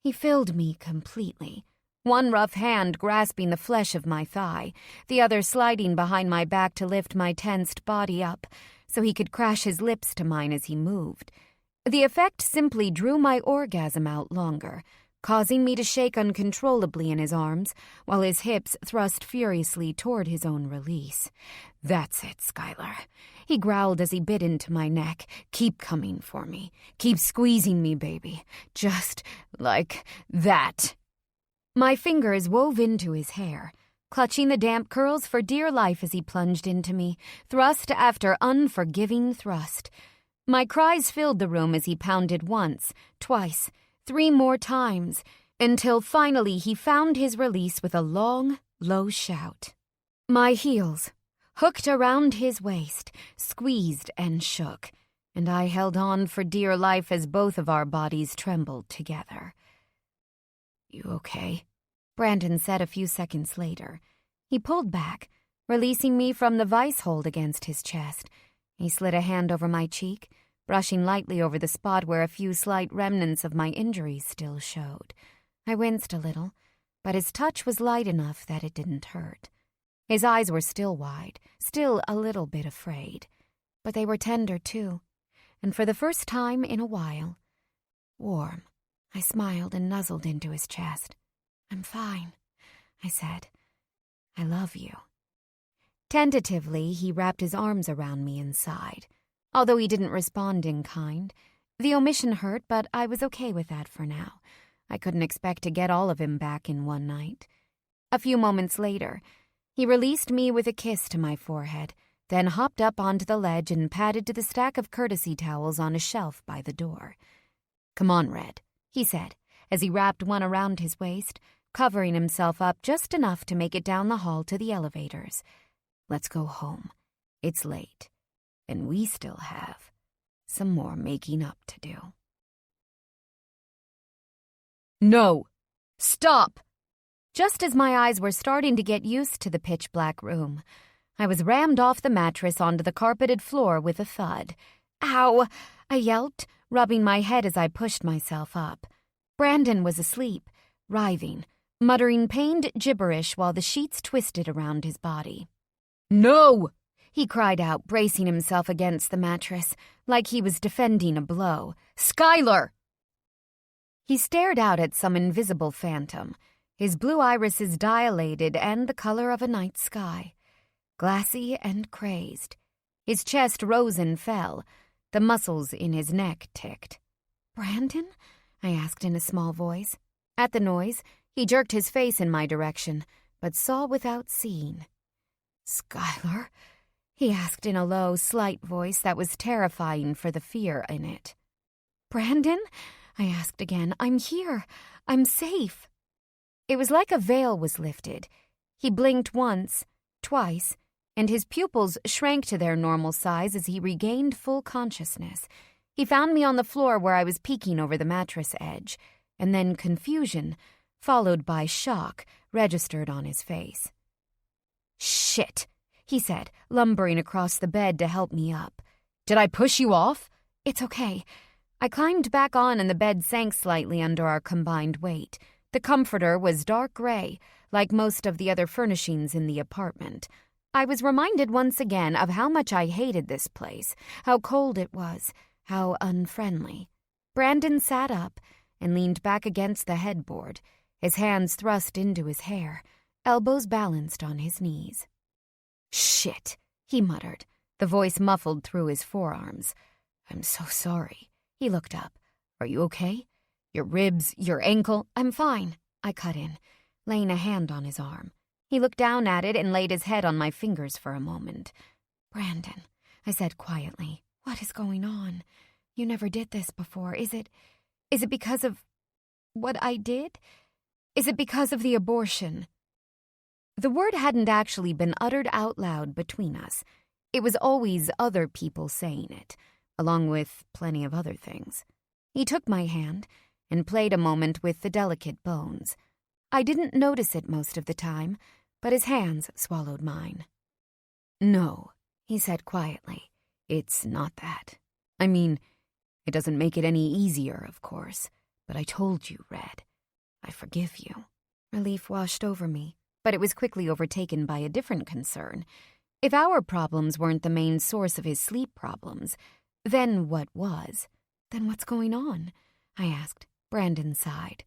He filled me completely, one rough hand grasping the flesh of my thigh, the other sliding behind my back to lift my tensed body up, so he could crash his lips to mine as he moved. The effect simply drew my orgasm out longer, causing me to shake uncontrollably in his arms, while his hips thrust furiously toward his own release. That's it, Skylar. He growled as he bit into my neck. Keep coming for me. Keep squeezing me, baby. Just like that. My fingers wove into his hair, clutching the damp curls for dear life as he plunged into me, thrust after unforgiving thrust. My cries filled the room as he pounded once, twice, 3 more times, until finally he found his release with a long, low shout. My heels, hooked around his waist, squeezed and shook, and I held on for dear life as both of our bodies trembled together. You okay? Brandon said a few seconds later. He pulled back, releasing me from the vice hold against his chest. He slid a hand over my cheek, brushing lightly over the spot where a few slight remnants of my injuries still showed. I winced a little, but his touch was light enough that it didn't hurt. His eyes were still wide, still a little bit afraid, but they were tender too, and for the first time in a while, warm. I smiled and nuzzled into his chest. I'm fine, I said. I love you. Tentatively, he wrapped his arms around me and sighed. Although he didn't respond in kind, the omission hurt, but I was okay with that for now. I couldn't expect to get all of him back in one night. A few moments later, he released me with a kiss to my forehead, then hopped up onto the ledge and padded to the stack of courtesy towels on a shelf by the door. Come on, Red, he said, as he wrapped one around his waist, covering himself up just enough to make it down the hall to the elevators. Let's go home. It's late. And we still have some more making up to do. No! Stop! Just as my eyes were starting to get used to the pitch-black room, I was rammed off the mattress onto the carpeted floor with a thud. Ow! I yelped, rubbing my head as I pushed myself up. Brandon was asleep, writhing, muttering pained gibberish while the sheets twisted around his body. No! He cried out, bracing himself against the mattress, like he was defending a blow. Skylar! He stared out at some invisible phantom, his blue irises dilated and the color of a night sky. Glassy and crazed. His chest rose and fell. The muscles in his neck ticked. Brandon? I asked in a small voice. At the noise, he jerked his face in my direction, but saw without seeing. Skylar? He asked in a low, slight voice that was terrifying for the fear in it. Brandon? I asked again. I'm here. I'm safe. It was like a veil was lifted. He blinked once, twice, and his pupils shrank to their normal size as he regained full consciousness. He found me on the floor where I was peeking over the mattress edge, and then confusion, followed by shock, registered on his face. Shit! He said, lumbering across the bed to help me up. Did I push you off? It's okay. I climbed back on and the bed sank slightly under our combined weight. The comforter was dark gray, like most of the other furnishings in the apartment. I was reminded once again of how much I hated this place, how cold it was, how unfriendly. Brandon sat up and leaned back against the headboard, his hands thrust into his hair, elbows balanced on his knees. Shit, he muttered, The voice muffled through his forearms. "I'm so sorry." He looked up. "Are you okay? Your ribs, your ankle?" "I'm fine," I cut in, laying a hand on his arm. He looked down at it and laid his head on my fingers for a moment. "Brandon," I said quietly, "what is going on? You never did this before. Is it because of what I did? Is it because of the abortion?" The word hadn't actually been uttered out loud between us. It was always other people saying it, along with plenty of other things. He took my hand and played a moment with the delicate bones. I didn't notice it most of the time, but his hands swallowed mine. "No," he said quietly, "it's not that. I mean, it doesn't make it any easier, of course, but I told you, Red. I forgive you." Relief washed over me, but it was quickly overtaken by a different concern. If our problems weren't the main source of his sleep problems, then what was? "Then what's going on?" I asked. Brandon sighed.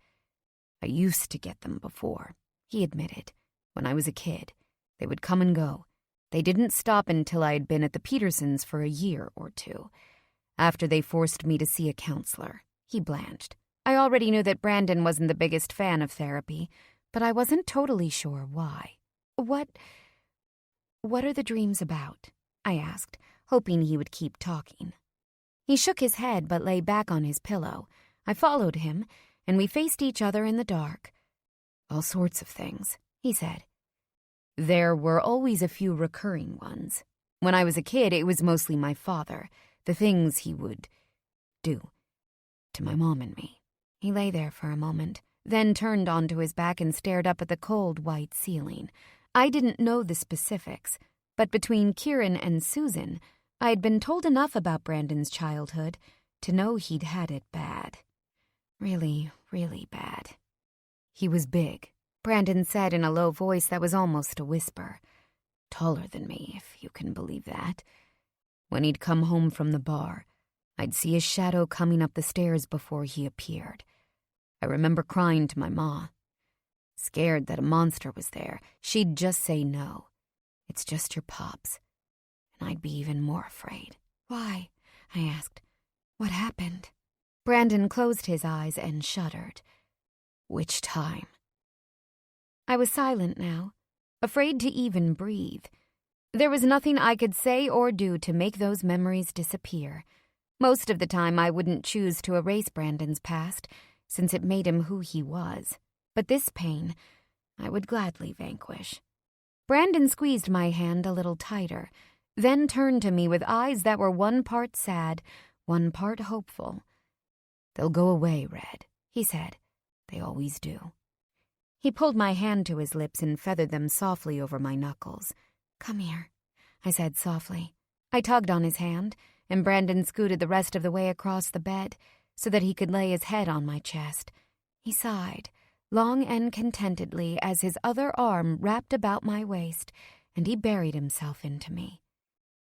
"I used to get them before," he admitted. "When I was a kid, they would come and go. They didn't stop until I had been at the Petersons for a year or two. After they forced me to see a counselor." He blanched. I already knew that Brandon wasn't the biggest fan of therapy, but I wasn't totally sure why. What are the dreams about?" I asked, hoping he would keep talking. He shook his head but lay back on his pillow. I followed him, and we faced each other in the dark. "All sorts of things," he said. "There were always a few recurring ones. When I was a kid, it was mostly my father, the things he would do to my mom and me." He lay there for a moment, then turned onto his back and stared up at the cold white ceiling. I didn't know the specifics, but between Kieran and Susan, I had been told enough about Brandon's childhood to know he'd had it bad. Really, really bad. "He was big," Brandon said in a low voice that was almost a whisper. "Taller than me, if you can believe that. When he'd come home from the bar, I'd see his shadow coming up the stairs before he appeared. I remember crying to my ma. Scared that a monster was there. She'd just say no. It's just your pops. And I'd be even more afraid." "Why?" I asked. "What happened?" Brandon closed his eyes and shuddered. "Which time?" I was silent now, afraid to even breathe. There was nothing I could say or do to make those memories disappear. Most of the time I wouldn't choose to erase Brandon's past, since it made him who he was. But this pain I would gladly vanquish. Brandon squeezed my hand a little tighter, then turned to me with eyes that were one part sad, one part hopeful. "They'll go away, Red," he said. "They always do." He pulled my hand to his lips and feathered them softly over my knuckles. "Come here," I said softly. I tugged on his hand, and Brandon scooted the rest of the way across the bed so that he could lay his head on my chest. He sighed, long and contentedly, as his other arm wrapped about my waist, and he buried himself into me.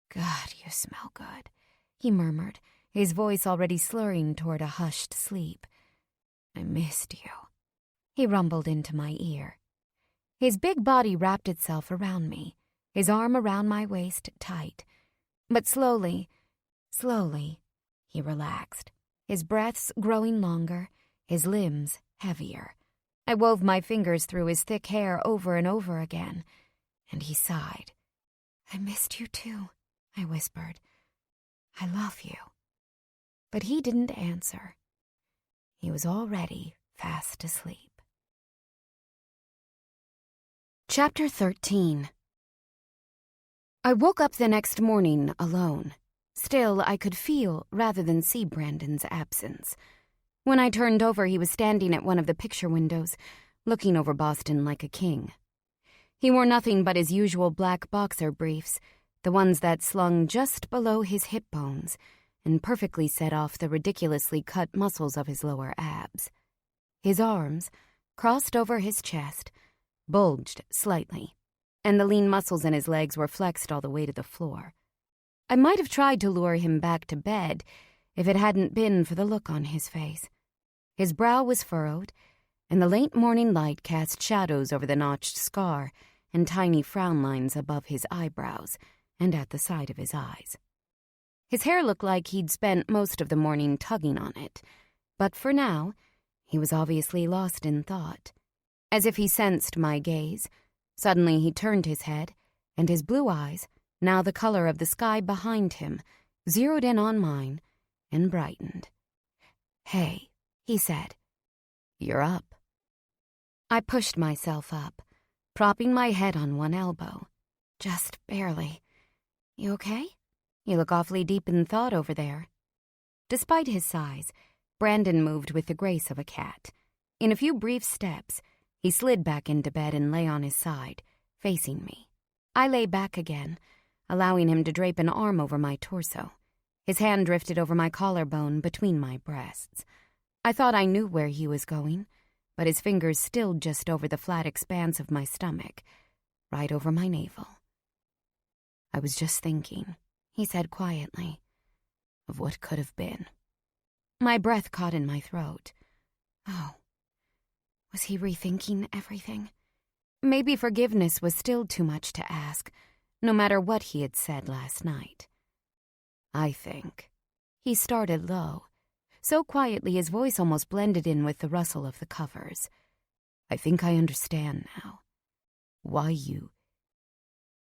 "God, you smell good," he murmured, his voice already slurring toward a hushed sleep. "I missed you," he rumbled into my ear. His big body wrapped itself around me, his arm around my waist tight. But slowly, he relaxed, his breaths growing longer, his limbs heavier. I wove my fingers through his thick hair over and over again, and he sighed. "I missed you too," I whispered. "I love you." But he didn't answer. He was already fast asleep. Chapter 13. I woke up the next morning alone. Still, I could feel rather than see Brandon's absence. When I turned over, he was standing at one of the picture windows, looking over Boston like a king. He wore nothing but his usual black boxer briefs, the ones that slung just below his hip bones and perfectly set off the ridiculously cut muscles of his lower abs. His arms, crossed over his chest, bulged slightly, and the lean muscles in his legs were flexed all the way to the floor. I might have tried to lure him back to bed if it hadn't been for the look on his face. His brow was furrowed, and the late morning light cast shadows over the notched scar and tiny frown lines above his eyebrows, and at the side of his eyes. His hair looked like he'd spent most of the morning tugging on it, but for now, he was obviously lost in thought. As if he sensed my gaze, suddenly he turned his head, and his blue eyes, now the color of the sky behind him, zeroed in on mine and brightened. "Hey," he said, "you're up." I pushed myself up, propping my head on one elbow. Just barely. "You okay? You look awfully deep in thought over there." Despite his size, Brandon moved with the grace of a cat. In a few brief steps, he slid back into bed and lay on his side, facing me. I lay back again, allowing him to drape an arm over my torso. His hand drifted over my collarbone between my breasts. I thought I knew where he was going, but his fingers stilled just over the flat expanse of my stomach, right over my navel. "I was just thinking," he said quietly, "of what could have been." My breath caught in my throat. Oh, was he rethinking everything? Maybe forgiveness was still too much to ask, no matter what he had said last night. "I think." He started low, so quietly his voice almost blended in with the rustle of the covers. "I think I understand now. Why you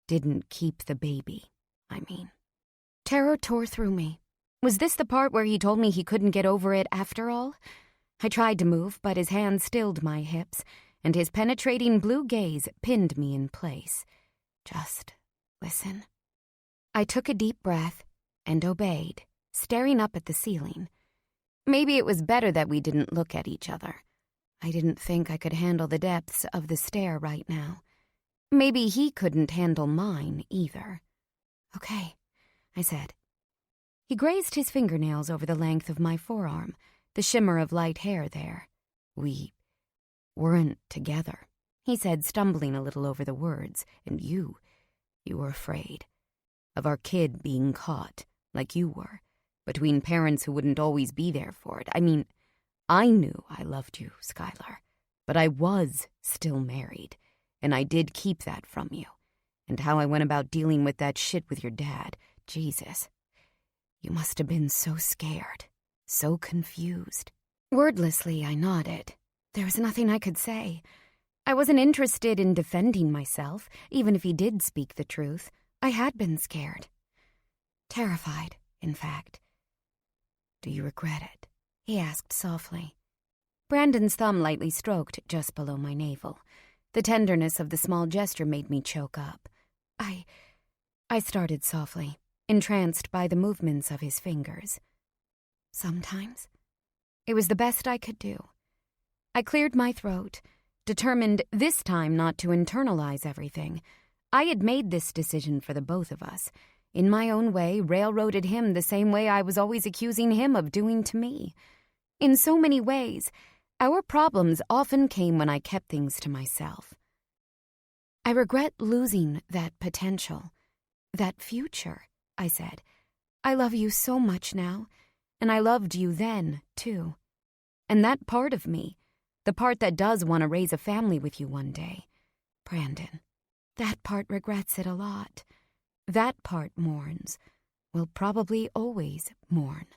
didn't keep the baby, I mean." Terror tore through me. Was this the part where he told me he couldn't get over it after all? I tried to move, but his hand stilled my hips, and his penetrating blue gaze pinned me in place. "Just listen." I took a deep breath and obeyed, staring up at the ceiling. Maybe it was better that we didn't look at each other. I didn't think I could handle the depths of the stare right now. Maybe he couldn't handle mine either. "Okay," I said. He grazed his fingernails over the length of my forearm, the shimmer of light hair there. "We weren't together," he said, stumbling a little over the words, "and you were afraid of our kid being caught, like you were, between parents who wouldn't always be there for it. I mean, I knew I loved you, Skylar, but I was still married, and I did keep that from you. And how I went about dealing with that shit with your dad, Jesus. You must have been so scared, so confused." Wordlessly, I nodded. There was nothing I could say. I wasn't interested in defending myself, even if he did speak the truth. I had been scared. Terrified, in fact. "Do you regret it?" he asked softly. Brandon's thumb lightly stroked just below my navel. The tenderness of the small gesture made me choke up. I started softly, entranced by the movements of his fingers. "Sometimes." It was the best I could do. I cleared my throat, determined this time not to internalize everything. I had made this decision for the both of us. In my own way, railroaded him the same way I was always accusing him of doing to me. In so many ways, our problems often came when I kept things to myself. "I regret losing that potential, that future," I said. "I love you so much now, and I loved you then, too. And that part of me, the part that does want to raise a family with you one day, Brandon, that part regrets it a lot. That part mourns, will probably always mourn."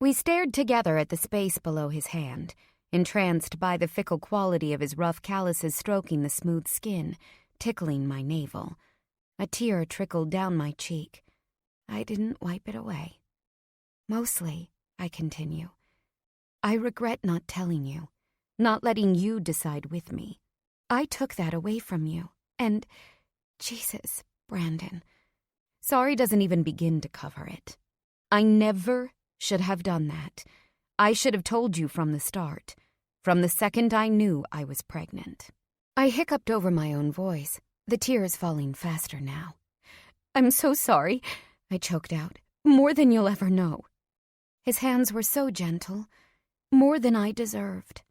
We stared together at the space below his hand, entranced by the fickle quality of his rough calluses stroking the smooth skin, tickling my navel. A tear trickled down my cheek. I didn't wipe it away. "Mostly," I continue, "I regret not telling you, not letting you decide with me. I took that away from you, and, Jesus, Brandon, sorry doesn't even begin to cover it. I never should have done that. I should have told you from the start, from the second I knew I was pregnant." I hiccuped over my own voice, the tears falling faster now. "I'm so sorry," I choked out, "more than you'll ever know." His hands were so gentle, more than I deserved.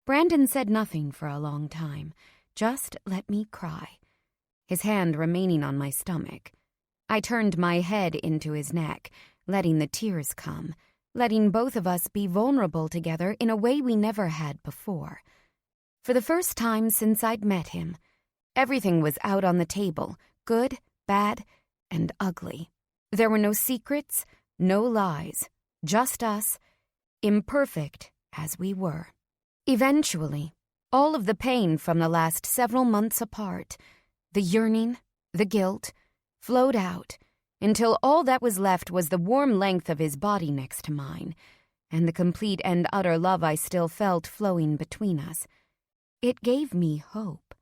Brandon said nothing for a long time, just let me cry, his hand remaining on my stomach. I turned my head into his neck, letting the tears come, letting both of us be vulnerable together in a way we never had before. For the first time since I'd met him, everything was out on the table, good, bad, and ugly. There were no secrets, no lies, just us, imperfect as we were. Eventually, all of the pain from the last several months apart, the yearning, the guilt, flowed out until all that was left was the warm length of his body next to mine and the complete and utter love I still felt flowing between us. It gave me hope.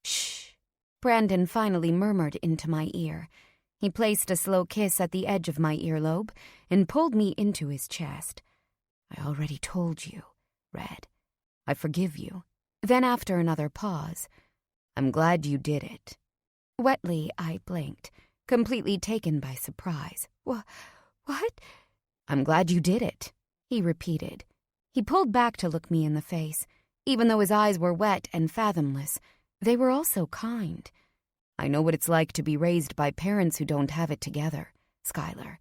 Shh, Brandon finally murmured into my ear. He placed a slow kiss at the edge of my earlobe and pulled me into his chest. I already told you, Red. I forgive you. Then after another pause, I'm glad you did it. Wetly, I blinked, completely taken by surprise. What? I'm glad you did it, he repeated. He pulled back to look me in the face. Even though his eyes were wet and fathomless, they were also kind. I know what it's like to be raised by parents who don't have it together, Skylar.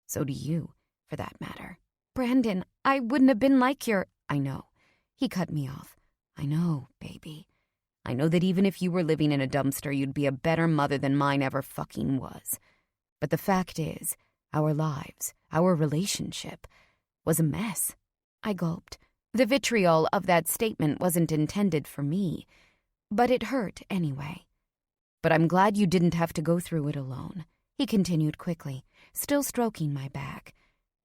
So do you, for that matter. Brandon, I wouldn't have been like your... I know. He cut me off. I know, baby. I know that even if you were living in a dumpster, you'd be a better mother than mine ever fucking was. But the fact is, our lives, our relationship, was a mess. I gulped. The vitriol of that statement wasn't intended for me, but it hurt anyway. But I'm glad you didn't have to go through it alone, he continued quickly, still stroking my back.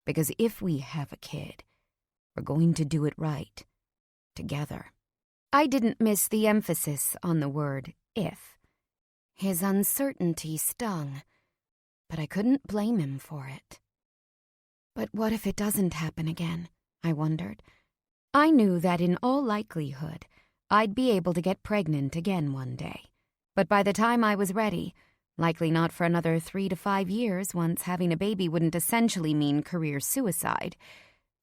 Because if we have a kid, we're going to do it right. Together. I didn't miss the emphasis on the word if. His uncertainty stung, but I couldn't blame him for it. But what if it doesn't happen again? I wondered. I knew that in all likelihood, I'd be able to get pregnant again one day. But by the time I was ready, likely not for another 3 to 5 years once having a baby wouldn't essentially mean career suicide,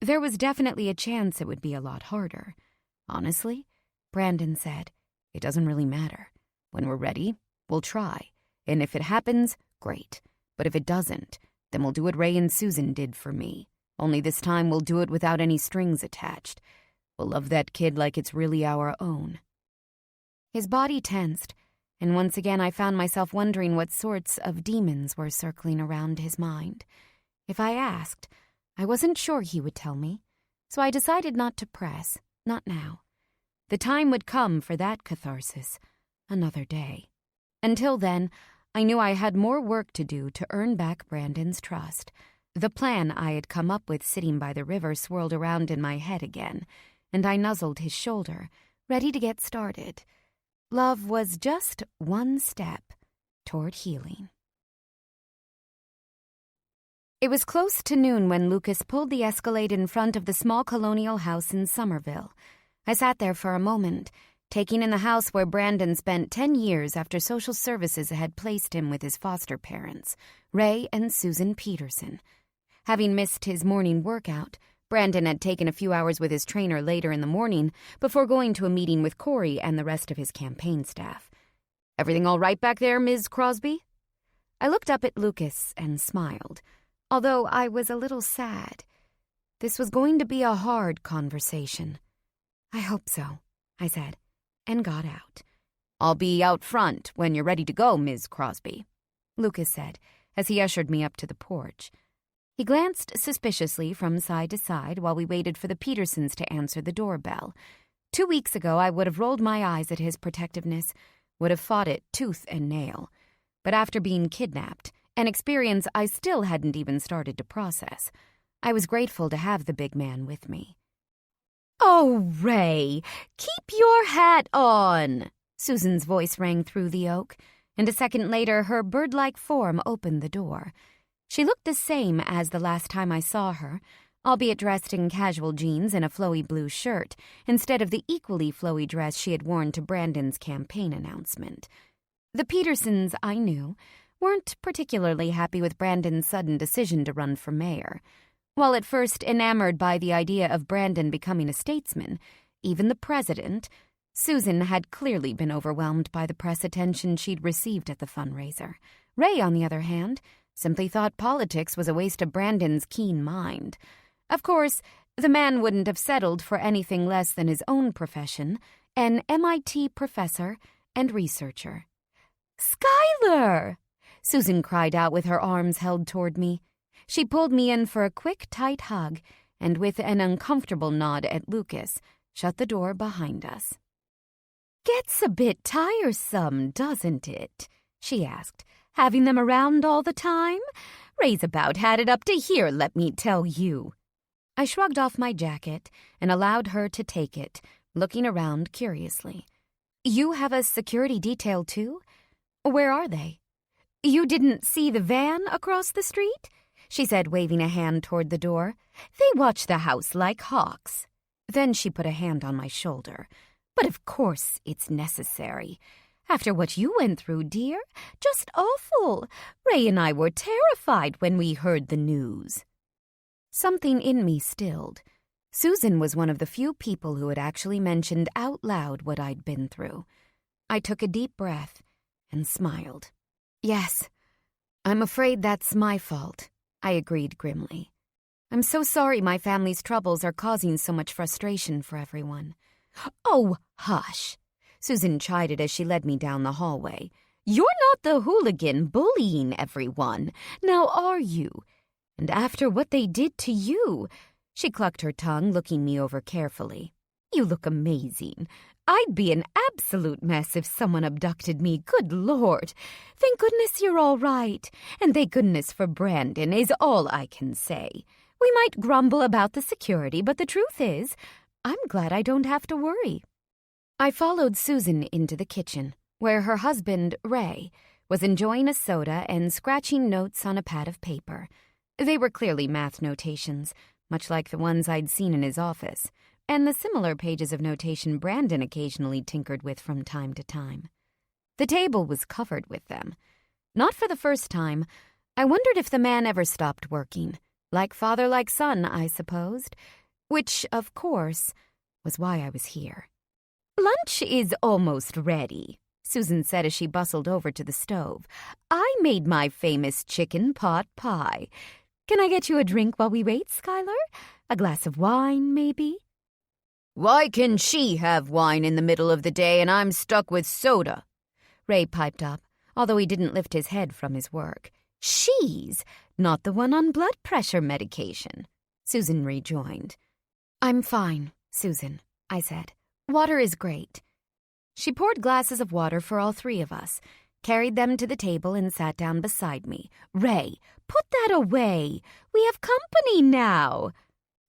there was definitely a chance it would be a lot harder. Honestly, Brandon said, it doesn't really matter. When we're ready, we'll try. And if it happens, great. But if it doesn't, then we'll do what Ray and Susan did for me. Only this time we'll do it without any strings attached. We'll love that kid like it's really our own. His body tensed, and once again I found myself wondering what sorts of demons were circling around his mind. If I asked, I wasn't sure he would tell me, so I decided not to press, not now. The time would come for that catharsis, another day. Until then, I knew I had more work to do to earn back Brandon's trust. The plan I had come up with sitting by the river swirled around in my head again, and I nuzzled his shoulder, ready to get started. Love was just one step toward healing. It was close to noon when Lucas pulled the Escalade in front of the small colonial house in Somerville. I sat there for a moment, taking in the house where Brandon spent 10 years after social services had placed him with his foster parents, Ray and Susan Peterson. Having missed his morning workout, Brandon had taken a few hours with his trainer later in the morning before going to a meeting with Corey and the rest of his campaign staff. "Everything all right back there, Ms. Crosby?" I looked up at Lucas and smiled, although I was a little sad. This was going to be a hard conversation. "I hope so," I said, and got out. "I'll be out front when you're ready to go, Ms. Crosby," Lucas said, as he ushered me up to the porch. He glanced suspiciously from side to side while we waited for the Petersons to answer the doorbell. 2 weeks ago, I would have rolled my eyes at his protectiveness, would have fought it tooth and nail. But after being kidnapped, an experience I still hadn't even started to process, I was grateful to have the big man with me. "Oh, Ray, keep your hat on!" Susan's voice rang through the oak, and a second later her bird-like form opened the door. She looked the same as the last time I saw her, albeit dressed in casual jeans and a flowy blue shirt, instead of the equally flowy dress she had worn to Brandon's campaign announcement. The Petersons, I knew, weren't particularly happy with Brandon's sudden decision to run for mayor. While at first enamored by the idea of Brandon becoming a statesman, even the president, Susan had clearly been overwhelmed by the press attention she'd received at the fundraiser. Ray, on the other hand, simply thought politics was a waste of Brandon's keen mind. Of course, the man wouldn't have settled for anything less than his own profession, an MIT professor and researcher. "Skylar!" Susan cried out with her arms held toward me. She pulled me in for a quick, tight hug, and with an uncomfortable nod at Lucas, shut the door behind us. "Gets a bit tiresome, doesn't it?" she asked. "Having them around all the time? Ray's about had it up to here, let me tell you." I shrugged off my jacket and allowed her to take it, looking around curiously. "You have a security detail, too? Where are they?" "You didn't see the van across the street?" she said, waving a hand toward the door. "They watch the house like hawks." Then she put a hand on my shoulder. "But of course it's necessary. After what you went through, dear, just awful. Ray and I were terrified when we heard the news." Something in me stilled. Susan was one of the few people who had actually mentioned out loud what I'd been through. I took a deep breath and smiled. "Yes, I'm afraid that's my fault," I agreed grimly. "I'm so sorry my family's troubles are causing so much frustration for everyone." "Oh, hush," Susan chided as she led me down the hallway. "You're not the hooligan bullying everyone, now are you? And after what they did to you," she clucked her tongue, looking me over carefully. "You look amazing. I'd be an absolute mess if someone abducted me, good Lord. Thank goodness you're all right, and thank goodness for Brandon is all I can say. We might grumble about the security, but the truth is, I'm glad I don't have to worry." I followed Susan into the kitchen, where her husband, Ray, was enjoying a soda and scratching notes on a pad of paper. They were clearly math notations, much like the ones I'd seen in his office, and the similar pages of notation Brandon occasionally tinkered with from time to time. The table was covered with them. Not for the first time. I wondered if the man ever stopped working. Like father, like son, I supposed. Which, of course, was why I was here. "Lunch is almost ready," Susan said as she bustled over to the stove. "I made my famous chicken pot pie. Can I get you a drink while we wait, Skylar? A glass of wine, maybe?" Why can she have wine in the middle of the day and I'm stuck with soda? Ray piped up, although he didn't lift his head from his work. "She's not the one on blood pressure medication," Susan rejoined. "I'm fine, Susan," I said. "Water is great." She poured glasses of water for all three of us, carried them to the table and sat down beside me. "Ray, put that away. We have company now."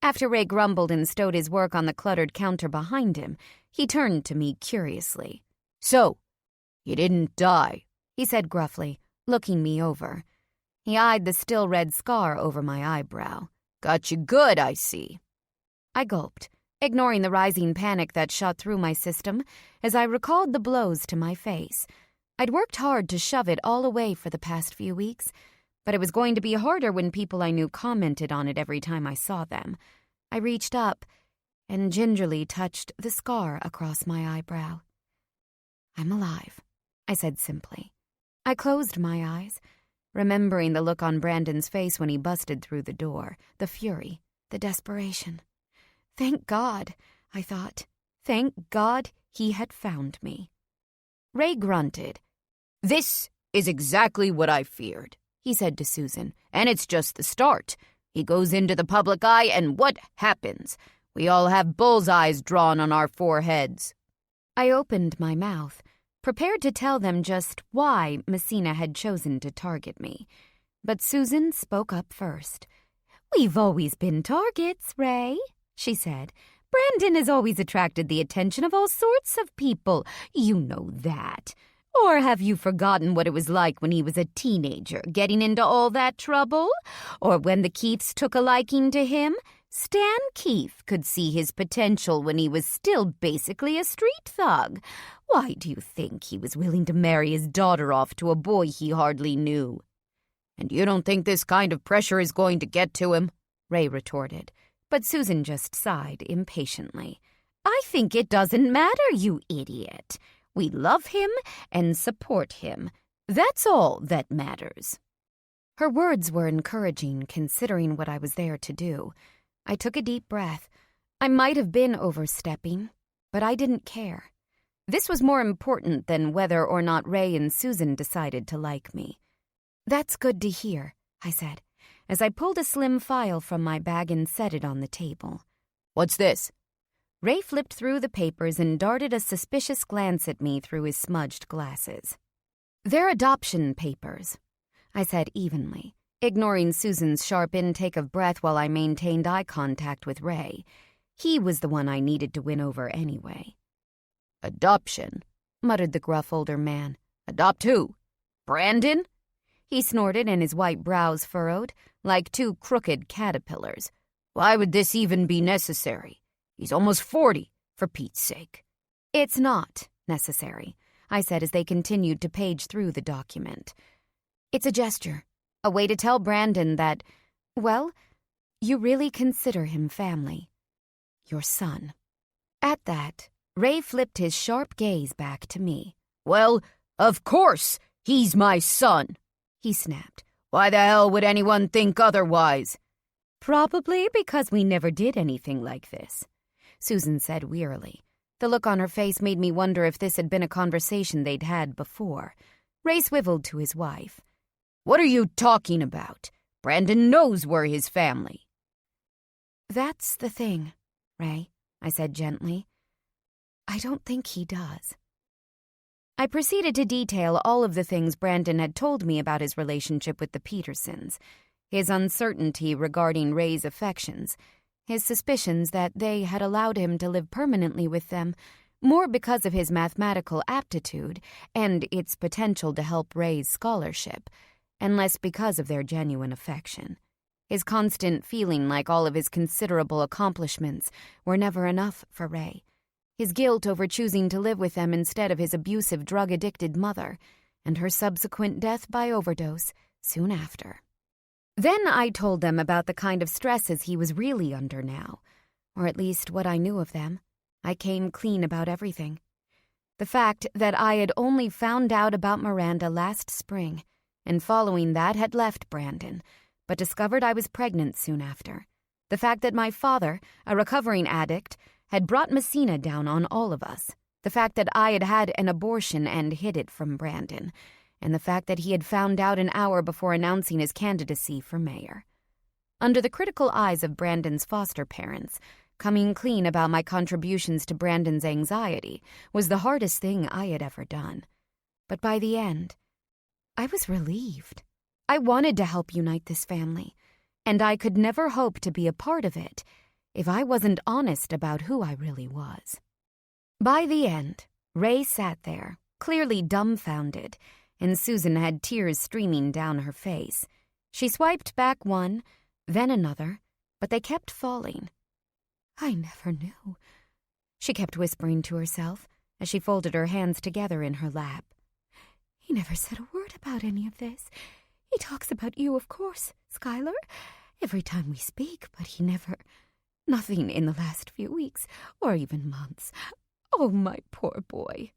After Ray grumbled and stowed his work on the cluttered counter behind him, he turned to me curiously. "So, you didn't die," he said gruffly, looking me over. He eyed the still red scar over my eyebrow. "Got you good, I see." I gulped, ignoring the rising panic that shot through my system as I recalled the blows to my face. I'd worked hard to shove it all away for the past few weeks, but it was going to be harder when people I knew commented on it every time I saw them. I reached up and gingerly touched the scar across my eyebrow. "I'm alive," I said simply. I closed my eyes, remembering the look on Brandon's face when he busted through the door, the fury, the desperation. Thank God, I thought. Thank God he had found me. Ray grunted. "This is exactly what I feared," he said to Susan, "and it's just the start. He goes into the public eye, and what happens? We all have bullseyes drawn on our foreheads." I opened my mouth, prepared to tell them just why Messina had chosen to target me. But Susan spoke up first. "We've always been targets, Ray," she said. "Brandon has always attracted the attention of all sorts of people. You know that. Or have you forgotten what it was like when he was a teenager, getting into all that trouble? Or when the Keiths took a liking to him? Stan Keith could see his potential when he was still basically a street thug. Why do you think he was willing to marry his daughter off to a boy he hardly knew?" "And you don't think this kind of pressure is going to get to him?" Ray retorted. But Susan just sighed impatiently. "I think it doesn't matter, you idiot. We love him and support him. That's all that matters." Her words were encouraging, considering what I was there to do. I took a deep breath. I might have been overstepping, but I didn't care. This was more important than whether or not Ray and Susan decided to like me. "That's good to hear," I said, as I pulled a slim file from my bag and set it on the table. "What's this?" Ray flipped through the papers and darted a suspicious glance at me through his smudged glasses. "They're adoption papers," I said evenly, ignoring Susan's sharp intake of breath while I maintained eye contact with Ray. He was the one I needed to win over anyway. "Adoption?" muttered the gruff older man. "Adopt who? Brandon?" He snorted and his white brows furrowed, like two crooked caterpillars. "Why would this even be necessary? He's almost 40, for Pete's sake." "It's not necessary," I said as they continued to page through the document. "It's a gesture, a way to tell Brandon that, well, you really consider him family. Your son." At that, Ray flipped his sharp gaze back to me. "Well, of course he's my son," he snapped. "Why the hell would anyone think otherwise?" "Probably because we never did anything like this," Susan said wearily. The look on her face made me wonder if this had been a conversation they'd had before. Ray swiveled to his wife. "What are you talking about? Brandon knows we're his family." "That's the thing, Ray," I said gently. "I don't think he does." I proceeded to detail all of the things Brandon had told me about his relationship with the Petersons, his uncertainty regarding Ray's affections, his suspicions that they had allowed him to live permanently with them, more because of his mathematical aptitude and its potential to help Ray's scholarship, and less because of their genuine affection. His constant feeling like all of his considerable accomplishments were never enough for Ray. His guilt over choosing to live with them instead of his abusive, drug-addicted mother, and her subsequent death by overdose soon after. Then I told them about the kind of stresses he was really under now, or at least what I knew of them. I came clean about everything. The fact that I had only found out about Miranda last spring, and following that had left Brandon, but discovered I was pregnant soon after. The fact that my father, a recovering addict, had brought Messina down on all of us. The fact that I had had an abortion and hid it from Brandon. And the fact that he had found out an hour before announcing his candidacy for mayor. Under the critical eyes of Brandon's foster parents, coming clean about my contributions to Brandon's anxiety was the hardest thing I had ever done. But by the end, I was relieved. I wanted to help unite this family, and I could never hope to be a part of it if I wasn't honest about who I really was. By the end, Ray sat there, clearly dumbfounded, and Susan had tears streaming down her face. She swiped back one, then another, but they kept falling. "I never knew," she kept whispering to herself as she folded her hands together in her lap. "He never said a word about any of this. He talks about you, of course, Skylar, every time we speak, but he never... Nothing in the last few weeks, or even months. Oh, my poor boy."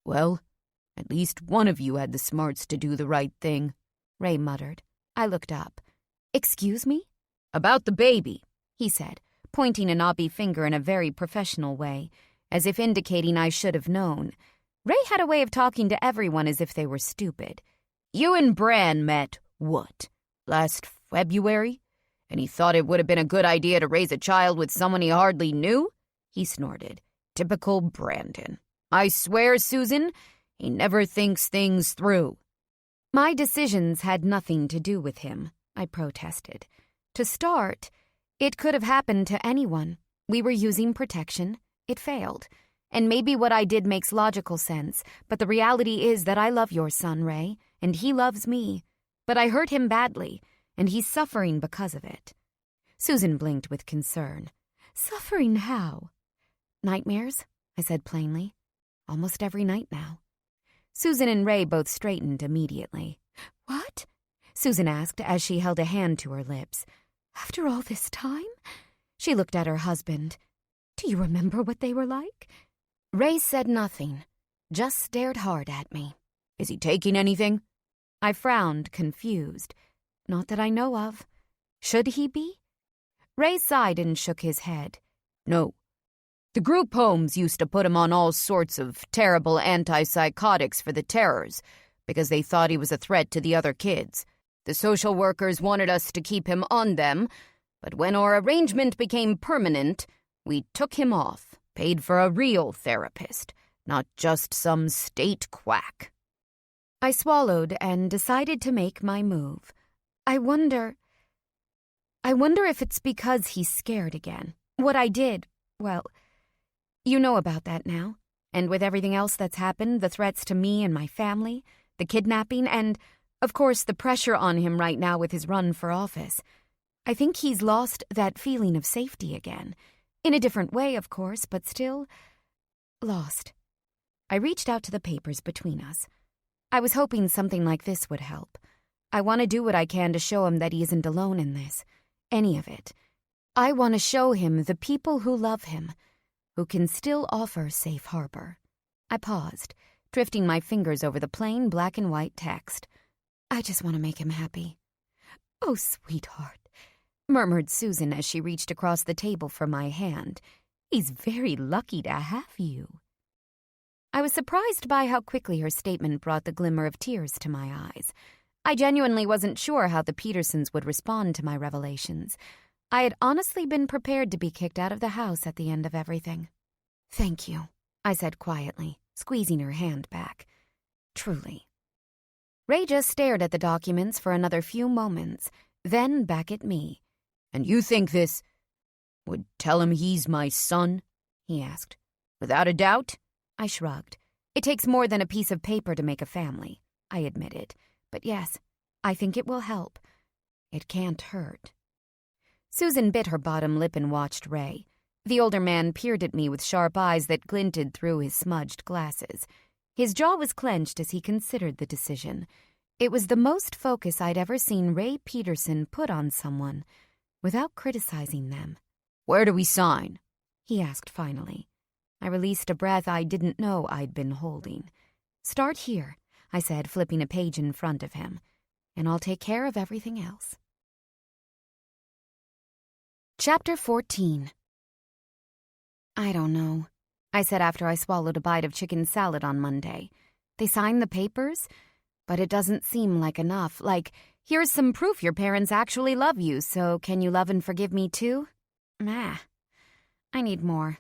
"Well, at least one of you had the smarts to do the right thing," Ray muttered. I looked up. "Excuse me?" "About the baby," he said, pointing a knobby finger in a very professional way, as if indicating I should have known. Ray had a way of talking to everyone as if they were stupid. "You and Bran met, what, last February? And he thought it would have been a good idea to raise a child with someone he hardly knew?" He snorted. "Typical Brandon. I swear, Susan, he never thinks things through." "My decisions had nothing to do with him," I protested. "To start, it could have happened to anyone. We were using protection. It failed. And maybe what I did makes logical sense, but the reality is that I love your son, Ray, and he loves me. But I hurt him badly, and he's suffering because of it." Susan blinked with concern. "Suffering how?" "Nightmares," I said plainly. "Almost every night now." Susan and Ray both straightened immediately. "What?" Susan asked as she held a hand to her lips. "After all this time?" She looked at her husband. "Do you remember what they were like?" Ray said nothing, just stared hard at me. "Is he taking anything?" I frowned, confused. "Not that I know of. Should he be?" Ray sighed and shook his head. "No. The group homes used to put him on all sorts of terrible antipsychotics for the terrors, because they thought he was a threat to the other kids. The social workers wanted us to keep him on them, but when our arrangement became permanent, we took him off, paid for a real therapist, not just some state quack." I swallowed and decided to make my move. I wonder if it's because he's scared again. What I did, well, you know about that now. And with everything else that's happened, the threats to me and my family, the kidnapping, and, of course, the pressure on him right now with his run for office, I think he's lost that feeling of safety again. In a different way, of course, but still lost. I reached out to the papers between us. I was hoping something like this would help. I want to do what I can to show him that he isn't alone in this. Any of it. I want to show him the people who love him, who can still offer safe harbor. I paused, drifting my fingers over the plain black and white text. I just want to make him happy. "Oh, sweetheart," murmured Susan as she reached across the table for my hand. "He's very lucky to have you." I was surprised by how quickly her statement brought the glimmer of tears to my eyes. I genuinely wasn't sure how the Petersons would respond to my revelations. I had honestly been prepared to be kicked out of the house at the end of everything. "Thank you," I said quietly, squeezing her hand back. "Truly." Ray just stared at the documents for another few moments, then back at me. "And you think this would tell him he's my son?" he asked. "Without a doubt?" I shrugged. "It takes more than a piece of paper to make a family," I admitted. "But yes, I think it will help. It can't hurt." Susan bit her bottom lip and watched Ray. The older man peered at me with sharp eyes that glinted through his smudged glasses. His jaw was clenched as he considered the decision. It was the most focus I'd ever seen Ray Peterson put on someone, without criticizing them. "Where do we sign?" he asked finally. I released a breath I didn't know I'd been holding. "Start here," I said, flipping a page in front of him, "and I'll take care of everything else." Chapter 14. "I don't know," I said after I swallowed a bite of chicken salad on Monday. "They signed the papers, but it doesn't seem like enough. Like, here's some proof your parents actually love you, so can you love and forgive me too? I need more."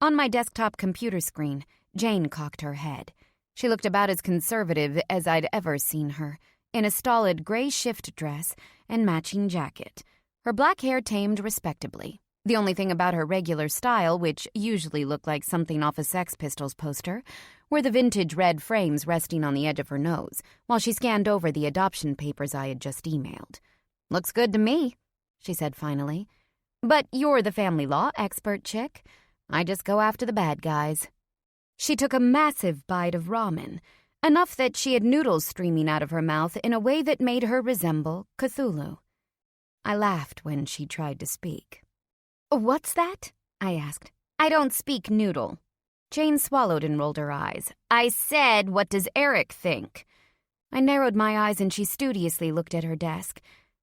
On my desktop computer screen, Jane cocked her head. She looked about as conservative as I'd ever seen her, in a stolid gray shift dress and matching jacket. Her black hair tamed respectably. The only thing about her regular style, which usually looked like something off a Sex Pistols poster, were the vintage red frames resting on the edge of her nose, while she scanned over the adoption papers I had just emailed. "Looks good to me," she said finally. "But you're the family law expert, chick. I just go after the bad guys." She took a massive bite of ramen, enough that she had noodles streaming out of her mouth in a way that made her resemble Cthulhu. I laughed when she tried to speak. "What's that?" I asked. "I don't speak noodle." Jane swallowed and rolled her eyes. "I said, what does Eric think?" I narrowed my eyes and she studiously looked at her desk.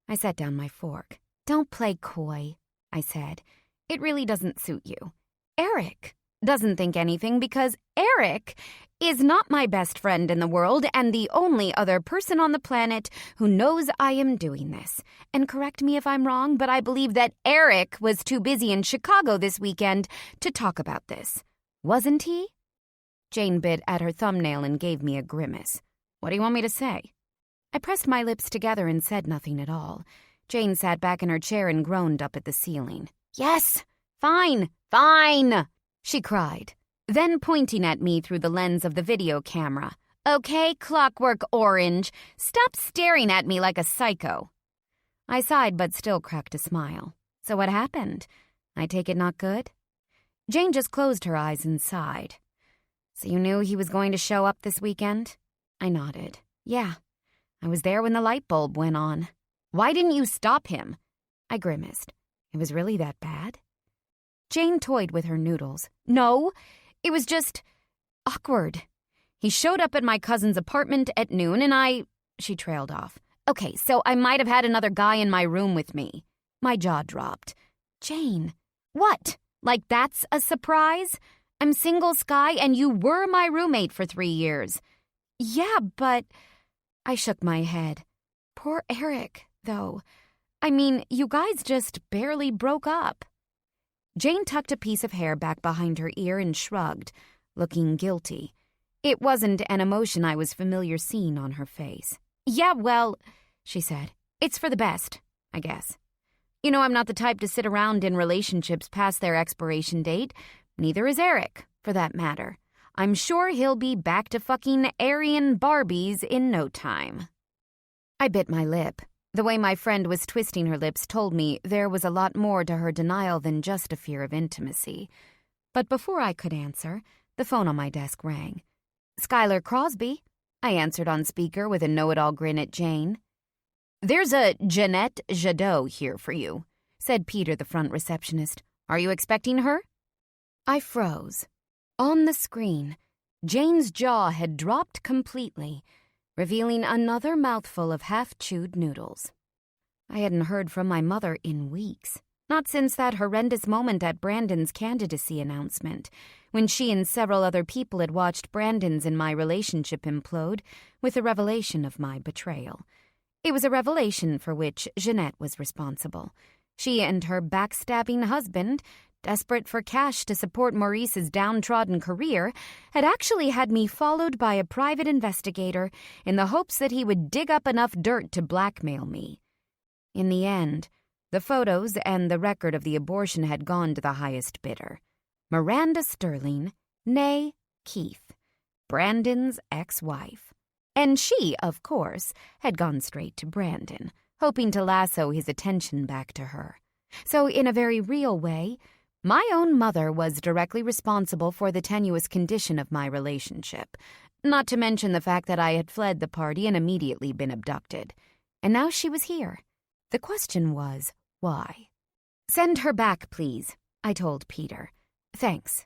I set down my fork. "Don't play coy," I said. "It really doesn't suit you. Eric doesn't think anything because Eric is not my best friend in the world and the only other person on the planet who knows I am doing this. And correct me if I'm wrong, but I believe that Eric was too busy in Chicago this weekend to talk about this. Wasn't he?" Jane bit at her thumbnail and gave me a grimace. "What do you want me to say?" I pressed my lips together and said nothing at all. Jane sat back in her chair and groaned up at the ceiling. "Yes, fine, fine," she cried, then pointing at me through the lens of the video camera. "Okay, Clockwork Orange, stop staring at me like a psycho." I sighed but still cracked a smile. "So what happened? I take it not good?" Jane just closed her eyes and sighed. "So you knew he was going to show up this weekend?" I nodded. "Yeah, I was there when the light bulb went on." "Why didn't you stop him?" I grimaced. "It was really that bad?" Jane toyed with her noodles. "No, it was just awkward. He showed up at my cousin's apartment at noon and She trailed off. "Okay, so I might have had another guy in my room with me." My jaw dropped. "Jane, what? Like that's a surprise? I'm single, Sky, and you were my roommate for 3 years." Yeah, but... I shook my head. Poor Eric, though. I mean, you guys just barely broke up. Jane tucked a piece of hair back behind her ear and shrugged, looking guilty. It wasn't an emotion I was familiar seeing on her face. Yeah, well, she said, it's for the best, I guess. You know, I'm not the type to sit around in relationships past their expiration date. Neither is Eric, for that matter. I'm sure he'll be back to fucking Aryan Barbies in no time. I bit my lip. The way my friend was twisting her lips told me there was a lot more to her denial than just a fear of intimacy. But before I could answer, the phone on my desk rang. Skylar Crosby, I answered on speaker with a know-it-all grin at Jane. There's a Jeanette Jadot here for you, said Peter, the front receptionist. Are you expecting her? I froze. On the screen, Jane's jaw had dropped completely, revealing another mouthful of half-chewed noodles. I hadn't heard from my mother in weeks, not since that horrendous moment at Brandon's candidacy announcement, when she and several other people had watched Brandon's and my relationship implode with the revelation of my betrayal. It was a revelation for which Jeanette was responsible. She and her backstabbing husband, desperate for cash to support Maurice's downtrodden career, had actually had me followed by a private investigator in the hopes that he would dig up enough dirt to blackmail me. In the end, the photos and the record of the abortion had gone to the highest bidder. Miranda Sterling, née Keith, Brandon's ex-wife. And she, of course, had gone straight to Brandon, hoping to lasso his attention back to her. So in a very real way, my own mother was directly responsible for the tenuous condition of my relationship, not to mention the fact that I had fled the party and immediately been abducted. And now she was here. The question was, why? Send her back, please, I told Peter. Thanks.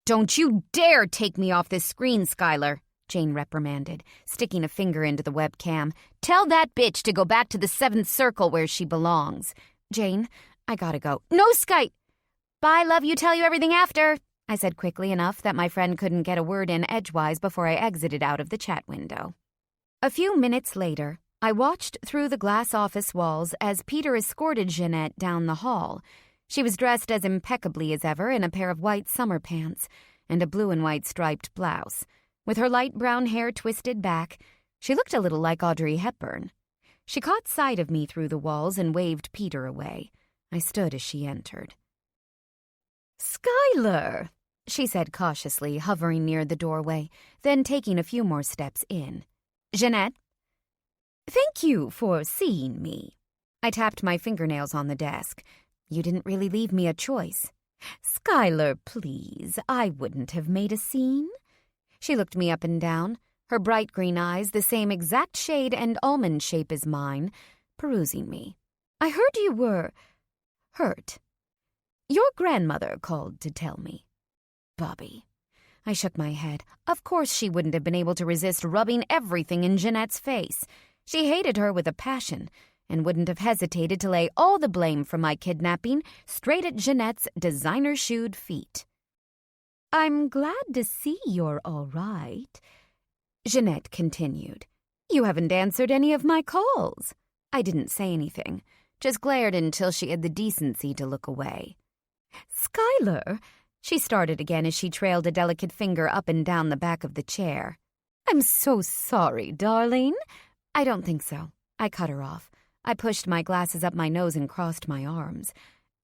Don't you dare take me off this screen, Skylar, Jane reprimanded, sticking a finger into the webcam. Tell that bitch to go back to the 7th circle where she belongs. Jane, I gotta go. No, Sky! Bye, love you, tell you everything after, I said quickly enough that my friend couldn't get a word in edgewise before I exited out of the chat window. A few minutes later, I watched through the glass office walls as Peter escorted Jeanette down the hall. She was dressed as impeccably as ever in a pair of white summer pants and a blue and white striped blouse. With her light brown hair twisted back, she looked a little like Audrey Hepburn. She caught sight of me through the walls and waved Peter away. I stood as she entered. Skylar, she said cautiously, hovering near the doorway, then taking a few more steps in. Jeanette? Thank you for seeing me. I tapped my fingernails on the desk. You didn't really leave me a choice. Skylar, please, I wouldn't have made a scene. She looked me up and down, her bright green eyes the same exact shade and almond shape as mine, perusing me. I heard you were hurt. Your grandmother called to tell me. Bobby. I shook my head. Of course she wouldn't have been able to resist rubbing everything in Jeanette's face. She hated her with a passion, and wouldn't have hesitated to lay all the blame for my kidnapping straight at Jeanette's designer-shoed feet. I'm glad to see you're all right, Jeanette continued. You haven't answered any of my calls. I didn't say anything, just glared until she had the decency to look away. Skylar, she started again as she trailed a delicate finger up and down the back of the chair. I'm so sorry, darling. I don't think so. I cut her off. I pushed my glasses up my nose and crossed my arms.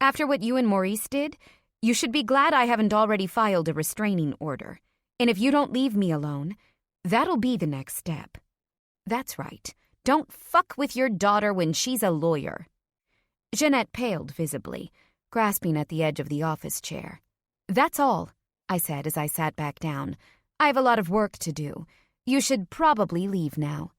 After what you and Maurice did, you should be glad I haven't already filed a restraining order. And if you don't leave me alone, that'll be the next step. That's right. Don't fuck with your daughter when she's a lawyer. Jeanette paled visibly, grasping at the edge of the office chair. That's all, I said as I sat back down. I have a lot of work to do. You should probably leave now.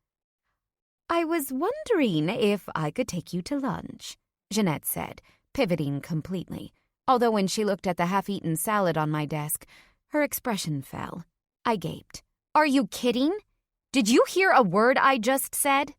I was wondering if I could take you to lunch, Jeanette said, pivoting completely, although when she looked at the half-eaten salad on my desk, her expression fell. I gaped. Are you kidding? Did you hear a word I just said?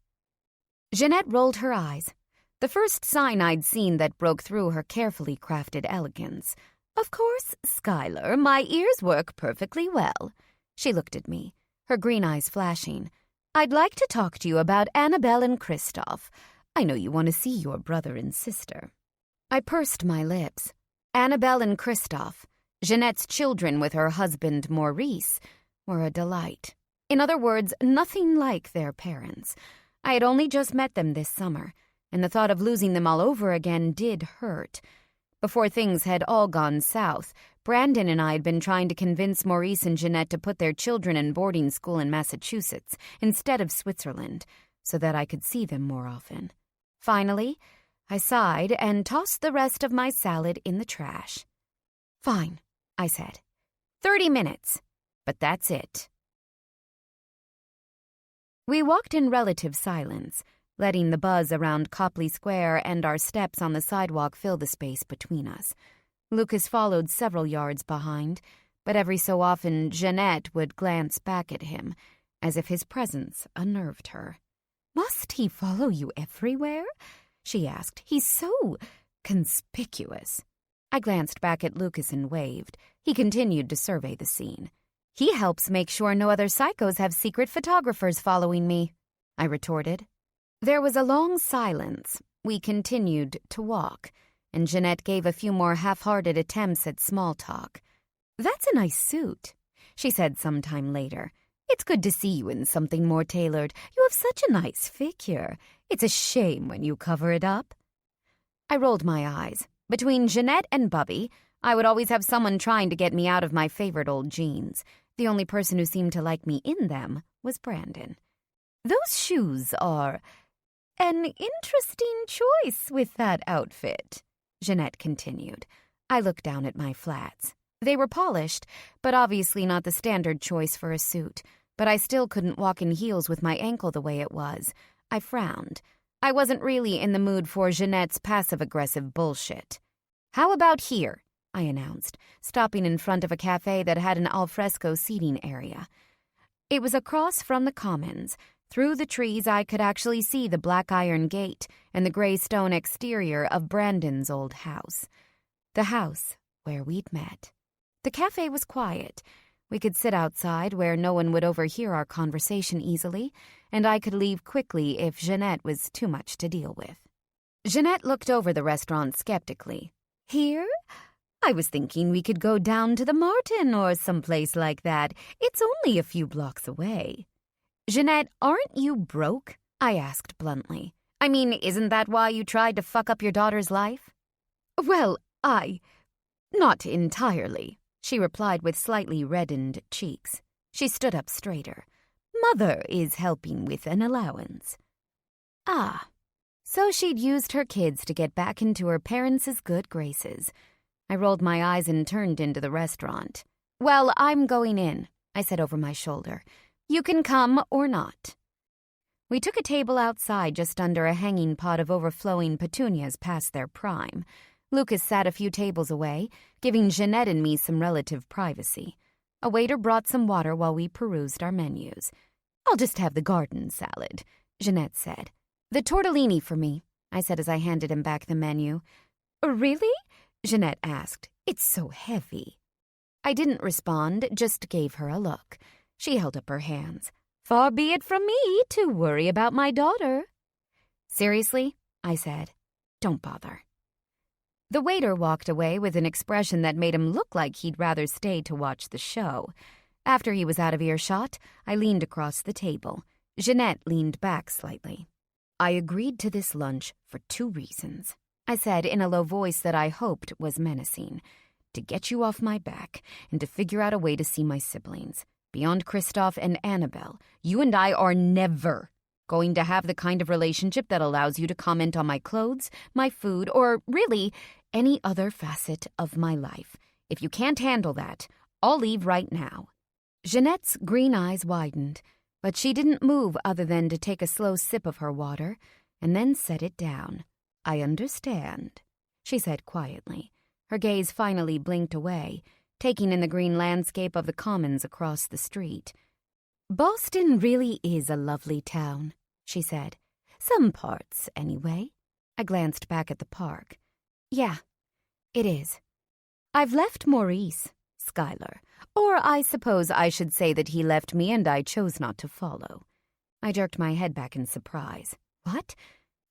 Jeanette rolled her eyes, the first sign I'd seen that broke through her carefully crafted elegance. Of course, Skylar, my ears work perfectly well. She looked at me, her green eyes flashing. "I'd like to talk to you about Annabelle and Christoph. I know you want to see your brother and sister." I pursed my lips. Annabelle and Christoph, Jeanette's children with her husband Maurice, were a delight. In other words, nothing like their parents. I had only just met them this summer, and the thought of losing them all over again did hurt. Before things had all gone south, Brandon and I had been trying to convince Maurice and Jeanette to put their children in boarding school in Massachusetts instead of Switzerland, so that I could see them more often. Finally, I sighed and tossed the rest of my salad in the trash. "Fine," I said. 30 minutes, but that's it." We walked in relative silence, letting the buzz around Copley Square and our steps on the sidewalk fill the space between us. Lucas followed several yards behind, but every so often Jeanette would glance back at him, as if his presence unnerved her. "Must he follow you everywhere?" she asked. "He's so conspicuous." I glanced back at Lucas and waved. He continued to survey the scene. "He helps make sure no other psychos have secret photographers following me," I retorted. There was a long silence. We continued to walk, and Jeanette gave a few more half-hearted attempts at small talk. "That's a nice suit," she said sometime later. "It's good to see you in something more tailored. You have such a nice figure. It's a shame when you cover it up." I rolled my eyes. Between Jeanette and Bubby, I would always have someone trying to get me out of my favorite old jeans. The only person who seemed to like me in them was Brandon. "Those shoes are an interesting choice with that outfit," Jeanette continued. I looked down at my flats. They were polished, but obviously not the standard choice for a suit. But I still couldn't walk in heels with my ankle the way it was. I frowned. I wasn't really in the mood for Jeanette's passive-aggressive bullshit. "How about here?" I announced, stopping in front of a cafe that had an alfresco seating area. It was across from the Commons. Through the trees I could actually see the black iron gate and the gray stone exterior of Brandon's old house. The house where we'd met. The cafe was quiet. We could sit outside where no one would overhear our conversation easily, and I could leave quickly if Jeanette was too much to deal with. Jeanette looked over the restaurant skeptically. "Here? I was thinking we could go down to the Martin or someplace like that. It's only a few blocks away." "Jeanette, aren't you broke?" I asked bluntly. "I mean, isn't that why you tried to fuck up your daughter's life?" "Well, not entirely," she replied with slightly reddened cheeks. She stood up straighter. "Mother is helping with an allowance." Ah, so she'd used her kids to get back into her parents' good graces. I rolled my eyes and turned into the restaurant. "Well, I'm going in," I said over my shoulder. "You can come or not." We took a table outside just under a hanging pot of overflowing petunias past their prime. Lucas sat a few tables away, giving Jeanette and me some relative privacy. A waiter brought some water while we perused our menus. "I'll just have the garden salad," Jeanette said. "The tortellini for me," I said as I handed him back the menu. "Really?" Jeanette asked. "It's so heavy." I didn't respond, just gave her a look. She held up her hands. "Far be it from me to worry about my daughter." "Seriously?" I said. "Don't bother." The waiter walked away with an expression that made him look like he'd rather stay to watch the show. After he was out of earshot, I leaned across the table. Jeanette leaned back slightly. "I agreed to this lunch for 2 reasons," I said in a low voice that I hoped was menacing. "To get you off my back and to figure out a way to see my siblings. Beyond Christoph and Annabelle, you and I are never going to have the kind of relationship that allows you to comment on my clothes, my food, or really any other facet of my life. If you can't handle that, I'll leave right now." Jeanette's green eyes widened, but she didn't move other than to take a slow sip of her water and then set it down. "I understand," she said quietly. Her gaze finally blinked away, taking in the green landscape of the Commons across the street. "Boston really is a lovely town," she said. "Some parts, anyway." I glanced back at the park. "Yeah, it is. I've left Maurice, Skylar, Or I suppose I should say that he left me and I chose not to follow. I jerked my head back in surprise. What?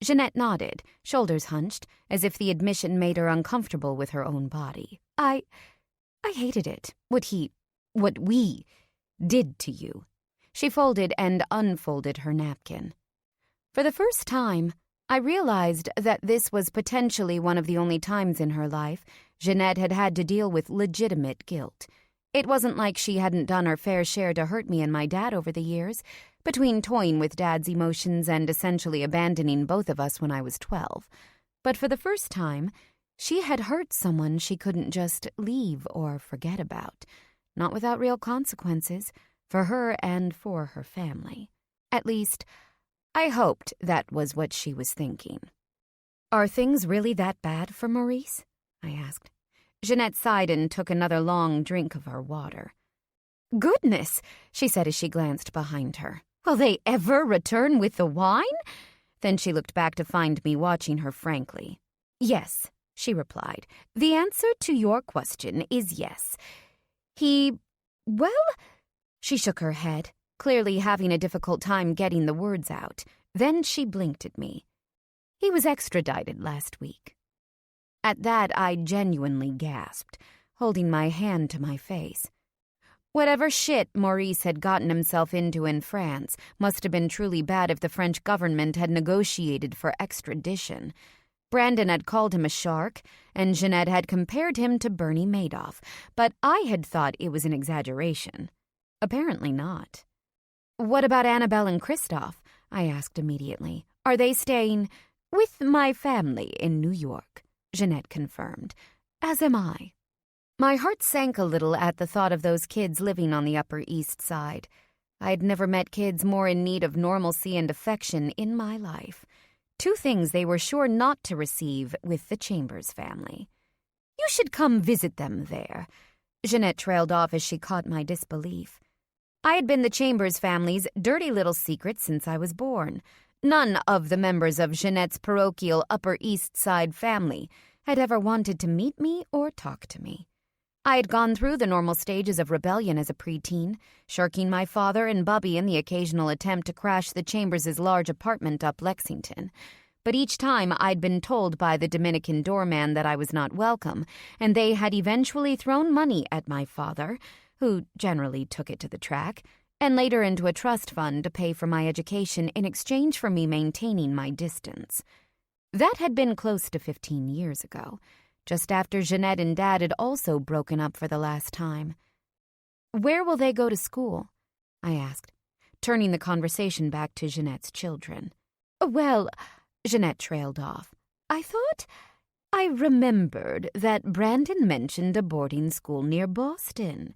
Jeanette nodded, shoulders hunched, as if the admission made her uncomfortable with her own body. I hated it. What we did to you. She folded and unfolded her napkin. For the first time, I realized that this was potentially one of the only times in her life Jeanette had had to deal with legitimate guilt. It wasn't like she hadn't done her fair share to hurt me and my dad over the years, between toying with Dad's emotions and essentially abandoning both of us when I was 12. But for the first time, she had hurt someone she couldn't just leave or forget about, not without real consequences, for her and for her family. At least, I hoped that was what she was thinking. Are things really that bad for Maurice? I asked. Jeanette sighed and took another long drink of her water. Goodness, she said as she glanced behind her. Will they ever return with the wine? Then she looked back to find me watching her frankly. Yes, she replied. The answer to your question is yes. Well, she shook her head, clearly having a difficult time getting the words out. Then she blinked at me. He was extradited last week. At that, I genuinely gasped, holding my hand to my face. Whatever shit Maurice had gotten himself into in France must have been truly bad if the French government had negotiated for extradition. Brandon had called him a shark, and Jeanette had compared him to Bernie Madoff, but I had thought it was an exaggeration. Apparently not. What about Annabelle and Christoph? I asked immediately. Are they staying with my family in New York? Jeanette confirmed. As am I. My heart sank a little at the thought of those kids living on the Upper East Side. I had never met kids more in need of normalcy and affection in my life. Two things they were sure not to receive with the Chambers family. You should come visit them there. Jeanette trailed off as she caught my disbelief. I had been the Chambers family's dirty little secret since I was born. None of the members of Jeanette's parochial Upper East Side family had ever wanted to meet me or talk to me. I had gone through the normal stages of rebellion as a preteen, shirking my father and Bubby in the occasional attempt to crash the Chambers' large apartment up Lexington. But each time I'd been told by the Dominican doorman that I was not welcome, and they had eventually thrown money at my father, who generally took it to the track, and later into a trust fund to pay for my education in exchange for me maintaining my distance. That had been close to 15 years ago, just after Jeanette and Dad had also broken up for the last time. Where will they go to school? I asked, turning the conversation back to Jeanette's children. Well, Jeanette trailed off. I thought I remembered that Brandon mentioned a boarding school near Boston.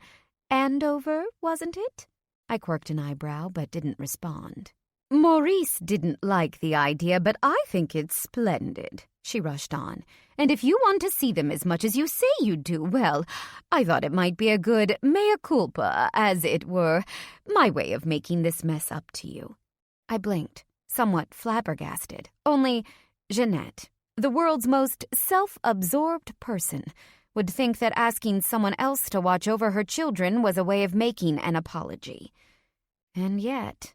Andover, wasn't it? I quirked an eyebrow but didn't respond. Maurice didn't like the idea, but I think it's splendid, she rushed on. And if you want to see them as much as you say you do, well, I thought it might be a good mea culpa, as it were, my way of making this mess up to you. I blinked, somewhat flabbergasted. Only Jeanette, the world's most self-absorbed person, would think that asking someone else to watch over her children was a way of making an apology. And yet...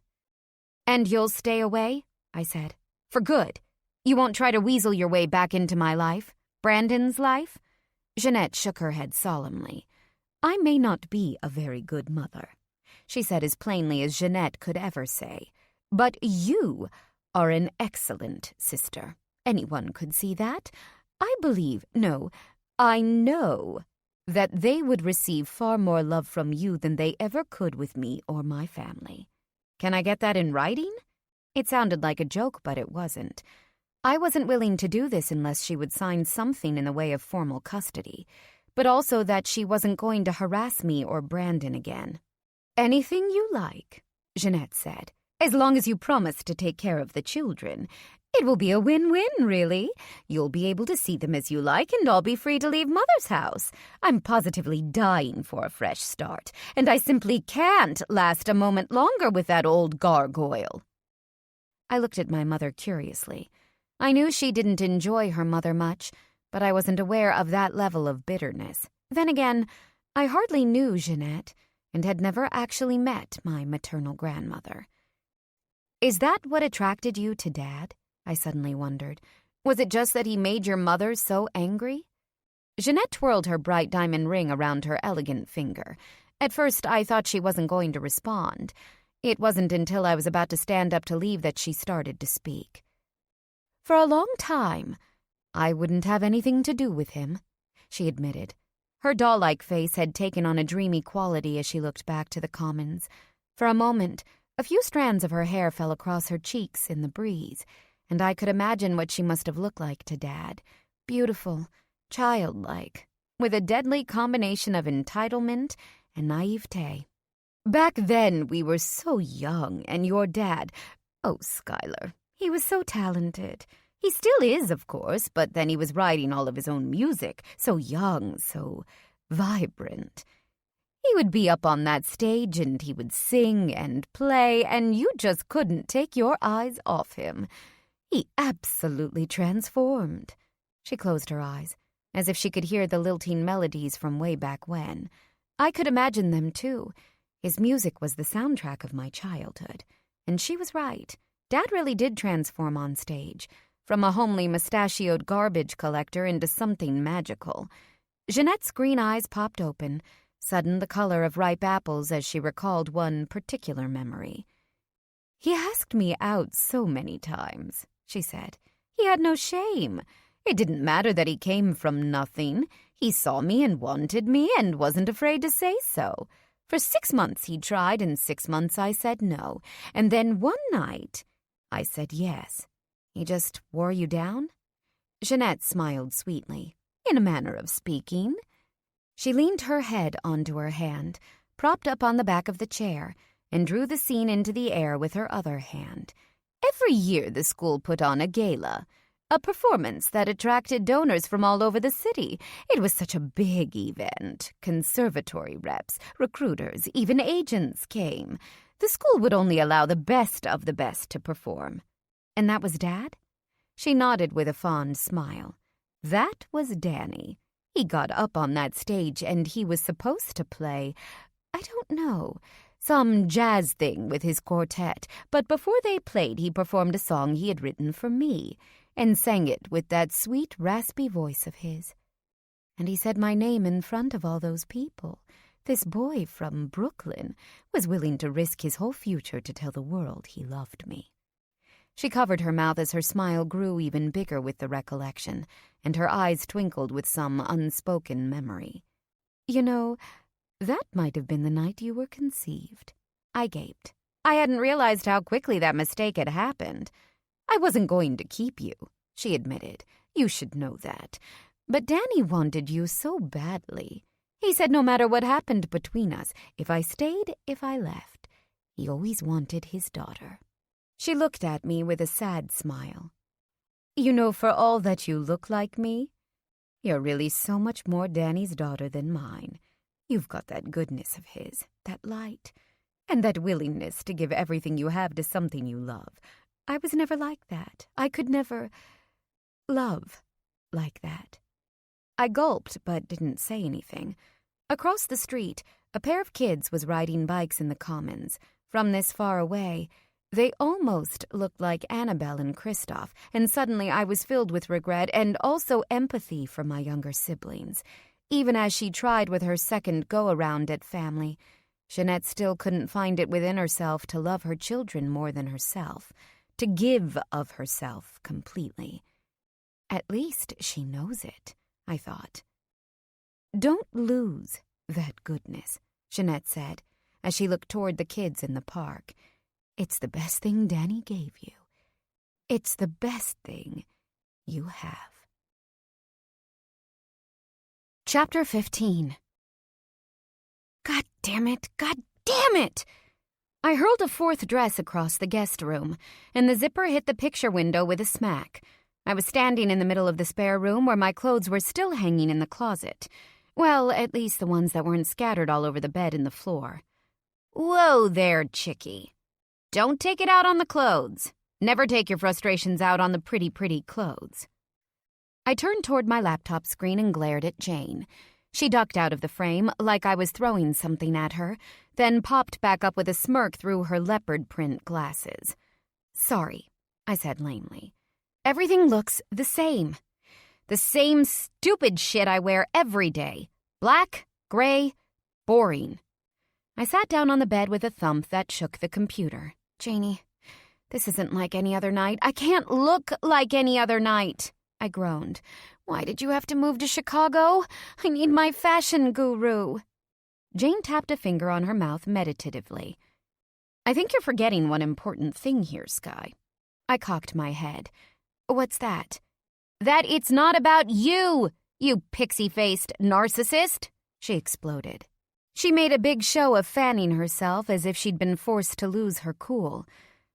And you'll stay away? I said. For good. You won't try to weasel your way back into my life? Brandon's life? Jeanette shook her head solemnly. I may not be a very good mother, she said as plainly as Jeanette could ever say. But you are an excellent sister. Anyone could see that. I know that they would receive far more love from you than they ever could with me or my family. Can I get that in writing? It sounded like a joke, but it wasn't. I wasn't willing to do this unless she would sign something in the way of formal custody, but also that she wasn't going to harass me or Brandon again. Anything you like, Jeanette said, as long as you promise to take care of the children. It will be a win-win, really. You'll be able to see them as you like, and I'll be free to leave Mother's house. I'm positively dying for a fresh start, and I simply can't last a moment longer with that old gargoyle. I looked at my mother curiously. I knew she didn't enjoy her mother much, but I wasn't aware of that level of bitterness. Then again, I hardly knew Jeanette and had never actually met my maternal grandmother. "Is that what attracted you to Dad?" I suddenly wondered. "Was it just that he made your mother so angry?" Jeanette twirled her bright diamond ring around her elegant finger. At first, I thought she wasn't going to respond. It wasn't until I was about to stand up to leave that she started to speak. "For a long time, I wouldn't have anything to do with him," she admitted. Her doll-like face had taken on a dreamy quality as she looked back to the commons. For a moment, a few strands of her hair fell across her cheeks in the breeze, and I could imagine what she must have looked like to Dad. Beautiful, childlike, with a deadly combination of entitlement and naivete. "Back then, we were so young, and your dad, oh, Skylar, he was so talented. He still is, of course, but then he was writing all of his own music, so young, so vibrant. He would be up on that stage, and he would sing and play, and you just couldn't take your eyes off him. He absolutely transformed." She closed her eyes, as if she could hear the lilting melodies from way back when. I could imagine them, too. His music was the soundtrack of my childhood. And she was right. Dad really did transform on stage, from a homely mustachioed garbage collector into something magical. Jeanette's green eyes popped open, sudden the color of ripe apples as she recalled one particular memory. "He asked me out so many times," she said. "He had no shame. It didn't matter that he came from nothing. He saw me and wanted me and wasn't afraid to say so. For 6 months he tried, and 6 months I said no. And then one night, I said yes. He just wore you down?" Jeanette smiled sweetly. "In a manner of speaking." She leaned her head onto her hand, propped up on the back of the chair, and drew the scene into the air with her other hand. "Every year the school put on a gala, a performance that attracted donors from all over the city. It was such a big event. Conservatory reps, recruiters, even agents came. The school would only allow the best of the best to perform." "And that was Dad?" She nodded with a fond smile. "That was Danny. He got up on that stage and he was supposed to play, I don't know, some jazz thing with his quartet, but before they played he performed a song he had written for me and sang it with that sweet, raspy voice of his. And he said my name in front of all those people. This boy from Brooklyn was willing to risk his whole future to tell the world he loved me." She covered her mouth as her smile grew even bigger with the recollection, and her eyes twinkled with some unspoken memory. "You know, that might have been the night you were conceived." I gaped. I hadn't realized how quickly that mistake had happened. "I wasn't going to keep you," she admitted. "You should know that. But Danny wanted you so badly. He said no matter what happened between us, if I stayed, if I left, he always wanted his daughter." She looked at me with a sad smile. "You know, for all that you look like me, you're really so much more Danny's daughter than mine. You've got that goodness of his, that light, and that willingness to give everything you have to something you love. I was never like that. I could never love like that." I gulped but didn't say anything. Across the street, a pair of kids was riding bikes in the commons. From this far away, they almost looked like Annabelle and Kristoff, and suddenly I was filled with regret and also empathy for my younger siblings. Even as she tried with her second go-around at family, Jeanette still couldn't find it within herself to love her children more than herself, to give of herself completely. At least she knows it, I thought. "Don't lose that goodness," Jeanette said, as she looked toward the kids in the park. "It's the best thing Danny gave you. It's the best thing you have." Chapter 15. God damn it! God damn it! I hurled a fourth dress across the guest room, and the zipper hit the picture window with a smack. I was standing in the middle of the spare room where my clothes were still hanging in the closet. Well, at least the ones that weren't scattered all over the bed and the floor. "Whoa there, chickie. Don't take it out on the clothes. Never take your frustrations out on the pretty, pretty clothes." I turned toward my laptop screen and glared at Jane. She ducked out of the frame like I was throwing something at her, then popped back up with a smirk through her leopard print glasses. "Sorry," I said lamely. "Everything looks the same. The same stupid shit I wear every day. Black, gray, boring." I sat down on the bed with a thump that shook the computer. "Janie, this isn't like any other night. I can't look like any other night," I groaned. "Why did you have to move to Chicago? I need my fashion guru." Jane tapped a finger on her mouth meditatively. "I think you're forgetting one important thing here, Skye." I cocked my head. "What's that?" "That it's not about you, you pixie-faced narcissist," she exploded. She made a big show of fanning herself as if she'd been forced to lose her cool.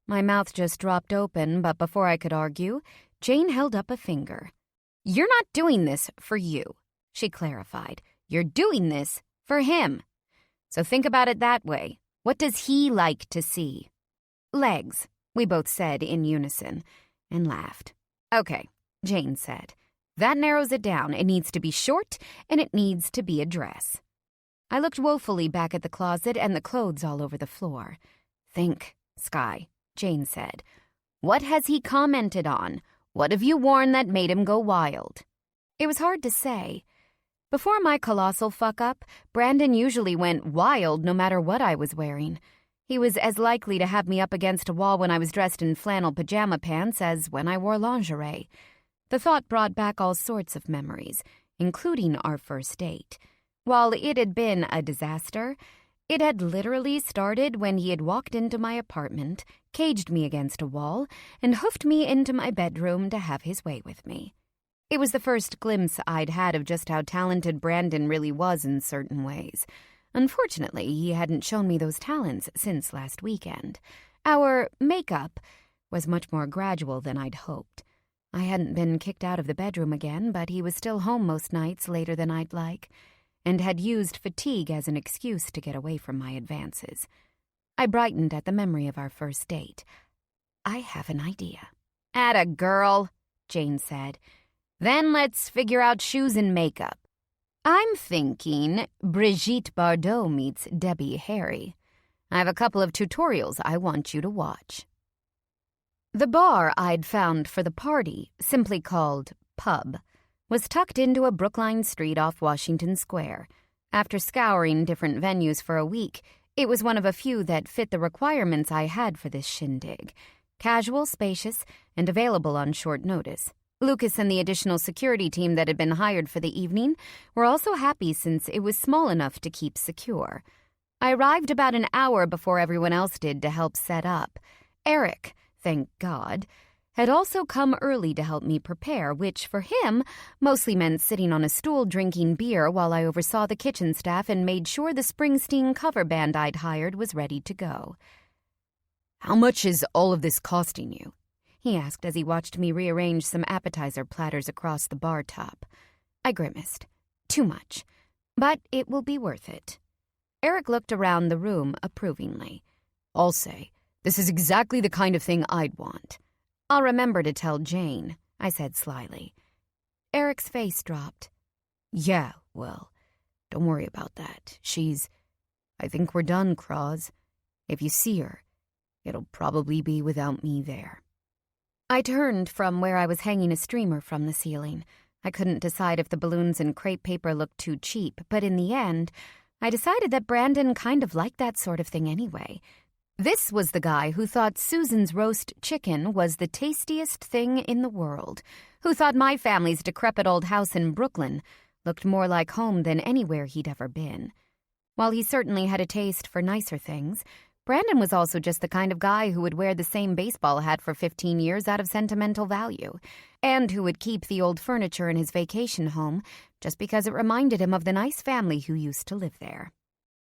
My mouth just dropped open, but before I could argue, Jane held up a finger. "You're not doing this for you," she clarified. "You're doing this for him. So think about it that way. What does he like to see?" "Legs," we both said in unison, and laughed. "Okay," Jane said. "That narrows it down. It needs to be short, and it needs to be a dress." I looked woefully back at the closet and the clothes all over the floor. "Think, Skye," Jane said. "What has he commented on? What have you worn that made him go wild?" It was hard to say. Before my colossal fuck-up, Brandon usually went wild no matter what I was wearing. He was as likely to have me up against a wall when I was dressed in flannel pajama pants as when I wore lingerie. The thought brought back all sorts of memories, including our first date. While it had been a disaster, it had literally started when he had walked into my apartment, caged me against a wall, and hoofed me into my bedroom to have his way with me. It was the first glimpse I'd had of just how talented Brandon really was in certain ways. Unfortunately, he hadn't shown me those talents since last weekend. Our makeup was much more gradual than I'd hoped. I hadn't been kicked out of the bedroom again, but he was still home most nights later than I'd like, and had used fatigue as an excuse to get away from my advances. I brightened at the memory of our first date. "I have an idea." "Atta girl," Jane said. "Then let's figure out shoes and makeup. I'm thinking Brigitte Bardot meets Debbie Harry. I have a couple of tutorials I want you to watch." The bar I'd found for the party, simply called Pub, was tucked into a Brookline street off Washington Square. After scouring different venues for a week, it was one of a few that fit the requirements I had for this shindig. Casual, spacious, and available on short notice. Lucas and the additional security team that had been hired for the evening were also happy since it was small enough to keep secure. I arrived about an hour before everyone else did to help set up. Eric, thank God, had also come early to help me prepare, which for him mostly meant sitting on a stool drinking beer while I oversaw the kitchen staff and made sure the Springsteen cover band I'd hired was ready to go. "How much is all of this costing you?" he asked as he watched me rearrange some appetizer platters across the bar top. I grimaced. "Too much. But it will be worth it." Eric looked around the room approvingly. "I'll say, this is exactly the kind of thing I'd want." "I'll remember to tell Jane," I said slyly. Eric's face dropped. "Yeah, well, don't worry about that. I think we're done, Cross. If you see her, it'll probably be without me there." I turned from where I was hanging a streamer from the ceiling. I couldn't decide if the balloons and crepe paper looked too cheap, but in the end, I decided that Brandon kind of liked that sort of thing anyway. This was the guy who thought Susan's roast chicken was the tastiest thing in the world, who thought my family's decrepit old house in Brooklyn looked more like home than anywhere he'd ever been. While he certainly had a taste for nicer things, Brandon was also just the kind of guy who would wear the same baseball hat for 15 years out of sentimental value, and who would keep the old furniture in his vacation home just because it reminded him of the nice family who used to live there.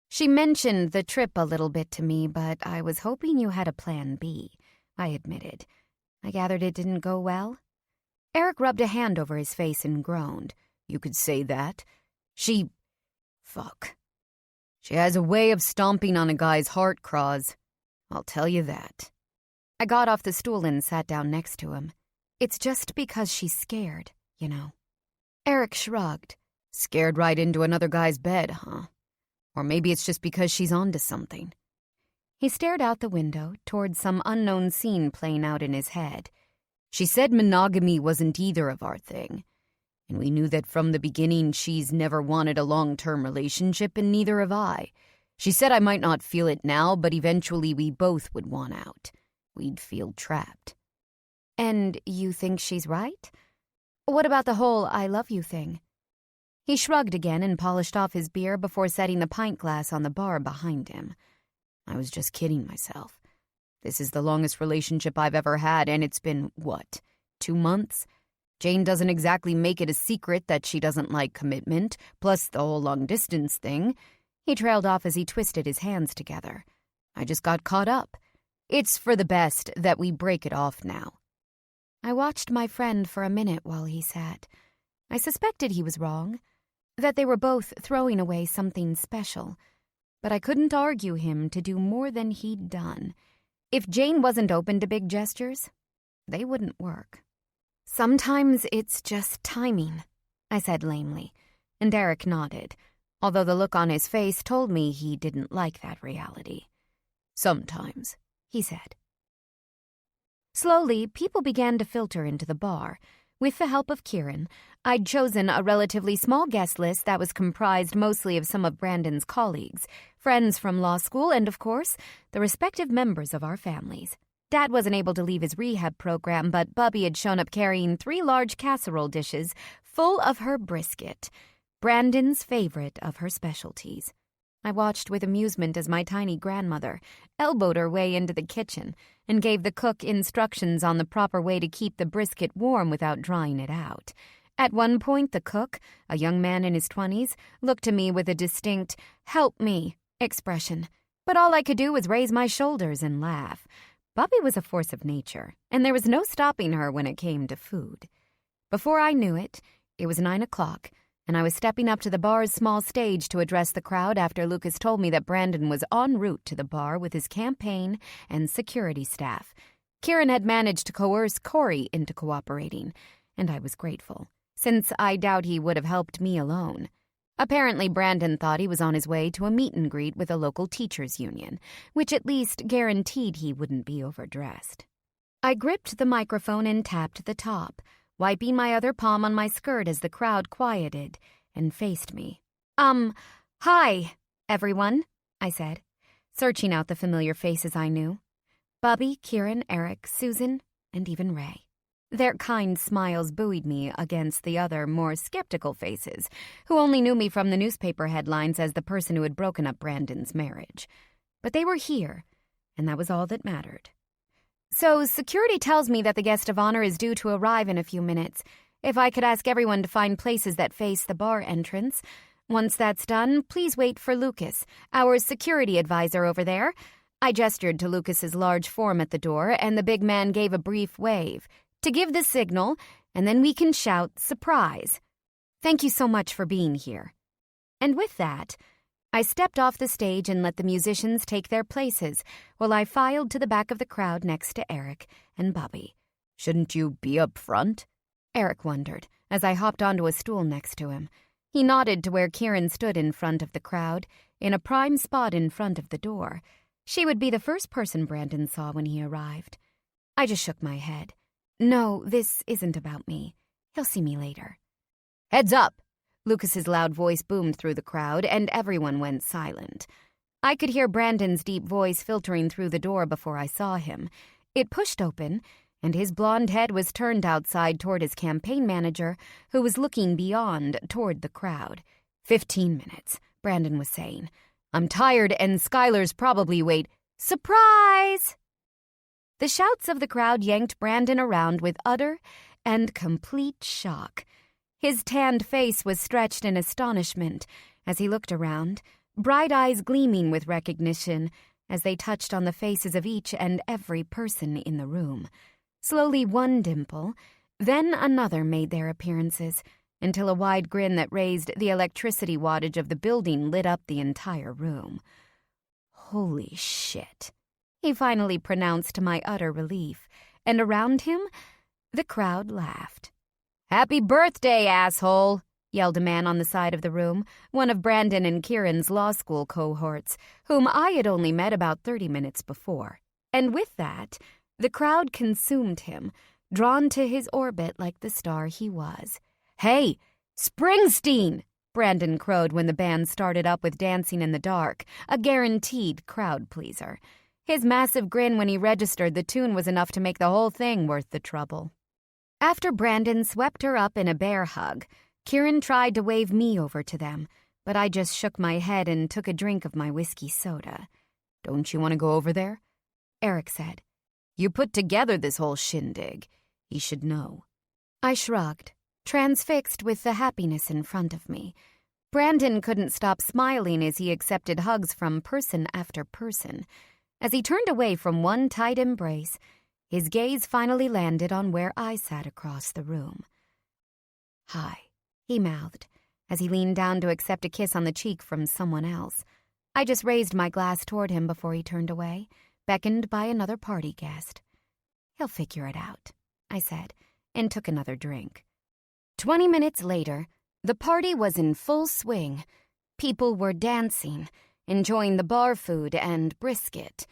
She mentioned the trip a little bit to me, but I was hoping you had a plan B, I admitted. I gathered it didn't go well. Eric rubbed a hand over his face and groaned. "You could say that. Fuck. She has a way of stomping on a guy's heart, Cross. I'll tell you that." I got off the stool and sat down next to him. "It's just because she's scared, you know." Eric shrugged. Scared right into another guy's bed, huh? Or maybe it's just because she's onto something. He stared out the window toward some unknown scene playing out in his head. She said monogamy wasn't either of our thing. And we knew that from the beginning she's never wanted a long-term relationship, and neither have I. She said I might not feel it now, but eventually we both would want out. We'd feel trapped. And you think she's right? What about the whole I love you thing? He shrugged again and polished off his beer before setting the pint glass on the bar behind him. I was just kidding myself. This is the longest relationship I've ever had, and it's been, 2 months? Jane doesn't exactly make it a secret that she doesn't like commitment, plus the whole long-distance thing. He trailed off as he twisted his hands together. I just got caught up. It's for the best that we break it off now. I watched my friend for a minute while he sat. I suspected he was wrong, that they were both throwing away something special. But I couldn't argue him to do more than he'd done. If Jane wasn't open to big gestures, they wouldn't work. Sometimes it's just timing, I said lamely, and Eric nodded, although the look on his face told me he didn't like that reality. Sometimes, he said. Slowly, people began to filter into the bar. With the help of Kieran, I'd chosen a relatively small guest list that was comprised mostly of some of Brandon's colleagues, friends from law school, and, of course, the respective members of our families. Dad wasn't able to leave his rehab program, but Bubby had shown up carrying 3 large casserole dishes full of her brisket, Brandon's favorite of her specialties. I watched with amusement as my tiny grandmother elbowed her way into the kitchen and gave the cook instructions on the proper way to keep the brisket warm without drying it out. At one point, the cook, a young man in his 20s, looked to me with a distinct, "help me" expression, but all I could do was raise my shoulders and laugh. Bubby was a force of nature, and there was no stopping her when it came to food. Before I knew it, it was 9 o'clock, and I was stepping up to the bar's small stage to address the crowd after Lucas told me that Brandon was en route to the bar with his campaign and security staff. Kieran had managed to coerce Corey into cooperating, and I was grateful, since I doubt he would have helped me alone. Apparently, Brandon thought he was on his way to a meet and greet with a local teachers' union, which at least guaranteed he wouldn't be overdressed. I gripped the microphone and tapped the top, wiping my other palm on my skirt as the crowd quieted and faced me. Hi, everyone, I said, searching out the familiar faces I knew. Bubby, Kieran, Eric, Susan, and even Ray. Their kind smiles buoyed me against the other, more skeptical faces, who only knew me from the newspaper headlines as the person who had broken up Brandon's marriage. But they were here, and that was all that mattered. So, security tells me that the guest of honor is due to arrive in a few minutes. If I could ask everyone to find places that face the bar entrance. Once that's done, please wait for Lucas, our security advisor over there. I gestured to Lucas's large form at the door, and the big man gave a brief wave to give the signal, and then we can shout, "Surprise! Thank you so much for being here." And with that, I stepped off the stage and let the musicians take their places while I filed to the back of the crowd next to Eric and Bubby. "Shouldn't you be up front?" Eric wondered, as I hopped onto a stool next to him. He nodded to where Kieran stood in front of the crowd, in a prime spot in front of the door. She would be the first person Brandon saw when he arrived. I just shook my head. No, this isn't about me. He'll see me later. "Heads up!" Lucas's loud voice boomed through the crowd, and everyone went silent. I could hear Brandon's deep voice filtering through the door before I saw him. It pushed open, and his blonde head was turned outside toward his campaign manager, who was looking beyond toward the crowd. 15 minutes, Brandon was saying. "I'm tired, and Skylar's probably Surprise!" The shouts of the crowd yanked Brandon around with utter and complete shock. His tanned face was stretched in astonishment as he looked around, bright eyes gleaming with recognition as they touched on the faces of each and every person in the room. Slowly one dimple, then another made their appearances, until a wide grin that raised the electricity wattage of the building lit up the entire room. "Holy shit," he finally pronounced to my utter relief, and around him, the crowd laughed. "Happy birthday, asshole!" yelled a man on the side of the room, one of Brandon and Kieran's law school cohorts, whom I had only met about 30 minutes before. And with that, the crowd consumed him, drawn to his orbit like the star he was. "Hey, Springsteen!" Brandon crowed when the band started up with Dancing in the Dark, a guaranteed crowd pleaser. His massive grin when he registered the tune was enough to make the whole thing worth the trouble. After Brandon swept her up in a bear hug, Kieran tried to wave me over to them, but I just shook my head and took a drink of my whiskey soda. "Don't you want to go over there?" Eric said. "You put together this whole shindig. He should know." I shrugged, transfixed with the happiness in front of me. Brandon couldn't stop smiling as he accepted hugs from person after person. As he turned away from one tight embrace, his gaze finally landed on where I sat across the room. "Hi," he mouthed, as he leaned down to accept a kiss on the cheek from someone else. I just raised my glass toward him before he turned away, beckoned by another party guest. "He'll figure it out," I said, and took another drink. 20 minutes later, the party was in full swing. People were dancing, enjoying the bar food and brisket,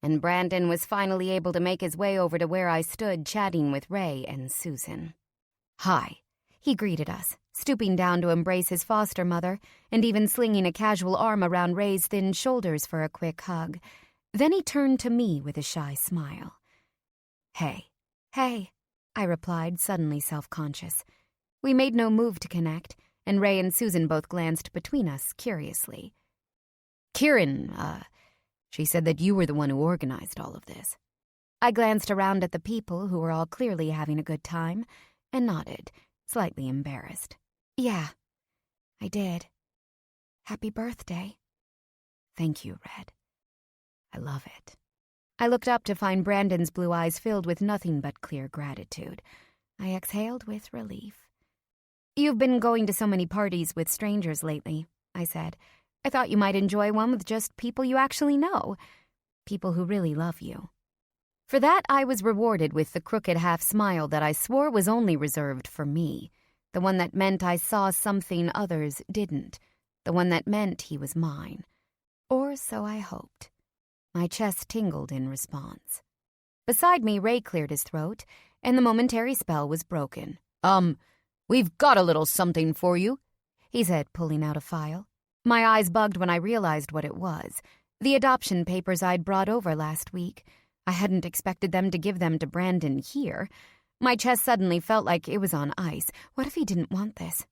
and Brandon was finally able to make his way over to where I stood chatting with Ray and Susan. "Hi," he greeted us, stooping down to embrace his foster mother and even slinging a casual arm around Ray's thin shoulders for a quick hug. Then he turned to me with a shy smile. Hey, I replied, suddenly self-conscious. We made no move to connect, and Ray and Susan both glanced between us curiously. "Kieran, she said that you were the one who organized all of this." I glanced around at the people who were all clearly having a good time and nodded, slightly embarrassed. "Yeah, I did. Happy birthday." "Thank you, Red. I love it." I looked up to find Brandon's blue eyes filled with nothing but clear gratitude. I exhaled with relief. "You've been going to so many parties with strangers lately," I said. "I thought you might enjoy one with just people you actually know. People who really love you." For that, I was rewarded with the crooked half-smile that I swore was only reserved for me, the one that meant I saw something others didn't, the one that meant he was mine. Or so I hoped. My chest tingled in response. Beside me, Ray cleared his throat, and the momentary spell was broken. We've got a little something for you," he said, pulling out a file. My eyes bugged when I realized what it was. The adoption papers I'd brought over last week. I hadn't expected them to give them to Brandon here. My chest suddenly felt like it was on ice. What if he didn't want this?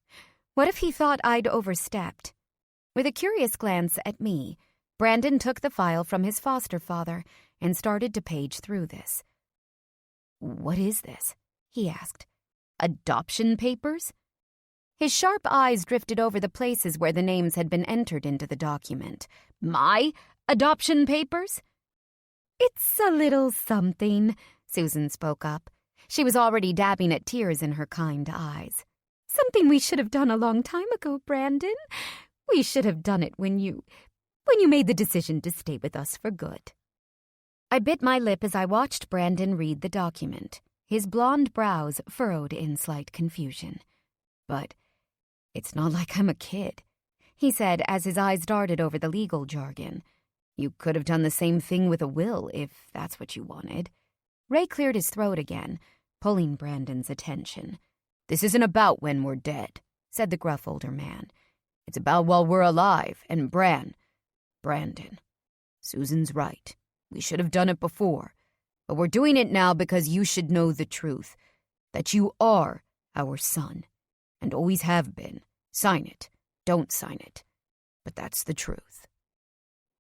What if he thought I'd overstepped? With a curious glance at me, Brandon took the file from his foster father and started to page through this. "What is this?" he asked. "Adoption papers?" His sharp eyes drifted over the places where the names had been entered into the document. "My adoption papers?" "It's a little something," Susan spoke up. She was already dabbing at tears in her kind eyes. "Something we should have done a long time ago, Brandon. We should have done it when you made the decision to stay with us for good." I bit my lip as I watched Brandon read the document, his blonde brows furrowed in slight confusion. "But it's not like I'm a kid," he said as his eyes darted over the legal jargon. "You could have done the same thing with a will, if that's what you wanted." Ray cleared his throat again, pulling Brandon's attention. "This isn't about when we're dead," said the gruff older man. "It's about while we're alive, and Brandon. Susan's right. We should have done it before. But we're doing it now because you should know the truth. That you are our son. And always have been. Sign it. Don't sign it. But that's the truth."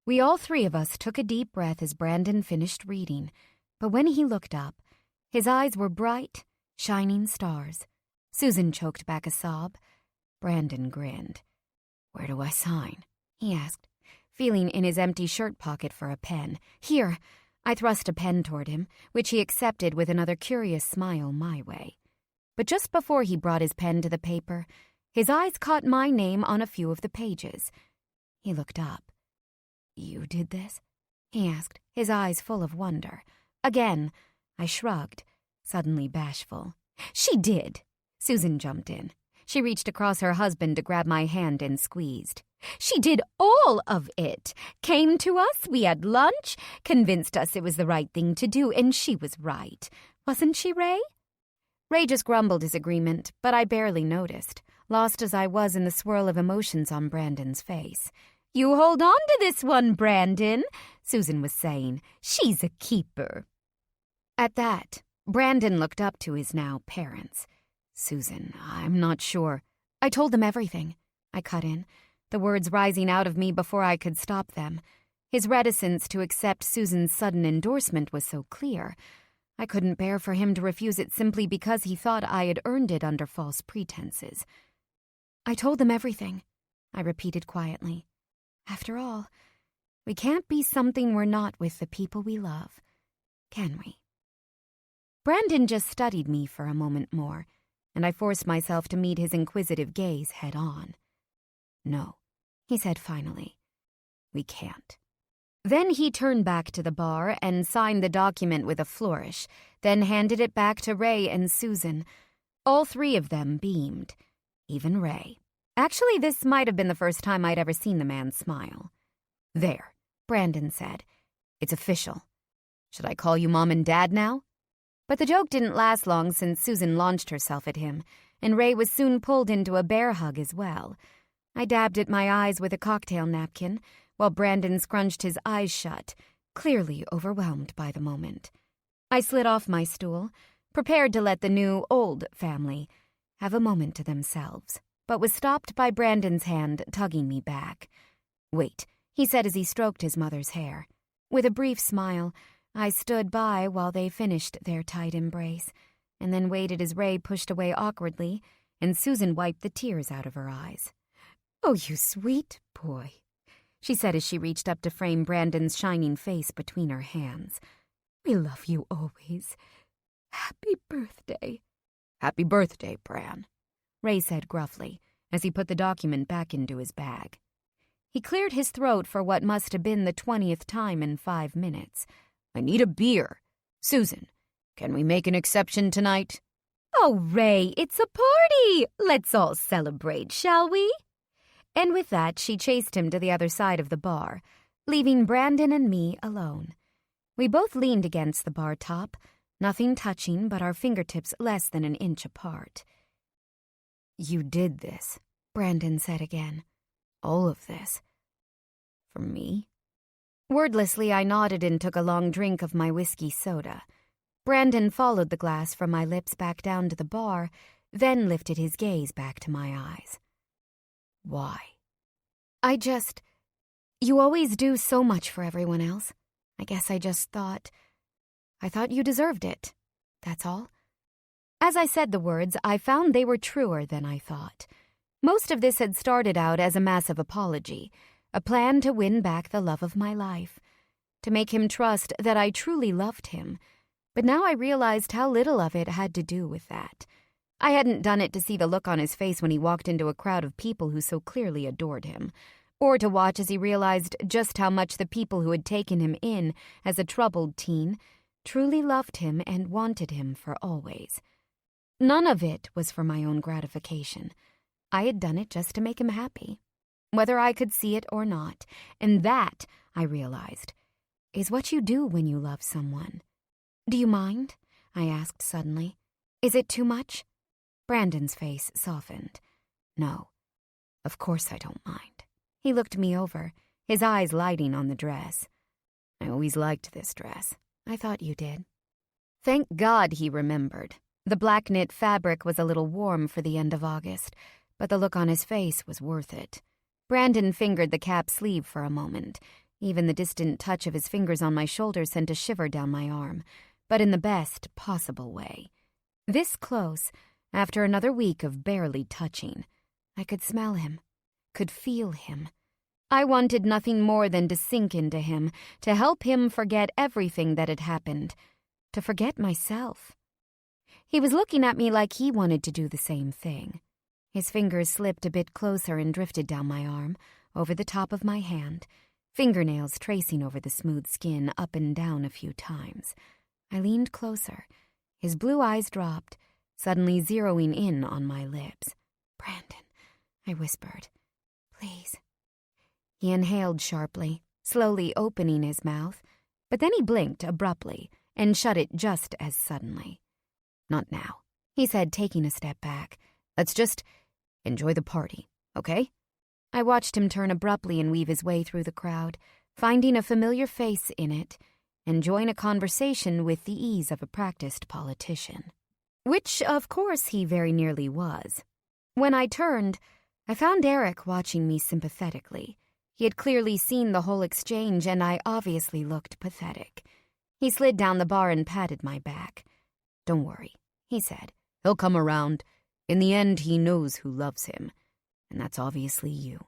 We all three of us took a deep breath as Brandon finished reading. But when he looked up, his eyes were bright, shining stars. Susan choked back a sob. Brandon grinned. "Where do I sign?" he asked, feeling in his empty shirt pocket for a pen. "Here." I thrust a pen toward him, which he accepted with another curious smile my way. But just before he brought his pen to the paper, his eyes caught my name on a few of the pages. He looked up. "You did this?" he asked, his eyes full of wonder. Again, I shrugged, suddenly bashful. "She did," Susan jumped in. She reached across her husband to grab my hand and squeezed. She did all of it. Came to us, we had lunch, convinced us it was the right thing to do, and she was right. Wasn't she, Ray? Ray just grumbled his agreement, but I barely noticed, lost as I was in the swirl of emotions on Brandon's face. You hold on to this one, Brandon, Susan was saying. She's a keeper. At that, Brandon looked up to his now parents. Susan, I'm not sure. I told them everything, I cut in, the words rising out of me before I could stop them. His reticence to accept Susan's sudden endorsement was so clear. I couldn't bear for him to refuse it simply because he thought I had earned it under false pretenses. I told them everything, I repeated quietly. After all, we can't be something we're not with the people we love, can we? Brandon just studied me for a moment more, and I forced myself to meet his inquisitive gaze head on. No, he said finally. We can't. Then he turned back to the bar and signed the document with a flourish, then handed it back to Ray and Susan. All three of them beamed, even Ray. Actually, this might have been the first time I'd ever seen the man smile. There, Brandon said. It's official. Should I call you Mom and Dad now? But the joke didn't last long since Susan launched herself at him, and Ray was soon pulled into a bear hug as well. I dabbed at my eyes with a cocktail napkin, while Brandon scrunched his eyes shut, clearly overwhelmed by the moment. I slid off my stool, prepared to let the new, old family have a moment to themselves, but was stopped by Brandon's hand tugging me back. Wait, he said as he stroked his mother's hair. With a brief smile, I stood by while they finished their tight embrace, and then waited as Ray pushed away awkwardly, and Susan wiped the tears out of her eyes. Oh, you sweet boy, she said as she reached up to frame Brandon's shining face between her hands. We love you always. Happy birthday. Happy birthday, Bran, Ray said gruffly as he put the document back into his bag. He cleared his throat for what must have been the 20th time in 5 minutes. I need a beer. Susan, can we make an exception tonight? Oh, Ray, it's a party. Let's all celebrate, shall we? And with that, she chased him to the other side of the bar, leaving Brandon and me alone. We both leaned against the bar top, nothing touching but our fingertips less than an inch apart. You did this, Brandon said again. All of this. For me? Wordlessly, I nodded and took a long drink of my whiskey soda. Brandon followed the glass from my lips back down to the bar, then lifted his gaze back to my eyes. Why? You always do so much for everyone else. I guess I thought you deserved it. That's all. As I said the words, I found they were truer than I thought. Most of this had started out as a massive apology, a plan to win back the love of my life, to make him trust that I truly loved him. But now I realized how little of it had to do with that. I hadn't done it to see the look on his face when he walked into a crowd of people who so clearly adored him, or to watch as he realized just how much the people who had taken him in as a troubled teen truly loved him and wanted him for always. None of it was for my own gratification. I had done it just to make him happy, whether I could see it or not, and that, I realized, is what you do when you love someone. Do you mind? I asked suddenly. Is it too much? Brandon's face softened. No, of course I don't mind. He looked me over, his eyes lighting on the dress. I always liked this dress. I thought you did. Thank God he remembered. The black knit fabric was a little warm for the end of August, but the look on his face was worth it. Brandon fingered the cap sleeve for a moment. Even the distant touch of his fingers on my shoulder sent a shiver down my arm, but in the best possible way. This close, after another week of barely touching, I could smell him, could feel him. I wanted nothing more than to sink into him, to help him forget everything that had happened, to forget myself. He was looking at me like he wanted to do the same thing. His fingers slipped a bit closer and drifted down my arm, over the top of my hand, fingernails tracing over the smooth skin up and down a few times. I leaned closer. His blue eyes dropped, suddenly zeroing in on my lips. Brandon, I whispered. Please. He inhaled sharply, slowly opening his mouth, but then he blinked abruptly and shut it just as suddenly. Not now, he said, taking a step back. Let's just enjoy the party, okay? I watched him turn abruptly and weave his way through the crowd, finding a familiar face in it, and join a conversation with the ease of a practiced politician. Which, of course, he very nearly was. When I turned, I found Eric watching me sympathetically. He had clearly seen the whole exchange, and I obviously looked pathetic. He slid down the bar and patted my back. Don't worry, he said. He'll come around. In the end, he knows who loves him. And that's obviously you.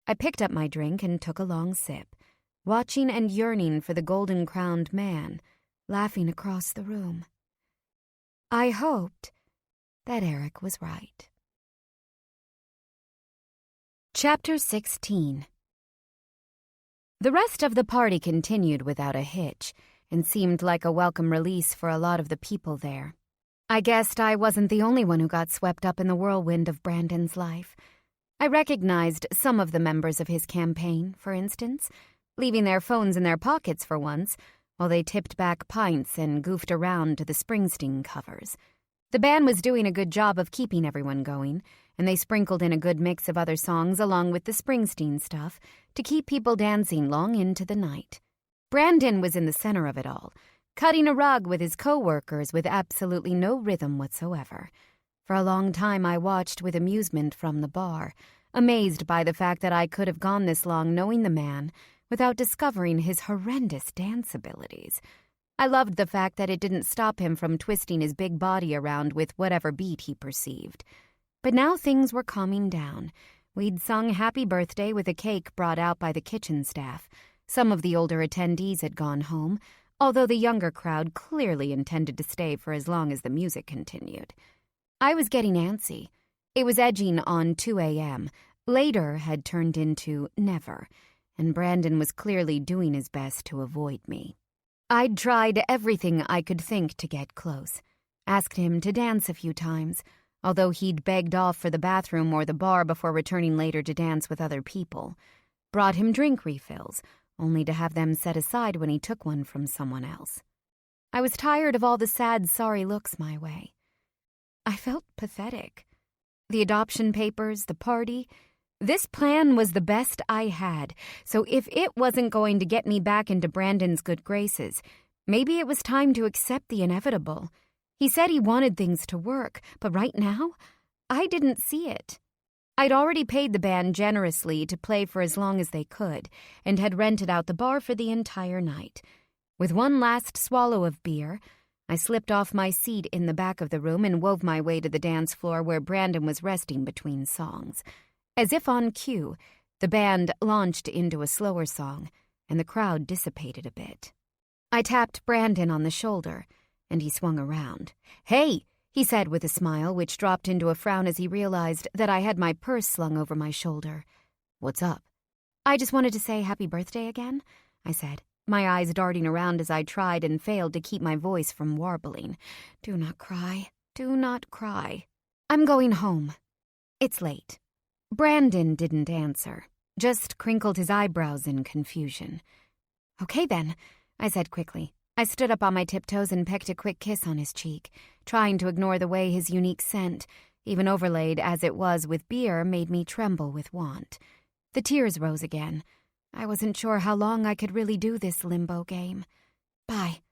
I picked up my drink and took a long sip, watching and yearning for the golden-crowned man, laughing across the room. I hoped that Eric was right. Chapter 16. The rest of the party continued without a hitch, and seemed like a welcome release for a lot of the people there. I guessed I wasn't the only one who got swept up in the whirlwind of Brandon's life. I recognized some of the members of his campaign, for instance, leaving their phones in their pockets for once, while they tipped back pints and goofed around to the Springsteen covers. The band was doing a good job of keeping everyone going, and they sprinkled in a good mix of other songs along with the Springsteen stuff to keep people dancing long into the night. Brandon was in the center of it all, cutting a rug with his co-workers with absolutely no rhythm whatsoever. For a long time I watched with amusement from the bar, amazed by the fact that I could have gone this long knowing the man without discovering his horrendous dance abilities. I loved the fact that it didn't stop him from twisting his big body around with whatever beat he perceived. But now things were calming down. We'd sung Happy Birthday with a cake brought out by the kitchen staff. Some of the older attendees had gone home, although the younger crowd clearly intended to stay for as long as the music continued. I was getting antsy. It was edging on 2 a.m., later had turned into never, and Brandon was clearly doing his best to avoid me. I'd tried everything I could think to get close, asked him to dance a few times, although he'd begged off for the bathroom or the bar before returning later to dance with other people, brought him drink refills, only to have them set aside when he took one from someone else. I was tired of all the sad, sorry looks my way. I felt pathetic. The adoption papers, the party. This plan was the best I had, so if it wasn't going to get me back into Brandon's good graces, maybe it was time to accept the inevitable. He said he wanted things to work, but right now, I didn't see it. I'd already paid the band generously to play for as long as they could, and had rented out the bar for the entire night. With one last swallow of beer, I slipped off my seat in the back of the room and wove my way to the dance floor where Brandon was resting between songs. As if on cue, the band launched into a slower song, and the crowd dissipated a bit. I tapped Brandon on the shoulder, and he swung around. "Hey!" he said with a smile, which dropped into a frown as he realized that I had my purse slung over my shoulder. "What's up?" "I just wanted to say happy birthday again," I said, my eyes darting around as I tried and failed to keep my voice from warbling. "Do not cry. Do not cry. I'm going home. It's late." Brandon didn't answer, just crinkled his eyebrows in confusion. "Okay then," I said quickly. I stood up on my tiptoes and pecked a quick kiss on his cheek, trying to ignore the way his unique scent, even overlaid as it was with beer, made me tremble with want. The tears rose again. I wasn't sure how long I could really do this limbo game. "Bye."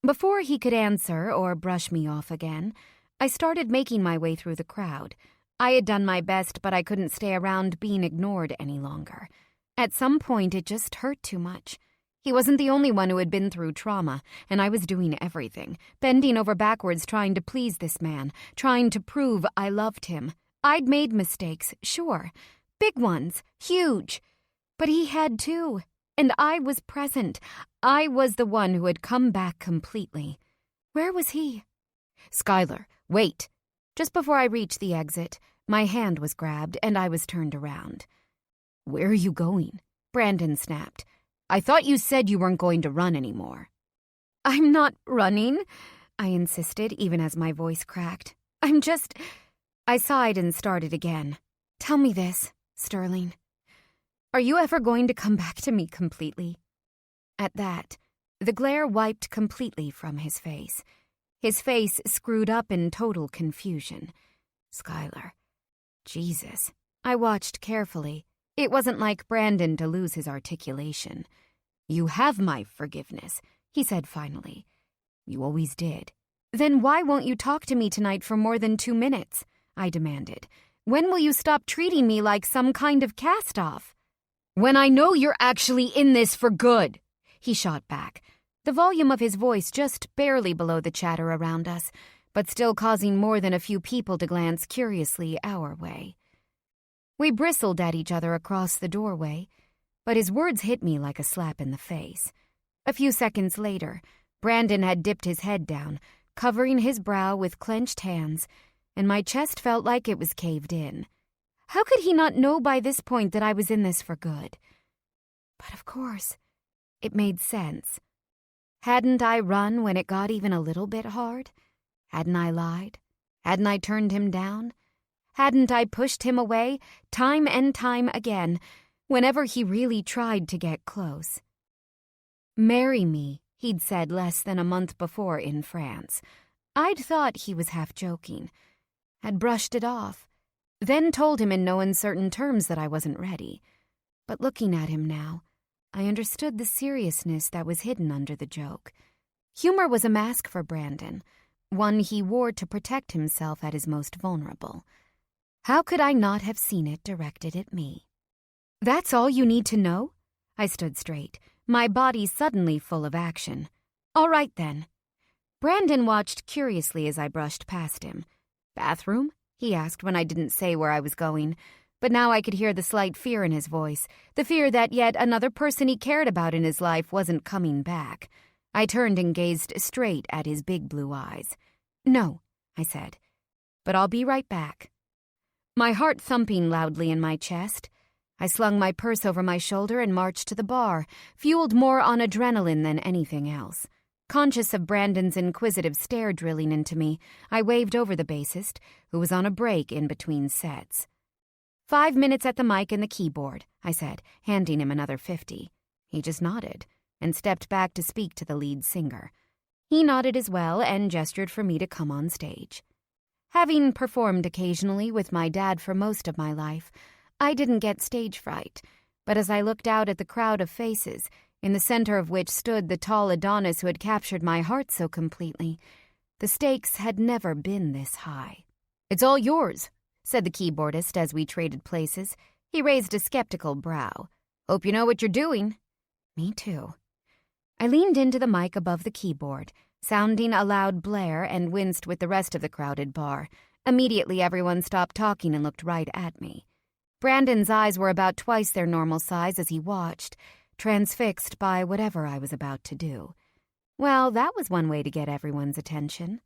Before he could answer or brush me off again, I started making my way through the crowd. I had done my best, but I couldn't stay around being ignored any longer. At some point, it just hurt too much. He wasn't the only one who had been through trauma, and I was doing everything, bending over backwards trying to please this man, trying to prove I loved him. I'd made mistakes, sure. Big ones, huge. But he had too, and I was present. I was the one who had come back completely. Where was he? "Skylar, wait." Just before I reached the exit, my hand was grabbed and I was turned around. "Where are you going?" Brandon snapped. "I thought you said you weren't going to run anymore." "I'm not running," I insisted, even as my voice cracked. I sighed and started again. Tell me this, Sterling. Are you ever going to come back to me completely? At that, the glare wiped completely from his face. His face screwed up in total confusion. Skylar. Jesus. I watched carefully. It wasn't like Brandon to lose his articulation. You have my forgiveness, he said finally. You always did. Then why won't you talk to me tonight for more than 2 minutes? I demanded. When will you stop treating me like some kind of cast-off? When I know you're actually in this for good, he shot back, the volume of his voice just barely below the chatter around us, but still causing more than a few people to glance curiously our way. We bristled at each other across the doorway, but his words hit me like a slap in the face. A few seconds later, Brandon had dipped his head down, covering his brow with clenched hands, and my chest felt like it was caved in. How could he not know by this point that I was in this for good? But of course, it made sense. Hadn't I run when it got even a little bit hard? Hadn't I lied? Hadn't I turned him down? Hadn't I pushed him away time and time again whenever he really tried to get close? Marry me, he'd said less than a month before in France. I'd thought he was half joking. Had brushed it off, then told him in no uncertain terms that I wasn't ready. But looking at him now, I understood the seriousness that was hidden under the joke. Humor was a mask for Brandon, one he wore to protect himself at his most vulnerable. How could I not have seen it directed at me? That's all you need to know? I stood straight, my body suddenly full of action. All right, then. Brandon watched curiously as I brushed past him. Bathroom? He asked when I didn't say where I was going, but now I could hear the slight fear in his voice, the fear that yet another person he cared about in his life wasn't coming back. I turned and gazed straight at his big blue eyes. No, I said, but I'll be right back. My heart thumping loudly in my chest, I slung my purse over my shoulder and marched to the bar, fueled more on adrenaline than anything else. Conscious of Brandon's inquisitive stare drilling into me, I waved over the bassist, who was on a break in between sets. 5 minutes at the mic and the keyboard, I said, handing him another 50. He just nodded and stepped back to speak to the lead singer. He nodded as well and gestured for me to come on stage. Having performed occasionally with my dad for most of my life, I didn't get stage fright, but as I looked out at the crowd of faces, in the center of which stood the tall Adonis who had captured my heart so completely, the stakes had never been this high. It's all yours, said the keyboardist as we traded places. He raised a skeptical brow. Hope you know what you're doing. Me too. I leaned into the mic above the keyboard, sounding a loud blare, and winced with the rest of the crowded bar. Immediately everyone stopped talking and looked right at me. Brandon's eyes were about twice their normal size as he watched, transfixed by whatever I was about to do. Well, that was one way to get everyone's attention.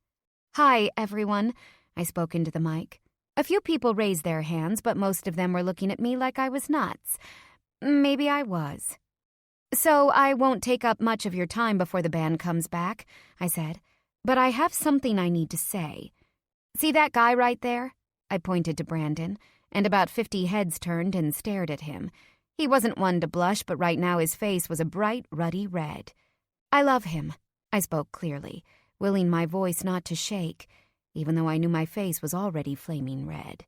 Hi, everyone, I spoke into the mic. A few people raised their hands, but most of them were looking at me like I was nuts. Maybe I was. So I won't take up much of your time before the band comes back, I said, but I have something I need to say. See that guy right there? I pointed to Brandon, and about 50 heads turned and stared at him. He wasn't one to blush, but right now his face was a bright, ruddy red. I love him, I spoke clearly, willing my voice not to shake, even though I knew my face was already flaming red.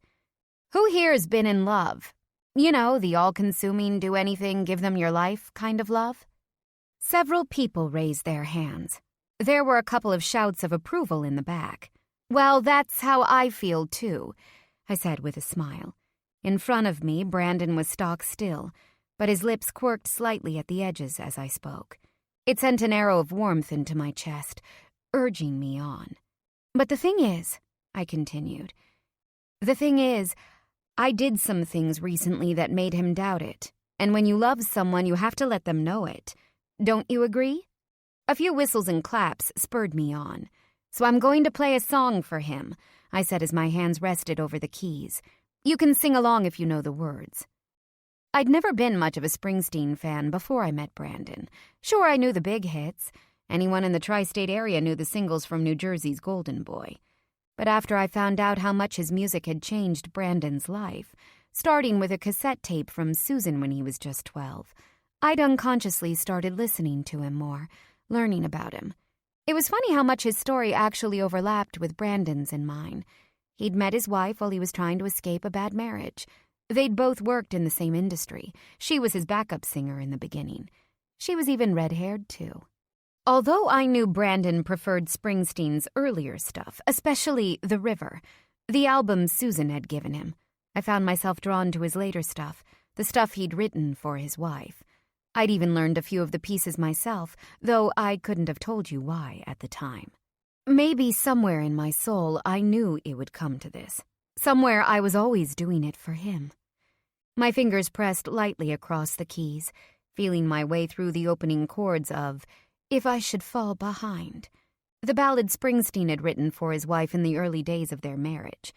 Who here has been in love? You know, the all-consuming, do-anything, give-them-your-life kind of love? Several people raised their hands. There were a couple of shouts of approval in the back. Well, that's how I feel, too, I said with a smile. In front of me, Brandon was stock still, but his lips quirked slightly at the edges as I spoke. It sent an arrow of warmth into my chest, urging me on. But the thing is, I continued, I did some things recently that made him doubt it, and when you love someone, you have to let them know it. Don't you agree? A few whistles and claps spurred me on. So I'm going to play a song for him, I said as my hands rested over the keys. You can sing along if you know the words. I'd never been much of a Springsteen fan before I met Brandon. Sure, I knew the big hits. Anyone in the tri-state area knew the singles from New Jersey's Golden Boy. But after I found out how much his music had changed Brandon's life, starting with a cassette tape from Susan when he was just 12, I'd unconsciously started listening to him more, learning about him. It was funny how much his story actually overlapped with Brandon's and mine. He'd met his wife while he was trying to escape a bad marriage. They'd both worked in the same industry. She was his backup singer in the beginning. She was even red-haired, too. Although I knew Brandon preferred Springsteen's earlier stuff, especially The River, the album Susan had given him, I found myself drawn to his later stuff, the stuff he'd written for his wife. I'd even learned a few of the pieces myself, though I couldn't have told you why at the time. Maybe somewhere in my soul I knew it would come to this. Somewhere I was always doing it for him. My fingers pressed lightly across the keys, feeling my way through the opening chords of If I Should Fall Behind, the ballad Springsteen had written for his wife in the early days of their marriage.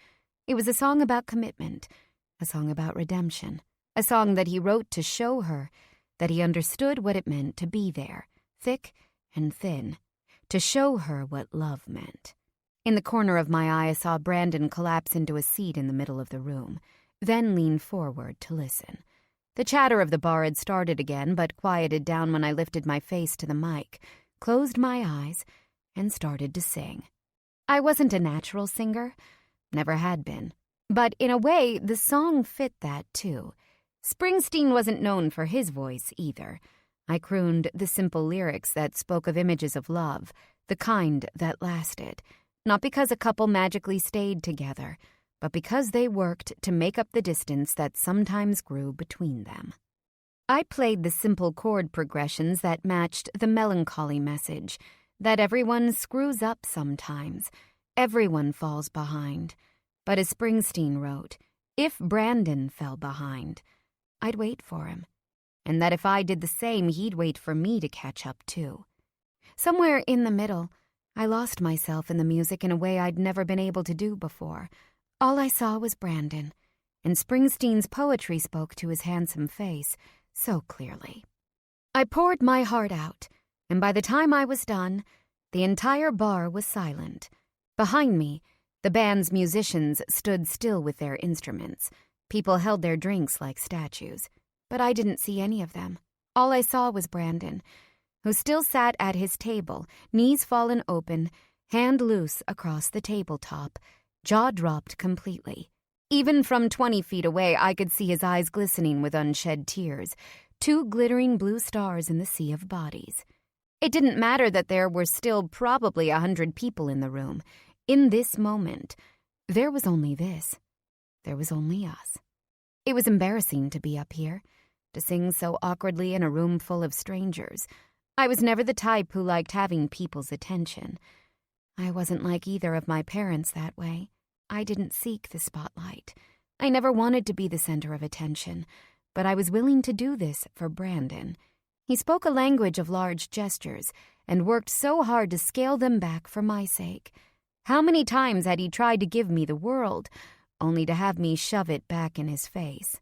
It was a song about commitment, a song about redemption, a song that he wrote to show her that he understood what it meant to be there, thick and thin, to show her what love meant. In the corner of my eye, I saw Brandon collapse into a seat in the middle of the room, then lean forward to listen. The chatter of the bar had started again, but quieted down when I lifted my face to the mic, closed my eyes, and started to sing. I wasn't a natural singer, never had been, but in a way, the song fit that too. Springsteen wasn't known for his voice either. I crooned the simple lyrics that spoke of images of love, the kind that lasted, not because a couple magically stayed together, but because they worked to make up the distance that sometimes grew between them. I played the simple chord progressions that matched the melancholy message, that everyone screws up sometimes, everyone falls behind. But as Springsteen wrote, if Brandon fell behind, I'd wait for him, and that if I did the same, he'd wait for me to catch up too. Somewhere in the middle, I lost myself in the music in a way I'd never been able to do before. All I saw was Brandon, and Springsteen's poetry spoke to his handsome face so clearly. I poured my heart out, and by the time I was done, the entire bar was silent. Behind me, the band's musicians stood still with their instruments. People held their drinks like statues, but I didn't see any of them. All I saw was Brandon, who still sat at his table, knees fallen open, hand loose across the tabletop, jaw dropped completely. Even from 20 feet away, I could see his eyes glistening with unshed tears, 2 glittering blue stars in the sea of bodies. It didn't matter that there were still probably 100 people in the room. In this moment, there was only this. There was only us. It was embarrassing to be up here, to sing so awkwardly in a room full of strangers. I was never the type who liked having people's attention. I wasn't like either of my parents that way. I didn't seek the spotlight. I never wanted to be the center of attention, but I was willing to do this for Brandon. He spoke a language of large gestures and worked so hard to scale them back for my sake. How many times had he tried to give me the world, only to have me shove it back in his face?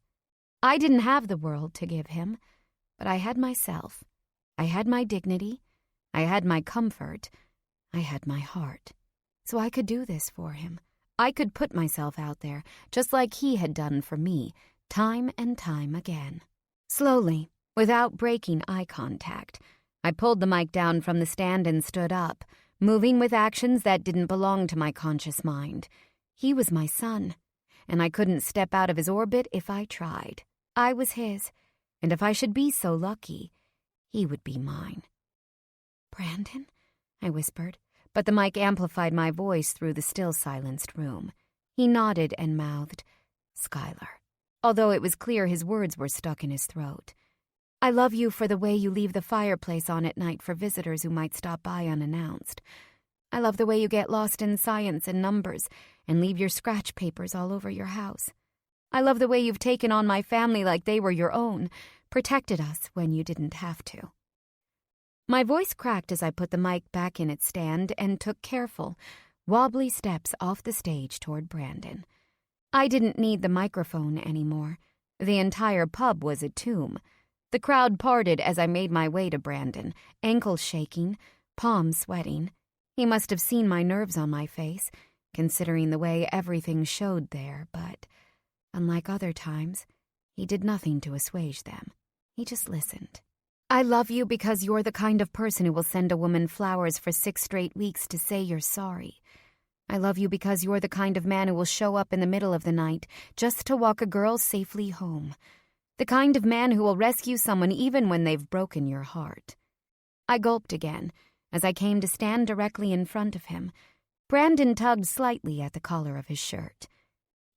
I didn't have the world to give him, but I had myself. I had my dignity. I had my comfort. I had my heart. So I could do this for him. I could put myself out there, just like he had done for me, time and time again. Slowly, without breaking eye contact, I pulled the mic down from the stand and stood up, moving with actions that didn't belong to my conscious mind. He was my son, and I couldn't step out of his orbit if I tried. I was his, and if I should be so lucky, he would be mine. "Brandon?" I whispered, but the mic amplified my voice through the still silenced room. He nodded and mouthed, "Skylar," although it was clear his words were stuck in his throat. "I love you for the way you leave the fireplace on at night for visitors who might stop by unannounced. I love the way you get lost in science and numbers and leave your scratch papers all over your house. I love the way you've taken on my family like they were your own, protected us when you didn't have to." My voice cracked as I put the mic back in its stand and took careful, wobbly steps off the stage toward Brandon. I didn't need the microphone anymore. The entire pub was a tomb. The crowd parted as I made my way to Brandon, ankles shaking, palms sweating. He must have seen my nerves on my face. considering the way everything showed there, but, unlike other times, he did nothing to assuage them. He just listened. I love you because you're the kind of person who will send a woman flowers for 6 straight weeks to say you're sorry. I love you because you're the kind of man who will show up in the middle of the night just to walk a girl safely home. The kind of man who will rescue someone even when they've broken your heart. I gulped again as I came to stand directly in front of him. Brandon tugged slightly at the collar of his shirt.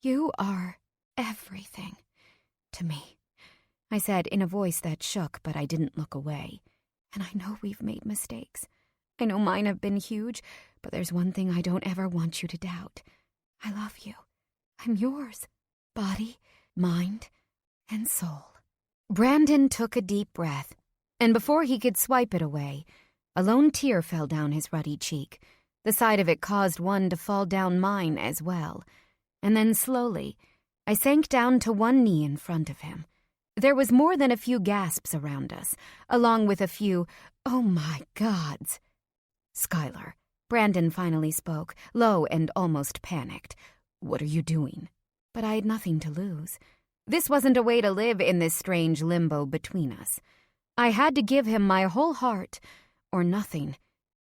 You are everything to me, I said in a voice that shook, but I didn't look away. And I know we've made mistakes. I know mine have been huge, but there's one thing I don't ever want you to doubt. I love you. I'm yours. Body, mind, and soul. Brandon took a deep breath, and before he could swipe it away, a lone tear fell down his ruddy cheek. The sight of it caused one to fall down mine as well. And then slowly, I sank down to one knee in front of him. There was more than a few gasps around us, along with a few, oh my gods. Skylar, Brandon finally spoke, low and almost panicked. What are you doing? But I had nothing to lose. This wasn't a way to live in this strange limbo between us. I had to give him my whole heart, or nothing.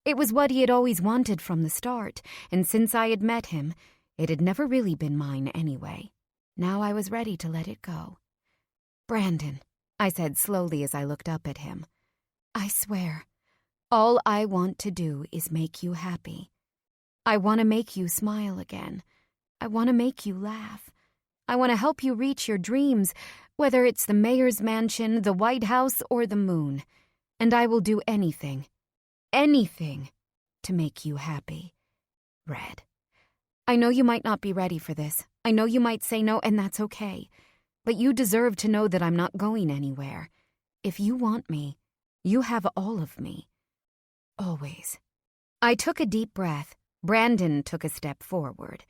It was what he had always wanted from the start, and since I had met him, it had never really been mine anyway. Now I was ready to let it go. Brandon, I said slowly as I looked up at him, I swear, all I want to do is make you happy. I want to make you smile again. I want to make you laugh. I want to help you reach your dreams, whether it's the mayor's mansion, the White House, or the moon. And I will do anything, to make you happy. Red. I know you might not be ready for this. I know you might say no, and that's okay. But you deserve to know that I'm not going anywhere. If you want me, you have all of me. Always. I took a deep breath. Brandon took a step forward.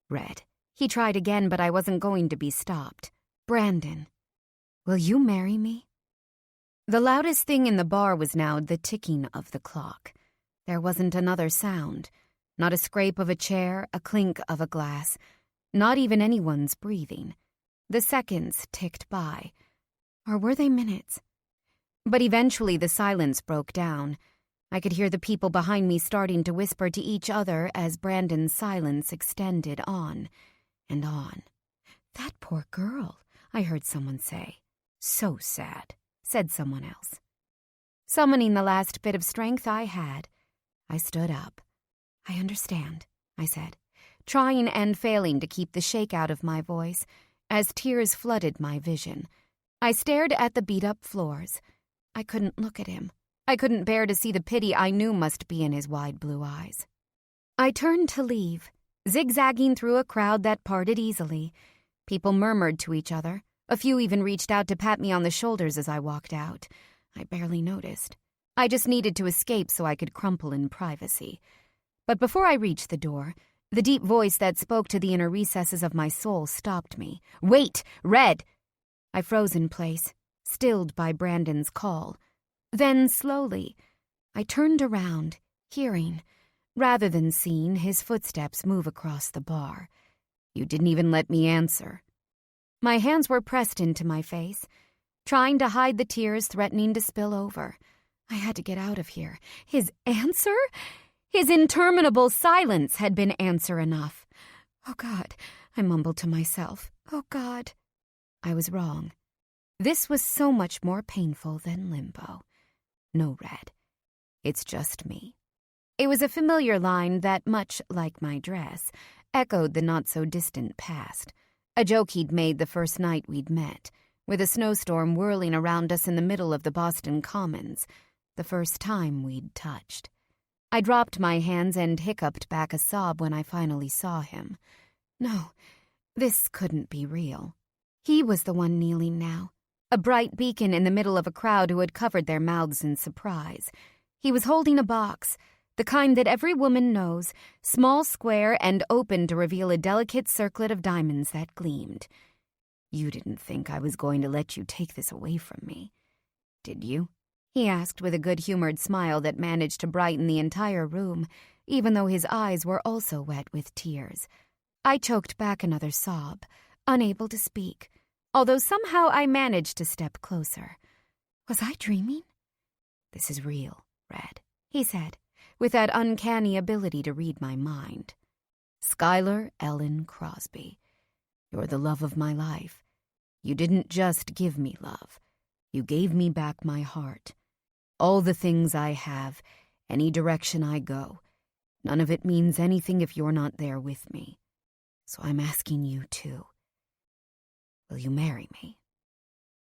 Red. He tried again, but I wasn't going to be stopped. Brandon, will you marry me? The loudest thing in the bar was now the ticking of the clock. There wasn't another sound. Not a scrape of a chair, a clink of a glass. Not even anyone's breathing. The seconds ticked by. Or were they minutes? But eventually the silence broke down. I could hear the people behind me starting to whisper to each other as Brandon's silence extended on and on. That poor girl, I heard someone say. So sad, said someone else. Summoning the last bit of strength I had, I stood up. I understand, I said, trying and failing to keep the shake out of my voice as tears flooded my vision. I stared at the beat-up floors. I couldn't look at him. I couldn't bear to see the pity I knew must be in his wide blue eyes. I turned to leave, zigzagging through a crowd that parted easily. People murmured to each other. A few even reached out to pat me on the shoulders as I walked out. I barely noticed. I just needed to escape so I could crumple in privacy. But before I reached the door, the deep voice that spoke to the inner recesses of my soul stopped me. Wait, Red! I froze in place, stilled by Brandon's call. Then, slowly, I turned around, hearing, rather than seeing, his footsteps move across the bar. You didn't even let me answer. My hands were pressed into my face, trying to hide the tears threatening to spill over. I had to get out of here. His answer? His interminable silence had been answer enough. Oh, God, I mumbled to myself. Oh, God. I was wrong. This was so much more painful than limbo. No, Red. It's just me. It was a familiar line that, much like my dress, echoed the not-so-distant past. A joke he'd made the first night we'd met, with a snowstorm whirling around us in the middle of the Boston Commons, the first time we'd touched. I dropped my hands and hiccuped back a sob when I finally saw him. No, this couldn't be real. He was the one kneeling now, a bright beacon in the middle of a crowd who had covered their mouths in surprise. He was holding a box, the kind that every woman knows, small, square, and open to reveal a delicate circlet of diamonds that gleamed. You didn't think I was going to let you take this away from me, did you? He asked with a good-humored smile that managed to brighten the entire room, even though his eyes were also wet with tears. I choked back another sob, unable to speak, although somehow I managed to step closer. Was I dreaming? "This is real, Red," he said, with that uncanny ability to read my mind. "Skylar Ellen Crosby, you're the love of my life. You didn't just give me love. You gave me back my heart. All the things I have, any direction I go. None of it means anything if you're not there with me. So I'm asking you too. Will you marry me?"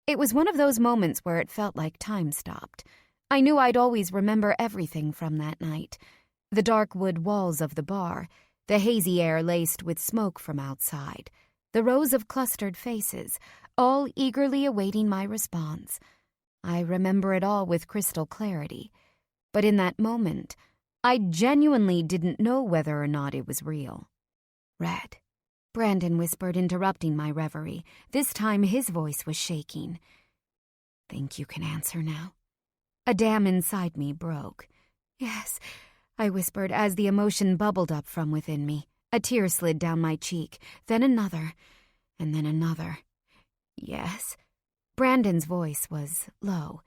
It was one of those moments where it felt like time stopped. I knew I'd always remember everything from that night. The dark wood walls of the bar, the hazy air laced with smoke from outside, the rows of clustered faces, all eagerly awaiting my response. I remember it all with crystal clarity. But in that moment, I genuinely didn't know whether or not it was real. "Red," Brandon whispered, interrupting my reverie. This time his voice was shaking. "Think you can answer now?" A dam inside me broke. "Yes," I whispered as the emotion bubbled up from within me. A tear slid down my cheek, then another, and then another. "Yes." Brandon's voice was low,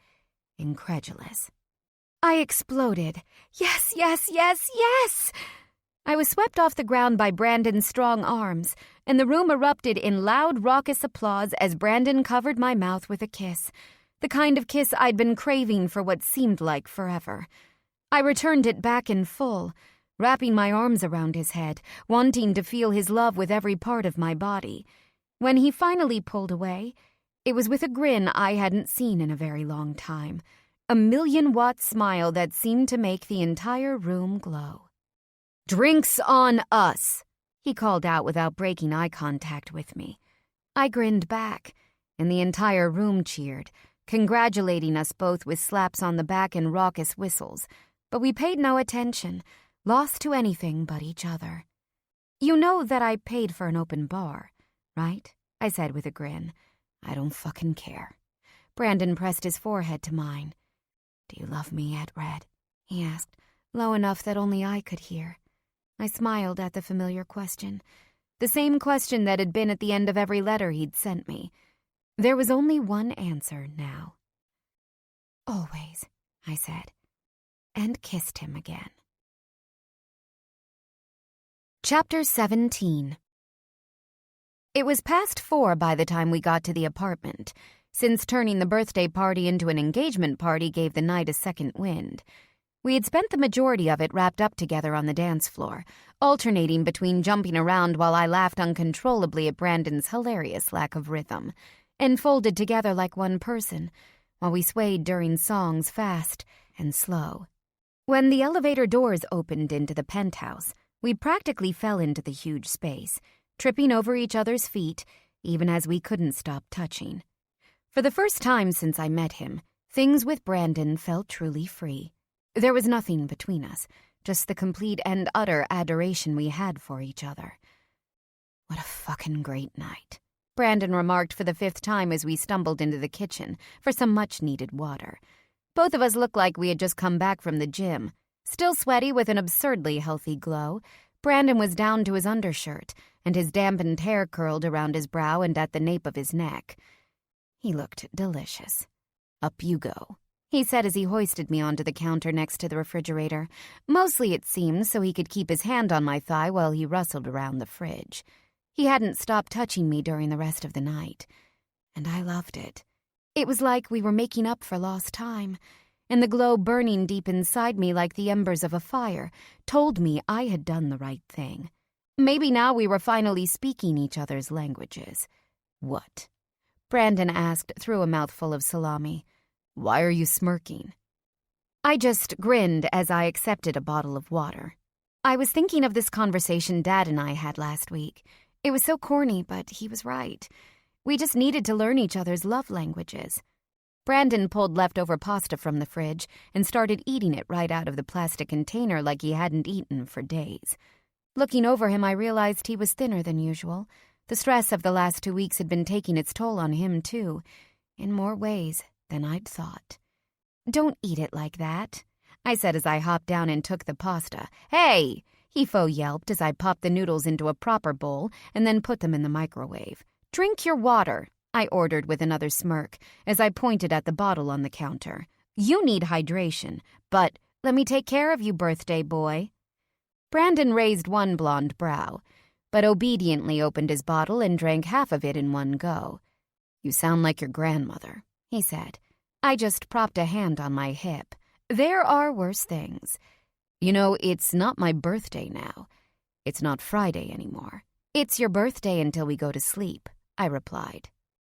incredulous. I exploded. "Yes, yes, yes, yes!" I was swept off the ground by Brandon's strong arms, and the room erupted in loud, raucous applause as Brandon covered my mouth with a kiss, the kind of kiss I'd been craving for what seemed like forever. I returned it back in full, wrapping my arms around his head, wanting to feel his love with every part of my body. When he finally pulled away, it was with a grin I hadn't seen in a very long time, a 1,000,000-watt smile that seemed to make the entire room glow. "Drinks on us," he called out without breaking eye contact with me. I grinned back, and the entire room cheered, congratulating us both with slaps on the back and raucous whistles, but we paid no attention, lost to anything but each other. "You know that I paid for an open bar, right?" I said with a grin. "I don't fucking care." Brandon pressed his forehead to mine. "Do you love me yet, Red?" he asked, low enough that only I could hear. I smiled at the familiar question, the same question that had been at the end of every letter he'd sent me. There was only one answer now. "Always," I said, and kissed him again. Chapter 17. It was past 4 by the time we got to the apartment, since turning the birthday party into an engagement party gave the night a second wind. We had spent the majority of it wrapped up together on the dance floor, alternating between jumping around while I laughed uncontrollably at Brandon's hilarious lack of rhythm, and folded together like one person, while we swayed during songs fast and slow. When the elevator doors opened into the penthouse, we practically fell into the huge space, tripping over each other's feet, even as we couldn't stop touching. For the first time since I met him, things with Brandon felt truly free. There was nothing between us, just the complete and utter adoration we had for each other. "What a fucking great night," Brandon remarked for the 5th time as we stumbled into the kitchen for some much-needed water. Both of us looked like we had just come back from the gym. Still sweaty with an absurdly healthy glow, Brandon was down to his undershirt, and his dampened hair curled around his brow and at the nape of his neck. He looked delicious. "Up you go," he said as he hoisted me onto the counter next to the refrigerator, mostly it seemed so he could keep his hand on my thigh while he rustled around the fridge. He hadn't stopped touching me during the rest of the night, and I loved it. It was like we were making up for lost time, and the glow burning deep inside me like the embers of a fire told me I had done the right thing. Maybe now we were finally speaking each other's languages. "What?" Brandon asked through a mouthful of salami. "Why are you smirking?" I just grinned as I accepted a bottle of water. I was thinking of this conversation Dad and I had last week. It was so corny, but he was right. We just needed to learn each other's love languages. Brandon pulled leftover pasta from the fridge and started eating it right out of the plastic container like he hadn't eaten for days. Looking over him, I realized he was thinner than usual. The stress of the last 2 weeks had been taking its toll on him, too, in more ways than I'd thought. "Don't eat it like that." I said as I hopped down and took the pasta. "Hey!" he faux yelped as I popped the noodles into a proper bowl and then put them in the microwave. "Drink your water," I ordered with another smirk as I pointed at the bottle on the counter. "You need hydration, but let me take care of you, birthday boy." Brandon raised one blonde brow, but obediently opened his bottle and drank half of it in one go. "You sound like your grandmother," he said. I just propped a hand on my hip. "There are worse things. You know, it's not my birthday now. It's not Friday anymore. It's your birthday until we go to sleep," I replied.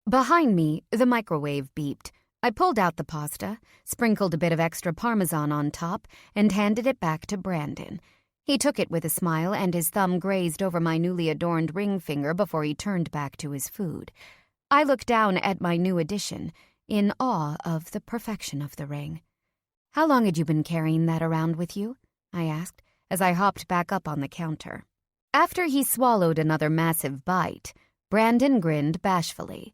Behind me, the microwave beeped. I pulled out the pasta, sprinkled a bit of extra Parmesan on top, and handed it back to Brandon. He took it with a smile, and his thumb grazed over my newly adorned ring finger before he turned back to his food. I looked down at my new addition, in awe of the perfection of the ring. "How long had you been carrying that around with you?" I asked, as I hopped back up on the counter. After he swallowed another massive bite, Brandon grinned bashfully.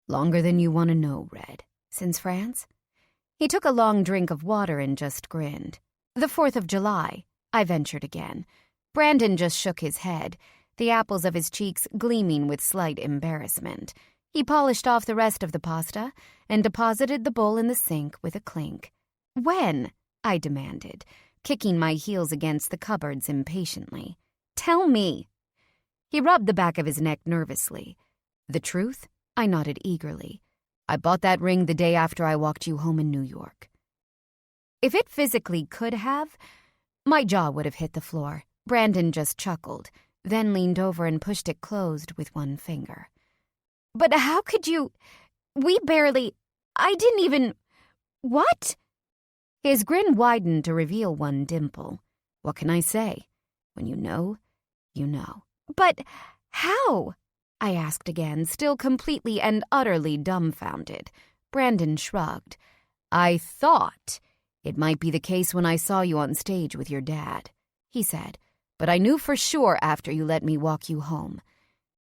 "Longer than you want to know, Red. Since France?" He took a long drink of water and just grinned. "The 4th of July," I ventured again. Brandon just shook his head, the apples of his cheeks gleaming with slight embarrassment. He polished off the rest of the pasta and deposited the bowl in the sink with a clink. "When?" I demanded, kicking my heels against the cupboards impatiently. "Tell me." He rubbed the back of his neck nervously. "The truth?" I nodded eagerly. "I bought that ring the day after I walked you home in New York." If it physically could have, my jaw would have hit the floor. Brandon just chuckled, then leaned over and pushed it closed with one finger. "But how could you? I didn't even... What?" His grin widened to reveal one dimple. "What can I say? When you know, you know." "But how?" I asked again, still completely and utterly dumbfounded. Brandon shrugged. "I thought it might be the case when I saw you on stage with your dad," he said, "but I knew for sure after you let me walk you home.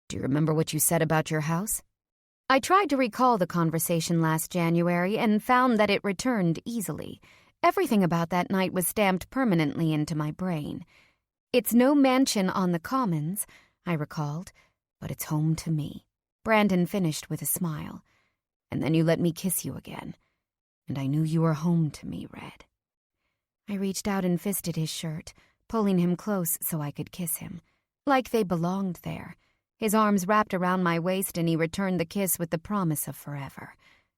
Do you remember what you said about your house?" I tried to recall the conversation last January and found that it returned easily. Everything about that night was stamped permanently into my brain. "It's no mansion on the Commons," I recalled, "but it's home to me." Brandon finished with a smile. "And then you let me kiss you again. And I knew you were home to me, Red." I reached out and fisted his shirt, pulling him close so I could kiss him, like they belonged there. His arms wrapped around my waist and he returned the kiss with the promise of forever.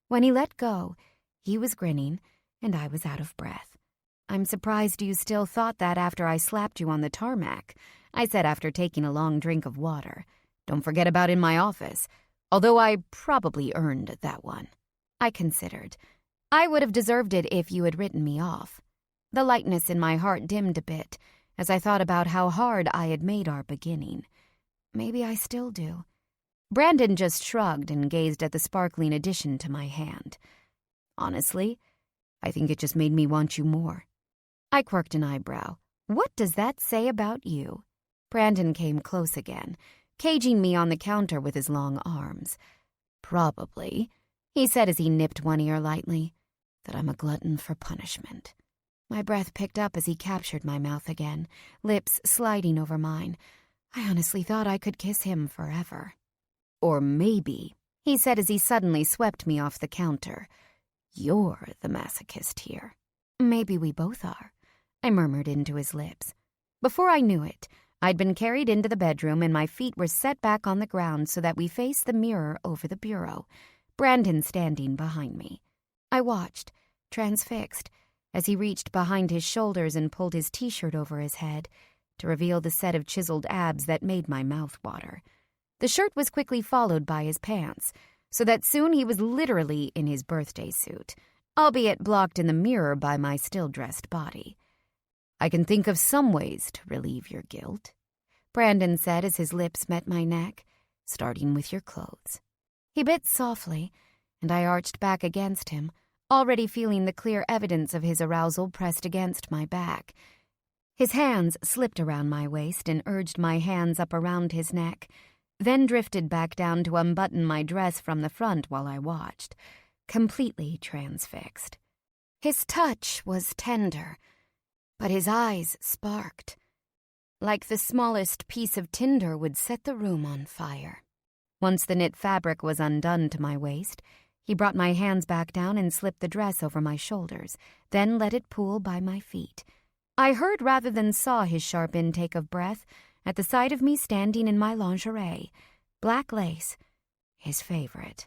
When he let go, he was grinning and I was out of breath. "I'm surprised you still thought that after I slapped you on the tarmac," I said after taking a long drink of water. "Don't forget about in my office, although I probably earned that one." I considered. I would have deserved it if you had written me off. The lightness in my heart dimmed a bit as I thought about how hard I had made our beginning. Maybe I still do. Brandon just shrugged and gazed at the sparkling addition to my hand. "Honestly, I think it just made me want you more." I quirked an eyebrow. "What does that say about you?" Brandon came close again, caging me on the counter with his long arms. "Probably," he said as he nipped one ear lightly, "that I'm a glutton for punishment." My breath picked up as he captured my mouth again, lips sliding over mine. I honestly thought I could kiss him forever. "Or maybe," he said as he suddenly swept me off the counter, "you're the masochist here." "Maybe we both are," I murmured into his lips. Before I knew it, I'd been carried into the bedroom and my feet were set back on the ground so that we faced the mirror over the bureau, Brandon standing behind me. I watched, transfixed, as he reached behind his shoulders and pulled his t-shirt over his head to reveal the set of chiseled abs that made my mouth water. The shirt was quickly followed by his pants, so that soon he was literally in his birthday suit, albeit blocked in the mirror by my still-dressed body. "I can think of some ways to relieve your guilt," Brandon said as his lips met my neck, "starting with your clothes." He bit softly, and I arched back against him, already feeling the clear evidence of his arousal pressed against my back. His hands slipped around my waist and urged my hands up around his neck, then drifted back down to unbutton my dress from the front while I watched, completely transfixed. His touch was tender, but his eyes sparked, like the smallest piece of tinder would set the room on fire. Once the knit fabric was undone to my waist, he brought my hands back down and slipped the dress over my shoulders, then let it pool by my feet. I heard rather than saw his sharp intake of breath at the sight of me standing in my lingerie, black lace, his favorite.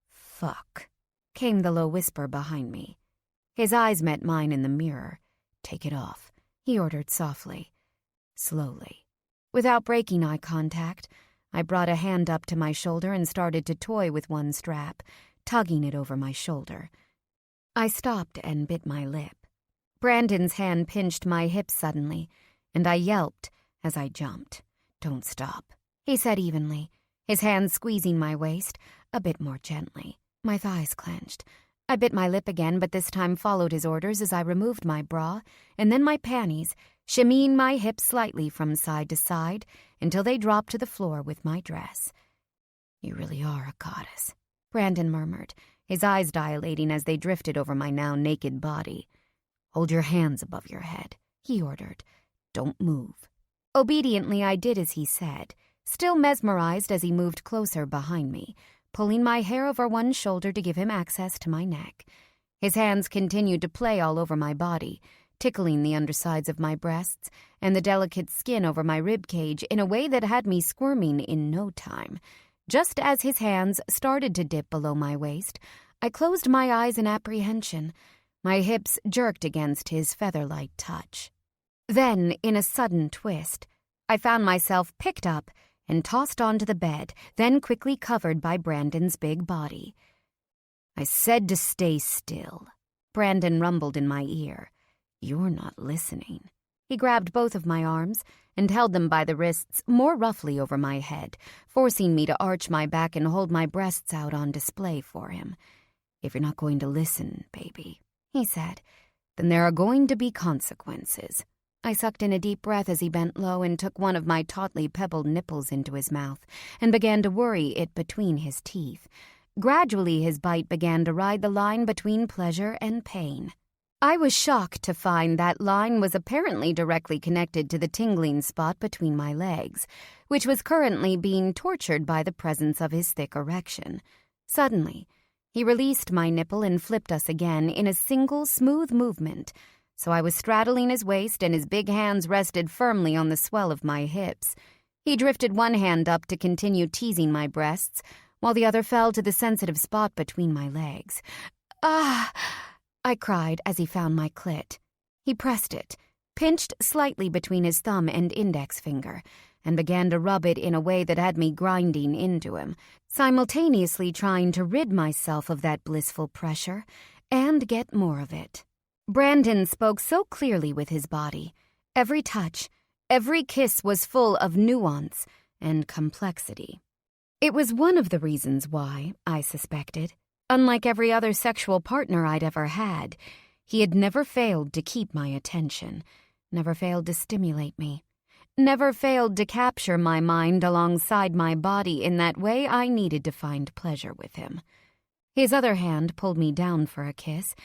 "Fuck," came the low whisper behind me. His eyes met mine in the mirror. "Take it off," he ordered softly. Slowly, without breaking eye contact, I brought a hand up to my shoulder and started to toy with one strap, tugging it over my shoulder. I stopped and bit my lip. Brandon's hand pinched my hip suddenly, and I yelped as I jumped. "Don't stop," he said evenly, his hand squeezing my waist a bit more gently. My thighs clenched. I bit my lip again, but this time followed his orders as I removed my bra and then my panties, shimmying my hips slightly from side to side until they dropped to the floor with my dress. "You really are a goddess," Brandon murmured, his eyes dilating as they drifted over my now naked body. "Hold your hands above your head," he ordered. "Don't move." Obediently, I did as he said, still mesmerized as he moved closer behind me, pulling my hair over one shoulder to give him access to my neck. His hands continued to play all over my body, tickling the undersides of my breasts and the delicate skin over my rib cage in a way that had me squirming in no time. Just as his hands started to dip below my waist, I closed my eyes in apprehension. My hips jerked against his feather-light touch. Then, in a sudden twist, I found myself picked up and tossed onto the bed, then quickly covered by Brandon's big body. "I said to stay still," Brandon rumbled in my ear. "You're not listening." He grabbed both of my arms and held them by the wrists more roughly over my head, forcing me to arch my back and hold my breasts out on display for him. "If you're not going to listen, baby," he said, "then there are going to be consequences." I sucked in a deep breath as he bent low and took one of my tautly pebbled nipples into his mouth and began to worry it between his teeth. Gradually, his bite began to ride the line between pleasure and pain. I was shocked to find that line was apparently directly connected to the tingling spot between my legs, which was currently being tortured by the presence of his thick erection. Suddenly, he released my nipple and flipped us again in a single smooth movement, so I was straddling his waist and his big hands rested firmly on the swell of my hips. He drifted one hand up to continue teasing my breasts, while the other fell to the sensitive spot between my legs. "Ah!" I cried as he found my clit. He pressed it, pinched slightly between his thumb and index finger, and began to rub it in a way that had me grinding into him, simultaneously trying to rid myself of that blissful pressure and get more of it. Brandon spoke so clearly with his body. Every touch, every kiss was full of nuance and complexity. It was one of the reasons why, I suspected, unlike every other sexual partner I'd ever had, he had never failed to keep my attention, never failed to stimulate me, never failed to capture my mind alongside my body in that way I needed to find pleasure with him. His other hand pulled me down for a kiss,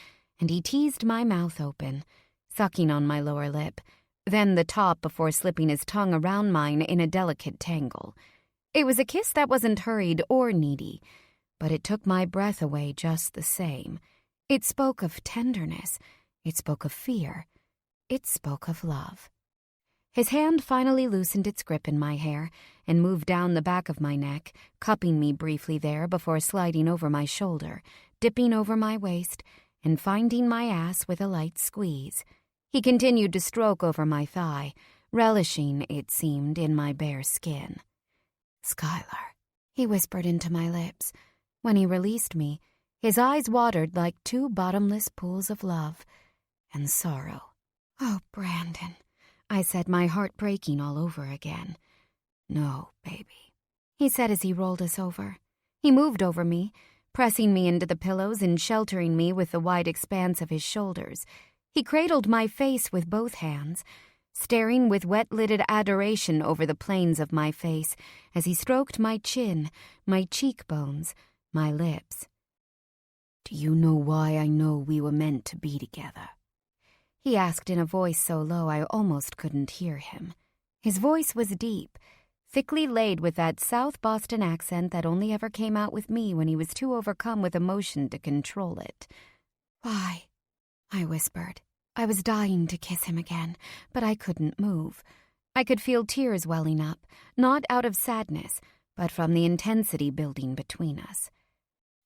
and he teased my mouth open, sucking on my lower lip, then the top before slipping his tongue around mine in a delicate tangle. It was a kiss that wasn't hurried or needy, but it took my breath away just the same. It spoke of tenderness. It spoke of fear. It spoke of love. His hand finally loosened its grip in my hair and moved down the back of my neck, cupping me briefly there before sliding over my shoulder, dipping over my waist, and finding my ass with a light squeeze. He continued to stroke over my thigh, relishing, it seemed, in my bare skin. "Skylar," he whispered into my lips. When he released me, his eyes watered like two bottomless pools of love and sorrow. "Oh, Brandon," I said, my heart breaking all over again. "No, baby," he said as he rolled us over. He moved over me, pressing me into the pillows and sheltering me with the wide expanse of his shoulders. He cradled my face with both hands, staring with wet-lidded adoration over the planes of my face as he stroked my chin, my cheekbones, my lips. Do you know why I know we were meant to be together? He asked in a voice so low I almost couldn't hear him. His voice was deep, thickly laid with that South Boston accent that only ever came out with me when he was too overcome with emotion to control it. Why? I whispered. I was dying to kiss him again, but I couldn't move. I could feel tears welling up, not out of sadness, but from the intensity building between us.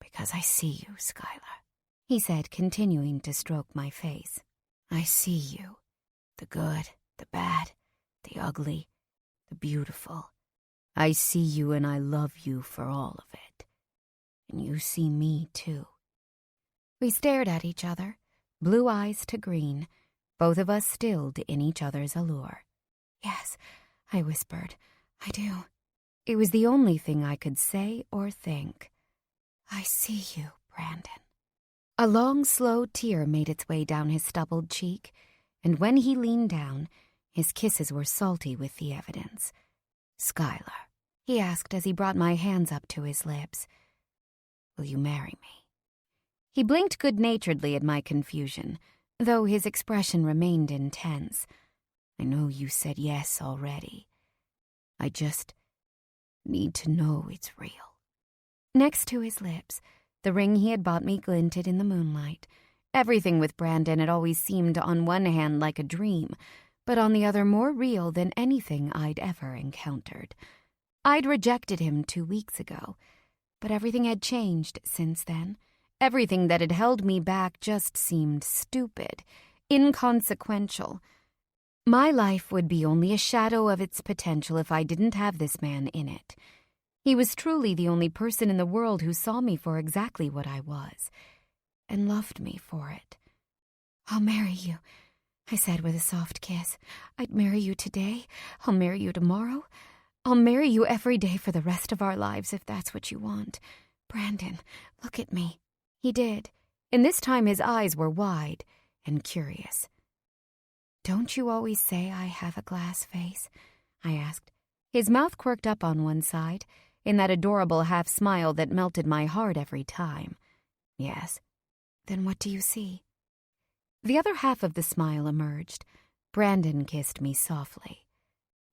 Because I see you, Skylar, he said, continuing to stroke my face. I see you. The good, the bad, the ugly, the beautiful. I see you and I love you for all of it. And you see me, too. We stared at each other, blue eyes to green, both of us stilled in each other's allure. Yes, I whispered, I do. It was the only thing I could say or think. I see you, Brandon. A long, slow tear made its way down his stubbled cheek, and when he leaned down, his kisses were salty with the evidence. Skylar, he asked as he brought my hands up to his lips, will you marry me? He blinked good-naturedly at my confusion, though his expression remained intense. I know you said yes already. I just need to know it's real. Next to his lips, the ring he had bought me glinted in the moonlight. Everything with Brandon had always seemed on one hand like a dream, but on the other more real than anything I'd ever encountered. I'd rejected him 2 weeks ago, but everything had changed since then. Everything that had held me back just seemed stupid, inconsequential. My life would be only a shadow of its potential if I didn't have this man in it. He was truly the only person in the world who saw me for exactly what I was, and loved me for it. I'll marry you, I said with a soft kiss. I'd marry you today. I'll marry you tomorrow. I'll marry you every day for the rest of our lives if that's what you want. Brandon, look at me. He did, and this time his eyes were wide and curious. Don't you always say I have a glass face? I asked. His mouth quirked up on one side, in that adorable half-smile that melted my heart every time. Yes. Then what do you see? The other half of the smile emerged. Brandon kissed me softly.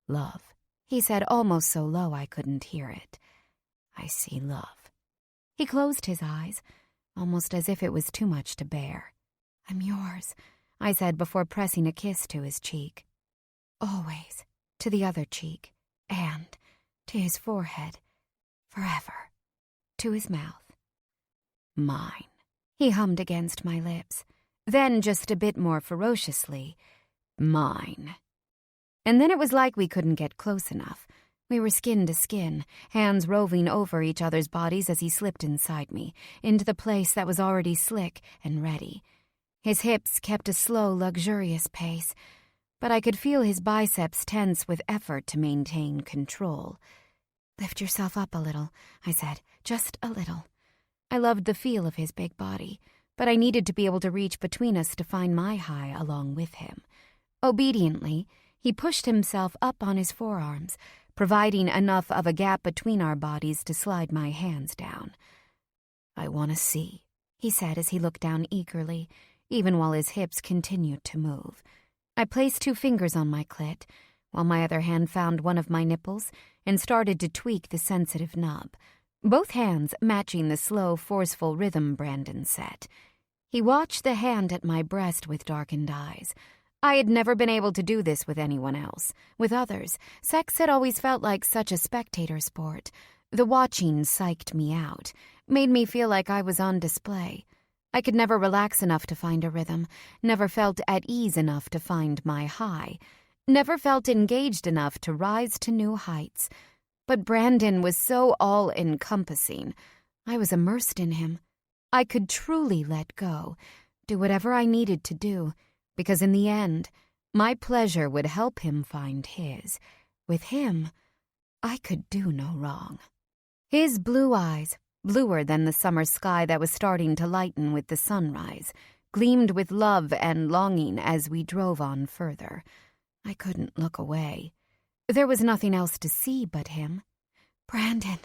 Love, he said almost so low I couldn't hear it. I see love. He closed his eyes, almost as if it was too much to bear. I'm yours, I said before pressing a kiss to his cheek. Always, to the other cheek, and to his forehead. Forever. To his mouth. Mine, he hummed against my lips. Then, just a bit more ferociously, mine. And then it was like we couldn't get close enough. We were skin to skin, hands roving over each other's bodies as he slipped inside me, into the place that was already slick and ready. His hips kept a slow, luxurious pace, but I could feel his biceps tense with effort to maintain control. Lift yourself up a little, I said, just a little. I loved the feel of his big body, but I needed to be able to reach between us to find my high along with him. Obediently, he pushed himself up on his forearms, providing enough of a gap between our bodies to slide my hands down. I want to see, he said as he looked down eagerly, even while his hips continued to move. I placed 2 fingers on my clit, while my other hand found one of my nipples and started to tweak the sensitive nub, both hands matching the slow, forceful rhythm Brandon set. He watched the hand at my breast with darkened eyes. I had never been able to do this with anyone else. With others, sex had always felt like such a spectator sport. The watching psyched me out, made me feel like I was on display. I could never relax enough to find a rhythm, never felt at ease enough to find my high, never felt engaged enough to rise to new heights. But Brandon was so all-encompassing. I was immersed in him. I could truly let go, do whatever I needed to do, because in the end, my pleasure would help him find his. With him, I could do no wrong. His blue eyes, bluer than the summer sky that was starting to lighten with the sunrise, gleamed with love and longing as we drove on further. I couldn't look away. There was nothing else to see but him. Brandon,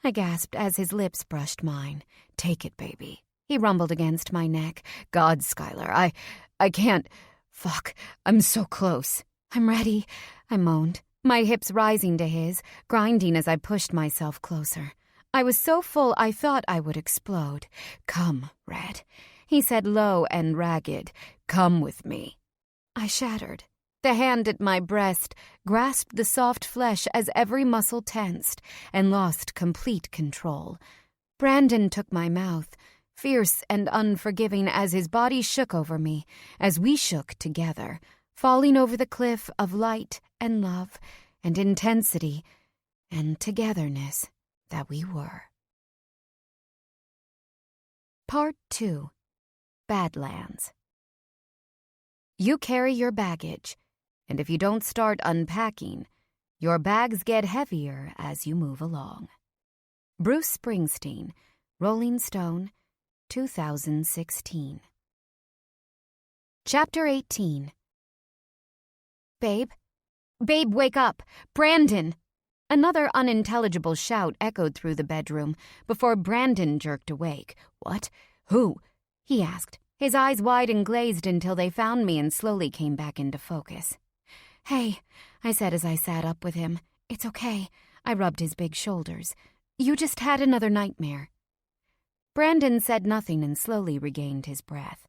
I gasped as his lips brushed mine. Take it, baby. He rumbled against my neck. God, Skylar, I can't. Fuck, I'm so close. I'm ready, I moaned, my hips rising to his, grinding as I pushed myself closer. I was so full I thought I would explode. Come, Red, he said low and ragged. Come with me. I shattered. The hand at my breast grasped the soft flesh as every muscle tensed and lost complete control. Brandon took my mouth, fierce and unforgiving as his body shook over me, as we shook together, falling over the cliff of light and love and intensity and togetherness that we were. Part 2. Badlands. You carry your baggage, and if you don't start unpacking, your bags get heavier as you move along. Bruce Springsteen, Rolling Stone, 2016. Chapter 18. Babe? Babe, wake up! Brandon! Another unintelligible shout echoed through the bedroom before Brandon jerked awake. What? Who? He asked, his eyes wide and glazed until they found me and slowly came back into focus. Hey, I said as I sat up with him. It's okay. I rubbed his big shoulders. You just had another nightmare. Brandon said nothing and slowly regained his breath.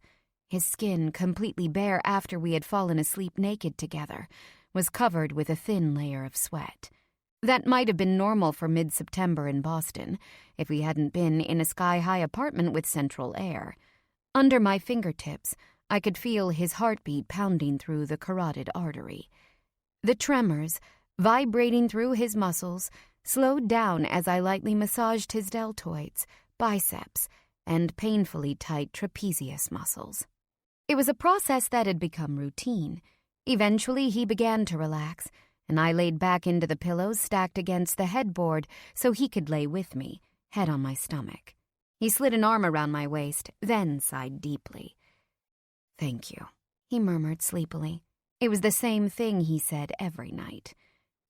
His skin, completely bare after we had fallen asleep naked together, was covered with a thin layer of sweat. That might have been normal for mid-September in Boston, if we hadn't been in a sky-high apartment with central air. Under my fingertips, I could feel his heartbeat pounding through the carotid artery. The tremors, vibrating through his muscles, slowed down as I lightly massaged his deltoids, biceps, and painfully tight trapezius muscles. It was a process that had become routine. Eventually, he began to relax, and I laid back into the pillows stacked against the headboard so he could lay with me, head on my stomach. He slid an arm around my waist, then sighed deeply. Thank you, he murmured sleepily. It was the same thing he said every night.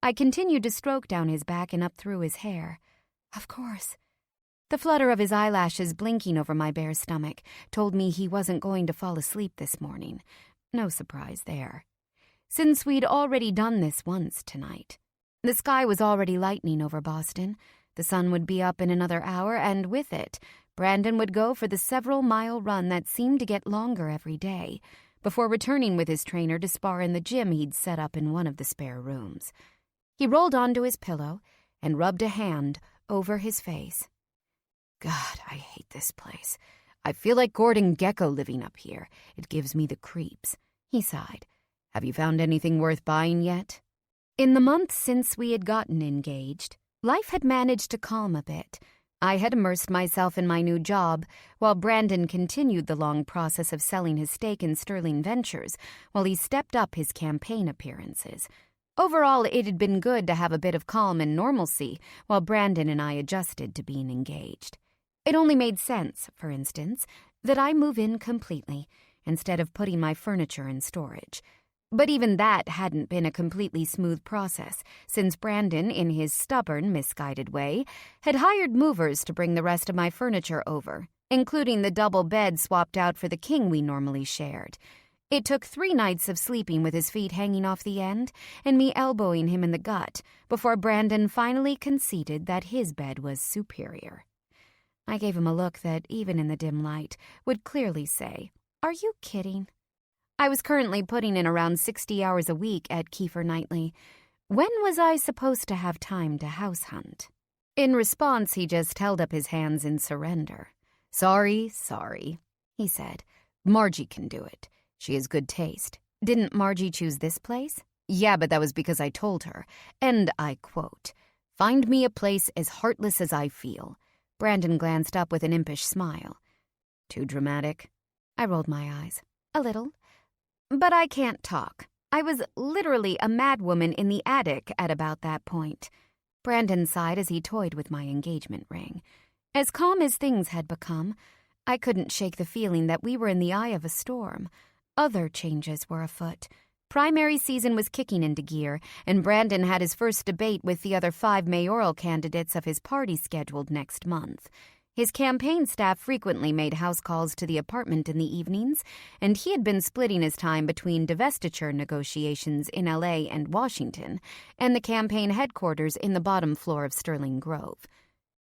I continued to stroke down his back and up through his hair. Of course. The flutter of his eyelashes blinking over my bare stomach told me he wasn't going to fall asleep this morning. No surprise there. Since we'd already done this once tonight. The sky was already lightening over Boston. The sun would be up in another hour, and with it, Brandon would go for the several-mile run that seemed to get longer every day, before returning with his trainer to spar in the gym he'd set up in one of the spare rooms. He rolled onto his pillow and rubbed a hand over his face. God, I hate this place. I feel like Gordon Gekko living up here. It gives me the creeps. He sighed. Have you found anything worth buying yet? In the months since we had gotten engaged, life had managed to calm a bit. I had immersed myself in my new job, while Brandon continued the long process of selling his stake in Sterling Ventures, while he stepped up his campaign appearances. Overall, it had been good to have a bit of calm and normalcy, while Brandon and I adjusted to being engaged. It only made sense, for instance, that I move in completely, instead of putting my furniture in storage. But even that hadn't been a completely smooth process, since Brandon, in his stubborn, misguided way, had hired movers to bring the rest of my furniture over, including the double bed swapped out for the king we normally shared. It took 3 nights of sleeping with his feet hanging off the end, and me elbowing him in the gut, before Brandon finally conceded that his bed was superior. I gave him a look that, even in the dim light, would clearly say, "Are you kidding?" I was currently putting in around 60 hours a week at Kiefer Knightley. When was I supposed to have time to house hunt? In response, he just held up his hands in surrender. Sorry, he said. Margie can do it. She has good taste. Didn't Margie choose this place? Yeah, but that was because I told her. And I quote, "Find me a place as heartless as I feel." Brandon glanced up with an impish smile. Too dramatic? I rolled my eyes. A little. But I can't talk. I was literally a madwoman in the attic at about that point. Brandon sighed as he toyed with my engagement ring. As calm as things had become, I couldn't shake the feeling that we were in the eye of a storm. Other changes were afoot. Primary season was kicking into gear, and Brandon had his first debate with the other 5 mayoral candidates of his party scheduled next month. His campaign staff frequently made house calls to the apartment in the evenings, and he had been splitting his time between divestiture negotiations in L.A. and Washington and the campaign headquarters in the bottom floor of Sterling Grove.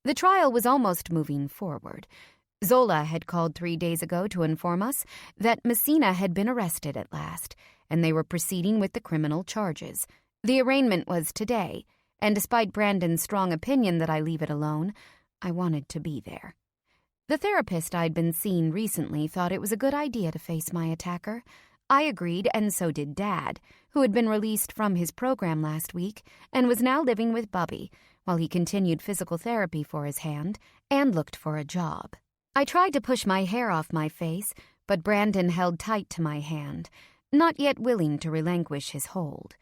The trial was almost moving forward. Zola had called 3 days ago to inform us that Messina had been arrested at last, and they were proceeding with the criminal charges. The arraignment was today, and despite Brandon's strong opinion that I leave it alone, I wanted to be there. The therapist I'd been seeing recently thought it was a good idea to face my attacker. I agreed, and so did Dad, who had been released from his program last week and was now living with Bubby while he continued physical therapy for his hand and looked for a job. I tried to push my hair off my face, but Brandon held tight to my hand, not yet willing to relinquish his hold.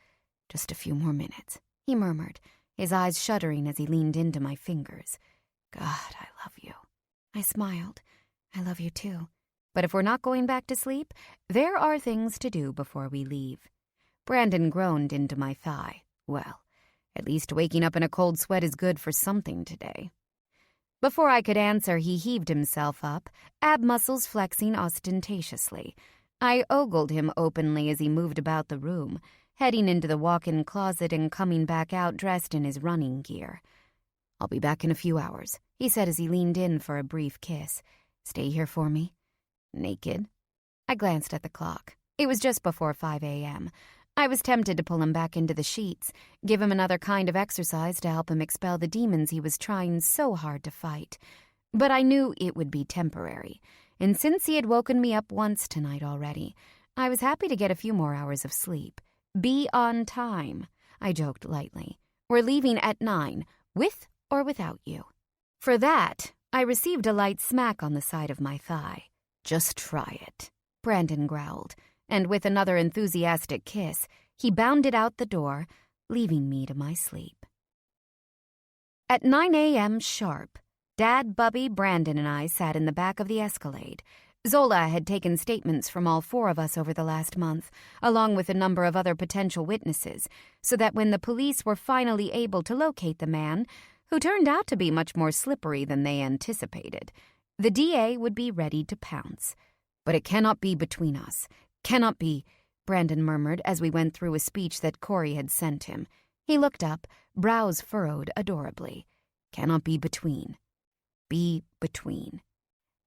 "Just a few more minutes," he murmured, his eyes shuddering as he leaned into my fingers. "God, I love you." I smiled. "I love you too. But if we're not going back to sleep, there are things to do before we leave." Brandon groaned into my thigh. Well, at least waking up in a cold sweat is good for something today. Before I could answer, he heaved himself up, ab muscles flexing ostentatiously. I ogled him openly as he moved about the room, heading into the walk-in closet and coming back out dressed in his running gear. "I'll be back in a few hours," he said as he leaned in for a brief kiss. "Stay here for me?" "Naked?" I glanced at the clock. It was just before 5 a.m. I was tempted to pull him back into the sheets, give him another kind of exercise to help him expel the demons he was trying so hard to fight. But I knew it would be temporary, and since he had woken me up once tonight already, I was happy to get a few more hours of sleep. "Be on time," I joked lightly. "We're leaving at 9, with or without you." For that, I received a light smack on the side of my thigh. "Just try it," Brandon growled, and with another enthusiastic kiss, he bounded out the door, leaving me to my sleep. At 9 a.m. sharp, Dad, Bubby, Brandon, and I sat in the back of the Escalade. Zola had taken statements from all 4 of us over the last month, along with a number of other potential witnesses, so that when the police were finally able to locate the man, who turned out to be much more slippery than they anticipated, the DA would be ready to pounce. "But it cannot be between us. Cannot be," Brandon murmured as we went through a speech that Corey had sent him. He looked up, brows furrowed adorably. "Cannot be between. Be between.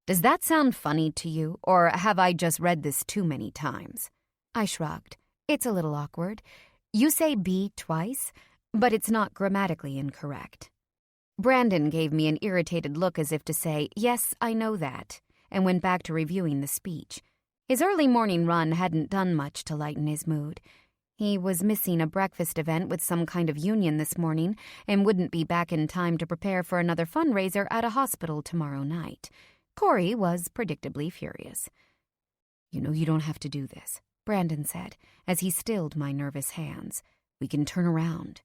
Does that sound funny to you, or have I just read this too many times?" I shrugged. "It's a little awkward. You say be twice, but it's not grammatically incorrect." Brandon gave me an irritated look as if to say, "Yes, I know that," and went back to reviewing the speech. His early morning run hadn't done much to lighten his mood. He was missing a breakfast event with some kind of union this morning and wouldn't be back in time to prepare for another fundraiser at a hospital tomorrow night. Corey was predictably furious. "You know you don't have to do this," Brandon said, as he stilled my nervous hands. "We can turn around."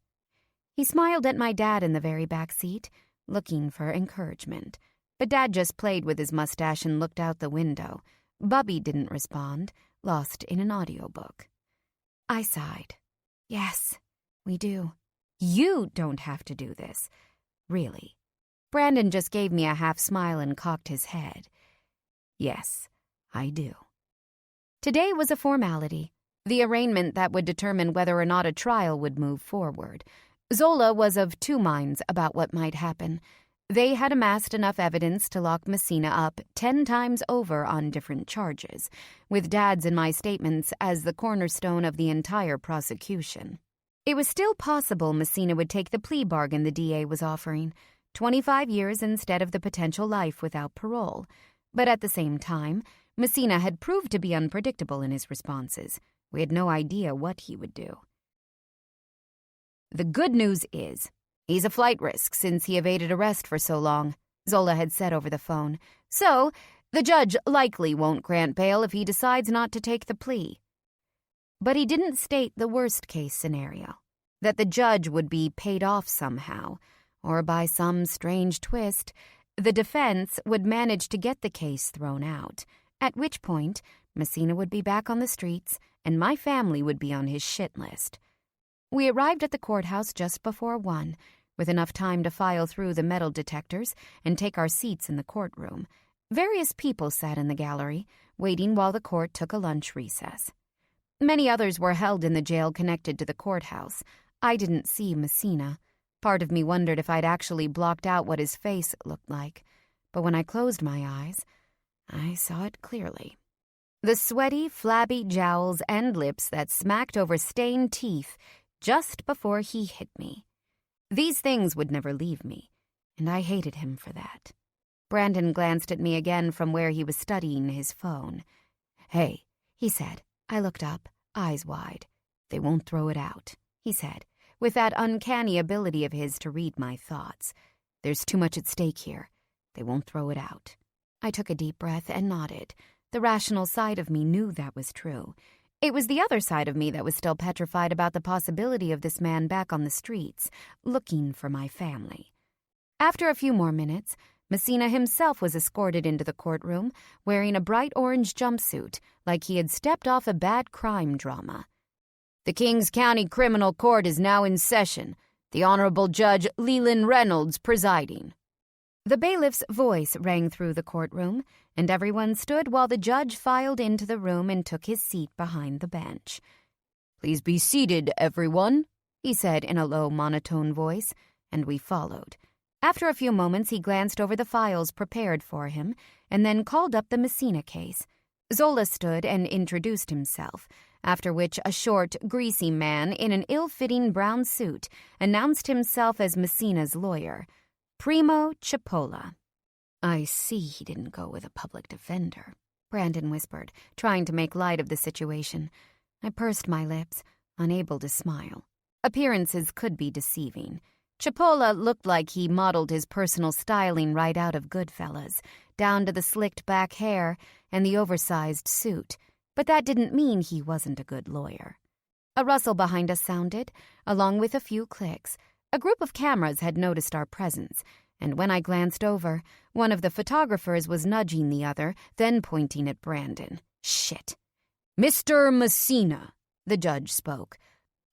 He smiled at my dad in the very back seat, looking for encouragement. But Dad just played with his mustache and looked out the window. Bubby didn't respond, lost in an audiobook. I sighed. "Yes, we do. You don't have to do this. Really." Brandon just gave me a half smile and cocked his head. "Yes, I do." Today was a formality, the arraignment that would determine whether or not a trial would move forward. Zola was of 2 minds about what might happen. They had amassed enough evidence to lock Messina up 10 times over on different charges, with Dad's and my statements as the cornerstone of the entire prosecution. It was still possible Messina would take the plea bargain the DA was offering, 25 years instead of the potential life without parole. But at the same time, Messina had proved to be unpredictable in his responses. We had no idea what he would do. "The good news is, he's a flight risk since he evaded arrest for so long," Zola had said over the phone. "So, the judge likely won't grant bail if he decides not to take the plea." But he didn't state the worst-case scenario, that the judge would be paid off somehow, or by some strange twist, the defense would manage to get the case thrown out, at which point Messina would be back on the streets and my family would be on his shit list. We arrived at the courthouse just before 1. with enough time to file through the metal detectors and take our seats in the courtroom. Various people sat in the gallery, waiting while the court took a lunch recess. Many others were held in the jail connected to the courthouse. I didn't see Messina. Part of me wondered if I'd actually blocked out what his face looked like. But when I closed my eyes, I saw it clearly. The sweaty, flabby jowls and lips that smacked over stained teeth just before he hit me. These things would never leave me, and I hated him for that. Brandon glanced at me again from where he was studying his phone. "Hey," he said. I looked up, eyes wide. "They won't throw it out," he said, with that uncanny ability of his to read my thoughts. "There's too much at stake here. They won't throw it out." I took a deep breath and nodded. The rational side of me knew that was true. It was the other side of me that was still petrified about the possibility of this man back on the streets, looking for my family. After a few more minutes, Messina himself was escorted into the courtroom, wearing a bright orange jumpsuit, like he had stepped off a bad crime drama. "The Kings County Criminal Court is now in session. The Honorable Judge Leland Reynolds presiding." The bailiff's voice rang through the courtroom, and everyone stood while the judge filed into the room and took his seat behind the bench. "Please be seated, everyone," he said in a low, monotone voice, and we followed. After a few moments, he glanced over the files prepared for him and then called up the Messina case. Zola stood and introduced himself, after which a short, greasy man in an ill-fitting brown suit announced himself as Messina's lawyer, Primo Cipolla. "I see he didn't go with a public defender," Brandon whispered, trying to make light of the situation. I pursed my lips, unable to smile. Appearances could be deceiving. Cipolla looked like he modeled his personal styling right out of Goodfellas, down to the slicked back hair and the oversized suit, but that didn't mean he wasn't a good lawyer. A rustle behind us sounded, along with a few clicks. A group of cameras had noticed our presence, and when I glanced over, one of the photographers was nudging the other, then pointing at Brandon. "Shit." "Mr. Messina," the judge spoke,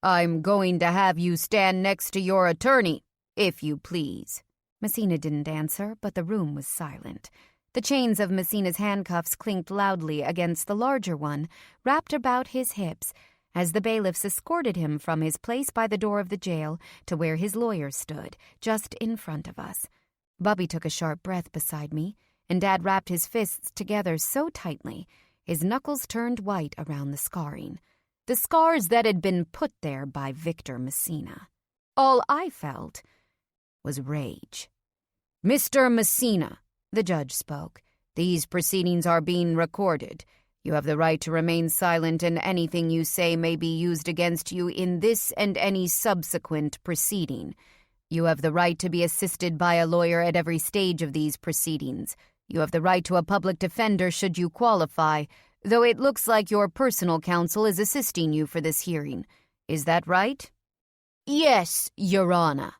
"I'm going to have you stand next to your attorney, if you please." Messina didn't answer, but the room was silent. The chains of Messina's handcuffs clinked loudly against the larger one, wrapped about his hips, as the bailiffs escorted him from his place by the door of the jail to where his lawyer stood, just in front of us. Bubby took a sharp breath beside me, and Dad wrapped his fists together so tightly, his knuckles turned white around the scarring. The scars that had been put there by Victor Messina. All I felt was rage. "Mr. Messina," the judge spoke, "these proceedings are being recorded. You have the right to remain silent, and anything you say may be used against you in this and any subsequent proceeding. You have the right to be assisted by a lawyer at every stage of these proceedings. You have the right to a public defender should you qualify, though it looks like your personal counsel is assisting you for this hearing. Is that right?" "Yes, Your Honor."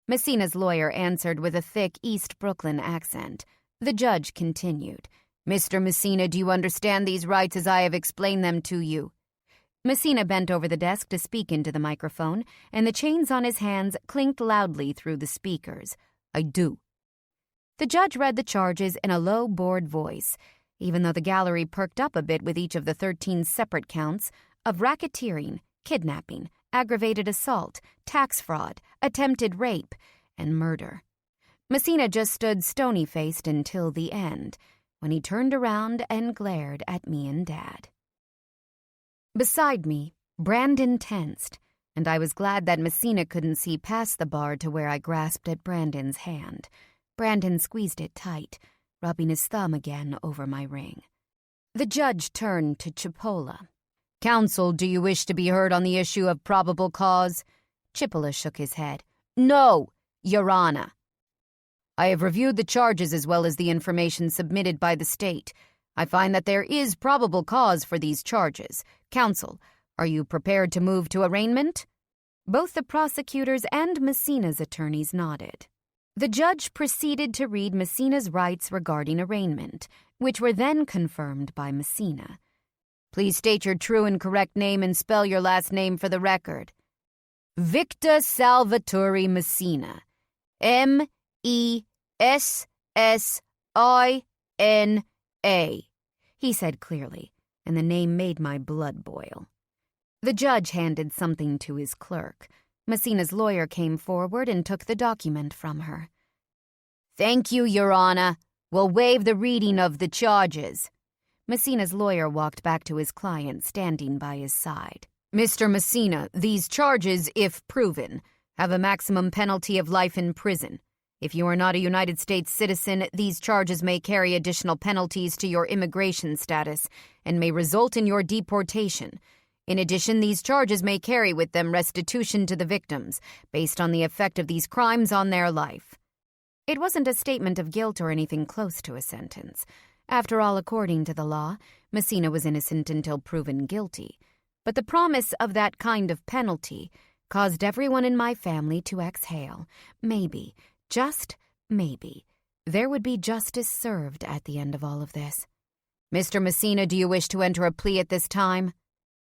Messina's lawyer answered with a thick East Brooklyn accent. The judge continued. "Mr. Messina, do you understand these rights as I have explained them to you?" Messina bent over the desk to speak into the microphone, and the chains on his hands clinked loudly through the speakers. "I do." The judge read the charges in a low, bored voice, even though the gallery perked up a bit with each of the 13 separate counts of racketeering, kidnapping, aggravated assault, tax fraud, attempted rape, and murder. Messina just stood stony-faced until the end, when he turned around and glared at me and Dad. Beside me, Brandon tensed, and I was glad that Messina couldn't see past the bar to where I grasped at Brandon's hand. Brandon squeezed it tight, rubbing his thumb again over my ring. The judge turned to Cipolla. "Counsel, do you wish to be heard on the issue of probable cause?" Cipolla shook his head. "No, Your Honor." "I have reviewed the charges as well as the information submitted by the state. I find that there is probable cause for these charges. Counsel, are you prepared to move to arraignment?" Both the prosecutors and Messina's attorneys nodded. The judge proceeded to read Messina's rights regarding arraignment, which were then confirmed by Messina. "Please state your true and correct name and spell your last name for the record." Victor Salvatore Messina. Messina, he said clearly, and the name made my blood boil. The judge handed something to his clerk. Messina's lawyer came forward and took the document from her. "Thank you, Your Honor. We'll waive the reading of the charges." Messina's lawyer walked back to his client, standing by his side. "Mr. Messina, these charges, if proven, have a maximum penalty of life in prison. If you are not a United States citizen, these charges may carry additional penalties to your immigration status and may result in your deportation. In addition, these charges may carry with them restitution to the victims, based on the effect of these crimes on their life." It wasn't a statement of guilt or anything close to a sentence. After all, according to the law, Messina was innocent until proven guilty. But the promise of that kind of penalty caused everyone in my family to exhale. Maybe, just maybe, there would be justice served at the end of all of this. "Mr. Messina, do you wish to enter a plea at this time?"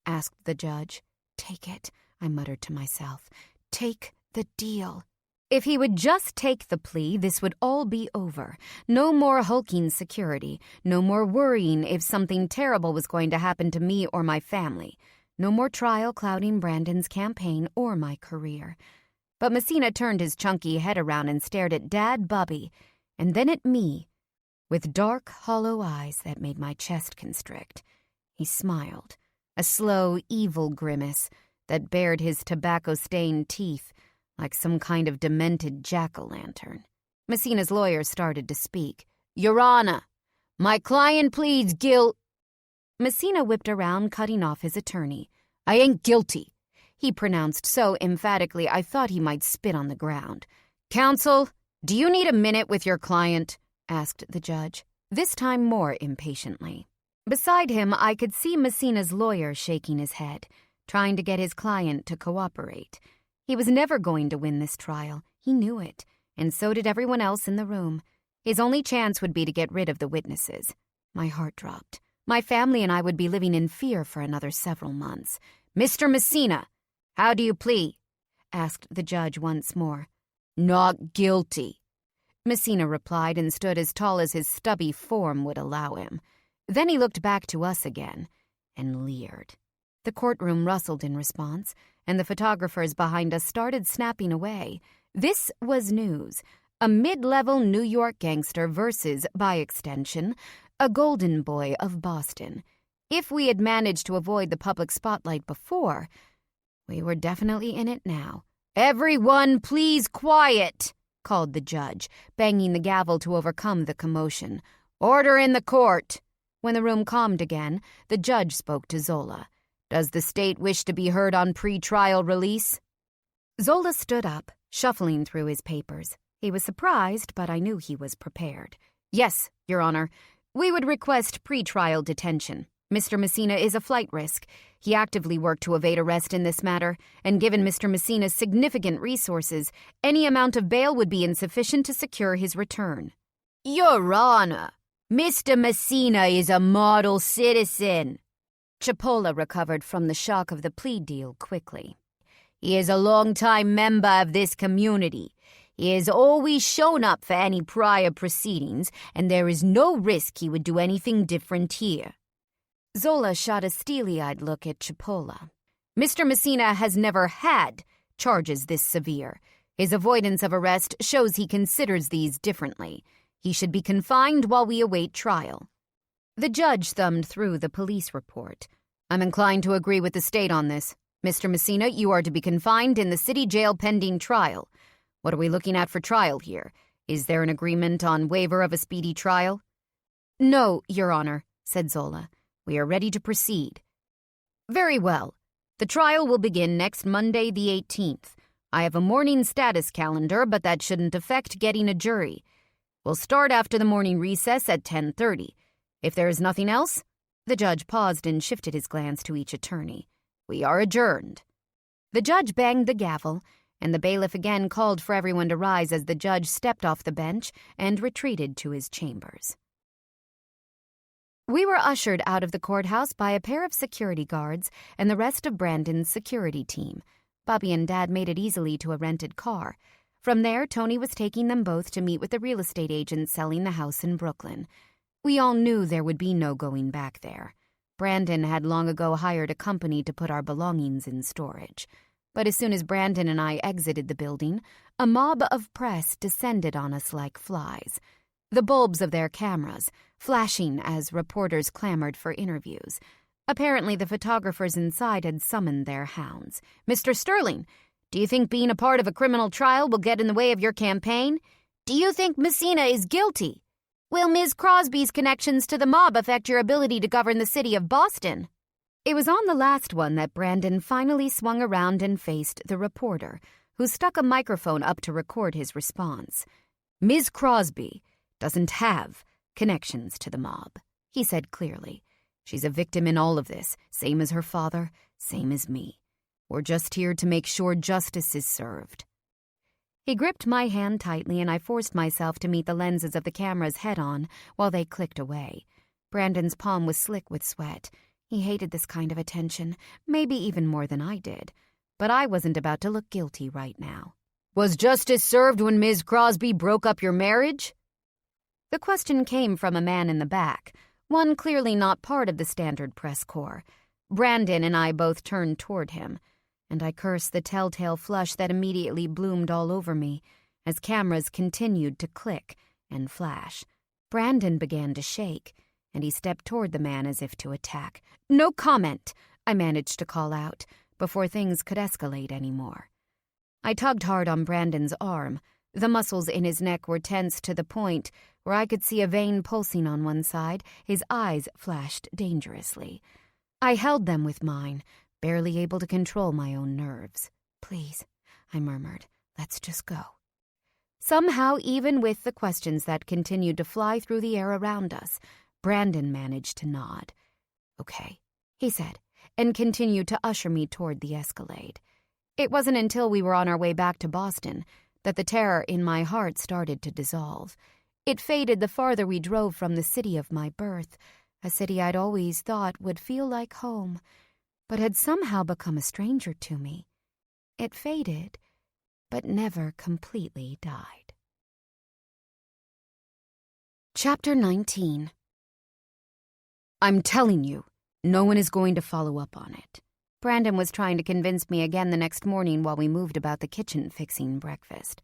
asked the judge. "Take it," I muttered to myself. "Take the deal." If he would just take the plea, this would all be over. No more hulking security. No more worrying if something terrible was going to happen to me or my family. No more trial clouding Brandon's campaign or my career. But Messina turned his chunky head around and stared at Dad Bubby, and then at me, with dark, hollow eyes that made my chest constrict. He smiled, a slow, evil grimace that bared his tobacco-stained teeth like some kind of demented jack-o'-lantern. Messina's lawyer started to speak. "Your Honor, my client pleads guilt—" Messina whipped around, cutting off his attorney. "I ain't guilty," he pronounced so emphatically I thought he might spit on the ground. "Counsel, do you need a minute with your client?" asked the judge, this time more impatiently. Beside him, I could see Messina's lawyer shaking his head, trying to get his client to cooperate. He was never going to win this trial. He knew it, and so did everyone else in the room. His only chance would be to get rid of the witnesses. My heart dropped. My family and I would be living in fear for another several months. "Mr. Messina, how do you plead?" asked the judge once more. "Not guilty," Messina replied and stood as tall as his stubby form would allow him. Then he looked back to us again and leered. The courtroom rustled in response, and the photographers behind us started snapping away. This was news. A mid-level New York gangster versus, by extension, a golden boy of Boston. If we had managed to avoid the public spotlight before, we were definitely in it now. "Everyone, please quiet," called the judge, banging the gavel to overcome the commotion. "Order in the court." When the room calmed again, the judge spoke to Zola. "Does the state wish to be heard on pre-trial release?" Zola stood up, shuffling through his papers. He was surprised, but I knew he was prepared. "Yes, Your Honor. We would request pre-trial detention. Mr. Messina is a flight risk. He actively worked to evade arrest in this matter, and given Mr. Messina's significant resources, any amount of bail would be insufficient to secure his return." "Your Honor, Mr. Messina is a model citizen." Chipola recovered from the shock of the plea deal quickly. "He is a long-time member of this community. He has always shown up for any prior proceedings, and there is no risk he would do anything different here." Zola shot a steely-eyed look at Chipola. "Mr. Messina has never had charges this severe. His avoidance of arrest shows he considers these differently. He should be confined while we await trial." The judge thumbed through the police report. "I'm inclined to agree with the state on this. Mr. Messina, you are to be confined in the city jail pending trial. What are we looking at for trial here? Is there an agreement on waiver of a speedy trial?" "No, Your Honor," said Zola. "We are ready to proceed." "Very well. The trial will begin next Monday, the 18th. I have a morning status calendar, but that shouldn't affect getting a jury. We'll start after the morning recess at 10:30. If there is nothing else," the judge paused and shifted his glance to each attorney, "we are adjourned." The judge banged the gavel, and the bailiff again called for everyone to rise as the judge stepped off the bench and retreated to his chambers. We were ushered out of the courthouse by a pair of security guards and the rest of Brandon's security team. Bobby and Dad made it easily to a rented car. From there, Tony was taking them both to meet with the real estate agent selling the house in Brooklyn. We all knew there would be no going back there. Brandon had long ago hired a company to put our belongings in storage. But as soon as Brandon and I exited the building, a mob of press descended on us like flies. The bulbs of their cameras, flashing as reporters clamored for interviews. Apparently the photographers inside had summoned their hounds. "Mr. Sterling, do you think being a part of a criminal trial will get in the way of your campaign? Do you think Messina is guilty? Will Ms. Crosby's connections to the mob affect your ability to govern the city of Boston?" It was on the last one that Brandon finally swung around and faced the reporter, who stuck a microphone up to record his response. "Ms. Crosby doesn't have connections to the mob," he said clearly. "She's a victim in all of this, same as her father, same as me. We're just here to make sure justice is served." He gripped my hand tightly, and I forced myself to meet the lenses of the cameras head-on while they clicked away. Brandon's palm was slick with sweat. He hated this kind of attention, maybe even more than I did. But I wasn't about to look guilty right now. "Was justice served when Ms. Crosby broke up your marriage?" The question came from a man in the back, one clearly not part of the standard press corps. Brandon and I both turned toward him, and I cursed the telltale flush that immediately bloomed all over me as cameras continued to click and flash. Brandon began to shake, and he stepped toward the man as if to attack. "No comment," I managed to call out, before things could escalate anymore. I tugged hard on Brandon's arm. The muscles in his neck were tense to the point where I could see a vein pulsing on one side. His eyes flashed dangerously. I held them with mine, barely able to control my own nerves. "Please," I murmured, "let's just go." Somehow, even with the questions that continued to fly through the air around us, Brandon managed to nod. "Okay," he said, and continued to usher me toward the Escalade. It wasn't until we were on our way back to Boston that the terror in my heart started to dissolve. It faded the farther we drove from the city of my birth, a city I'd always thought would feel like home, but had somehow become a stranger to me. It faded, but never completely died. Chapter 19. "I'm telling you, no one is going to follow up on it." Brandon was trying to convince me again the next morning while we moved about the kitchen fixing breakfast.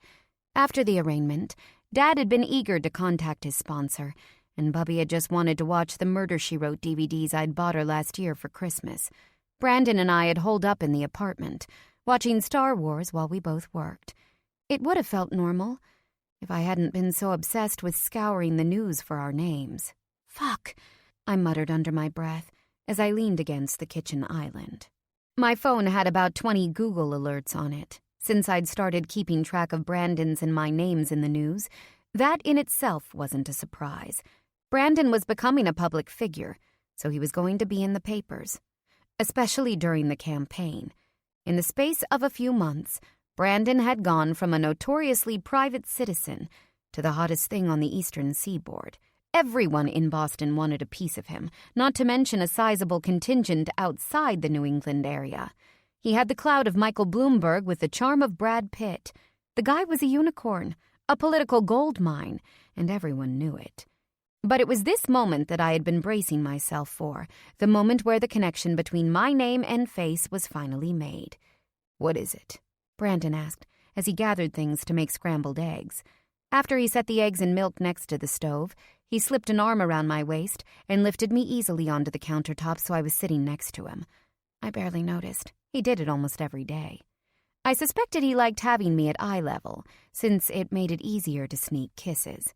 After the arraignment, Dad had been eager to contact his sponsor, and Bubby had just wanted to watch the Murder, She Wrote DVDs I'd bought her last year for Christmas. Brandon and I had holed up in the apartment, watching Star Wars while we both worked. It would have felt normal if I hadn't been so obsessed with scouring the news for our names. "Fuck," I muttered under my breath as I leaned against the kitchen island. My phone had about 20 Google alerts on it. Since I'd started keeping track of Brandon's and my names in the news, that in itself wasn't a surprise. Brandon was becoming a public figure, so he was going to be in the papers, especially during the campaign. In the space of a few months, Brandon had gone from a notoriously private citizen to the hottest thing on the eastern seaboard. Everyone in Boston wanted a piece of him, not to mention a sizable contingent outside the New England area. He had the clout of Michael Bloomberg with the charm of Brad Pitt. The guy was a unicorn, a political gold mine, and everyone knew it. But it was this moment that I had been bracing myself for, the moment where the connection between my name and face was finally made. "What is it?" Brandon asked, as he gathered things to make scrambled eggs. After he set the eggs and milk next to the stove, he slipped an arm around my waist and lifted me easily onto the countertop so I was sitting next to him. I barely noticed. He did it almost every day. I suspected he liked having me at eye level, since it made it easier to sneak kisses.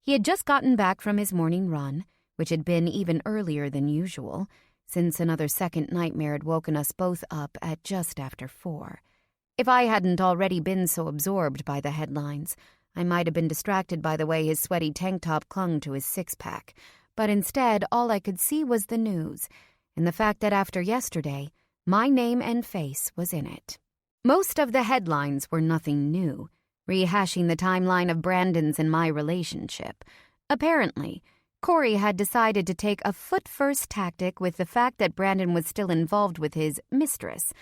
He had just gotten back from his morning run, which had been even earlier than usual, since another second nightmare had woken us both up at just after 4. If I hadn't already been so absorbed by the headlines, I might have been distracted by the way his sweaty tank top clung to his six-pack, but instead all I could see was the news, and the fact that after yesterday, my name and face was in it. Most of the headlines were nothing new, rehashing the timeline of Brandon's and my relationship. Apparently, Corey had decided to take a foot-first tactic with the fact that Brandon was still involved with his mistress,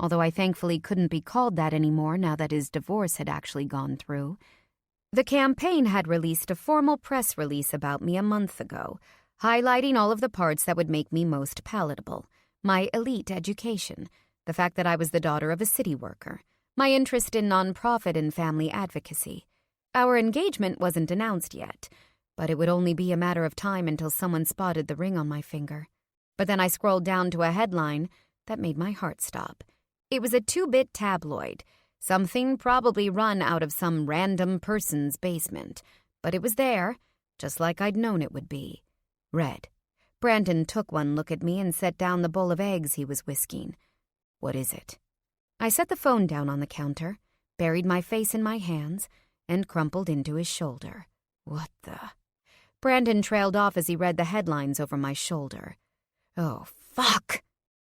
although I thankfully couldn't be called that anymore now that his divorce had actually gone through. The campaign had released a formal press release about me a month ago, highlighting all of the parts that would make me most palatable. My elite education, the fact that I was the daughter of a city worker, my interest in nonprofit and family advocacy. Our engagement wasn't announced yet, but it would only be a matter of time until someone spotted the ring on my finger. But then I scrolled down to a headline that made my heart stop. It was a 2-bit tabloid, something probably run out of some random person's basement. But it was there, just like I'd known it would be. Red. Brandon took one look at me and set down the bowl of eggs he was whisking. "What is it?" I set the phone down on the counter, buried my face in my hands, and crumpled into his shoulder. What the... Brandon trailed off as he read the headlines over my shoulder. "Oh, fuck!"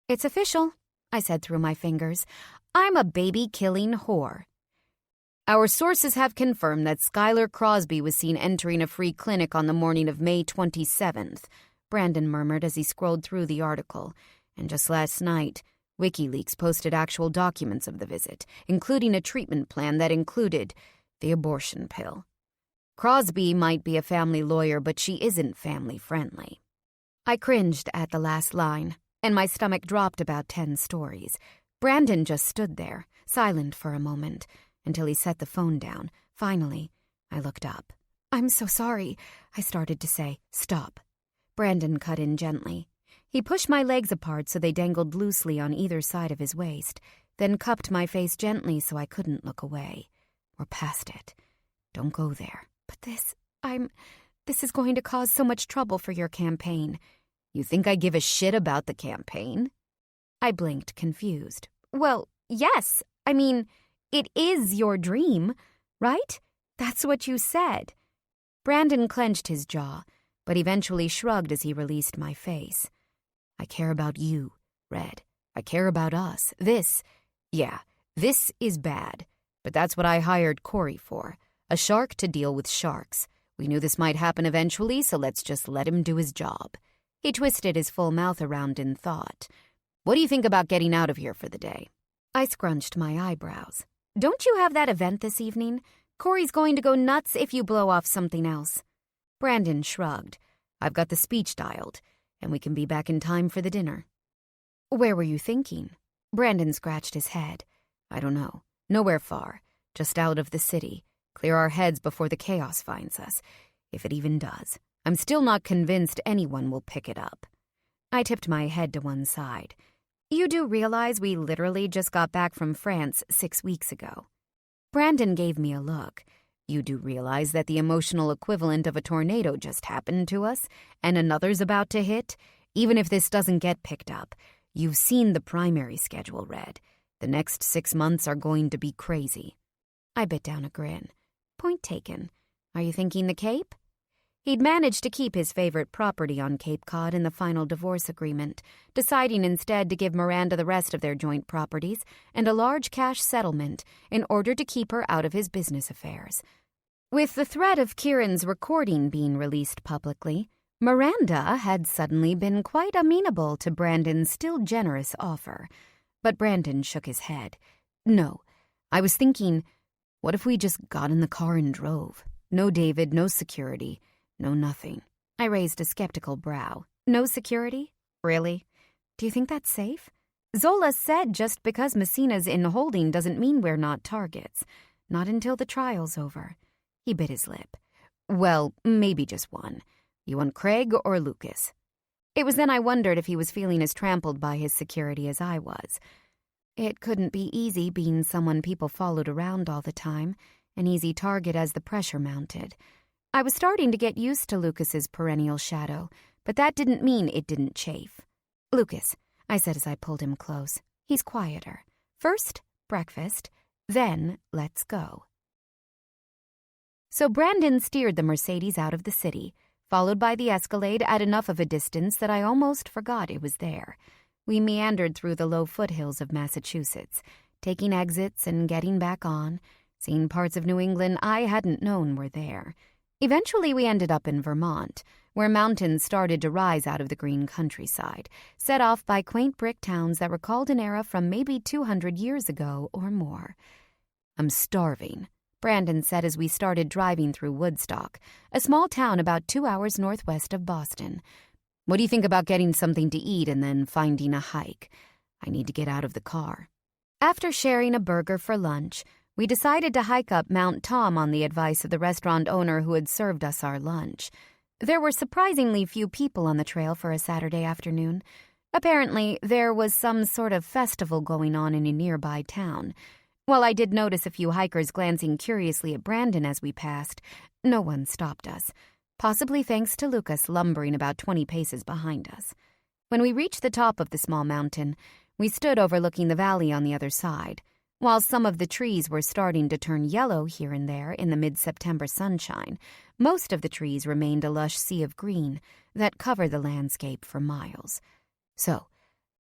"It's official," I said through my fingers. "I'm a baby-killing whore." "Our sources have confirmed that Skylar Crosby was seen entering a free clinic on the morning of May 27th, Brandon murmured as he scrolled through the article. And just last night, WikiLeaks posted actual documents of the visit, including a treatment plan that included the abortion pill. Crosby might be a family lawyer, but she isn't family-friendly." I cringed at the last line, and my stomach dropped about 10 stories. Brandon just stood there, silent for a moment, until he set the phone down. Finally, I looked up. "I'm so sorry," I started to say. "Stop." Brandon cut in gently. He pushed my legs apart so they dangled loosely on either side of his waist, then cupped my face gently so I couldn't look away. "We're past it. Don't go there." "But this is going to cause so much trouble for your campaign." "You think I give a shit about the campaign?" I blinked, confused. "Well, yes. I mean, it is your dream, right? That's what you said." Brandon clenched his jaw, but eventually shrugged as he released my face. "I care about you, Red. I care about us. This is bad. But that's what I hired Corey for. A shark to deal with sharks. We knew this might happen eventually, so let's just let him do his job." He twisted his full mouth around in thought. "What do you think about getting out of here for the day?" I scrunched my eyebrows. "Don't you have that event this evening? Corey's going to go nuts if you blow off something else." Brandon shrugged. "I've got the speech dialed, and we can be back in time for the dinner." "Where were you thinking?" Brandon scratched his head. "I don't know. Nowhere far. Just out of the city. Clear our heads before the chaos finds us. If it even does. I'm still not convinced anyone will pick it up." I tipped my head to one side. "You do realize we literally just got back from France 6 weeks ago?" Brandon gave me a look. "You do realize that the emotional equivalent of a tornado just happened to us, and another's about to hit? Even if this doesn't get picked up, you've seen the primary schedule, Red. The next 6 months are going to be crazy." I bit down a grin. "Point taken. Are you thinking the Cape?" He'd managed to keep his favorite property on Cape Cod in the final divorce agreement, deciding instead to give Miranda the rest of their joint properties and a large cash settlement in order to keep her out of his business affairs. With the threat of Kieran's recording being released publicly, Miranda had suddenly been quite amenable to Brandon's still generous offer. But Brandon shook his head. "No, I was thinking, what if we just got in the car and drove? No David, no security, no nothing." I raised a skeptical brow. "No security? Really? Do you think that's safe? Zola said just because Messina's in holding doesn't mean we're not targets. Not until the trial's over." He bit his lip. "Well, maybe just one. You want Craig or Lucas?" It was then I wondered if he was feeling as trampled by his security as I was. It couldn't be easy being someone people followed around all the time, an easy target as the pressure mounted. I was starting to get used to Lucas's perennial shadow, but that didn't mean it didn't chafe. "Lucas," I said as I pulled him close. "He's quieter. First, breakfast, then let's go." So Brandon steered the Mercedes out of the city, followed by the Escalade at enough of a distance that I almost forgot it was there. We meandered through the low foothills of Massachusetts, taking exits and getting back on, seeing parts of New England I hadn't known were there. Eventually, we ended up in Vermont, where mountains started to rise out of the green countryside, set off by quaint brick towns that recalled an era from maybe 200 years ago or more. "I'm starving," Brandon said as we started driving through Woodstock, a small town about 2 hours northwest of Boston. "What do you think about getting something to eat and then finding a hike? I need to get out of the car." After sharing a burger for lunch, we decided to hike up Mount Tom on the advice of the restaurant owner who had served us our lunch. There were surprisingly few people on the trail for a Saturday afternoon. Apparently, there was some sort of festival going on in a nearby town. While I did notice a few hikers glancing curiously at Brandon as we passed, no one stopped us, possibly thanks to Lucas lumbering about 20 paces behind us. When we reached the top of the small mountain, we stood overlooking the valley on the other side. While some of the trees were starting to turn yellow here and there in the mid-September sunshine, most of the trees remained a lush sea of green that covered the landscape for miles. "So,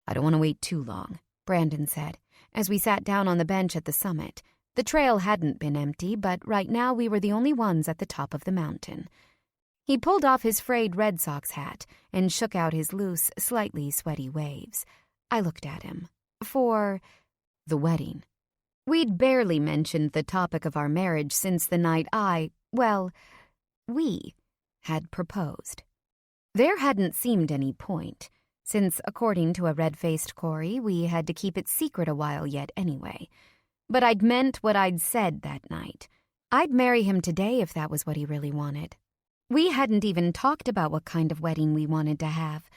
I don't want to wait too long," Brandon said, as we sat down on the bench at the summit. The trail hadn't been empty, but right now we were the only ones at the top of the mountain. He pulled off his frayed Red Sox hat and shook out his loose, slightly sweaty waves. I looked at him. For the wedding. We'd barely mentioned the topic of our marriage since the night we had proposed. There hadn't seemed any point, since, according to a red-faced Corey, we had to keep it secret a while yet anyway. But I'd meant what I'd said that night. I'd marry him today if that was what he really wanted. We hadn't even talked about what kind of wedding we wanted to have.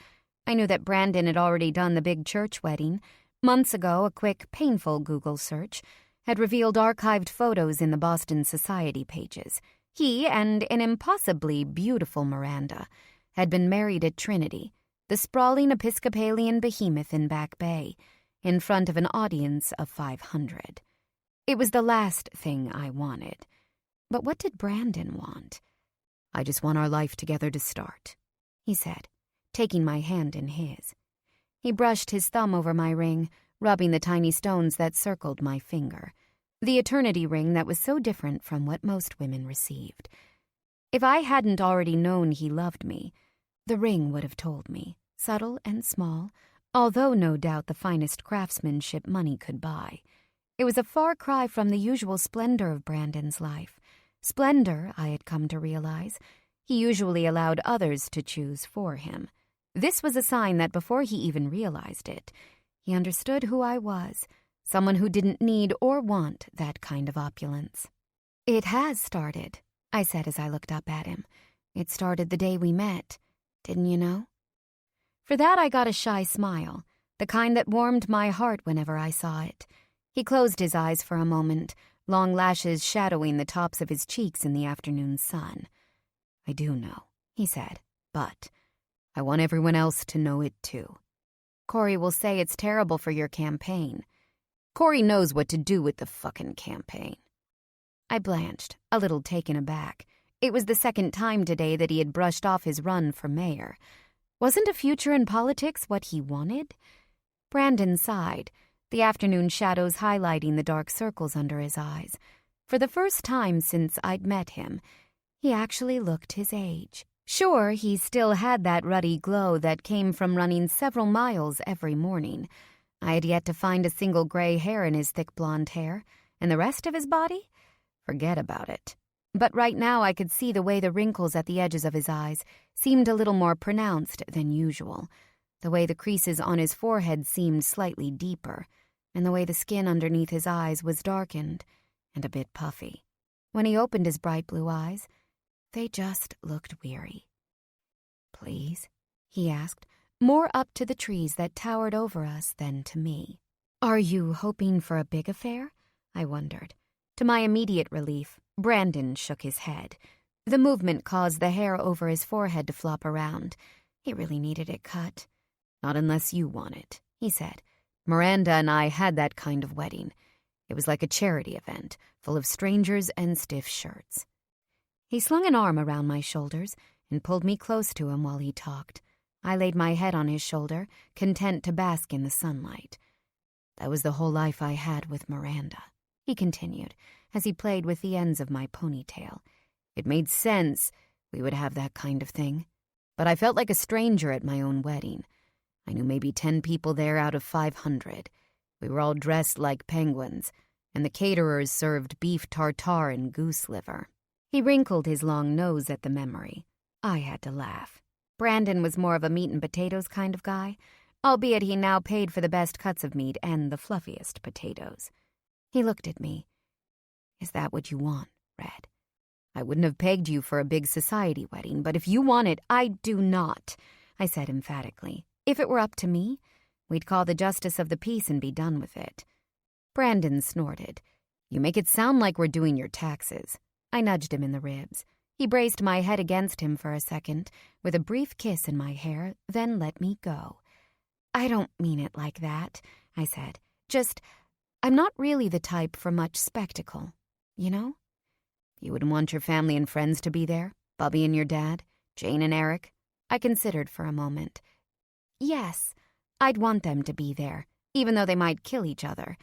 I knew that Brandon had already done the big church wedding. Months ago, a quick, painful Google search had revealed archived photos in the Boston Society pages. He and an impossibly beautiful Miranda had been married at Trinity, the sprawling Episcopalian behemoth in Back Bay, in front of an audience of 500. It was the last thing I wanted. But what did Brandon want? "I just want our life together to start," he said, taking my hand in his. He brushed his thumb over my ring, rubbing the tiny stones that circled my finger, the eternity ring that was so different from what most women received. If I hadn't already known he loved me, the ring would have told me, subtle and small, although no doubt the finest craftsmanship money could buy. It was a far cry from the usual splendor of Brandon's life. Splendor, I had come to realize, he usually allowed others to choose for him. This was a sign that before he even realized it, he understood who I was, someone who didn't need or want that kind of opulence. "It has started," I said as I looked up at him. "It started the day we met. Didn't you know?" For that I got a shy smile, the kind that warmed my heart whenever I saw it. He closed his eyes for a moment, long lashes shadowing the tops of his cheeks in the afternoon sun. "I do know," he said, "but I want everyone else to know it too. Corey will say it's terrible for your campaign. Corey knows what to do with the fucking campaign." I blanched, a little taken aback. It was the second time today that he had brushed off his run for mayor. Wasn't a future in politics what he wanted? Brandon sighed, the afternoon shadows highlighting the dark circles under his eyes. For the first time since I'd met him, he actually looked his age. Sure, he still had that ruddy glow that came from running several miles every morning. I had yet to find a single gray hair in his thick blonde hair, and the rest of his body? Forget about it. But right now I could see the way the wrinkles at the edges of his eyes seemed a little more pronounced than usual, the way the creases on his forehead seemed slightly deeper, and the way the skin underneath his eyes was darkened and a bit puffy. When he opened his bright blue eyes, they just looked weary. "Please?" he asked, more up to the trees that towered over us than to me. "Are you hoping for a big affair?" I wondered. To my immediate relief, Brandon shook his head. The movement caused the hair over his forehead to flop around. He really needed it cut. "Not unless you want it," he said. "Miranda and I had that kind of wedding. It was like a charity event, full of strangers and stiff shirts." He slung an arm around my shoulders and pulled me close to him while he talked. I laid my head on his shoulder, content to bask in the sunlight. "That was the whole life I had with Miranda," he continued, as he played with the ends of my ponytail. It made sense we would have that kind of thing. But I felt like a stranger at my own wedding. I knew maybe 10 people there out of 500. We were all dressed like penguins, and the caterers served beef tartare and goose liver. He wrinkled his long nose at the memory. I had to laugh. Brandon was more of a meat and potatoes kind of guy, albeit he now paid for the best cuts of meat and the fluffiest potatoes. He looked at me. Is that what you want, Red? I wouldn't have pegged you for a big society wedding, but if you want it, I do not, I said emphatically. If it were up to me, we'd call the justice of the peace and be done with it. Brandon snorted. You make it sound like we're doing your taxes. I nudged him in the ribs. He braced my head against him for a second, with a brief kiss in my hair, then let me go. I don't mean it like that, I said. Just, I'm not really the type for much spectacle, you know? You wouldn't want your family and friends to be there? Bubby and your dad? Jane and Eric? I considered for a moment. Yes, I'd want them to be there, even though they might kill each other.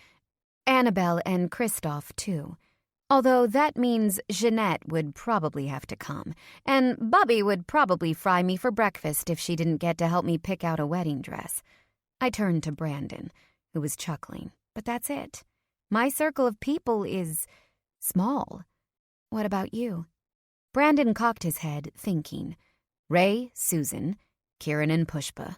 Annabelle and Christoph, too. Although that means Jeanette would probably have to come, and Bubby would probably fry me for breakfast if she didn't get to help me pick out a wedding dress. I turned to Brandon, who was chuckling. But that's it. My circle of people is small. What about you? Brandon cocked his head, thinking. Ray, Susan, Kieran and Pushpa.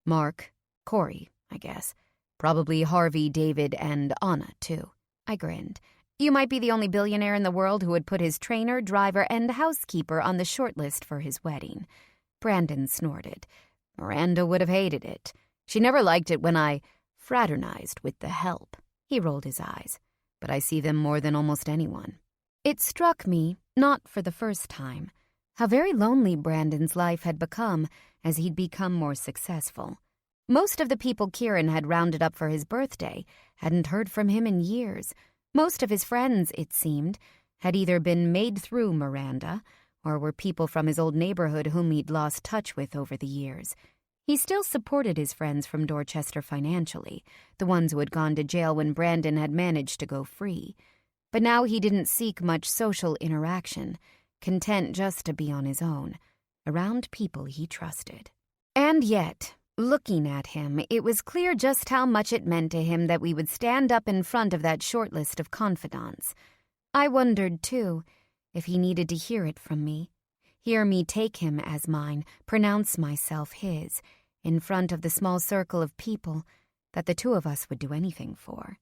Mark, Corey, I guess. Probably Harvey, David, and Anna, too. I grinned. You might be the only billionaire in the world who would put his trainer, driver, and housekeeper on the short list for his wedding. Brandon snorted. Miranda would have hated it. She never liked it when I fraternized with the help. He rolled his eyes. But I see them more than almost anyone. It struck me, not for the first time, how very lonely Brandon's life had become as he'd become more successful. Most of the people Kieran had rounded up for his birthday hadn't heard from him in years. Most of his friends, it seemed, had either been made through Miranda or were people from his old neighborhood whom he'd lost touch with over the years. He still supported his friends from Dorchester financially, the ones who had gone to jail when Brandon had managed to go free. But now he didn't seek much social interaction, content just to be on his own, around people he trusted. And yet, looking at him, it was clear just how much it meant to him that we would stand up in front of that short list of confidants. I wondered, too, if he needed to hear it from me, hear me take him as mine, pronounce myself his, in front of the small circle of people that the two of us would do anything for.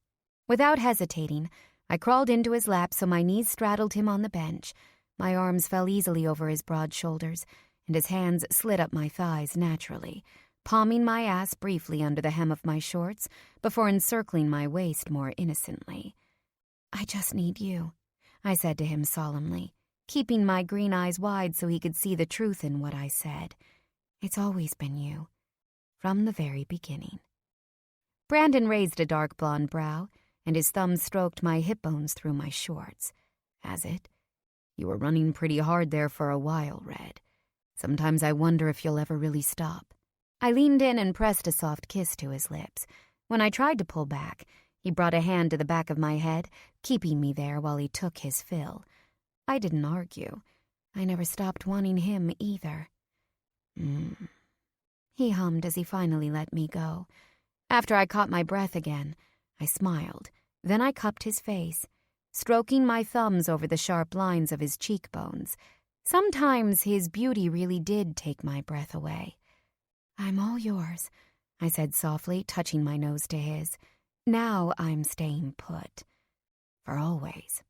Without hesitating, I crawled into his lap so my knees straddled him on the bench. My arms fell easily over his broad shoulders, and his hands slid up my thighs naturally, palming my ass briefly under the hem of my shorts before encircling my waist more innocently. I just need you, I said to him solemnly, keeping my green eyes wide so he could see the truth in what I said. It's always been you, from the very beginning. Brandon raised a dark blonde brow, and his thumb stroked my hip bones through my shorts. Has it? You were running pretty hard there for a while, Red. Sometimes I wonder if you'll ever really stop. I leaned in and pressed a soft kiss to his lips. When I tried to pull back, he brought a hand to the back of my head, keeping me there while he took his fill. I didn't argue. I never stopped wanting him either. He hummed as he finally let me go. After I caught my breath again, I smiled. Then I cupped his face, stroking my thumbs over the sharp lines of his cheekbones. Sometimes his beauty really did take my breath away. I'm all yours, I said softly, touching my nose to his. Now I'm staying put. For always.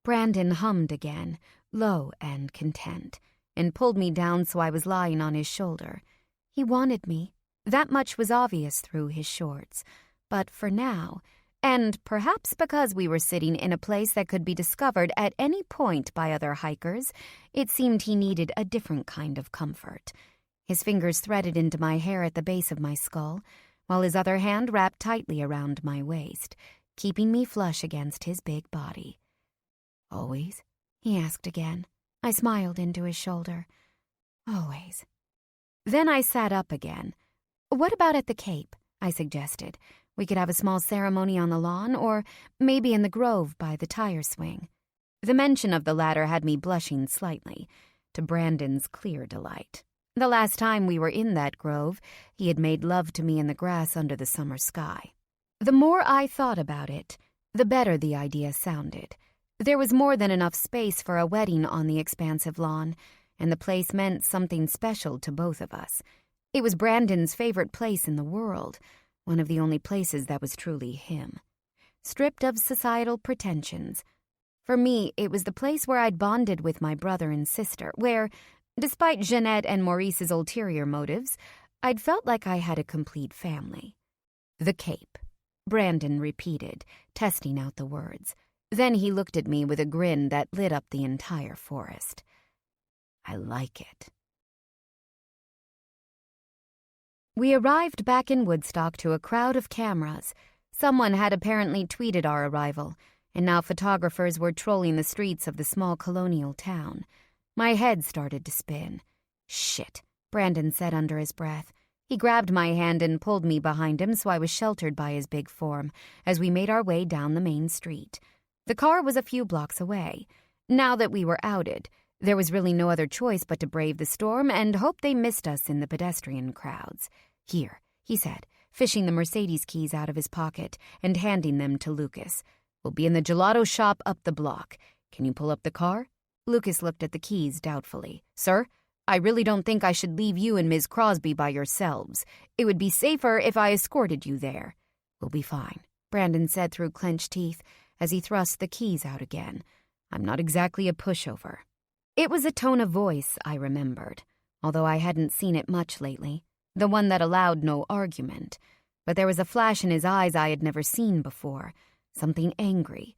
Brandon hummed again, low and content, and pulled me down so I was lying on his shoulder. He wanted me. That much was obvious through his shorts. But for now, and perhaps because we were sitting in a place that could be discovered at any point by other hikers, it seemed he needed a different kind of comfort. His fingers threaded into my hair at the base of my skull, while his other hand wrapped tightly around my waist, keeping me flush against his big body. Always? He asked again. I smiled into his shoulder. Always. Then I sat up again. What about at the Cape? I suggested. We could have a small ceremony on the lawn, or maybe in the grove by the tire swing. The mention of the latter had me blushing slightly, to Brandon's clear delight. The last time we were in that grove, he had made love to me in the grass under the summer sky. The more I thought about it, the better the idea sounded. There was more than enough space for a wedding on the expansive lawn, and the place meant something special to both of us. It was Brandon's favorite place in the world, one of the only places that was truly him. Stripped of societal pretensions. For me, it was the place where I'd bonded with my brother and sister, where, despite Jeanette and Maurice's ulterior motives, I'd felt like I had a complete family. The Cape, Brandon repeated, testing out the words. Then he looked at me with a grin that lit up the entire forest. I like it. We arrived back in Woodstock to a crowd of cameras. Someone had apparently tweeted our arrival, and now photographers were trolling the streets of the small colonial town. My head started to spin. Shit, Brandon said under his breath. He grabbed my hand and pulled me behind him so I was sheltered by his big form as we made our way down the main street. The car was a few blocks away. Now that we were outed, there was really no other choice but to brave the storm and hope they missed us in the pedestrian crowds. Here, he said, fishing the Mercedes keys out of his pocket and handing them to Lucas. We'll be in the gelato shop up the block. Can you pull up the car? Lucas looked at the keys doubtfully. Sir, I really don't think I should leave you and Ms. Crosby by yourselves. It would be safer if I escorted you there. We'll be fine, Brandon said through clenched teeth as he thrust the keys out again. I'm not exactly a pushover. It was a tone of voice I remembered, although I hadn't seen it much lately, the one that allowed no argument. But there was a flash in his eyes I had never seen before, something angry,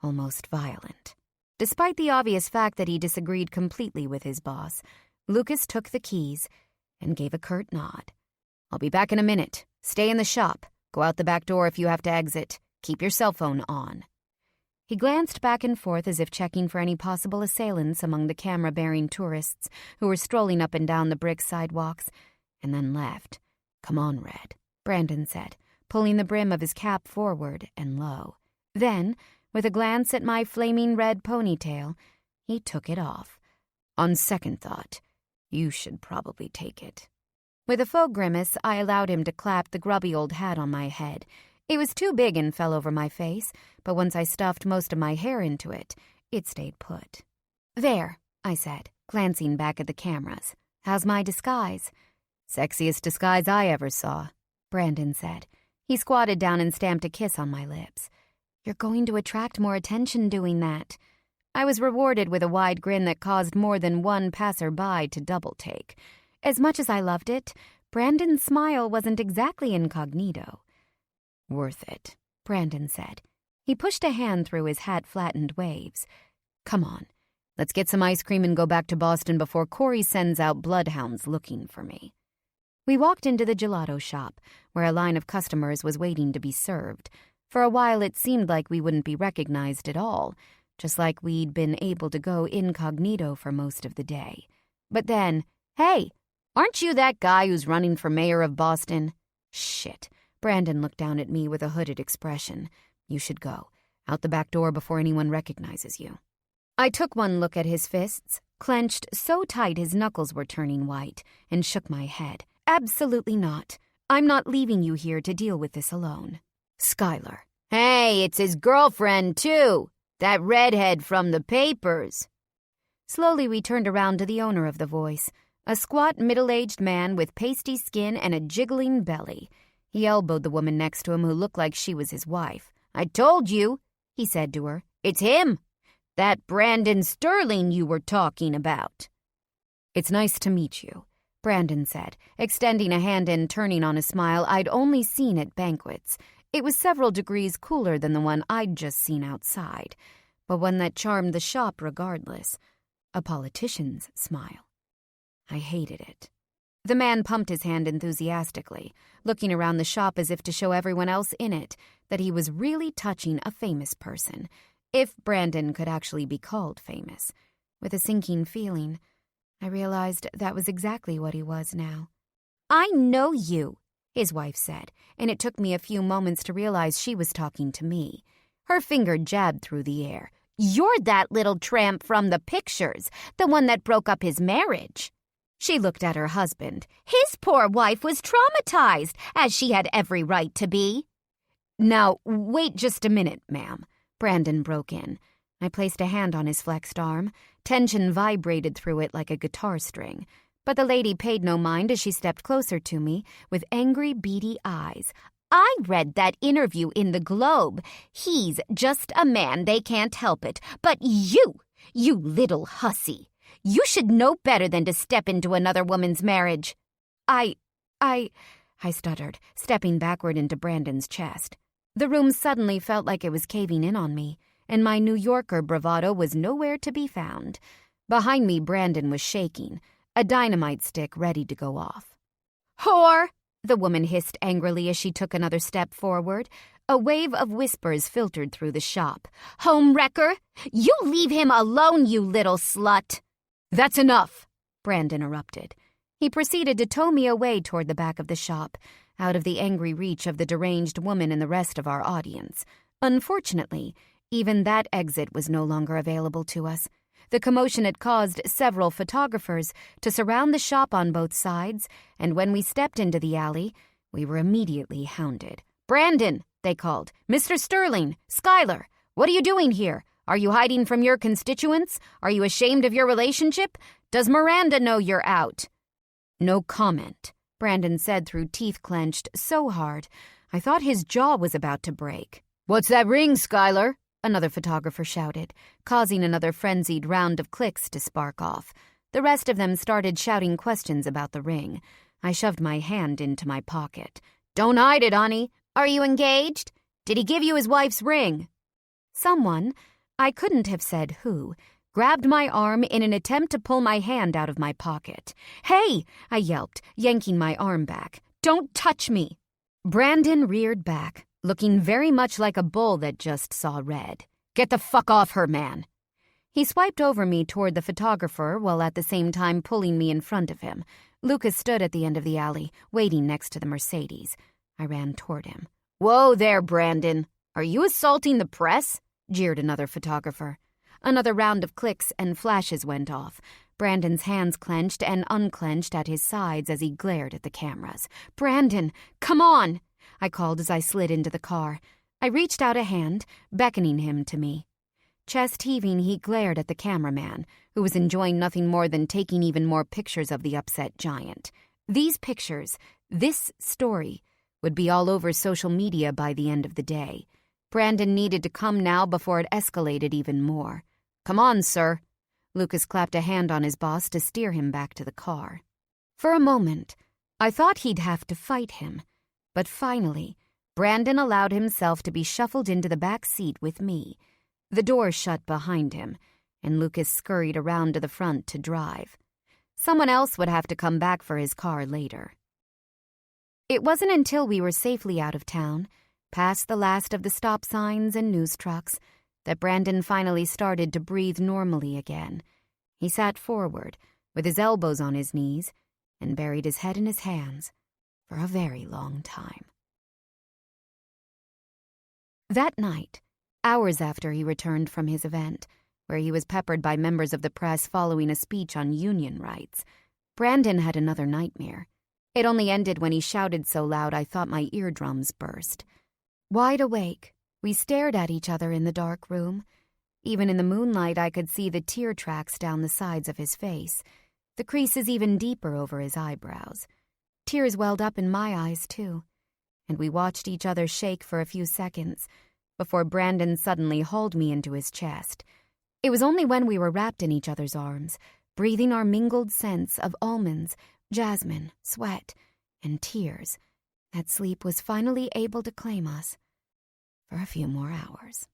almost violent. Despite the obvious fact that he disagreed completely with his boss, Lucas took the keys and gave a curt nod. I'll be back in a minute. Stay in the shop. Go out the back door if you have to exit. Keep your cell phone on. He glanced back and forth as if checking for any possible assailants among the camera-bearing tourists who were strolling up and down the brick sidewalks, and then left. Come on, Red, Brandon said, pulling the brim of his cap forward and low. Then, with a glance at my flaming red ponytail, he took it off. On second thought, you should probably take it. With a faux grimace, I allowed him to clap the grubby old hat on my head. It was too big and fell over my face, but once I stuffed most of my hair into it, it stayed put. There, I said, glancing back at the cameras. How's my disguise? Sexiest disguise I ever saw, Brandon said. He squatted down and stamped a kiss on my lips. You're going to attract more attention doing that. I was rewarded with a wide grin that caused more than one passerby to double-take. As much as I loved it, Brandon's smile wasn't exactly incognito. Worth it, Brandon said. He pushed a hand through his hat-flattened waves. Come on, let's get some ice cream and go back to Boston before Corey sends out bloodhounds looking for me. We walked into the gelato shop, where a line of customers was waiting to be served. For a while it seemed like we wouldn't be recognized at all, just like we'd been able to go incognito for most of the day. But then, hey, aren't you that guy who's running for mayor of Boston? Shit. Brandon looked down at me with a hooded expression. You should go. Out the back door before anyone recognizes you. I took one look at his fists, clenched so tight his knuckles were turning white, and shook my head. Absolutely not. I'm not leaving you here to deal with this alone. Skylar. Hey, it's his girlfriend, too. That redhead from the papers. Slowly we turned around to the owner of the voice, a squat, middle-aged man with pasty skin and a jiggling belly. He elbowed the woman next to him who looked like she was his wife. I told you, he said to her. It's him. That Brandon Sterling you were talking about. It's nice to meet you, Brandon said, extending a hand and turning on a smile I'd only seen at banquets. It was several degrees cooler than the one I'd just seen outside, but one that charmed the shop regardless. A politician's smile. I hated it. The man pumped his hand enthusiastically, looking around the shop as if to show everyone else in it that he was really touching a famous person, if Brandon could actually be called famous. With a sinking feeling, I realized that was exactly what he was now. I know you, his wife said, and it took me a few moments to realize she was talking to me. Her finger jabbed through the air. You're that little tramp from the pictures, the one that broke up his marriage. She looked at her husband. His poor wife was traumatized, as she had every right to be. Now, wait just a minute, ma'am. Brandon broke in. I placed a hand on his flexed arm. Tension vibrated through it like a guitar string. But the lady paid no mind as she stepped closer to me with angry, beady eyes. I read that interview in the Globe. He's just a man, they can't help it. But you little hussy, you should know better than to step into another woman's marriage. I stuttered, stepping backward into Brandon's chest. The room suddenly felt like it was caving in on me, and my New Yorker bravado was nowhere to be found. Behind me, Brandon was shaking, a dynamite stick ready to go off. "Whore!" the woman hissed angrily as she took another step forward. A wave of whispers filtered through the shop. "Home wrecker! You leave him alone, you little slut!" "That's enough!" Brandon erupted. He proceeded to tow me away toward the back of the shop, out of the angry reach of the deranged woman and the rest of our audience. Unfortunately, even that exit was no longer available to us. The commotion had caused several photographers to surround the shop on both sides, and when we stepped into the alley, we were immediately hounded. "Brandon," they called. "Mr. Sterling, Skylar, what are you doing here? Are you hiding from your constituents? Are you ashamed of your relationship? Does Miranda know you're out?" "No comment," Brandon said through teeth clenched so hard I thought his jaw was about to break. "What's that ring, Skylar?" another photographer shouted, causing another frenzied round of clicks to spark off. The rest of them started shouting questions about the ring. I shoved my hand into my pocket. "Don't hide it, honey. Are you engaged? Did he give you his wife's ring?" Someone, I couldn't have said who, grabbed my arm in an attempt to pull my hand out of my pocket. "Hey!" I yelped, yanking my arm back. "Don't touch me!" Brandon reared back, looking very much like a bull that just saw red. "Get the fuck off her, man!" He swiped over me toward the photographer while at the same time pulling me in front of him. Lucas stood at the end of the alley, waiting next to the Mercedes. I ran toward him. "Whoa there, Brandon. Are you assaulting the press?" jeered another photographer. Another round of clicks and flashes went off. Brandon's hands clenched and unclenched at his sides as he glared at the cameras. "Brandon, come on!" I called as I slid into the car. I reached out a hand, beckoning him to me. Chest heaving, he glared at the cameraman, who was enjoying nothing more than taking even more pictures of the upset giant. These pictures, this story, would be all over social media by the end of the day. Brandon needed to come now before it escalated even more. "Come on, sir." Lucas clapped a hand on his boss to steer him back to the car. For a moment, I thought he'd have to fight him. But finally, Brandon allowed himself to be shuffled into the back seat with me. The door shut behind him, and Lucas scurried around to the front to drive. Someone else would have to come back for his car later. It wasn't until we were safely out of town, past the last of the stop signs and news trucks, that Brandon finally started to breathe normally again. He sat forward, with his elbows on his knees, and buried his head in his hands for a very long time. That night, hours after he returned from his event, where he was peppered by members of the press following a speech on union rights, Brandon had another nightmare. It only ended when he shouted so loud I thought my eardrums burst. Wide awake, we stared at each other in the dark room. Even in the moonlight, I could see the tear tracks down the sides of his face, the creases even deeper over his eyebrows. Tears welled up in my eyes, too, and we watched each other shake for a few seconds before Brandon suddenly hauled me into his chest. It was only when we were wrapped in each other's arms, breathing our mingled scents of almonds, jasmine, sweat, and tears, that sleep was finally able to claim us for a few more hours.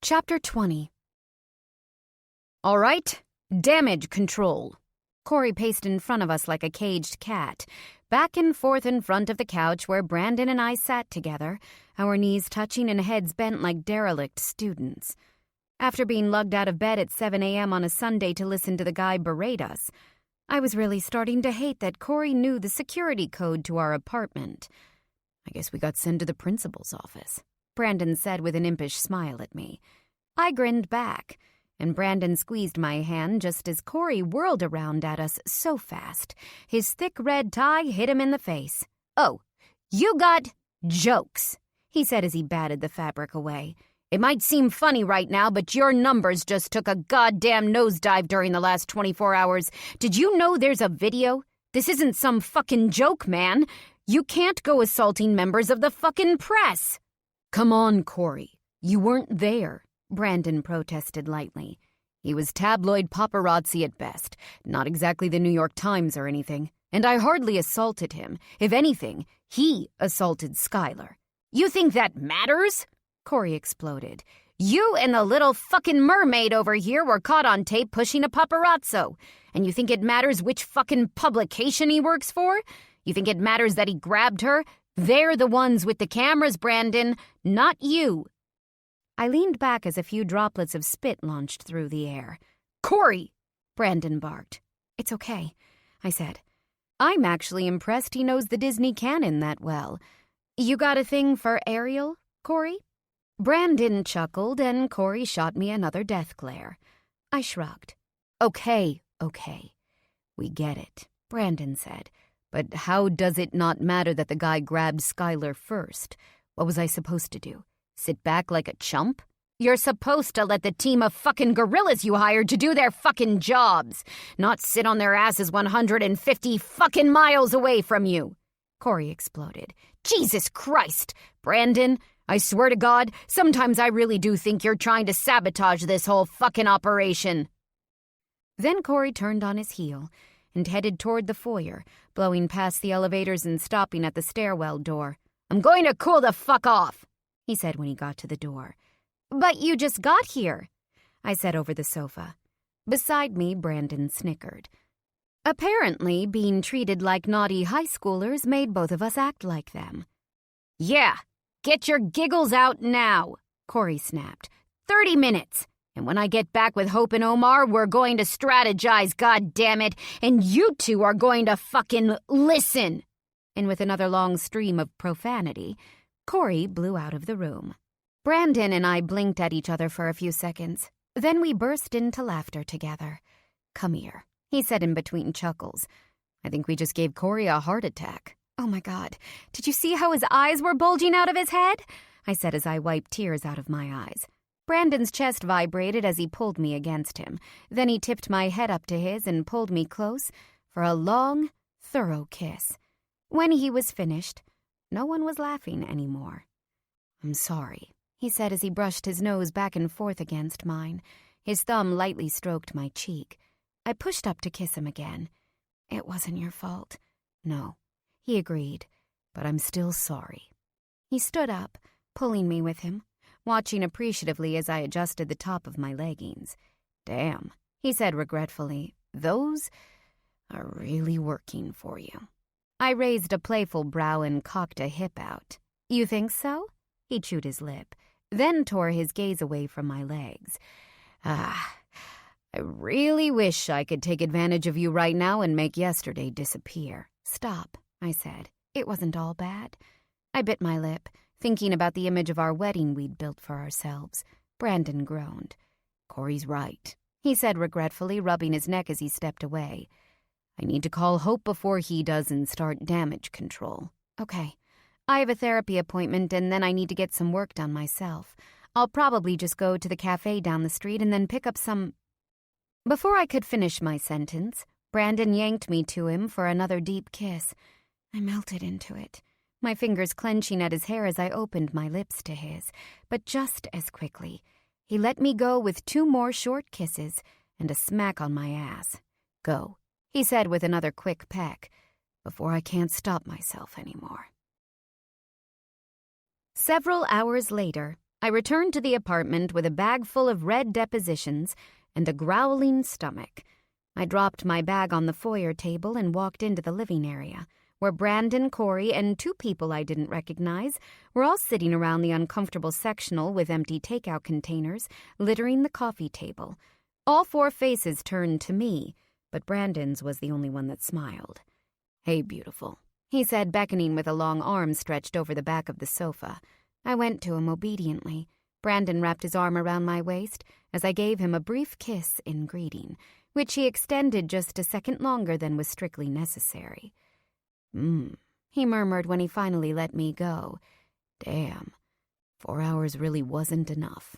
Chapter 20. All right, damage control. Corey paced in front of us like a caged cat, back and forth in front of the couch where Brandon and I sat together, our knees touching and heads bent like derelict students. After being lugged out of bed at 7 a.m. on a Sunday to listen to the guy berate us, I was really starting to hate that Corey knew the security code to our apartment. I guess we got sent to the principal's office. Brandon said with an impish smile at me. I grinned back, and Brandon squeezed my hand just as Corey whirled around at us so fast. His thick red tie hit him in the face. "Oh, you got jokes," he said as he batted the fabric away. "It might seem funny right now, but your numbers just took a goddamn nosedive during the last 24 hours. Did you know there's a video? This isn't some fucking joke, man. You can't go assaulting members of the fucking press." "Come on, Corey. You weren't there," Brandon protested lightly. "He was tabloid paparazzi at best, not exactly the New York Times or anything. And I hardly assaulted him. If anything, he assaulted Skylar." "You think that matters?" Corey exploded. "You and the little fucking mermaid over here were caught on tape pushing a paparazzo. And you think it matters which fucking publication he works for? You think it matters that he grabbed her? They're the ones with the cameras, Brandon, not you." I leaned back as a few droplets of spit launched through the air. "Corey!" Brandon barked. "It's okay," I said. "I'm actually impressed he knows the Disney canon that well. You got a thing for Ariel, Corey?" Brandon chuckled, and Corey shot me another death glare. I shrugged. Okay. We get it," Brandon said. "But how does it not matter that the guy grabbed Skylar first? What was I supposed to do? Sit back like a chump? You're supposed to let the team of fucking gorillas you hired to do their fucking jobs, not sit on their asses 150 fucking miles away from you," Corey exploded. "Jesus Christ, Brandon, I swear to God, sometimes I really do think you're trying to sabotage this whole fucking operation." Then Corey turned on his heel and headed toward the foyer, blowing past the elevators and stopping at the stairwell door. "I'm going to cool the fuck off," he said when he got to the door. "But you just got here," I said over the sofa. Beside me, Brandon snickered. Apparently, being treated like naughty high schoolers made both of us act like them. "Yeah, get your giggles out now," Corey snapped. 30 minutes. And when I get back with Hope and Omar, we're going to strategize, goddammit, and you two are going to fucking listen." And with another long stream of profanity, Corey blew out of the room. Brandon and I blinked at each other for a few seconds. Then we burst into laughter together. "Come here," he said in between chuckles. "I think we just gave Corey a heart attack." "Oh my God, did you see how his eyes were bulging out of his head?" I said as I wiped tears out of my eyes. Brandon's chest vibrated as he pulled me against him. Then he tipped my head up to his and pulled me close for a long, thorough kiss. When he was finished, no one was laughing anymore. "I'm sorry," he said as he brushed his nose back and forth against mine. His thumb lightly stroked my cheek. I pushed up to kiss him again. "It wasn't your fault." "No," he agreed, "but I'm still sorry." He stood up, pulling me with him, watching appreciatively as I adjusted the top of my leggings. "Damn," he said regretfully, "those are really working for you." I raised a playful brow and cocked a hip out. "You think so?" He chewed his lip, then tore his gaze away from my legs. I really wish I could take advantage of you right now and make yesterday disappear." "Stop," I said. "It wasn't all bad." I bit my lip, thinking about the image of our wedding we'd built for ourselves. Brandon groaned. "Corey's right," he said regretfully, rubbing his neck as he stepped away. "I need to call Hope before he does and start damage control." "Okay. I have a therapy appointment and then I need to get some work done myself. I'll probably just go to the cafe down the street and then pick up some—" Before I could finish my sentence, Brandon yanked me to him for another deep kiss. I melted into it, my fingers clenching at his hair as I opened my lips to his. But just as quickly, he let me go with 2 more short kisses and a smack on my ass. "Go," he said with another quick peck, "before I can't stop myself anymore." Several hours later, I returned to the apartment with a bag full of red depositions and a growling stomach. I dropped my bag on the foyer table and walked into the living area, where Brandon, Corey, and 2 people I didn't recognize were all sitting around the uncomfortable sectional with empty takeout containers littering the coffee table. All 4 faces turned to me, but Brandon's was the only one that smiled. "Hey, beautiful," he said, beckoning with a long arm stretched over the back of the sofa. I went to him obediently. Brandon wrapped his arm around my waist as I gave him a brief kiss in greeting, which he extended just a second longer than was strictly necessary. He murmured when he finally let me go. Damn, 4 hours really wasn't enough.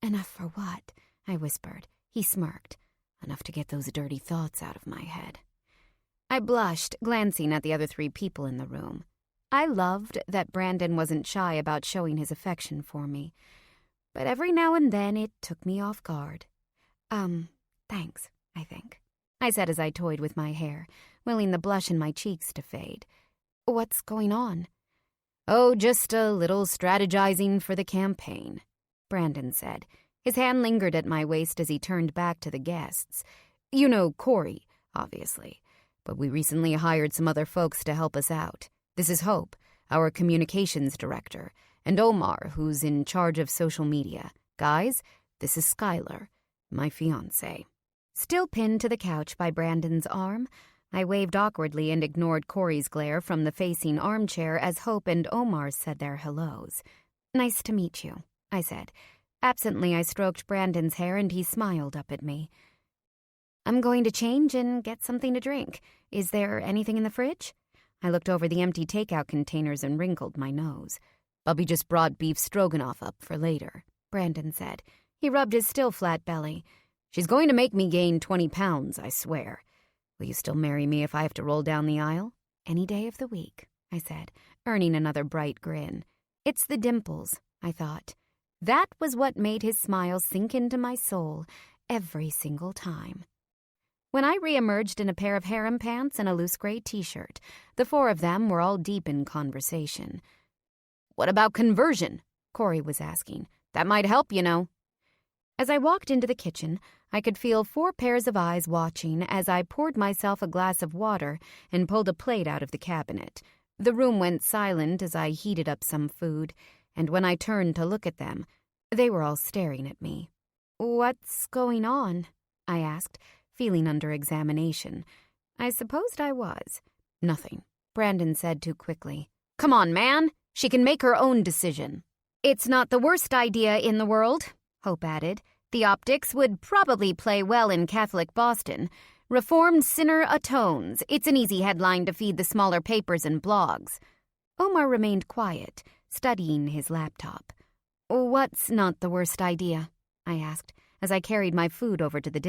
Enough for what? I whispered. He smirked. Enough to get those dirty thoughts out of my head. I blushed, glancing at the other 3 people in the room. I loved that Brandon wasn't shy about showing his affection for me, but every now and then it took me off guard. Thanks, I think, I said as I toyed with my hair, willing the blush in my cheeks to fade. What's going on? Oh, just a little strategizing for the campaign, Brandon said. His hand lingered at my waist as he turned back to the guests. You know Corey, obviously, but we recently hired some other folks to help us out. This is Hope, our communications director, and Omar, who's in charge of social media. Guys, this is Skylar, my fiancé. Still pinned to the couch by Brandon's arm, I waved awkwardly and ignored Corey's glare from the facing armchair as Hope and Omar said their hellos. Nice to meet you, I said. Absently, I stroked Brandon's hair and he smiled up at me. I'm going to change and get something to drink. Is there anything in the fridge? I looked over the empty takeout containers and wrinkled my nose. Bubby just brought beef stroganoff up for later, Brandon said. He rubbed his still flat belly. She's going to make me gain 20 pounds, I swear. Will you still marry me if I have to roll down the aisle? Any day of the week, I said, earning another bright grin. It's the dimples, I thought. That was what made his smile sink into my soul every single time. When I re-emerged in a pair of harem pants and a loose gray t-shirt, the 4 of them were all deep in conversation. What about conversion? Corey was asking. That might help, you know. As I walked into the kitchen, I could feel 4 pairs of eyes watching as I poured myself a glass of water and pulled a plate out of the cabinet. The room went silent as I heated up some food, and when I turned to look at them, they were all staring at me. What's going on? I asked, feeling under examination. I supposed I was. Nothing, Brandon said too quickly. Come on, man. She can make her own decision. It's not the worst idea in the world, Hope added. The optics would probably play well in Catholic Boston. Reformed sinner atones. It's an easy headline to feed the smaller papers and blogs. Omar remained quiet, studying his laptop. What's not the worst idea? I asked, as I carried my food over to the